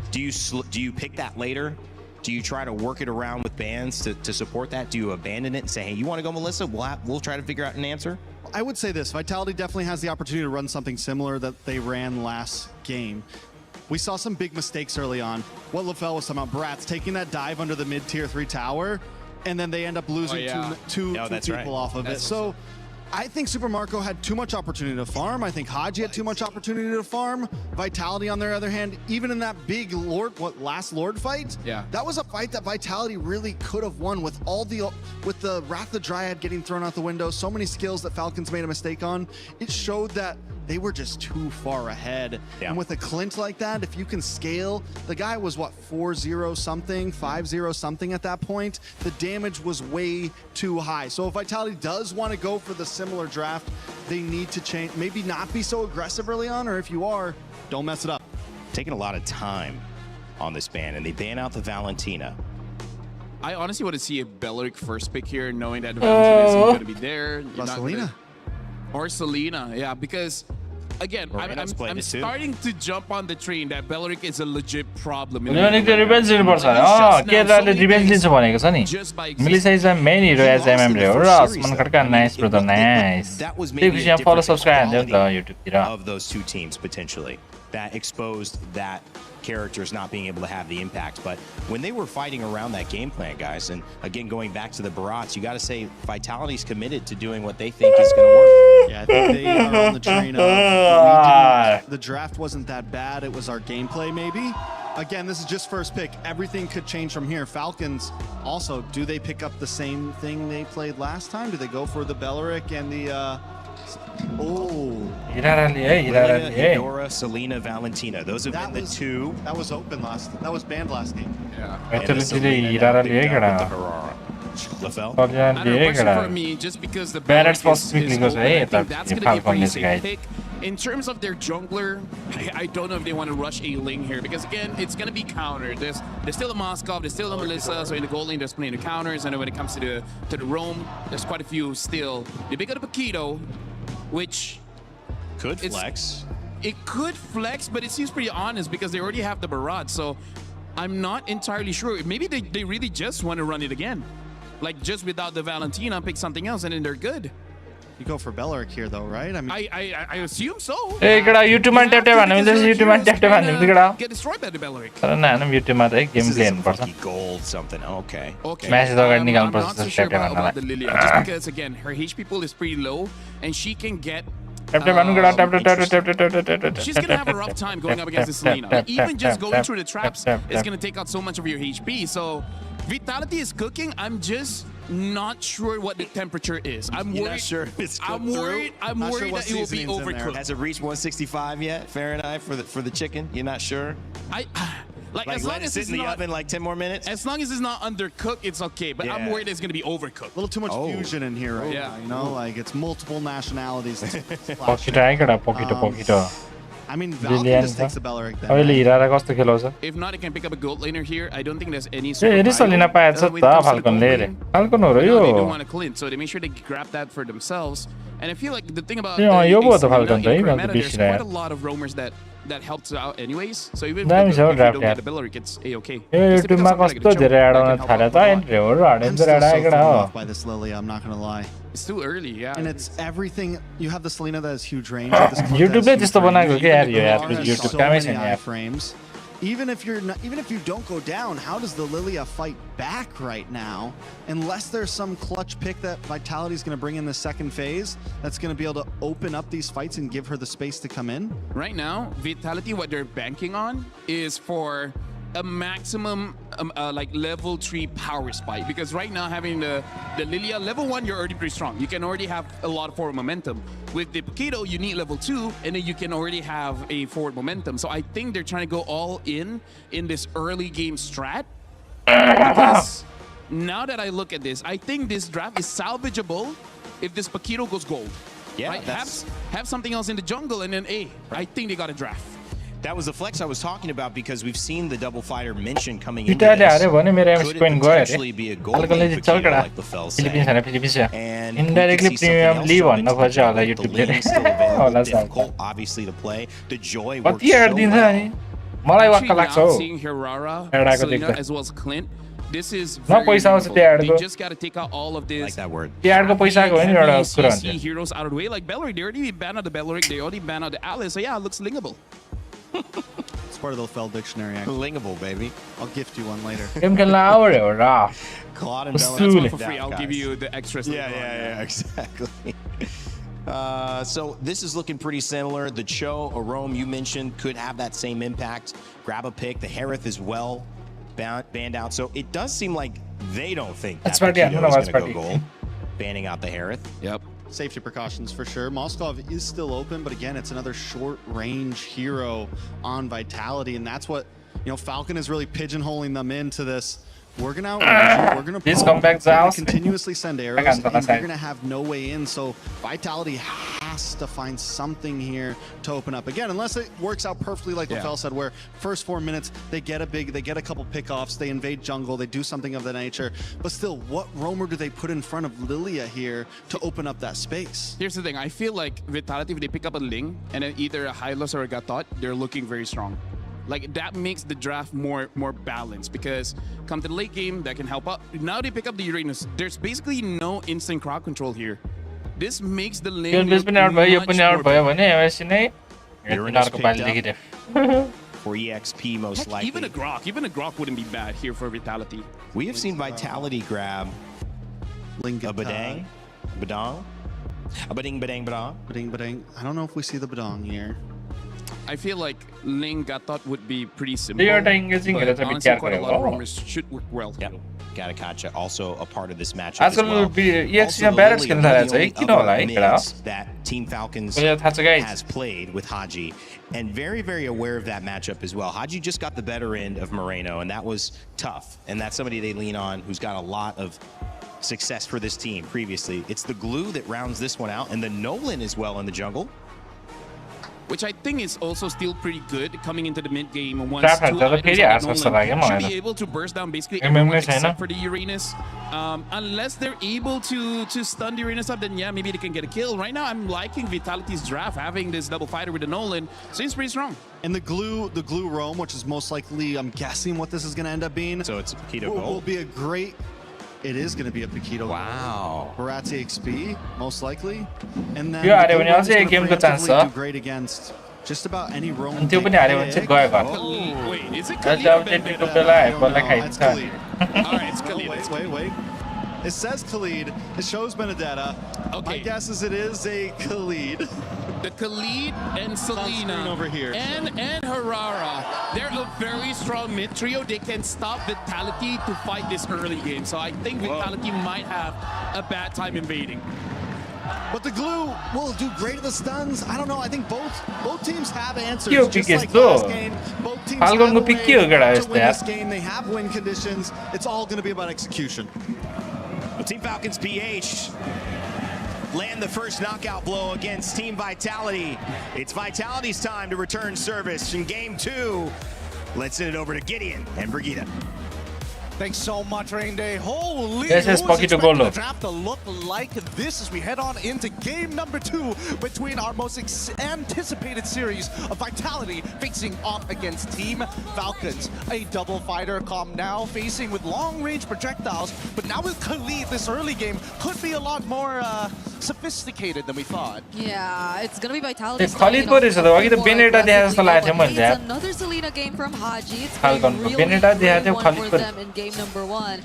Do you pick that later? Do you try to work it around with bans to support that? Do you abandon it and say, hey, you want to go Melissa? We'll try to figure out an answer? I would say this. Vitality definitely has the opportunity to run something similar that they ran last game. We saw some big mistakes early on. What LaFell was talking about, Bratz taking that dive under the mid-tier 3 tower, and then they end up losing two people off of it. So I think Super Marco had too much opportunity to farm. I think Haji had too much opportunity to farm. Vitality, on their other hand, even in that big last Lord fight, that was a fight that Vitality really could have won with the Wrath the Dryad getting thrown out the window, so many skills that Falcons made a mistake on. It showed that they were just too far ahead. And with a Clint like that, if you can scale, the guy was what, 4-0 something, 5-0 something at that point. The damage was way too high. So if Vitality does want to go for the similar draft, they need to change, maybe not be so aggressive early on, or if you are, don't mess it up. Taking a lot of time on this ban, and they ban out the Valentina. I honestly want to see a Belleric first pick here, knowing that Valentina isn't going to be there. Selena. Or Selena, yeah, because again, I'm starting to jump on the train that Beleric is a legit problem. उनीहरूले revenge लिनुपर्छ केदारले revenge लिन्छ भनेको छ नि Melissa is a main hero as एमएमले हो र असमान खड्का नाइस ब्रदर नाइस त्यही खुसीमा फलो सब्सक्राइब हान्दियो नि त युट्युबतिर of those two teams potentially that exposed that characters not being able to have the impact. But when they were fighting around that game plan, guys, and again going back to the Barats, you got to say Vitality's committed to doing what they think is going to work. Yeah, I think they are on the train of the draft wasn't that bad. It was our gameplay, maybe. Again, this is just first pick. Everything could change from here. Falcons also, do they pick up the same thing they played last time? Do they go for the Beleric and the Eudora, Selena, Valentina. Those have been the two. That was open last. That was banned last game. Yeah. Lafell? Question for me, just because the Barrett is open, I think that's going to be a pretty safe pick. In terms of their jungler, I don't know if they want to rush a Ling here, because again, it's going to be countered. There's still a Moskov, there's still a Melissa, so in the gold lane, there's plenty of counters. I know when it comes to the roam, there's quite a few still. They pick up the Paquito, which could flex. It could flex, but it seems pretty honest because they already have the Barat, so I'm not entirely sure. Maybe they really just want to run it again. Like just without the Valentina, pick something else and then they're good. You go for Beleric here though, right? I mean, I assume so. Hey, get YouTube man tap tap and this YouTube man tap tap and get destroyed by the Beleric. YouTube man game play पर्छ gold something. Okay. Message अगाडि निकाल्नु पर्छ I'm not so sure about the Lilia, just because again her HP pool is pretty low and she can get she's gonna have a rough time going up against the Selena. Like, even just going through the traps is gonna take out so much of your HP. So Vitality is cooking. I'm just not sure what the temperature is. I'm worried. Not sure if it's I'm worried that it will be overcooked. Has it reached 165 yet Fahrenheit for the chicken? You're not sure? Like as long let it as sit it's in the not, oven like 10 more minutes? As long as it's not undercooked, it's okay. But I'm worried it's going to be overcooked. A little too much fusion in here right now, you know? Like, it's multiple nationalities. I mean, Valky just takes the Beleric then. If not, it can pick up a gold laner here. I don't think there's any Selena पाएछ त फाल्कनले falcon हो र यो they don't want to clean, so they make sure they grab that for themselves. And I feel like the thing about यो भयो त Selena falcon त है in मैले meta, त there's quite a बिर्सिरहेँ lot of roamers that helps out anyways. So even दामी if छ हौ you draft don't यार get the Beleric, it's a-okay. यो युट्युबमा कस्तो धेरै एड आउन थाल्यो त एन्ट्री हो र I'm still so thrown off by this Lily, I'm not gonna lie. It's too early, yeah. And it's everything. You have the Selena that has huge range. युट्युबले त्यस्तो बनाएको के यार यो यार युट्युब कामै छैन यार frames. Even if you don't go down, how does the Lilia fight back right now? Unless there's some clutch pick that Vitality is going to bring in the second phase, that's going to be able to open up these fights and give her the space to come in. Right now, Vitality, what they're banking on is for a maximum like level 3 power spike, because right now having the Lilia level 1, you're already pretty strong. You can already have a lot of forward momentum. With the Paquito, you need level 2 and then you can already have a forward momentum. So I think they're trying to go all in this early game strat, because now that I look at this, I think this draft is salvageable if this Paquito goes gold. Yeah, right? Have something else in the jungle and then I think they got a draft. That was the flex I was talking about, because we've seen the double fighter mention coming into Italy this. भने मेरो Could it Spain गयो potentially be a gold lane Paquito, like Lafell said? And indirectly premium लि भन्न खोज्यो होला the युट्युबले lane still available, होला difficult obviously to play. The joy works कति add so दिन्छ well. नि मलाई वाक्क Actually, लाग्छ now हौ seeing Herrera, एडाको Selena, देख्दा as well as Clint, this is न very पैसा आउँछ meaningful. त्यो एडको They just got to take out all of this. Like that word. त्यो एडको पैसाको हो नि एउटा कुरा CC हुन्छ heroes out of the way. Like Beleric, they already banned out the Beleric, they already banned out the Alice, so yeah, it looks lingable. It's part of the Lafell dictionary. Actually. Lingable, baby. I'll gift you one later. Game खेल्न आउरे हो र Claude and Bella, That's one for free. I'll give you the extras. Yeah, exactly. So this is looking pretty similar. The Cho, Arome, you mentioned, could have that same impact. Grab a pick. The Harith is well banned out. So it does seem like they don't think that Paquito is going to go gold. Banning out the Harith. Yep. Safety precautions for sure. Moskov is still open, but again, it's another short range hero on Vitality, and that's what, you know, Falcon is really pigeonholing them into this. We're gonna outrange you. We're gonna continuously send arrows, and you're gonna have no way in. So Vitality has to find something here to open up. Again, unless it works out perfectly like Lafel said, where first 4 minutes, they get a couple pickoffs, they invade jungle, they do something of that nature. But still, what roamer do they put in front of Lilia here to open up that space? Here's the thing. I feel like Vitality, if they pick up a Ling and then either a Hylos or a Gatot, they're looking very strong. Like, that makes the draft more balanced, because come to the late game, that can help out. Now they pick up the Uranus. There's basically no instant crowd control here. This makes the lane much more balanced. Uranus picked up for EXP most likely. Even a Grok wouldn't be bad here for Vitality. We have seen Vitality grab a Badang, a Badang. I don't know if we see the Badang here. I feel like Ling Gatot would be pretty simple. But honestly, quite a lot of roamers should work well. Yep. Garakacha also a part of this matchup as well. That Team Falcons has played with Haji, and very aware of that matchup as well. Haji just got the better end of Moreno, and that was tough. And that's somebody they lean on who's got a lot of success for this team previously. It's the glue that rounds this one out, and the Nolan as well in the jungle, which I think is also still pretty good coming into the mid game. Once two items should be able to burst down basically everyone except for the Uranus. Unless they're able to stun the Uranus up, then yeah, maybe they can get a kill. Right now, I'm liking Vitality's draft, having this double fighter with the Nolan. Seems pretty strong. And the glue roam, which is most likely, I'm guessing what this is going to end up being. So it's a Paquito will be a great. It is going to be a Paquito. Wow. Barati XP, most likely. And then do great against just about any roam. Wait, is it Khalid? It's Khalid. Alright, it's Khalid. Wait. It says Khalid. It shows Benedetta. Okay. My guess is it is a Khalid. The Khalid and Selena over here. And Harara, they're a very strong mid trio. They can stop Vitality to fight this early game. So I think Vitality might have a bad time invading. But the glue will do great at the stuns. I don't know. I think both teams have answers. Just like last game, both teams have a way to win this game. They have win conditions. It's all going to be about execution. Team Falcons PH land the first knockout blow against Team Vitality. It's Vitality's time to return service in game 2. Let's send it over to Gideon and Brigitte. Thanks so much, Rain Day. Holy, this is Paquito Golo. The draft to look like this as we head on into game number 2 between our most anticipated series of Vitality facing off against Team Falcons. A double fighter come now facing with long-range projectiles, but now with Khalid, this early game could be a lot more sophisticated than we thought. Yeah, it's gonna be Vitality. It's another Selena game from Haji. It's been really one for them in game number 1.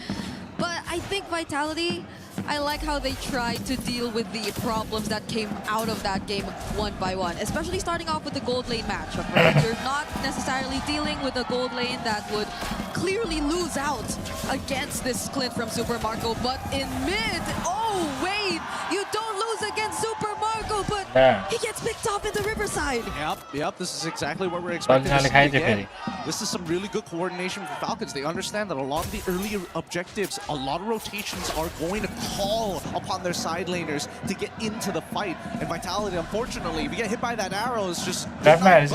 But I think Vitality, I like how they tried to deal with the problems that came out of that game one by one, especially starting off with the gold lane matchup, right? You're not necessarily dealing with a gold lane that would clearly lose out against this Clint from Super Marco, but in mid, oh wait, you don't lose against Super Marco, but he gets picked off in the Riverside. Yep, this is exactly what we're expecting to see again. This is some really good coordination for Falcons. They understand that a lot of the early objectives, a lot of rotations are going to call upon their side laners to get into the fight. And Vitality, unfortunately, if you get hit by that arrow, it's just at least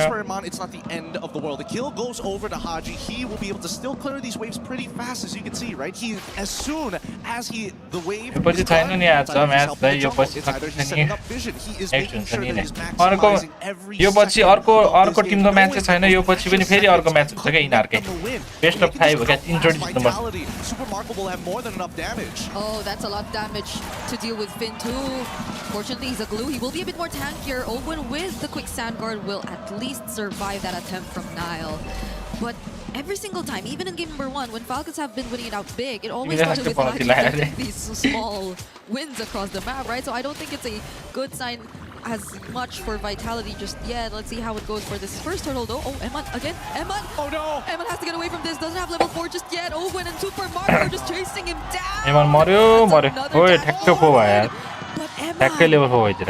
for Iman, it's not the end of the world. The kill goes over to Haji. He will be able to still clear these waves pretty fast, as you can see, right? As soon as the wave is gone, it's either he's setting up vision. He is making sure that he's maximizing every second. Best of 5 against introduced Vitality, Super Marco will have more than enough damage. Oh, that's a lot of damage to deal with Finn too. Fortunately, he's a glue. He will be a bit more tankier. Owen with the quick sand guard will at least survive that attempt from Nile. But every single time, even in game number 1, when Falcons have been winning it out big, it always started with like these small wins across the map, right? So I don't think it's a good sign as much for Vitality just yet. Let's see how it goes for this first turtle though. Oh, Eman again. Eman! Oh no! Eman has to get away from this. Doesn't have level 4 just yet. Owen and Super Mario are just chasing him down. Eman Mario. But Eman,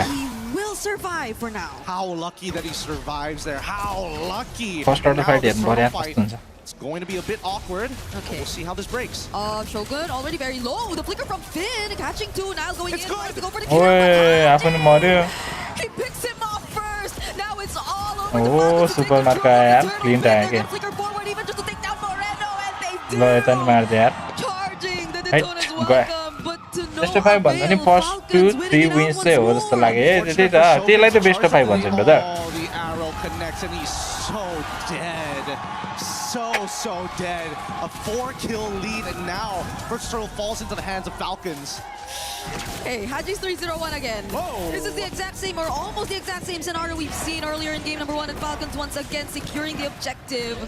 he will survive for now. How lucky that he survives there. How lucky. First order fight. It's going to be a bit awkward. Okay. We'll see how this breaks. Shogun already very low. The flicker from Finn catching two. Niles going in. Tries to go for the Oi, आफूले मर्यो. He picks him off first. Now it's all over. Oh, super marka यार, clean रहा है. Flicker forward even just to take down Moreno, and they do. लो यता नि मार्दे यार. Charging the Daytona's welcome, but to no Best of 5 भन्दा नि first 2-3 wins चाहिँ हो जस्तो लाग्यो. त्यही त त्यसलाई त best of 5 भन्छ नि brother. Oh, the arrow connects and he's so dead. So dead. A 4-kill lead, and now first turtle falls into the hands of Falcons. Hey, Haji's 3-0-1 again. Whoa. This is the exact same, or almost the exact same scenario we've seen earlier in game number 1, and Falcons once again securing the objective.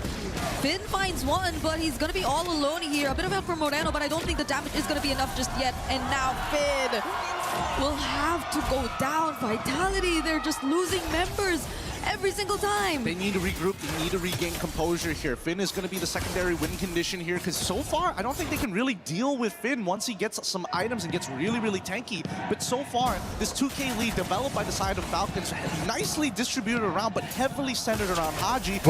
Finn finds one, but he's going to be all alone here. A bit of help from Moreno, but I don't think the damage is going to be enough just yet. And now Finn will have to go down. Vitality, they're just losing members every single time. They need to regroup, they need to regain composure here. Finn is going to be the secondary win condition here, because so far, I don't think they can really deal with Finn once he gets some items and gets really tanky. But so far, this 2K lead developed by the side of Falcons, nicely distributed around, but heavily centered around Haji.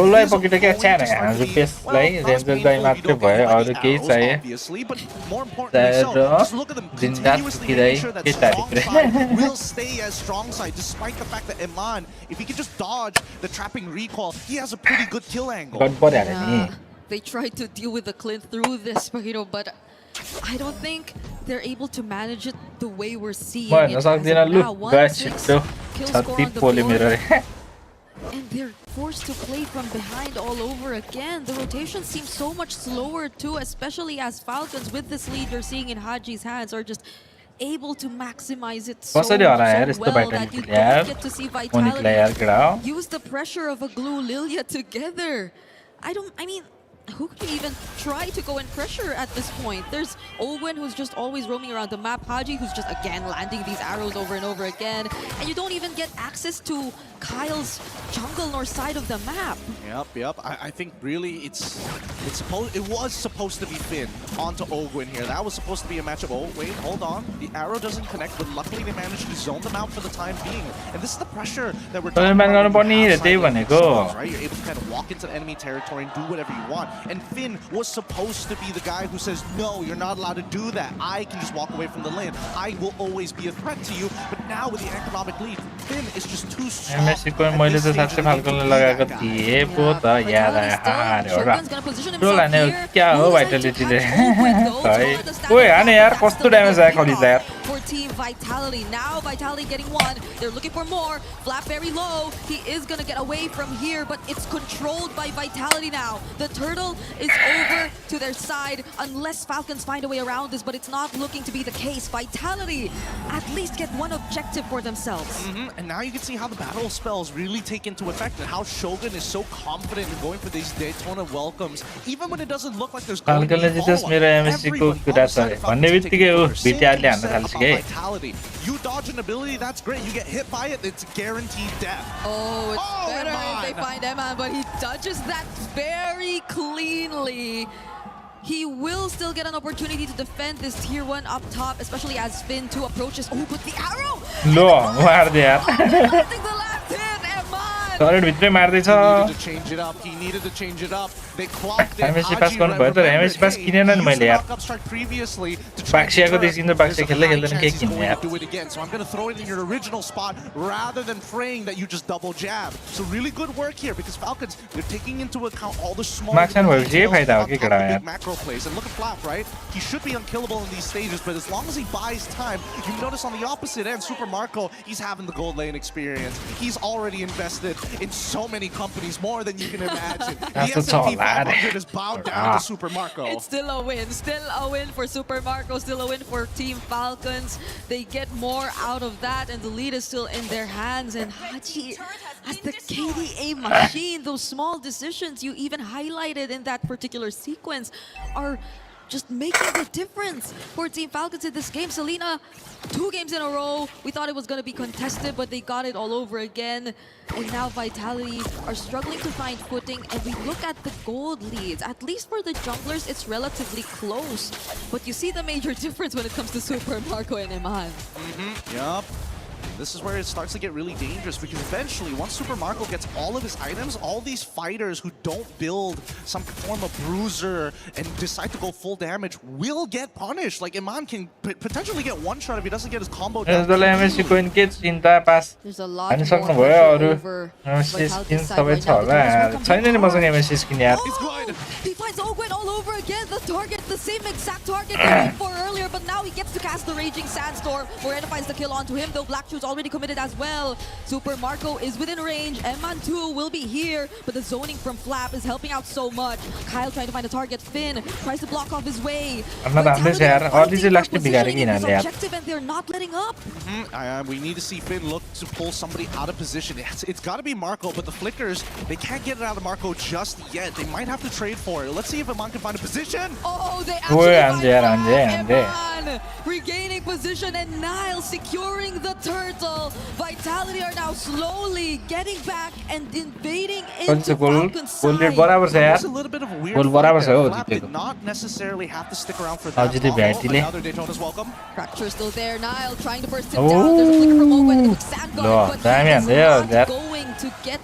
Obviously, but more importantly so, just look at them continuously making sure that strong side will stay as strong side, despite the fact that Iman, if he can just dodge the trapping recall, he has a pretty good kill angle. They tried to deal with the Clint through this, but I don't think they're able to manage it the way we're seeing it as of now. 1-6 kill score on the board, and they're forced to play from behind all over again. The rotation seems so much slower too, especially as Falcons, with this lead you're seeing in Haji's hands, are just able to maximize it so well that you don't get to see Vitality use the pressure of a Glue Lilia together. I mean, who could even try to go and pressure at this point? There's Owen, who's just always roaming around the map. Haji, who's just again landing these arrows over and over again. And you don't even get access to Kyle's jungle nor side of the map. Yep. I think really it was supposed to be Finn onto Ogwin here. That was supposed to be a matchup. Oh, wait, hold on. The arrow doesn't connect, but luckily they managed to zone them out for the time being. And this is the pressure that we're talking about. Right? You're able to kind of walk into the enemy territory and do whatever you want. And Finn was supposed to be the guy who says, no, you're not allowed to do that. I can just walk away from the lane. I will always be a threat to you. But now with the economic lead, Finn is just too strong. मैले त साच्चै फाल्कोले लगाएको थिएँ पो त याद आयो र क्या हो भाइटालिटीले है ओए हाने यार कस्तो ड्यामेज आयो खलिजलाई यार For Team Vitality. Now Vitality getting one. They're looking for more. Flap very low. He is going to get away from here, but it's controlled by Vitality now. The turtle is over to their side unless Falcons find a way around this, but it's not looking to be the case. Vitality at least get one objective for themselves. And now you can see how the battle spells really take into effect and how Shogun is so confident in going for these Daytona welcomes, even when it doesn't look like there's going to be Vitality. You dodge an ability, that's great. You get hit by it, it's guaranteed death. Oh, it's better if they find Eman, but he dodges that very cleanly. He will still get an opportunity to defend this tier 1 up top, especially as Finn 2 approaches. Oh, but the arrow! No, where they are? The last hit, Eman! He needed to change it up. He needed to change it up. They clocked it. Previously to try to do it again. So I'm going to throw it in your original spot rather than praying that you just double jab. So really good work here because Falcons, they're taking into account all the small big macro plays. And look at Flap, right? He should be unkillable in these stages, but as long as he buys time, you notice on the opposite end, Super Marco, he's having the gold lane experience. He's already invested in so many companies, more than you can imagine. The S&P 500 is bowed down to Super Marco. It's still a win for Super Marco, still a win for Team Falcons. They get more out of that, and the lead is still in their hands. And Haji, as the KDA machine, those small decisions you even highlighted in that particular sequence are just making the difference for Team Falcons in this game. Selena, 2 games in a row. We thought it was going to be contested, but they got it all over again. And now Vitality are struggling to find footing. And we look at the gold leads. At least for the junglers, it's relatively close. But you see the major difference when it comes to Super Marco and Iman. Yup. This is where it starts to get really dangerous because eventually, once Super Marco gets all of his items, all these fighters who don't build some form of bruiser and decide to go full damage will get punished. Like Iman can potentially get one shot if he doesn't get his combo down. There's a lot more He finds Ogwen all over again. The target, the same exact target he went for earlier, but now he gets to cast the Raging Sandstorm. Morena finds the kill onto him, though Black Shoe's already committed as well. Super Marco is within range. Eman 2 will be here, but the zoning from Flap is helping out so much. Kyle trying to find a target. Finn tries to block off his way. Objective, and they're not letting up. We need to see Finn look to pull somebody out of position. It's got to be Marco, but the Flickers, they can't get it out of Marco just yet. They might have to trade for it. Let's see if Iman can find a position. Oh, they actually find Iman regaining position, and Nile securing the turtle. Vitality are now slowly getting back and invading into Falcon's side. It's a little bit of a weird fight there. Flap did not necessarily have to stick around for that long. Another Daytona's welcome. Fracture still there. Nile trying to burst him down. There's a flicker from Ogwen. It looks Sandguard, but he is not going to get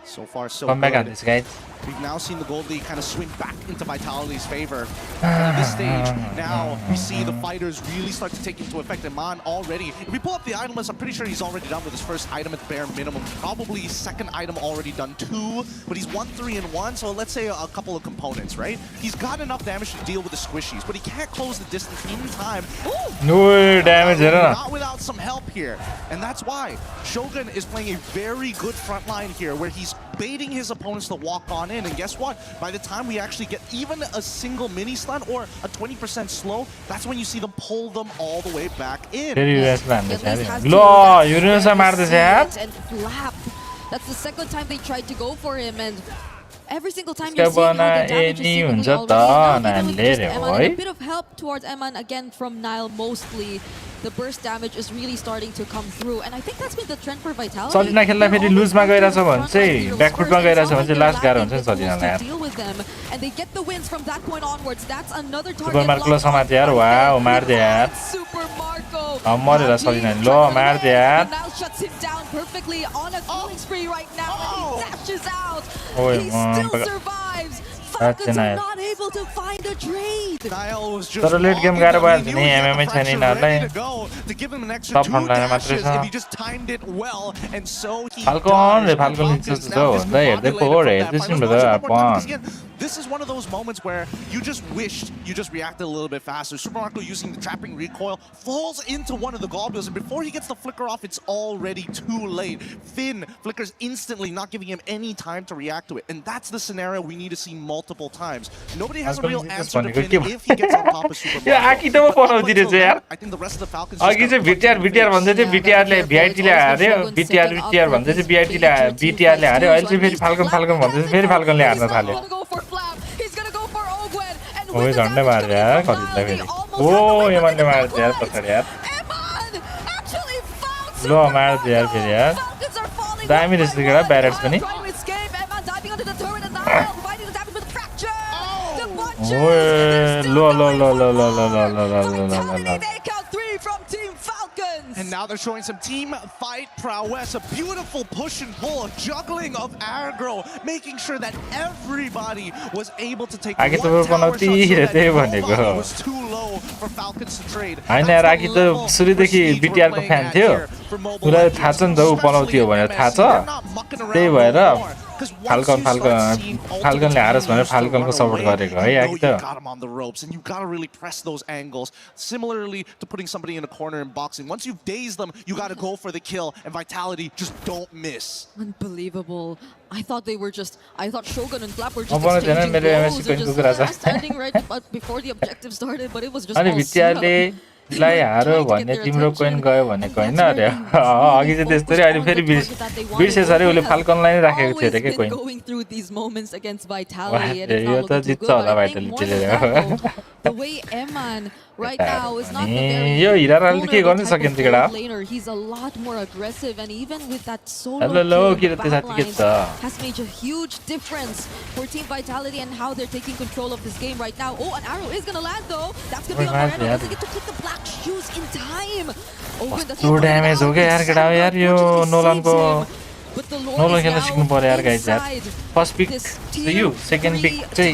So far, so good. We've now seen the Gold League kind of swing back into Vitality's favor. At this stage, now we see the fighters really start to take into effect. Iman already, if we pull up the item list, I'm pretty sure he's already done with his first item at the bare minimum. Probably his second item already done 2, but he's 1, 3, and 1. So let's say a couple of components, right? He's got enough damage to deal with the squishies, but he can't close the distance in time. No damage, not without some help here. And that's why Shogun is playing a very good front line here, where he's baiting his opponents to walk on in. And guess what? By the time we actually get even a single mini stun or a 20% slow, that's when you see them pull them all the way back in. And Flap. That's the second time they tried to go for him, and every single time you're seeing how the damage is seemingly already Eman, and a bit of help towards Eman again from Nile mostly. The burst damage is really starting to come through, and I think that's been the trend for Vitality. Salina खेल्दा फेरि लुजमा गइराछ भने चाहिँ ब्याकफुटमा गइराछ भने चाहिँ last गाह्रो हुन्छ नि सलिनालाई deal with them, and they get the wins from that point onwards. That's another target. Super Marco समाते यार वाओ मार दे यार Super Marco मरेर सलिना लो मार दे यार now shuts him down perfectly on a killing spree right now, and he dashes out. Oy, He still survives. Falcons are not able to find a trade. Nile was just तर late game गाह्रो भइहाल्छ नि MMA छैन यिनीहरूलाई to give him an extra 2 dashes if he just timed it well, and so he Falcon लिन्छ जस्तो भन्दै हेर्दै पो हेर्दैछौँ brother This is one of those moments where you just wished you just reacted a little bit faster. Super Marco using the trapping recoil falls into one of the globules, and before he gets the flicker off, it's already too late. Finn flickers instantly, not giving him any time to react to it, and that's the scenario we need to see multiple times. Nobody has a real answer to Finn if he gets on top of Super Marco. I think the rest of the Falcons अघि चाहिँ भिटिआर भन्दै थियो भिटिआरले भिआइटीले हार्यो भिटिआर भन्दै थियो भिटिआरले हार्यो अहिले चाहिँ फेरि falcon भन्दै थियो फेरि फाल्कनले हार्न थाल्यो ओए झन्डै मार्यो यार खरिदलाई फेरि ओ एमनले मार्यो यार पछाडि यार लो मार्यो यार फेरि यार दामी रहेछ केटा ब्यारेट्स पनि ओए लो And now they're showing some team fight prowess, a beautiful push and pull, a juggling of aggro, making sure that everybody was able to take one tower shot so that nobody was too low for Falcons to trade. हैन यार आखि त सुरुदेखि BTR को fan थियो पुरा थाहा छ नि त उ बनाउँथ्यो भनेर थाहा छ त्यही भएर फाल्कनले हारोस् भनेर फाल्कनको सपोर्ट गरेको है आखि त got him on the ropes, and you got to really press those angles, similarly to putting somebody in a corner in boxing. Once you've dazed them, you got to go for the kill, and Vitality just don't miss. Unbelievable. I thought Shogun and Flap were just exchanging blows and just standing right before the objective started, but it was just all set up. लाई हारो भन्ने तिम्रो coin गयो भनेको हैन अरे अघि चाहिँ त्यस्तै अहिले फेरि बिर्सेछ अरे उले फाल्कनलाई नै राखेको थियो रे के coin going through these moments against Vitality, and यो त जित्छ होला भाइटालिटीले the way Eman right now is not the yo very हिराराले के गर्न vulnerable type सक्यो of नि केटा gold laner. He's a lot more aggressive, and even with that solo hello kill in किन the त्यो back साथी के lines छ has made a huge difference for Team Vitality and how they're taking control of this game right now. Oh, an arrow is gonna land though. That's gonna be on Moreno. Doesn't get to click the black shoes in time. Open the तो damage हो गया यार केटा यार यो Nolan को Nolan खेल्न सिक्नु पर्यो यार गाइज यार फर्स्ट पिक सुयु सेकेन्ड पिक चाहिँ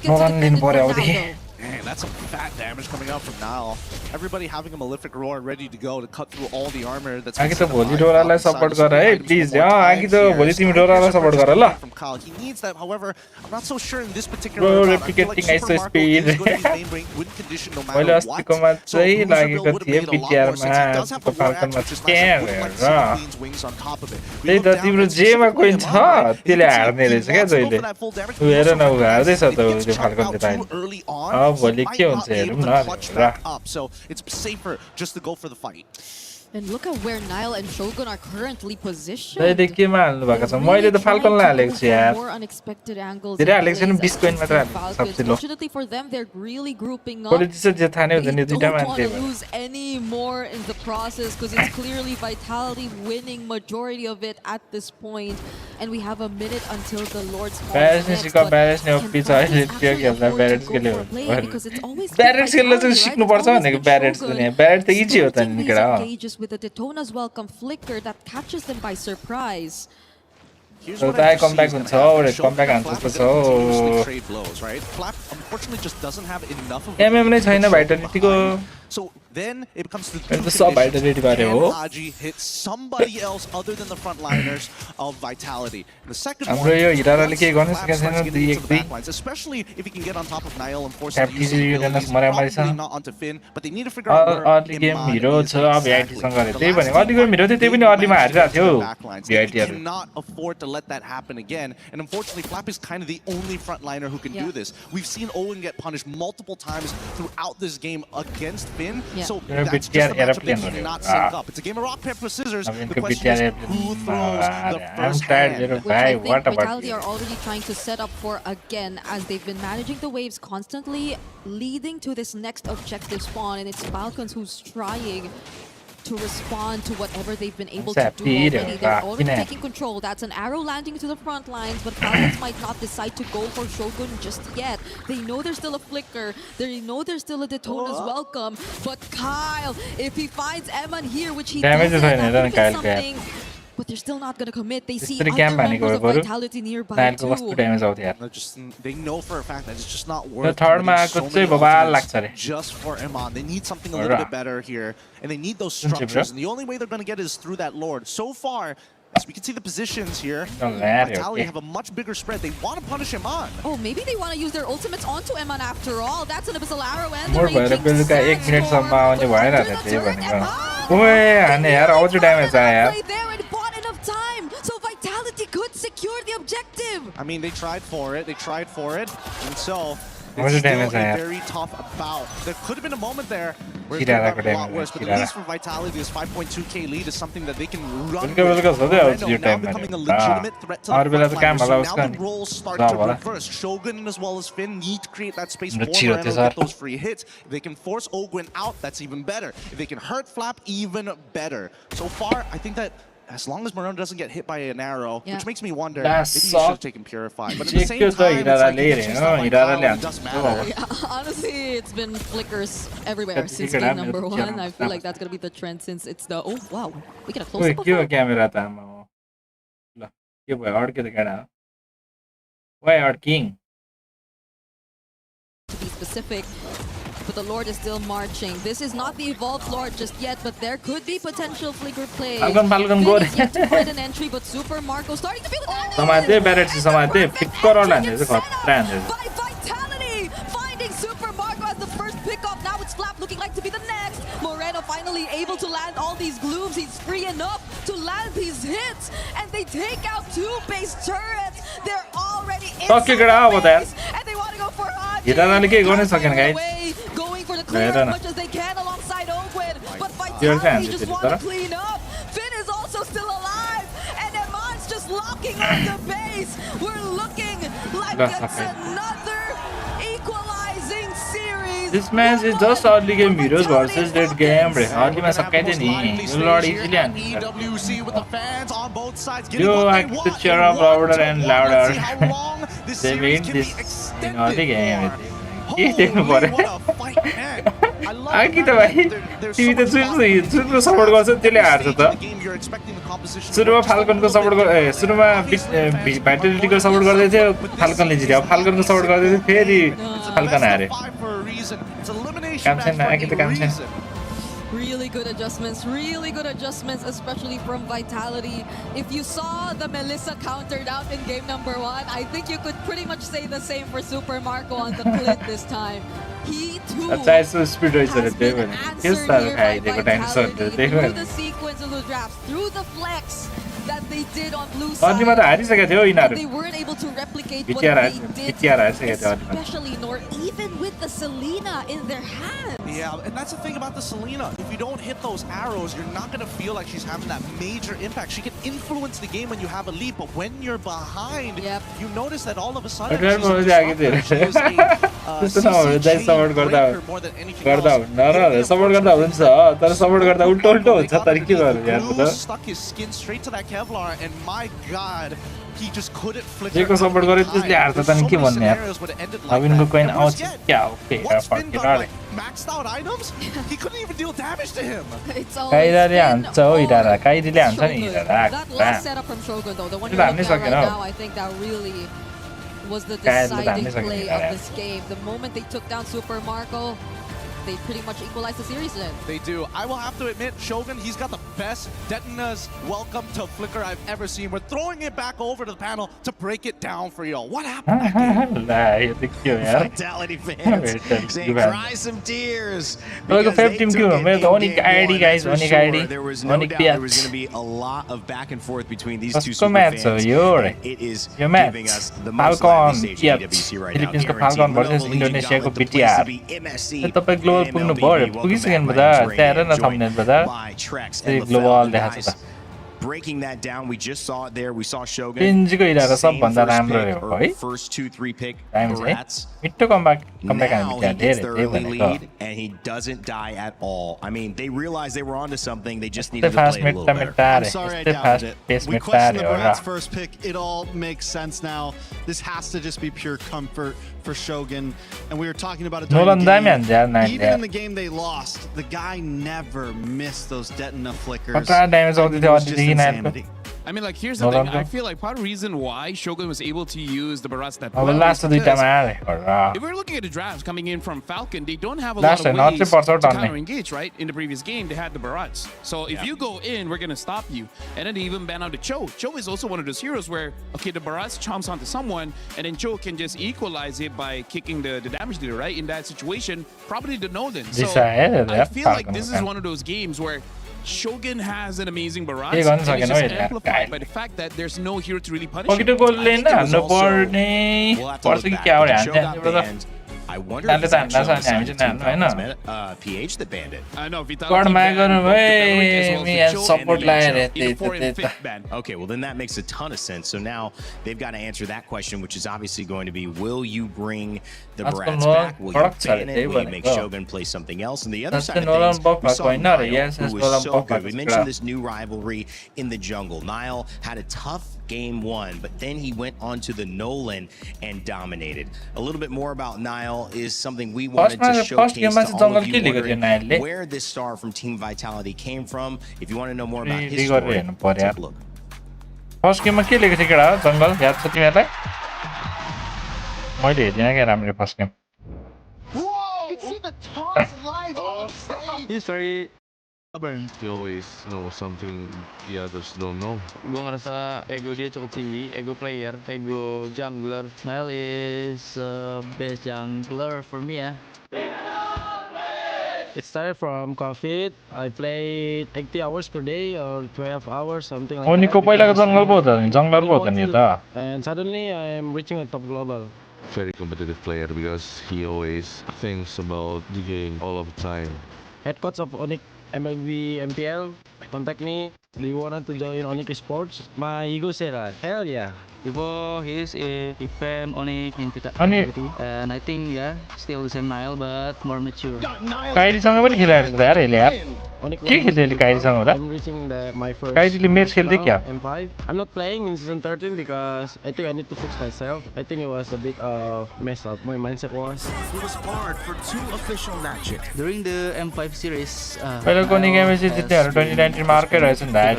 नोलन लिनु पर्यो अबदेखि Man, that's some fat damage coming out from Nile. Everybody having a malefic roar ready to go to cut through all the armor that's आगे त भोलि डोरालाई सपोर्ट गर है प्लिज आगे त भोलि तिमी डोरालाई सपोर्ट गर ल from Kyle. He needs that. However, I'm not so sure in this particular round. replicating ISO speed मैले अस्तिकोमा चाहिँ लागेको थिएँ पिटिआर मा को फाल्कनमा क्यार त्यही त तिम्रो जेमा कोइन छ त्यसले हार्ने रहेछ क्या जहिले उ हेर न उ हार्दैछ त त्यो फाल्कनले त भोलि के हुन्छ हेरौँ न So it's safer just to go for the fight. And look at where Nile and Shogun are currently positioned. त्यही केमा हाल्नु भएको छ मैले त फाल्कनलाई हालेको छु यार More unexpected angles. धेरै हालेको छैन 20 कोइन मात्र हालेको सबसे low Fortunately for them, they're really grouping up. Politics जे थाहा नै हुँदैन दुईटा Don't want मान्छे to lose any more in the process because it's clearly Vitality winning majority of it at this point, and we have a minute until the Lord's Call ब्यारेट्स next, निस्क but ब्यारेट्स ने OP छ अहिले त्यो खेल्दा ब्यारेट्स खेल्यो because it's always ब्यारेट्स खेल्न चाहिँ सिक्नु पर्छ भनेको ब्यारेट्स पनि ब्यारेट्स त इजी हो त नि केटा engages with the Daytona's welcome flicker that catches them by surprise. Here's So what that I foresee comeback is हुन्छ gonna happen. or comeback Shogun and answer Flap are छ gonna continuously trade blows, right? Flap unfortunately just doesn't have enough of MM नै छैन भाइटालिटीको So then it becomes the त्यो सब भाइटालिटी बारे हो Can Haji hit somebody else other than the frontliners of Vitality? And the second one, हाम्रो यो हिराराले के गर्न Flap सकेको starts छैन getting 2 into the 1 back lines, especially if he can get on top of Niall and force Cap him to use his TCU abilities. Mariya मारिछ Probably not onto Finn, but they need to figure out where early game Iman hero is छ भ्याइटी exactly. सँग The त्यही last भनेको early team game हिरो थियो त्यही पनि अर्लीमा हारिरहेको थियो They भ्याइटीहरु cannot afford to let that happen again. And unfortunately, Flap is kind of the only frontliner who can do this. We've seen Owen get punished multiple times throughout this game against Finn. So that's just a matchup they cannot sync up. It's a game of rock, paper, scissors. The question is, who throws the first hand? Which I think Vitality are already trying to set up for again, as they've been managing the waves constantly, leading to this next objective spawn, and it's Falcons who's trying to respond to whatever they've been able to do already. They're already taking control. That's an arrow landing to the front lines, but Falcons might not decide to go for Shogun just yet. They know there's still a flicker. They know there's still a Daytona's welcome. But Kyle, if he finds Eman here, which he doesn't, that would be something. But they're still not going to commit. They see other members of Vitality nearby too. They know for a fact that it's just not worth third so many ultimates just for Iman. They need something a little bit better here, and they need those structures. And the only way they're going to get it is through that Lord. So far, as we can see the positions here, Vitality have a much bigger spread. They want to punish Iman. Oh, maybe they want to use their ultimates onto Iman after all. That's an Abyssal Arrow and the Raging Sandstorm. Right there, and bought enough time, so Vitality could secure the objective. I mean, they tried for it. And so it's still a very tough bout. There could have been a moment there where it could have been a lot worse, but at least for Vitality, this 5.2k lead is something that they can run with. Moreno now becoming a legitimate threat to the front line. So now the roles start to reverse. Shogun as well as Finn need to create that space for Moreno to get those free hits. If they can force Ogwyn out, that's even better. If they can hurt Flap, even better. So far, I think that as long as Moreno doesn't get hit by an arrow, which makes me wonder, maybe he should have taken Purify. But at the same time, it's like it doesn't matter. Yeah, honestly, it's been flickers everywhere since game number 1. I feel like that's going to be the trend since it's the... Oh, wow. We get a close-up of that. Why are king? To be specific, but the Lord is still marching. This is not the evolved Lord just yet, but there could be potential flicker play. Falcon go. Finn is yet to find an entry, but Super Marco starting to feel the Vitality finding Super Marco as the first pickup. Now it's Flap looking like to be the next. Moreno finally able to land all these glooms. He's free enough to land these hits, and they take out 2 base turrets. They're already inside the base, and they want to go for Haji. Going for the clear as much as they can alongside Ogwyn, but Vitality just want to clean up. Finn is also still alive, and Eman's just locking on the base. We're looking like it's another equalizing series. This match is just early game heroes versus late game. Early में सकाइदियो नि यो लड easily हान्छ You have to cheer up louder and louder. They made this in early game. के देख्नु पर्यो आकि त भाइ तिमी त जुनको सपोर्ट गर्छ त्यसले हार्छ त सुरुमा फाल्कनको सपोर्ट सुरुमा भाइटालिटीको सपोर्ट गर्दै थियो फाल्कनले जित्यो फाल्कनको सपोर्ट गर्दै थियो फेरि फाल्कन हार्यो काम छैन आकि त काम छैन Really good adjustments, especially from Vitality. If you saw the Melissa countered out in game number 1, I think you could pretty much say the same for Super Marco on the plit this time. He too has been answered here by Vitality through the sequence of the drafts, through the flex that they did on blue side. They weren't able to replicate what they did, especially nor even with the Selena in their hands. Yeah, and that's the thing about the Selena. If you don't hit those arrows, you're not going to feel like she's having that major impact. She can influence the game when you have a lead, but when you're behind, you notice that all of a sudden she's a CC breaker more than anything else. Blue stuck his skin straight to that Kevlar, and my God, he just couldn't flick her. So many scenarios would have ended like that. What's Finn got, like, maxed out items? He couldn't even deal damage to him. It's always been Shogun. That last setup from Shogun though, the one you're looking at right now, I think that really was the deciding play of this game. The moment they took down Super Marco, they pretty much equalized the series then. They do. I will have to admit, Shogun, he's got the best Detna's welcome to Flicker I've ever seen. We're throwing it back over to the panel to break it down for y'all. What happened that game? Vitality fans saying, cry some tears. Look at 5 team क्यों मैं तो only ID guys, only ID. There was no doubt there was going to be a lot of back and forth between these two super fans. It is giving us the most lively stage in WC right now. Falcon versus Indonesia को BTR. तो पे global पुग्नु पर्यो पुगिसकेन बदा त्यहाँ न thumbnail बदा global देखाएको छ breaking that down. We just saw it there. We saw Shogun. पिन्जीको इरादा सबभन्दा राम्रो हो है First 2-3 pick Barats. मिट्टो comeback now he gets the early lead and he doesn't die at all. I mean, they realized they were onto something. They just needed to play it a little better. I'm sorry I doubted it. We questioned the Barats first pick. It all makes sense now. This has to just be pure comfort for Shogun. And we were talking about it during the game. Even in the game they lost, the guy never missed those Detna flickers. Insanity. I mean, like, here's the thing. I feel like part of the reason why Shogun was able to use the Barats that well if we're looking at the drafts coming in from Falcon, they don't have a lot of ways to counter-engage, right? In the previous game, they had the Barats. So if you go in, we're going to stop you. And then they even ban out the Cho. Cho is also one of those heroes where, okay, the Barats chomps onto someone, and then Cho can just equalize it by kicking the damage dealer, right? In that situation, probably the Nolan. So I feel like this is one of those games where Shogun has an amazing Barats, and it's just amplified by the fact that there's no hero to really punish him. I wonder if it's actually PH that banned it. I know, Okay, well then that makes a ton of sense. So now they've got to answer that question, which is obviously going to be, will you bring the Barats back? Will you ban it? Will you make Shogun play something else? And the other side of things, we saw Nile, who was so good. We mentioned this new rivalry in the jungle. Nile had a tough game 1, but then he went on to the Nolan and dominated. A little bit more about Nile is something we wanted to showcase to all of you, wondering where this star from Team Vitality came from. If you want to know more about his story, take a look. First game के लेके थियो केटा जंगल याद छ तिमीहरुलाई मैले हेर्दिन के राम्रो first game He's very stubborn. He always know something the others don't know. Gue ngerasa ego dia cukup tinggi, ego player, ego jungler. Nile is best jungler for me ya. It started from COVID. I played 80 hours per day or 12 hours, something like that. Oniko पहिलाको जंगल पो त jungler पो त नि त. And suddenly I am reaching a top global. Very competitive player because he always thinks about the game all of the time. Head coach of Onyx MLB MPL contact me Do you want to join Onyx Sports? My ego said that. Hell yeah. Before he's a fan Onyx activity, and I think still the same Nile but more mature. काइरीसँग पनि खेलाएर त यार यसले यार के खेल्थ्यो अहिले काइरीसँग हुँदा I'm reaching my first. काइरीले match खेल्थ्यो क्या M5. I'm not playing in season 13 because I think I need to fix myself. I think it was a bit messed up. My mindset was. He was barred for 2 official matches During the M5 series. पहिलाको निगमले जित्नेहरू 2019 मा अर्कै रहेछ नि दाइ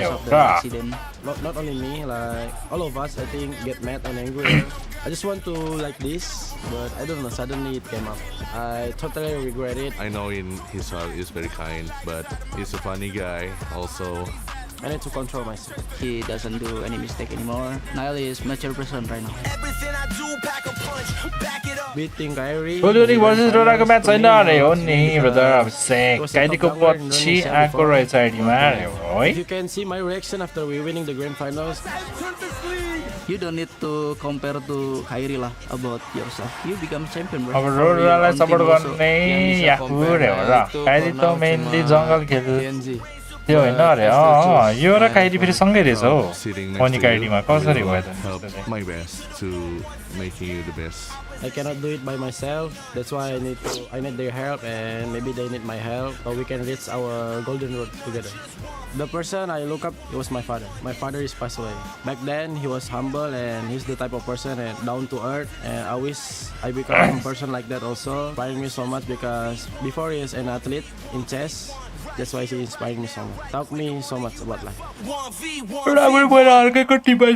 Not only me, like all of us, I think, get mad and angry. I just want to like this, but I don't know. Suddenly it came up. I totally regret it. I know in his heart he's very kind, but he's a funny guy. Also, I need to control myself. He doesn't do any mistake anymore. Niall is mature person right now. Beating Kyrie. Bullying versus Roraको match छैन अरे हो नि brother अब से काइरीको पछि आको रहेछ आइडीमा है If you can see my reaction after we winning the grand finals. You don't need to compare to Kyrie lah about yourself. You become champion, bro. अब रोरालाई सपोर्ट गर्ने याहु रे हो र काइरी त मेनली जंगल खेल त्यो हैन अरे यो र काइरी फेरि सँगै रहेछ हो अनि काइरीमा कसरी भयो त my best to making you the best. I cannot do it by myself. That's why I need their help, and maybe they need my help, so we can reach our golden road together. The person I look up, it was my father. My father is passed away. Back then, he was humble, and he's the type of person and down to earth. And I wish I become a person like that also. Inspiring me so much because before he is an athlete in chess. That's why he inspired me so much. Taught me so much about life. Well, it's amazing to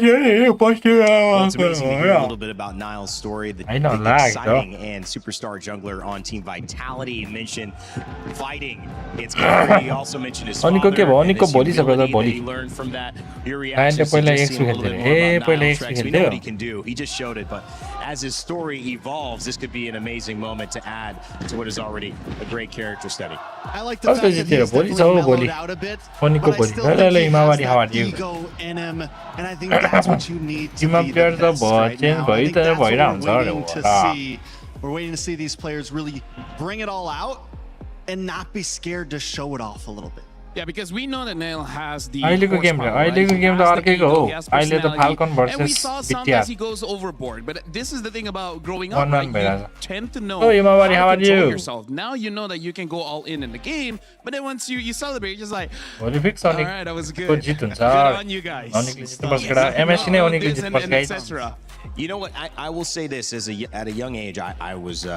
hear a little bit about Niall's story. The exciting and superstar jungler on Team Vitality. He mentioned fighting. It's good. He also mentioned his father and this humility that he learned from that. Your reaction is just seeing a little bit more about Niall Trex. We know what he can do. He just showed it. But as his story evolves, this could be an amazing moment to add to what is already a great character study. I like the fact that he's definitely mellowed out a bit, but I still think he's got ego in him, and I think that's what you need to be the best right now. I think that's what we're waiting to see these players really bring it all out and not be scared to show it off a little bit. Yeah, because we know that Niall has the अहिलेको game त अर्कैको हो अहिले त falcon and we versus saw sometimes he goes overboard, but this is the thing about growing up, One right? man You tend to know Oh, Yamawari, how how are to control you? yourself. Now you know that you can go all in the game, but then once you celebrate, you're just like, Olympics all right, that was good. जित हुन्छ Good on you guys. Onikले जित्नुपर्छ केटा MSC नै ओनिकले जित्नुपर्छ guys etc. You know what? I will say this: at a young age, I was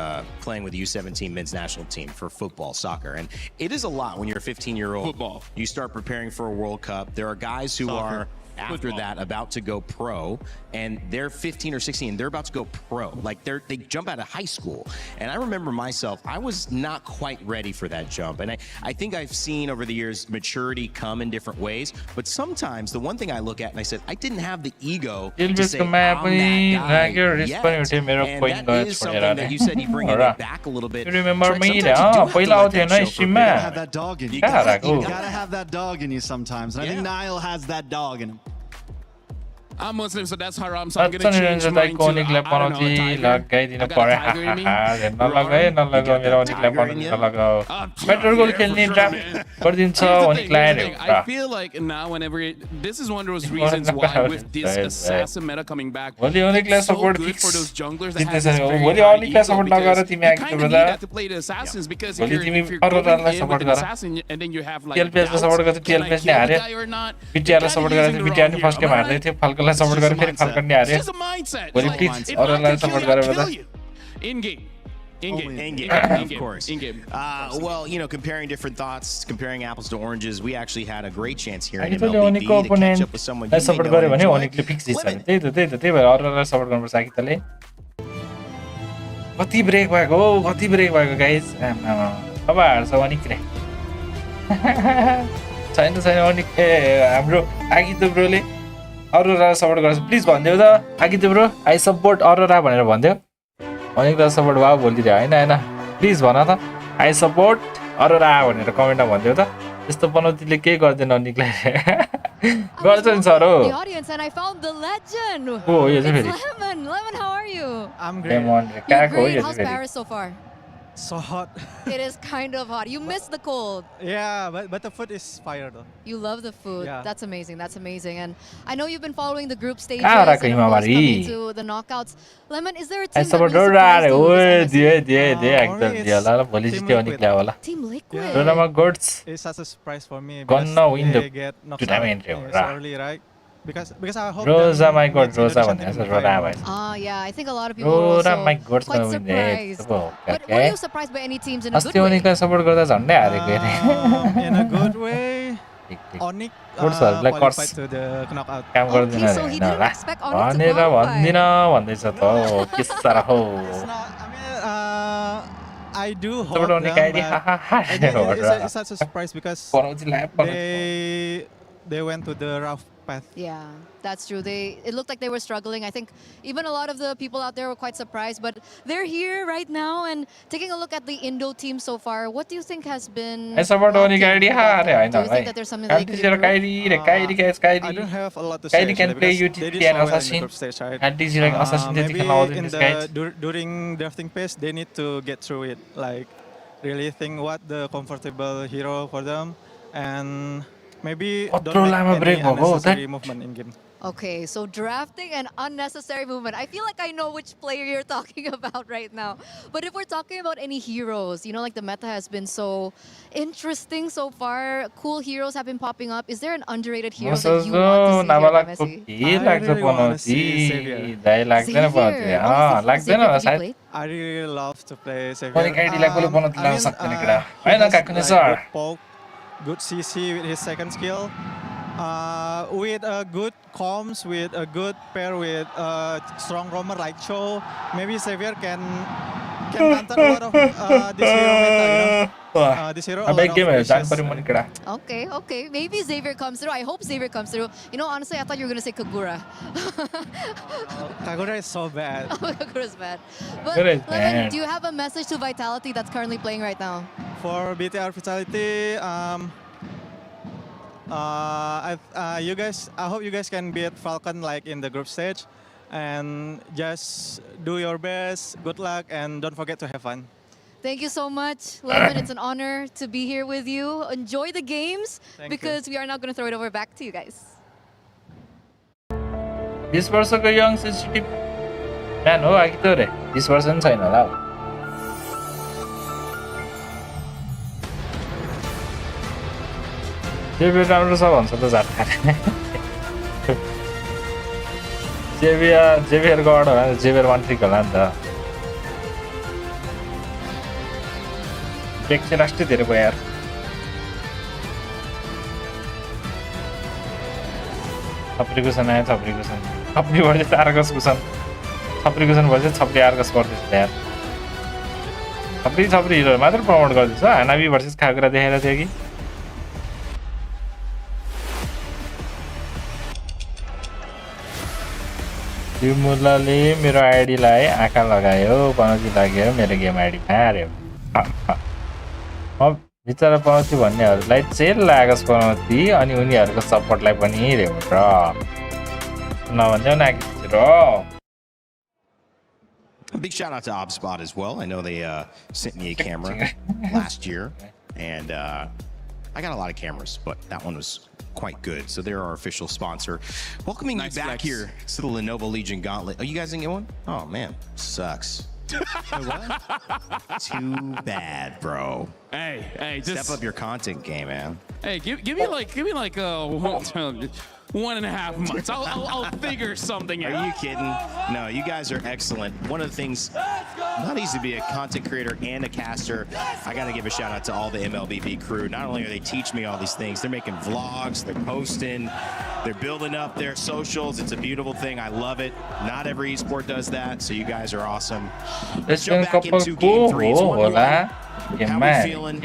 playing with the U17 men's national team for football, soccer, and it is a lot when you're a 15-year-old. Football. You start preparing for a World Cup. There are guys who are after that about to go pro, and they're 15 or 16. They're about to go pro. Like they jump out of high school. And I remember myself, I was not quite ready for that jump. And I think I've seen over the years maturity come in different ways. But sometimes the one thing I look at and I said, I didn't have the ego to say I'm that guy yet. And that is something that you said you bring it back a little bit. Remember me? You gotta have that dog in you. You gotta have that dog in you sometimes. And I think Niall has that dog in him. I'm Muslim, so that's haram. So I'm gonna change mine to ओनिकले पनौती लगाइदिनु पर्यो नलगाए मेरो ओनिकलाई पनौती नलगाऊ better गोल खेल्ने draft गरिदिन्छ ओनिकलाई I feel like now whenever this is one of those reasons why with this assassin meta coming back, भोलि ओनिकलाई it's so support good for those junglers that have जित्दैछ this very भोलि high ओनिकलाई ego support Nagar because तिमी you आइदिनु kind of brother need that to play the assassins because if you're going in with an assassin and then you have like टिएलपीएसले support गर्छ टिएलपीएस नै हार्यो बिटिआरले support गरेर बिटिआर नि फर्स्ट गेम हार्दै थियो फाल्कनलाई सपोर्ट गरेर फेरि फाल्कन नि हार्यो भोलि प्लिज अरूलाई सपोर्ट गरेर brother in game. Of course. Well, you know, comparing different thoughts, comparing apples to oranges, we actually had a great chance here in MLBB to catch up with someone you may know and enjoy. त्यही भएर अरूलाई support गर्नुपर्छ आकितले कति break भएको guys अब हार्छ अनिकले छैन अनिक हाम्रो आकित ब्रोले अरोरालाई support गर्छ प्लिज भनिदेऊ त आकित ब्रो आई सपोर्ट अरोरा भनेर भनिदेऊ अनिकलाई सपोर्ट भयो भोलिदियो होइन प्लिज भन त आई सपोर्ट अरोरा भनेर कमेन्टमा भनिदेऊ त यस्तो पनौतीले केही गर्दैन अनिकलाई गर्छ नि सर हो The audience and I found the legend. हो यो चाहिँ फेरि Lemon, how are you? I'm great. Lemon, You're great. How's Paris so far? So hot. It is kind of hot. You miss the cold. Yeah, but the food is fire though. You love the food. Yeah. That's amazing. That's amazing. And I know you've been following the group stages Cara, and of kayma course coming mari. to the knockouts. Lemon, is there a I team that really support surprised you Dora. this Oye, MSC? dia actor dia lah. Boleh Team jadi Liquid. kaya wala. Team Liquid. Dora mah gods. It's such a surprise for me Gonna because win the they get knocked out tournament, so right? early, right? Because I hope Rosa them my god, meet Rosa Indonesian भन्ने team जस्तो in Rosa final. भएछ. Yeah, I think a lot of people were Rosa also my god quite win surprised. But were you surprised by any teams in a good अस्ति way? उनीको support गर्दा झन्डै हारेको हेरे. In a good way. Onyx गोड्सहरुलाई qualified curse to the knockout. काम गर्दैन Okay, so he Hahn didn't होला. expect Onyx to भनेर qualify. भन्दिन भन्दैछ त हो के सारा हो. I do hope Support them, only Kyrie, but ha, ha, ha. it's such a surprise because Panaji lap, they went to the rough path. Yeah, that's true. It looked like they were struggling. I think even a lot of the people out there were quite surprised, but they're here right now. And taking a look at the Indo team so far, what do you think has been? I support only Kyrie, ha. do you think that there's something that they could improve? Kyrie guys, Kyrie. I don't have a lot to say. Kyrie can play because they UTT did and so well in the Assassin. group stage, right? And this like Assassin Maybe can all in this guys. during drafting phase, they need to get through it. Like really think what the comfortable hero for them, and maybe don't make any unnecessary movement in game. Okay, so drafting and unnecessary movement. I feel like I know which player you're talking about right now. But if we're talking about any heroes, you know, like the meta has been so interesting so far. Cool heroes have been popping up. Is there an underrated hero that you want to see here at MSC? I really want to see Xavier. I really love to play Xavier. Good CC with his second skill. With a good comms, with a good pair with a strong roamer like Cho, maybe Xavier can counter a lot of this hero meta, you know? This hero a lot of pressures. Okay. Maybe Xavier comes through. I hope Xavier comes through. You know, honestly, I thought you were going to say Kagura. Kagura is so bad. Kagura's bad. But Kagura is Lemon, bad. do you have a message to Vitality that's currently playing right now? For BTR Vitality, you guys, I hope you guys can beat Falcon like in the group stage, and just do your best. Good luck, and don't forget to have fun. Thank you so much, Lemon. It's an honor to be here with you. Enjoy the games because we are now going to throw it over back to you guys. This वर्षको young sensitive man हो आकि त रे. This वर्ष पनि छैन होला. Xavier राम्रो छ भन्छ त झाट्टा. जेभियर गड होला नि जेभियर वान ट्रिक होला नि त. ब्रेक चाहिँ लास्टै धेरै भयो यार. छप्री कुसन आयो छप्री कुसन. छप्री भएपछि आर्गस कुसन. छप्री कुसन भएपछि छप्री आर्गस गर्दैछ यार. छप्री हिरो मात्र प्रमोट गर्दैछ. हानाबी भर्सेस खागुरा देखेर थियो कि. यो मुलाले मेरो आइडीलाई आँखा लगायो. पनौती लाग्यो मेरो गेम आइडी मार्यो. म बिचरा पनौती भन्नेहरूलाई चेल लागोस् पनौती अनि उनीहरूको सपोर्टलाई पनि हेऱ्यो र नभन्दै नाकिन्छ र. A big shout out to ObSpot as well. I know they sent me a camera last year, and I got a lot of cameras, but that one was quite good. So they're our official sponsor. Welcoming you back here to the Lenovo Legion Gauntlet. Oh, you guys didn't get one? Oh man, sucks. Too bad, bro. Hey, just step up your content game, man. Hey, give me like 1.5 months. I'll figure something out. Are you kidding? No, you guys are excellent. One of the things, not easy to be a content creator and a caster. I got to give a shout out to all the MLBB crew. Not only are they teaching me all these things, they're making vlogs, they're posting, they're building up their socials. It's a beautiful thing. I love it. Not every esport does that, so you guys are awesome. Let's jump back into game 3. It's 1-1. How we feeling?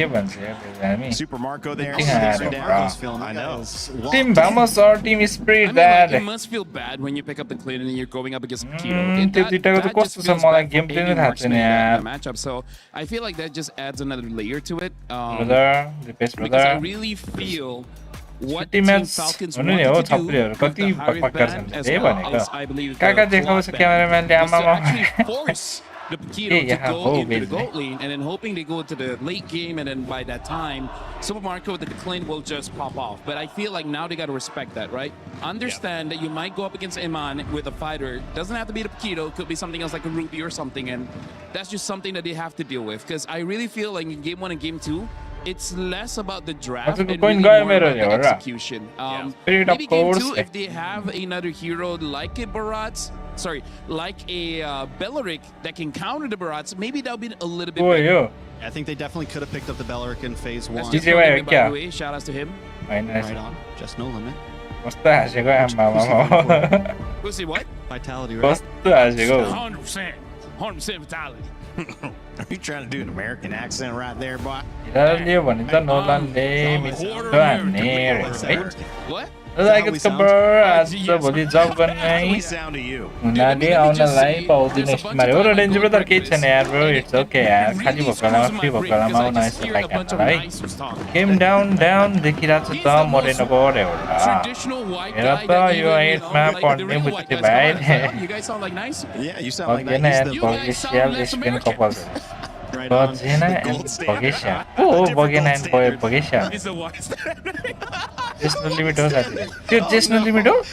Super Marco there. I know. Team Vamos or Team Spirit that. It must feel bad when you pick up the Clinton and you're going up against Keto. That just feels bad for any marksman in that matchup. So I feel like that just adds another layer to it. Because I really feel what Team Falcons wanted to do with the Harith ban as well as I believe the actually force the Paquito Yeah, to go into the obviously. gold lane, and then hoping they go to the late game, and then by that time, Super Marco with the decline will just pop off. But I feel like now they got to respect that, right? Understand that you might go up against Iman with a fighter. Doesn't have to be the Paquito. Could be something else like a Ruby or something, and that's just something that they have to deal with. Because I really feel like in Game 1 and Game 2, it's less about the draft That's a and good really point, more about Gaimero, the right? execution. Spirit of Maybe Game 2, course. if they have another hero like a Barats, like a Belleric that can counter the Barats, maybe that'll be a little bit better. I think they definitely could have picked up the Belleric in phase 1. That's just no limit, by the way. Shout outs to him. Right on. Just no limit. Basta ha시고 한번 We'll see what? Vitality, right? 버스트 하시고 100% vitality. Are you trying to do an American accent right there, boy? 기다려 보니까 놀란데 미치도 않네. What? Like cover as the body job gun nice. Unadi on the live all the next Mario range brother kitchen bro. It's okay. खाली बकरामा free बकरामा nice like that. Came down देखिरा छ त मरेन गरे होला. मेरा त यो एटमा पढ्ने बुझ्थे भाइ. You guys sound like nice? Yeah, you sound like nice. Bogena and Bogish spin couple. Bogena and Bogisha. Oh, Bogena and Bogisha. Just no limit हो जाती है. त्यो just no limit हो?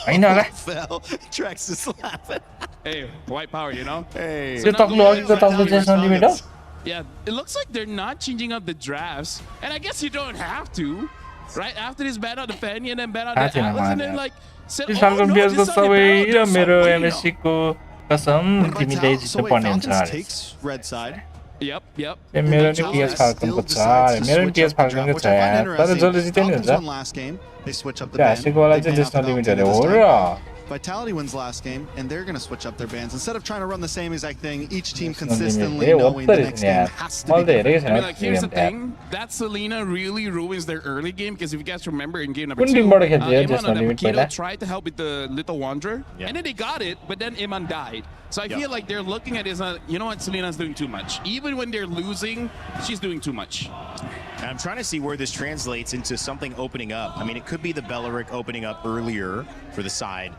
होइन होला. Fell. Trax is laughing. Hey, white power, you know? Hey. त्यो तक्लो just no limit हो? Yeah, it looks like they're not changing up the drafts, and I guess you don't have to, right? After this ban out the Fanny and then ban out the Atlas, and then like said, This oh album no, feels this the time they सबै ban out raw the मेरो San MSC को कसम तिमीले जित्नु पर्ने हुन्छ Falcons अरे. takes red side. Yep. ए मेरो नि PS Falcon को छ अरे. मेरो नि PS Falcon को छ यार. तर जसले जित्यो नि Falcons won हुन्छ. last game. They switch up the त्यो ban. हाँसेको वाला चाहिँ just no limit अरे हो र. Vitality wins last game, and they're going to switch up their bans. Instead of trying to run the same exact thing, each team Just no limit. consistently A knowing the वत्तर next नि game यार. has to be मैले different. हेरेको I mean, छैन like, here's the experience thing. That Selena really ruins their early game, because if you guys remember in game number कुन 2, टिमबाट खेल्थ्यो Iman just no and limit Paquito पहिला? tried to help with the Little Wanderer, and then they got it, but then Iman died. So I feel like they're looking at it as, you know what, Selena's doing too much. Even when they're losing, she's doing too much. And I'm trying to see where this translates into something opening up. I mean, it could be the Belleric opening up earlier for the side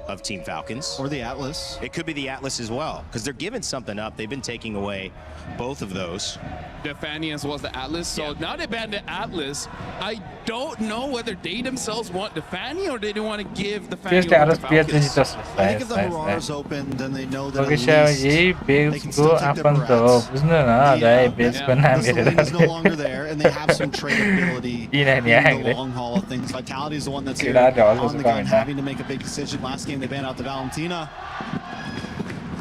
of Team Falcons. Or the Atlas. It could be the Atlas as well, because they're giving something up. They've been taking away both of those. The Fanny as well as the Atlas. So now they banned the Atlas. I don't know whether they themselves want the Fanny or they don't want to give the Fanny PS over Atlas to PS Falcons. just I think if the Hurrah's open, then they know that at Bogisha least यही they base can को still take their आफन्त हो Barats. बुझ्नु न दाइ बेसको नाम The हेरेर Selene is no longer there, and they have some tradability किन नि in आएको the long haul of things. Vitality is the one that's here Kelar all on those the gun, comments. having to make a big decision. Last game they banned out the Valentina.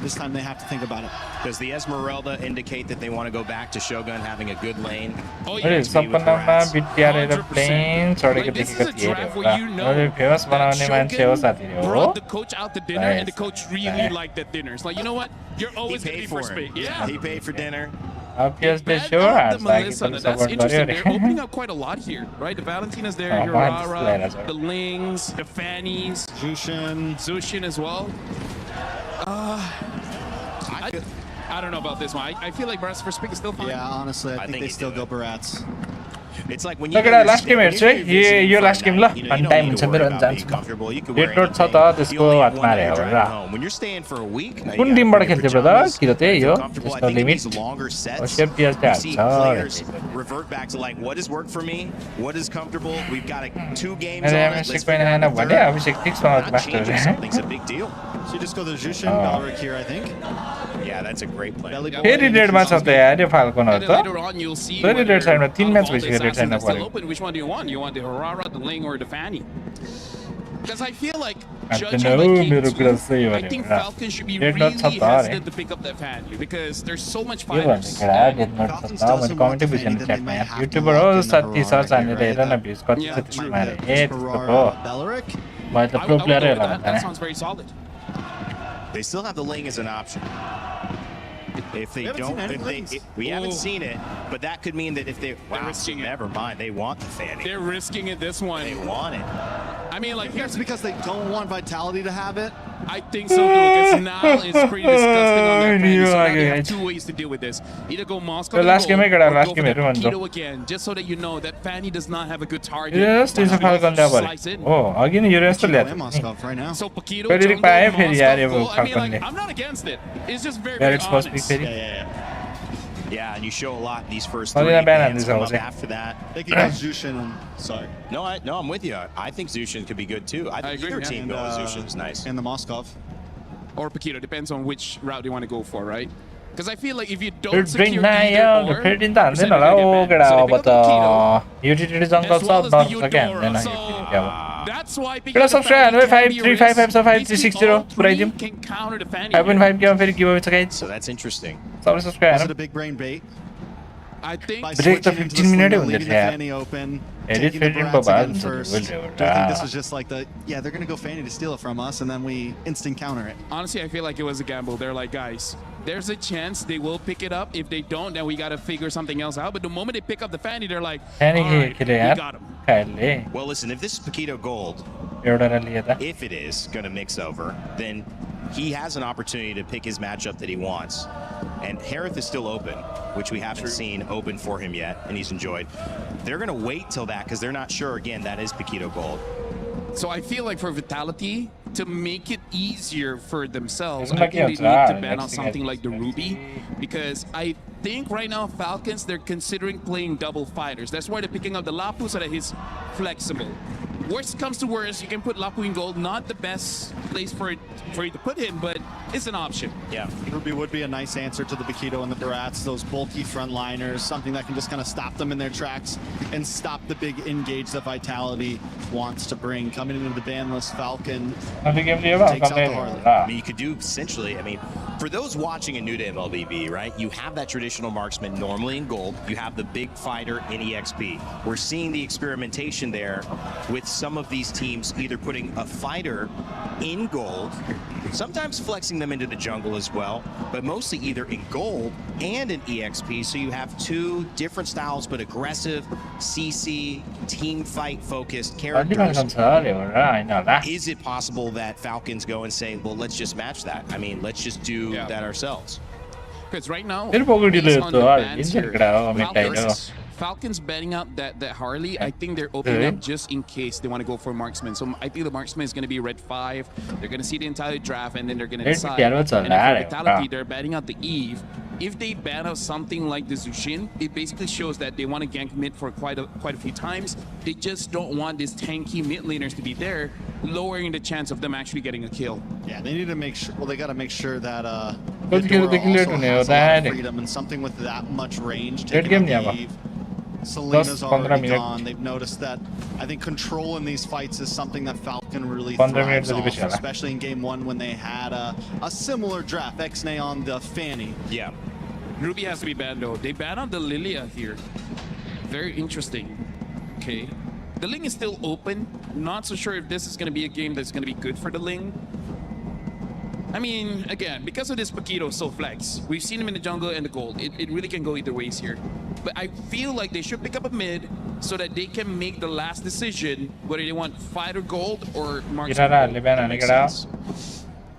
This time they have to think about it. Does the Esmeralda indicate that they want to go back to Shogun having a good lane? अरे सपनामा बिट्याएर plane चढेको देखेको थिएँ अरे famous बनाउने मान्छे हो साथीले हो Brought the coach out to dinner, and the coach really liked that dinner. It's like, you know what? You're always going to be first pick. Yeah. He paid for dinner. Obviously, sure. The Melissa, that's interesting. They're opening up quite a lot here, right? The Valentina's there, Urara, the Lings, the Fannies, Zushin as well. I don't know about this one. I feel like Barats first pick is still fine. Yeah, honestly, I think they still go Barats. It's like when you Look at last game हेर्छु है यो last game ल अनि time हुन्छ मेरो अनि जान्छु red डट छ त त्यसको हातमा हारे हो र when you're staying for a week, कुन टिमबाट खेल्थ्यो ब्रदर किन त्यही हो त्यसको लिमिट अवश्य पिएस हाल्छ revert back to like what has worked for me, what is comfortable. We've got 2 games अरे on it. एमएससी पनि आएन भने अभिषेक ठिक सँग मास्टर हो Something's a big deal. So you just go the Jushin Belleric here, I think. Yeah, that's a great play. फेरि रेडमा छ त यार यो फाल्कोनहरु त Later on, you'll see फेरि रेड साइडमा 3 म्याच all the भइसक्यो रेड assassins साइडमा are still पऱ्यो open. Which one do you want? You want the Harara, the Ling, or the Fanny? Because I feel like I judging don't by know, game मेरो कुरा 2, सही हो I भने think र Falcons should be red really डट छ त अरे hesitant to pick up that Fanny because there's so much के भन्ने fighters. केटा रेड नट छ त मैले कमेन्टै बुझेन च्याटमा यार युट्युबर हो साथी सर्च हानेर हेर न भ्युज कति छ त्यसमा ए हो मैले त प्रो प्लेयरै होला That भन्दा sounds very solid. They still have the Ling as an option. If they don't, we haven't seen it, but that could mean that if they, wow, never mind, they want the Fanny. They're risking it this one. They want it. I mean, like, that's because they don't want Vitality to have it. I think so too, because now it's pretty disgusting on their fanny. So now they have two ways to deal with this. Either go Moscow and last game or last go game for the Paquito again, just so that you know that Fanny does not have a good target. Yes, this is Falcon level. Oh, again you rest the left. right now. So Paquito, Very jungle, Moscow, I mean, like, I'm not against it. It's just very, very honest. Yeah, and you show a lot in these first Oh, three yeah, bands come up after that. They can go Zushin. Sorry. No, I'm with you. I think Zushin could be good too. I think either team going Zushin is nice. And the Moskov. Or Paquito, depends on which route you want to go for, right? Because I feel like if you don't secure either or, Perdin tan din ala o gada bata utility jungle south north again then that's why Kira subscribe 5355 5360 Puraidim can counter the Fanny. 5.5 game very giveaway again. So that's interesting. Sorry subscribe. Was it a big brain bait? I think break the 15 minute leaving the Fanny open. Taking the Barats again first. Do you think this was just like they're going to go Fanny to steal it from us and then we instant counter it? Honestly, I feel like it was a gamble. They're like, guys, there's a chance they will pick it up. If they don't, then we got to figure something else out. But the moment they pick up the Fanny, they're like, all right, we got him. Well, listen, if this is Paquito Gold, if it is going to mix over, then he has an opportunity to pick his matchup that he wants. And Harith is still open, which we haven't seen open for him yet, and he's enjoyed. They're going to wait till that because they're not sure, again, that is Paquito Gold. So I feel like for Vitality, to make it easier for themselves, I think they need to ban out something like the Ruby, because I think right now Falcons, they're considering playing double fighters. That's why they're picking up the Lapu so that he's flexible. Worst comes to worst, you can put Lapu in gold. Not the best place for you to put him, but it's an option. Yeah, Ruby would be a nice answer to the Paquito and the Barats, those bulky frontliners, something that can just kind of stop them in their tracks and stop the big engage that Vitality wants to bring. Coming into the ban list, Falcon takes out the Harley. I mean, you could do essentially, I mean, for those watching a new to MLBB, right, you have that traditional marksman normally in gold. You have the big fighter in EXP. We're seeing the experimentation there with some of these teams either putting a fighter in gold, sometimes flexing them into the jungle as well, but mostly either in gold and in EXP. So you have two different styles, but aggressive, CC, team fight focused characters. Is it possible that Falcons go and say, well, let's just match that? I mean, let's just do that ourselves. Because right now, Falcons betting out that Harley, I think they're opening up just in case they want to go for marksman. So I think the marksman is going to be red 5. They're going to see the entire draft and then they're going to decide. And for Vitality, they're betting out the Eve. If they ban out something like the Zushin, it basically shows that they want to gank mid for quite a few times. They just don't want these tanky mid laners to be there, lowering the chance of them actually getting a kill. Yeah, they need to make sure. Well, they got to make sure that Ghidorah also has a lot of freedom and something with that much range. Taking out the Eve. Selena's already gone. They've noticed that. I think control in these fights is something that Falcon really thrives off, especially in game 1 when they had a similar draft. Xnay on the Fanny. Yeah. Ruby has to be banned though. They banned on the Lilia here. Very interesting. Okay. The Ling is still open. Not so sure if this is going to be a game that's going to be good for the Ling. I mean, again, because of this Paquito so flex, we've seen him in the jungle and the gold. It really can go either ways here. But I feel like they should pick up a mid so that they can make the last decision whether they want fighter gold or marksman.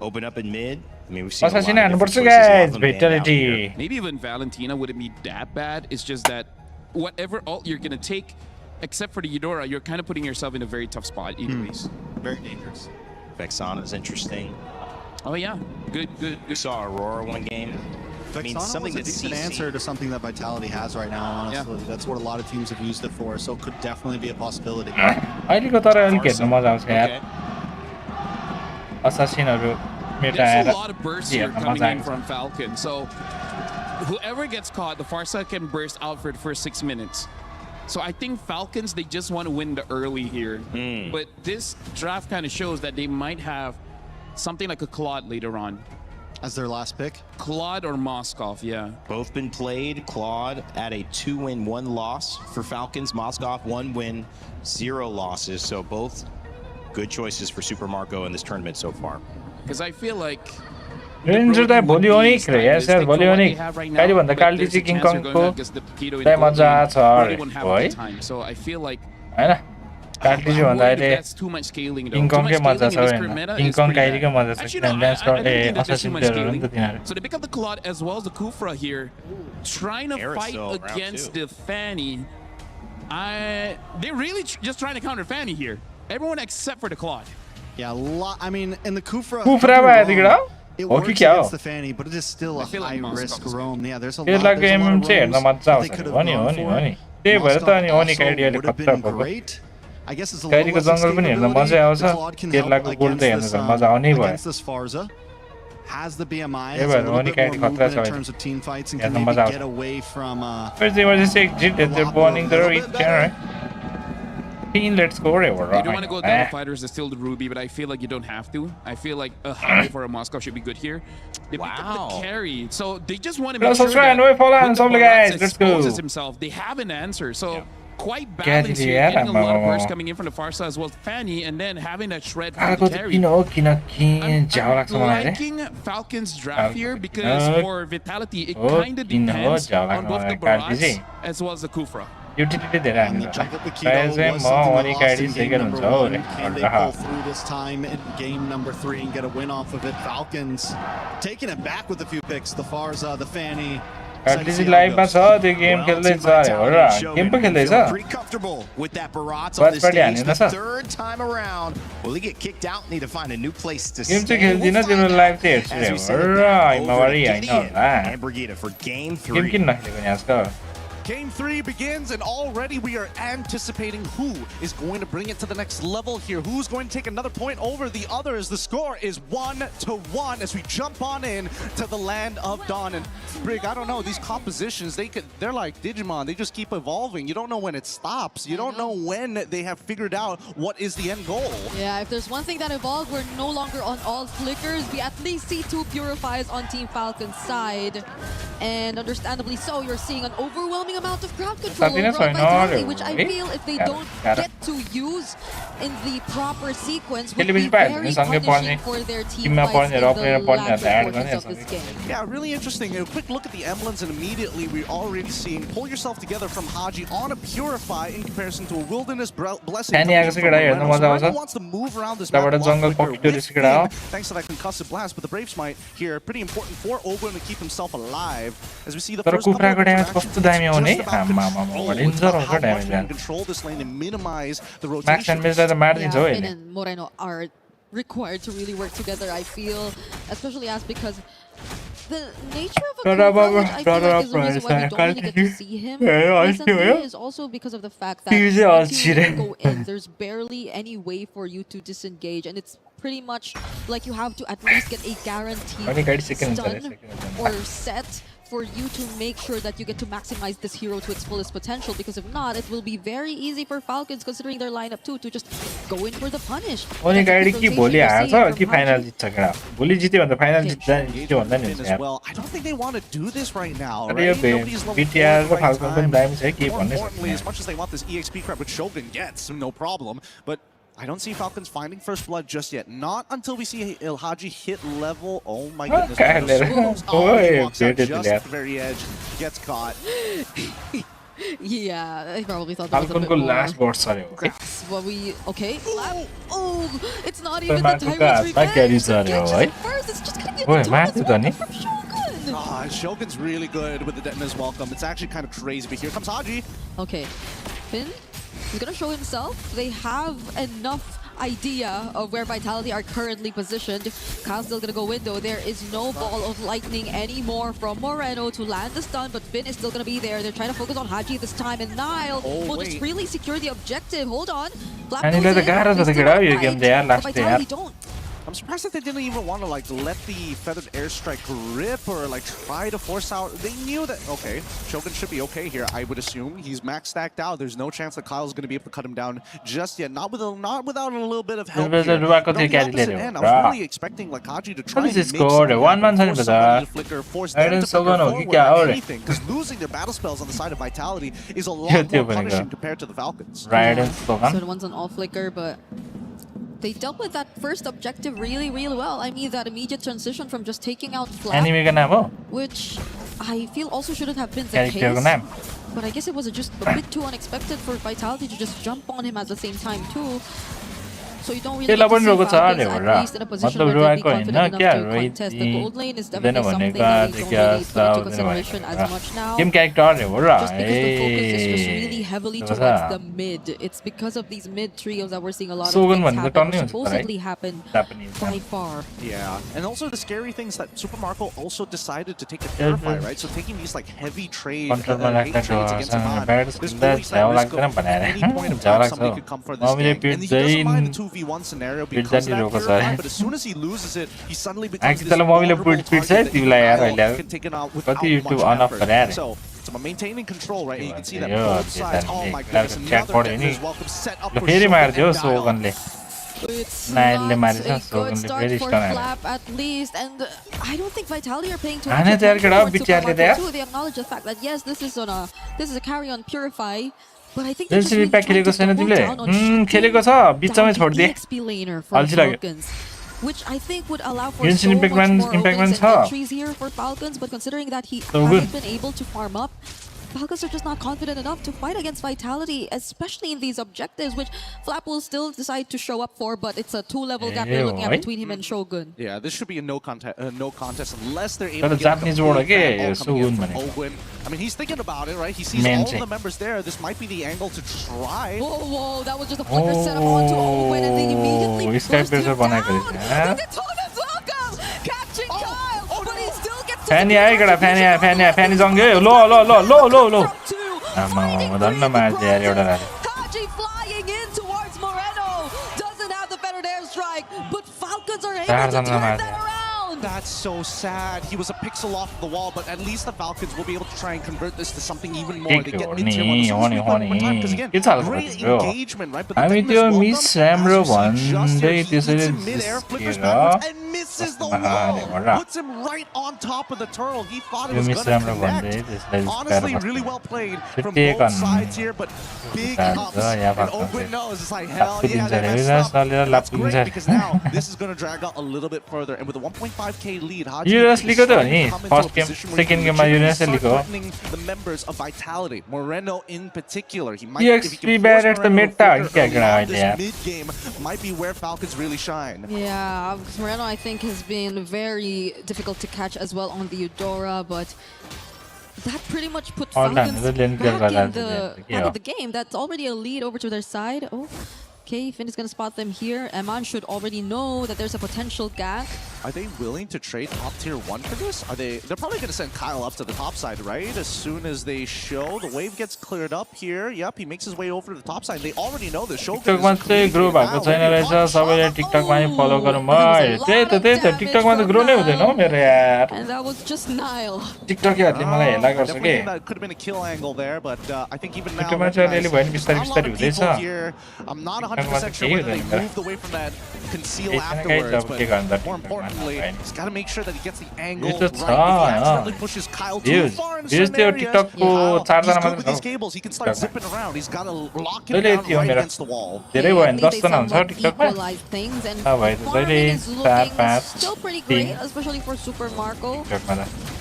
Open up in mid. I mean, we've seen a lot of Vitality. Maybe even Valentina wouldn't be that bad. It's just that whatever ult you're going to take, except for the Ghidorah, you're kind of putting yourself in a very tough spot anyways. Very dangerous. Vexana's interesting. Oh yeah, good. We saw Aurora one game. I mean, something that's a decent answer to something that Vitality has right now, honestly. Yeah. That's what a lot of teams have used it for, so it could definitely be a possibility. अहिले को तर अलिक हेर्न मजा आउँछ यार Assassinहरू There's a lot of bursts here coming in from Falcon, so whoever gets caught, the Farsa can burst out for the first 6 minutes. So I think Falcons, they just want to win the early here. But this draft kind of shows that they might have something like a Claude later on. As their last pick? Claude or Moskov, yeah. Both been played. Claude at a 2-win, 1-loss for Falcons. Moskov 1 win, 0 losses. So both good choices for Super Marco in this tournament so far. Because I feel like ranger भोलि ओनिक रे यार भोलि ओनिक कहिले भन्दा काल्टी चाहिँ king कङको चाहिँ मजा छ है So I feel like हैन काट्लिजु भन्दा अहिले That's too much scaling though. King Too much कङकै मजा छ scaling in this होइन meta king is कङ pretty काइरीको bad. मजा छ Actually, किनभने no, dance I don't think that there's too assassin much प्लेयरहरू नि scaling. त तिनीहरू So they pick up the Claude as well as the Kufra here, trying to fight Aerosol, round against two. the Fanny. They're really just trying to counter Fanny here. Everyone except for the Claude. Yeah, I mean, in the Kufra, Kufra भयो तिगडा it हो कि works क्या हो against the Fanny, but it is still a high-risk roam. Yeah, there's a lot, यसलाई there's a game lot of चाहिँ हेर्न roams मजा that आउँछ they could नि have हो नि हो gone नि for. हो नि त्यही भएर त अनि हो नि Moscow काइडी अहिले also would have खतरा been भएको great. I guess it's a काइडीको little less जङ्गल पनि हेर्न मजा escapability. आउँछ The Claude can help केरलाको गोल्ड त हेर्न against त this, मजा आउनै भयो against this Farza. Has the BMI, त्यही has a भएर हो little नि bit काइडी more खतरा movement छ in अहिले terms of team fights and can हेर्न maybe मजा get आउँछ away from First emergency exit at the burning the reach right? Let's go You don't want to go down the fighters to steal the ruby, but I feel like you don't have to. I feel like a high for a Moscow should be good here. They picked up the carry, so they just want to make sure that when the Barat exposes himself, they have an answer. So quite balanced here, getting a lot of bursts coming in from the far side as well as Fanny, and then having that shred from the carry. Liking Falcon's draft here because for Vitality, it kind of depends on both the Barats as well as the Kufra. Utility धेरै And हामी the jump up the prize keto चाहिँ was म something अनि that काइडी lost in second game हुन्छ number हो one. रे Can they pull through this time in game number 3 and get a win off of it? Falcons taking it back with a few picks. The Farza, the Fanny. काइडी लाइभमा छ त्यो game खेल्दैछ अरे हो र game पो खेल्दैछ Pretty comfortable with that Barats on Watch this party stage. हानेन The छ third time around. Will he get kicked out? Need to find a new place to game चाहिँ stay. खेल्दिन तिम्रो live चाहिँ हेर्छु रे हो र हिमावारी होइन होला And Brigida for game game 3. किन नखेलेको नि आजकल Game 3 begins, and already we are anticipating who is going to bring it to the next level here. Who's going to take another point over the others? The score is 1-1 as we jump on in to the land of Dawn. And Brig, I don't know, these compositions, they're like Digimon. They just keep evolving. You don't know when it stops. You don't know when they have figured out what is the end goal. Yeah, if there's one thing that evolved, we're no longer on all flickers. We at least see 2 Purifies on Team Falcon's side. And understandably so, you're seeing an overwhelming amount of crowd control over on Vitality, which I feel if they don't get to use in the proper sequence would be very punishing for their team fights in the latter portions of this game. Yeah, really interesting. A quick look at the emblems, and immediately we're already seeing Pull Yourself Together from Haji on a Purify in comparison to a Wilderness Blessing. Moreno wants to move around this map a lot quicker with Finn, thanks to that concussive blast, but the Brave Smite here, pretty important for Ogun to keep himself alive. As we see the first couple of interactions, just about control this lane and minimize the rotation. Yeah, Finn and Moreno are required to really work together, I feel, especially as because the nature of a Kufra, which I feel like is the reason why we don't really get to see him recently, is also because of the fact that once you go in, there's barely any way for you to disengage, and it's pretty much like you have to at least get a guaranteed stun or set for you to make sure that you get to maximize this hero to its fullest potential, because if not, it will be very easy for Falcons, considering their lineup too, to just go in for the punish. ओनी गाडी कि भोलि हार्छ कि final जित्छ केटा भोलि जित्यो भने final जित्यो भन्दा नि हुन्छ यार I don't think they want to do this right now, अरे right? यो Nobody's level BTR 4 र फाल्कन पनि दामी छ के More भन्ने importantly, as much as they want this EXP crap, which Shogun gets, no problem, but I don't see Falcons finding first blood just yet. Not until we see Ilhaji hit level. Oh my goodness. He walks out just at the very edge. Gets caught. Yeah, I probably thought that was a bit more grasp. But we... Okay. Oh, it's not even the Tyrant's revenge. First, it's just going to be a Tyrant's from Shogun. Shogun's really good with the Detonator's Welcome. It's actually kind of crazy, but here comes Haji. Okay. Finn, he's going to show himself. They have enough idea of where Vitality are currently positioned. Kyle's still gonna go window. There is no ball of lightning anymore from Moreno to land the stun, but Finn is still gonna be there. They're trying to focus on Haji this time, and Nile will just really secure the objective. Hold on. Vitality don't. I'm surprised that they didn't even want to like let the feathered airstrike rip or like try to force out. They knew that, okay, Shogun should be okay here, I would assume. He's max stacked out. There's no chance that Kyle's going to be able to cut him down just yet. Not without a little bit of help here. But on the opposite end, I was really expecting like Haji to try and make something happen, force somebody to flicker, force them to flicker forward or anything. Because losing their battle spells on the side of Vitality is a lot more punishing compared to the Falcons. So the one's on all flicker, but they dealt with that first objective really, really well. I mean, that immediate transition from just taking out Flap, which I feel also shouldn't have been the case. But I guess it was just a bit too unexpected for Vitality to just jump on him at the same time too. So you don't really get to see Falcons at least in a position where they'll be confident enough to contest. The gold lane is definitely something that they don't really put into consideration as much now. Just because the focus is just really heavily towards the mid. It's because of these mid trios that we're seeing a lot of things happen, which supposedly happen by far. Yeah, and also the scary thing is that Super Marco also decided to take the Purify, right? So taking these like heavy trades against Aman, there's always that risk of at any point of time somebody could come for this gank. And he doesn't mind the 2v1 scenario because that Purify, but as soon as he loses it, he suddenly becomes this vulnerable target that can take it out without much effort. So it's about maintaining control, right? And you can see that both sides, oh my goodness, another hit is welcome set up for Shogun. It's not a good start for Flap at least, and I don't think Vitality are paying too much attention to Super Marco too. They acknowledge the fact that yes, this is a carry on Purify, but I think they're just really trying to double down on EXP laner for Falcons, which I think would allow for so much more opens and entries here for Falcons, but considering that he hasn't been able to farm up, Falcons are just not confident enough to fight against Vitality, especially in these objectives, which Flap will still decide to show up for, but it's a 2-level gap they're looking at between him and Shogun. Yeah, this should be a no contest unless they're able to get the full fan all coming in from Owen. I mean, he's thinking about it, right? He sees all of the members there. This might be the angle to try. Whoa, that was just a flicker set up onto Owen, and then immediately burst him down. The Deton's welcome! Catching Kyle, but he still gets to Fanny jungle. Low. Haji flying in towards Moreno. Doesn't have the better airstrike, but Falcons are able to turn that around. That's so sad. He was a pixel off the wall, but at least the Falcons will be able to try and convert this to something even more. They get mid-tier one because again, great engagement, right? But the thing is, just mid-air, flickers backwards, and misses the wall. Puts him right on top of the turtle. He thought it was going to connect. Honestly, really well played from both sides here, but big ups. And Owen knows, it's like, hell yeah, they messed up. That's great because now this is going to drag out a little bit further. And with a 1.5k lead, Haji US Liga to ni. First game, second game US Liga. The members of Vitality, Moreno in particular, he might EXP bad at the mid tag. This mid game might be where Falcons really shine. Yeah, because Moreno I think has been very difficult to catch as well on the Eudora, but that pretty much put Falcons back in the game. That's already a lead over to their side. Oh. Okay, Finn is going to spot them here. Eman should already know that there's a potential gank. Are they willing to trade top tier 1 for this? They're probably going to send Kyle up to the top side, right? As soon as they show the wave gets cleared up here. Yep, he makes his way over to the top side. They already know this. Shogun is grow भएको छैन रहेछ सबैले टिकटकमा नि फलो गरौँ म त्यही त टिकटकमा त ग्रो नै हुँदैन हो मेरो यार And that was just Nile. टिकटकरले मलाई हेला गर्छ के that could have been a kill angle there, but I think even now टिकटकमा चाहिँ अलिअलि भयो नि बिस्तारै हुँदैछ. I'm not 100% sure whether they moved away from that conceal afterwards, but more importantly, he's got to make sure that he gets the angle right. If he accidentally pushes Kyle too far in certain areas, he's good with these cables. He can start zipping around. He's got to lock him down right against the wall. They somewhat equalize things, and farming is looking still pretty great, especially for Super Marco.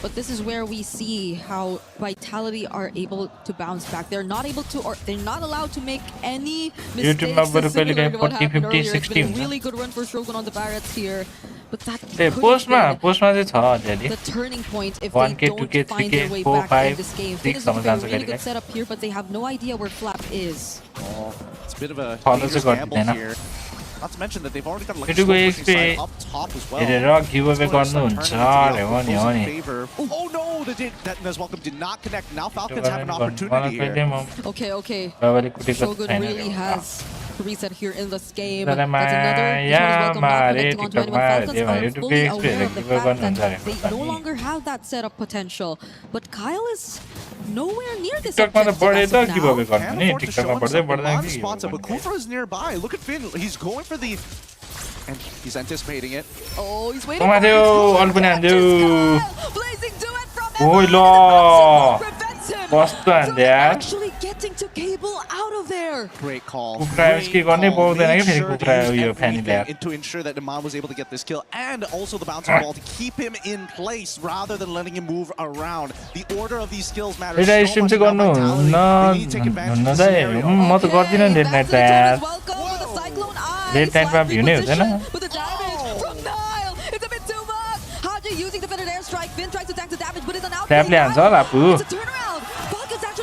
But this is where we see how Vitality are able to bounce back. They're not able to, or they're not allowed to make any mistakes similar to what happened earlier. It's been a really good run for Shogun on the Barretts here. But that could have been the turning point if they don't find their way back in this game. Finn is doing a really good setup here, but they have no idea where Flap is. Oh, it's a bit of a dangerous gamble here. Not to mention that they've already got like a pushing side up top as well. Oh no, that welcome did not connect. Now Falcons have an opportunity here. Okay. Shogun really has reset here in this game. That's another welcome not connecting onto anyone. Falcons are fully aware of the fact that they no longer have that setup potential. But Kyle is nowhere near this objective as of now. Can't afford to show himself. Milan spots it, but Kufra is nearby. Look at Finn. He's going for the... And he's anticipating it. Oh, he's waiting for it. Blazing duet from Emma. him कस्तो हान्दे from यार actually getting to cable out of there. Great call. कुखुरा यसकै गर्नै पाउँदैन कि फेरि कुखुरा उयो फ्यानीले यार To ensure that Iman was able to get this kill and also the bouncing ball to keep him in place rather than letting him move around. The order of these skills matters Etah so stream much. चाहिँ गर्नु हुन्न दाइ म त गर्दिनँ late night त यार late नाइटमा view नै हुँदैन Using the feathered airstrike, Finn tries to tank the damage, but it's an outplay. ट्यापले हान्छ होला आफू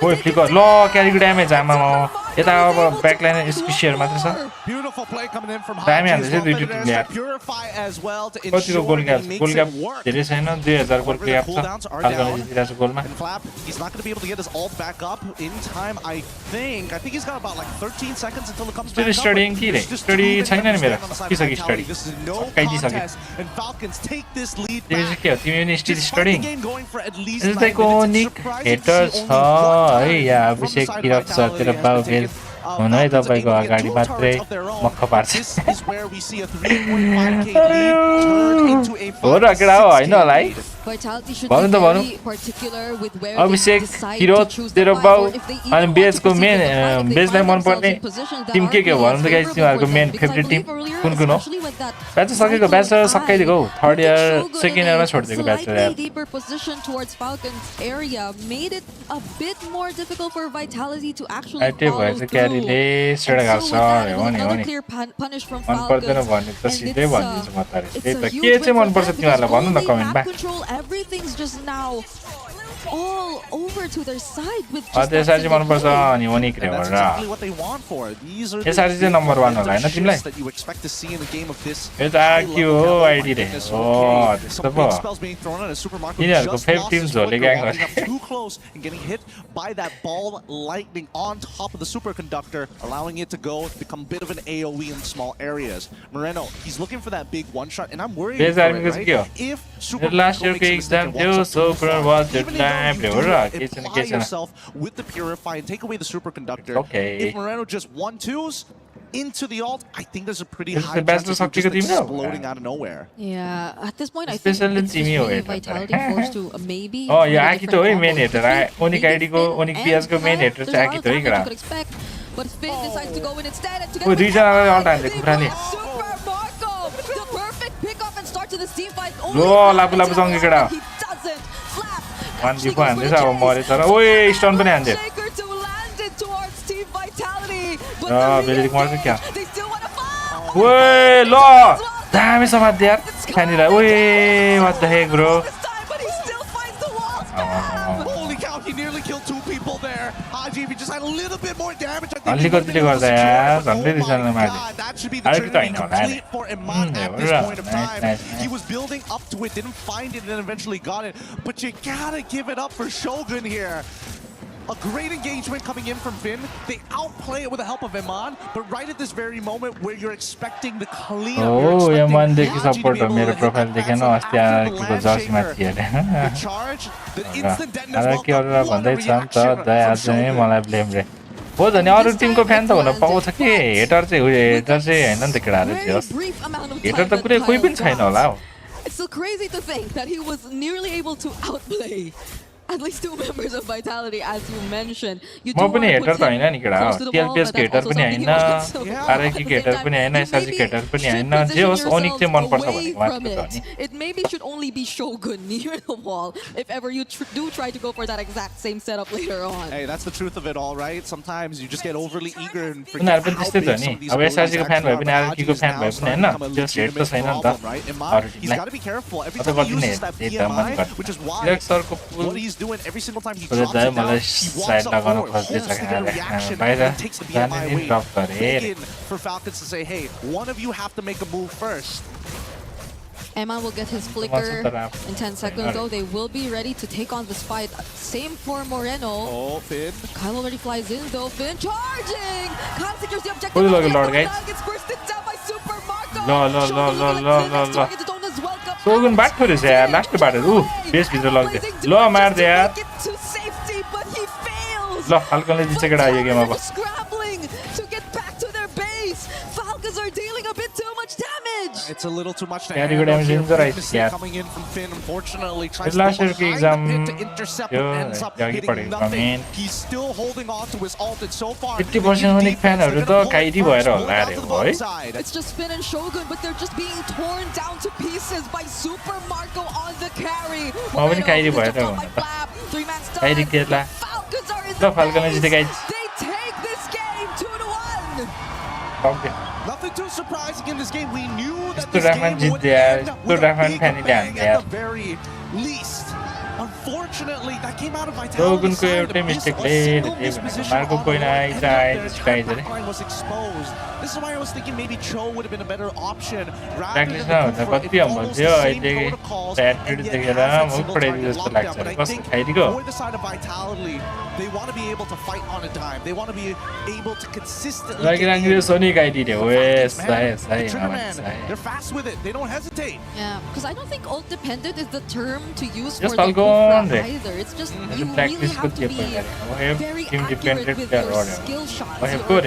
ओइ फ्लिकर ल क्यारीको ड्यामेज आमा यता अब ब्याकलाइन स्पेसियर मात्र छ Beautiful play coming in from दामी Hodges. हान्दैछ दुई टिमले यार Purify as well to कतिको ensure goal he gap makes it work. धेरै छैन 2000 गोल ग्याप छ Cooldowns are फाल्कनले down. जितिरहेको छ गोलमा And Flap, he's not going to be able to get his ult back up in time, I think. I think he's got about like 13 seconds until it comes back study up. Studying कि रे study छैन नि मेरो सकिसक्यो study This is no सकाइदिसक्यो contest, and Falcons take this lead त्यो चाहिँ के हो तिमी पनि study studying going for at least यस्तै कोनिक हेटर छ है या अभिषेक किरक छ तेरो बाउबेल हुन है तपाईँको अगाडि मात्रै मक्ख पार्छ हो र केटा हो होइन होला है भन्नु त भनौँ अभिषेक किरोत तेरो बाउ अनि बेजको मेन बेजलाई मनपर्ने टिम के हो भनौँ त गाइस तिमीहरूको मेन फेभरेट टिम कुन कुन हो ब्याच सकेको ब्याच सकाइदिएको हौ थर्ड इयर सेकेन्ड इयरमा छोडिदिएको batch deeper position towards Falcon's area made it a bit more difficult for Vitality to actually follow through. क्यारीले सेडा गर्छ हो नि Another clear punish from मन पर्दैन Falcons. भन्ने त सिधै भनिदिन्छु म त त्यही त It's a के चाहिँ huge मन पर्छ win for them तिमीहरूलाई because भन्नु न only कमेन्टमा map control, everything's just now all over to their side with just that त्यसरी चाहिँ single मनपर्छ play. अनि ओनिक रे That's भनेर exactly what they want for. These are यसरी चाहिँ नम्बर 1 होला हैन तिमीलाई that you expect to see in a game of this. यो त के हो आइडी रे हो त्यस्तो पो यिनीहरूको फेभ टिम झोले ग्याङ गरे Too close and getting hit by that ball lightning on top of the superconductor, allowing it to go become a bit of an AoE in small areas. Moreno, he's looking for that big one shot, and I'm worried There's for Armin it, right? Gazio. If Super last year makes a mistake exam and walks up super to the was side, the even though time you they do apply yourself with the Purify and take away the superconductor, okay. if Moreno just 1-2s into the ult, I think there's a pretty This is high the best chance of of just team now. exploding out of nowhere. Yeah, at this point I think Especially it's just Timmy really Oeta. Vitality forced to maybe Oh play yeah, a Akito different है combo. main If hater they है beat Onyx ID को Finn Onyx and PS को main Flair, hater there's चाहिँ a lot of Akito है damage you कडा could expect, but Finn decides to go in instead and O together दुई जनाले alt हान्दै कुखुराले Super Marco, the perfect pickup and start to this team fight. लो लापु लापु सँगै कडा He doesn't. Flap 1v4 हान्दैछ अब मरे तर ओए स्टन पनि हान्दियो Shaker to land it towards Team Vitality, but raw the बेलिक मर्छ क्या they still want to fall. ओए ल दामी समात्यो यार खानीलाई ओए what the heck bro Holy cow, he nearly killed 2 people there. Haji, if he just had a little bit more damage, I think अलिकतिले गर्दा यार झन्डै दुईजना मार्यो that should be the अलिकति trinity होइन होला complete for Iman at this point of time. Nice He was building up to it, didn't find it, and then eventually got it. But you gotta give it up for Shogun here. A great engagement coming in from Finn. They outplay it with the help of Iman, but right at this very moment where you're expecting the clean up, ओ यो मनदेखि support हो मेरो profile देखेन अस्ति आएको जर्सीमा थियो अरे अरे के अरू भन्दैछ नि त दया आज नै मलाई ब्लेम रे हो त नि अरू टिमको फ्यान त हुन पाउँछ कि हेटर चाहिँ हेटर चाहिँ हैन नि त केटाहरु चाहिँ हेटर त कुनै कोही पनि छैन होला हौ It's so crazy to think that he was nearly able to outplay at least 2 members of Vitality, as you mentioned. म पनि हेटर त हैन नि केटा टिएलपीएस हेटर पनि हैन आरएकी हेटर पनि हैन एसआरजी हेटर पनि हैन जे होस् ओनिक चाहिँ मन पर्छ भने मात्र त नि It maybe should only be Shogun near the wall if ever you do try to go for that exact same setup later on. Hey, that's the truth of it all, right? Sometimes you just get overly eager and forget उनीहरु पनि how त्यस्तै big त some नि of these अब SRG को fan भए पनि आरएकी को fan भए पनि हैन त्यो हेट त छैन नि त अरु He's got to be careful every time he uses that PMI, which is why what he's doing every single time he drops it down, he walks up forward, hopes to get a reaction, and takes the PMI away. Big in for Falcons to say, hey, one of you have to make a move first. Emma will get his flicker in 10 seconds though. They will be ready to take on this fight. Same for Moreno. Oh, Finn. Kyle already flies in though. Finn charging! Kyle secures the objective. Good luck, Lord, guys. Gets bursted down by Super Marco. ल सोगुन बाटो रहेछ यार last बाटो उ base भित्र लग्दै ल मार्दे यार ल फाल्कनले जित्छ केटा यो गेम अब Scrambling to get back to their base. Falcons are dealing a bit too much damage. It's It's a little too much to Carry handle damage here. injury, Big mistake yeah. coming in from Finn, unfortunately. Tries to Last go year behind exam, the pit to intercept, but ends up hitting nothing. He's still holding on to his ult, and so far, 50% unique fanहरु त काइडी भएर होला रे है It's just Finn and Shogun, but they're just being torn down to pieces by Super Marco on the carry. म पनि काइडी भएर हुन त काइडी केला ल फाल्कन जिते guys They take this game 2-1. Okay Nothing too surprising in this game. We knew that to this game would end with a big bang at the very least. Unfortunately, that came out of Vitality's side. A miss of a single misposition all the way there. The backline was exposed. This is why I was thinking maybe Cho would have been a better option rather than the Kufra in almost the same protocols and yet have that single target lockdown. But I think for the side of Vitality, they want to be able to fight on a dime. They want to be able to consistently they're fast with it. They don't hesitate. Yeah, because I don't think ult dependent is the term to use Just for the Falcon Kufra either. It's just you really have to be very accurate with your skill shots. Your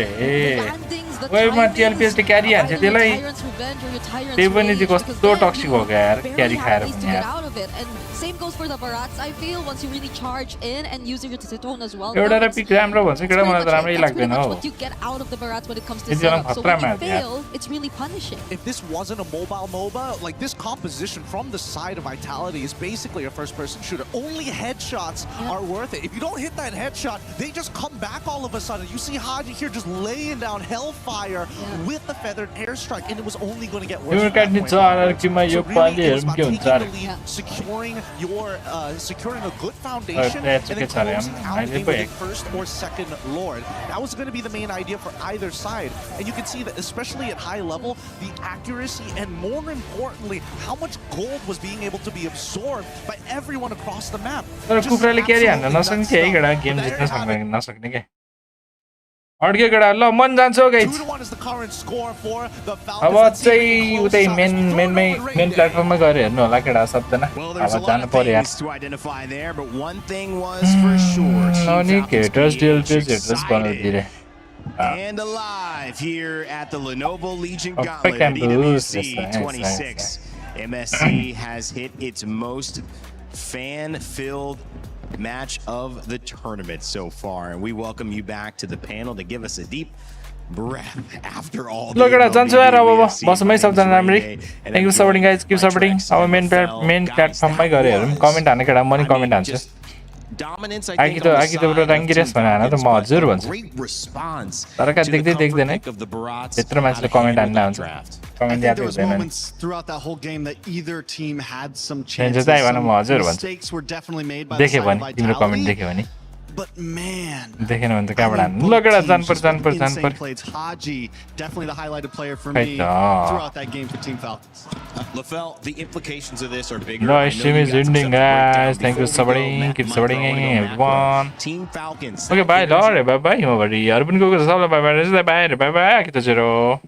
landings, the timings, TLPS carry हान्छ त्यसलाई Tyrant's Revenge or your Tyrant's त्यही पनि Rage, चाहिँ कस्तो toxic हो यार क्यारी खाएर ways to पनि get यार out of it. And same goes for the Barats, I feel, once you really charge in and use your Titone as well. एउटा र पिक राम्रो भन्छ केटा मलाई त राम्रै लाग्दैन हो What you get out of the Barats when it comes to It's gonna setup. So when you खतरा fail, it's really punishing. If this wasn't a mobile MOBA, like this composition from the side of Vitality is basically a first-person shooter. Only headshots are worth it. If you don't hit that headshot, they just come back all of a sudden. You see Haji here just laying down hellfire with the feathered airstrike, and it was only going to get worse. So really, it was about taking the lead, securing a good foundation, and then closing out the game with the first or second Lord. That was going to be the main idea for either side, and you can see that, especially at high level, the accuracy and more importantly, how much gold was being able to be absorbed by everyone across the map. तर कुखुराले क्यारी हान्न नसक्ने है केटा game जित्न नसक्ने के अड्क्यो केटा ल मन जान्छ हो गाइस अब चाहिँ उतै मेन प्लेटफर्ममा गएर हेर्नु होला केटा सबजना अब जानु पर्यो यार ननी हेटर्स डिएलपीएस हेटर्स बनाउँदिरे And alive here at the Lenovo Legion Gauntlet at EWC 26. MSC has hit its most fan-filled match of the tournament so far, and we welcome you back to the panel to give us a deep breath after all. Look at that, thank you for supporting, guys. Keep supporting our main platform. My god, comment on it. Money comment answer. Dominance, I think, great response. I think there was moments throughout that whole game that either team had some chances. Some mistakes were definitely made by the side of Vitality. But man, look at that, insane plays. Haji, definitely the highlighted player for me throughout that game for Team Falcons. LaFell, the implications of this are bigger. No, stream is ending, guys. Thank you for supporting. Keep supporting everyone. Team Falcons. Okay, bye, Lord. Bye, bye. Urban Google, bye, bye, bye, bye, bye. Kita zero.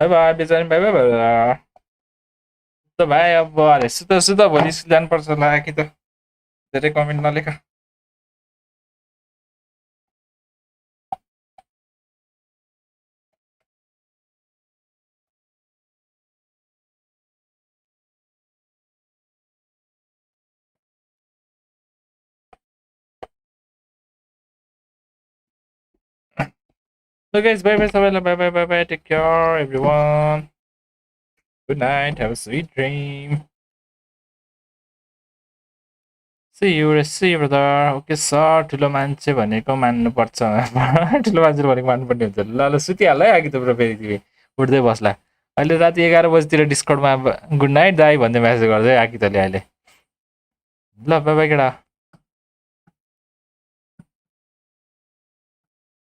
Bye, bye. Bye, bye, bye. त भाइ अब अरे सुत भोलि जानुपर्छ होला कि त धेरै comment नलेख So guys, bye bye, take care everyone. Good night, have a sweet dream. See you brother. Okay sir, ठुलो मान्छे भनेको मान्नुपर्छ ठुलो मान्छे भनेको मान्नुपर्ने हुन्छ ल ल सुतिहाल है आगे त ब्रो फेरि तिमी उठ्दै बस्ला अहिले राति 11 बजेतिर डिस्कर्डमा गुड नाइट दाइ भन्दै मेसेज गर्दै आकी तले अहिले ल बाइ बाइ केटा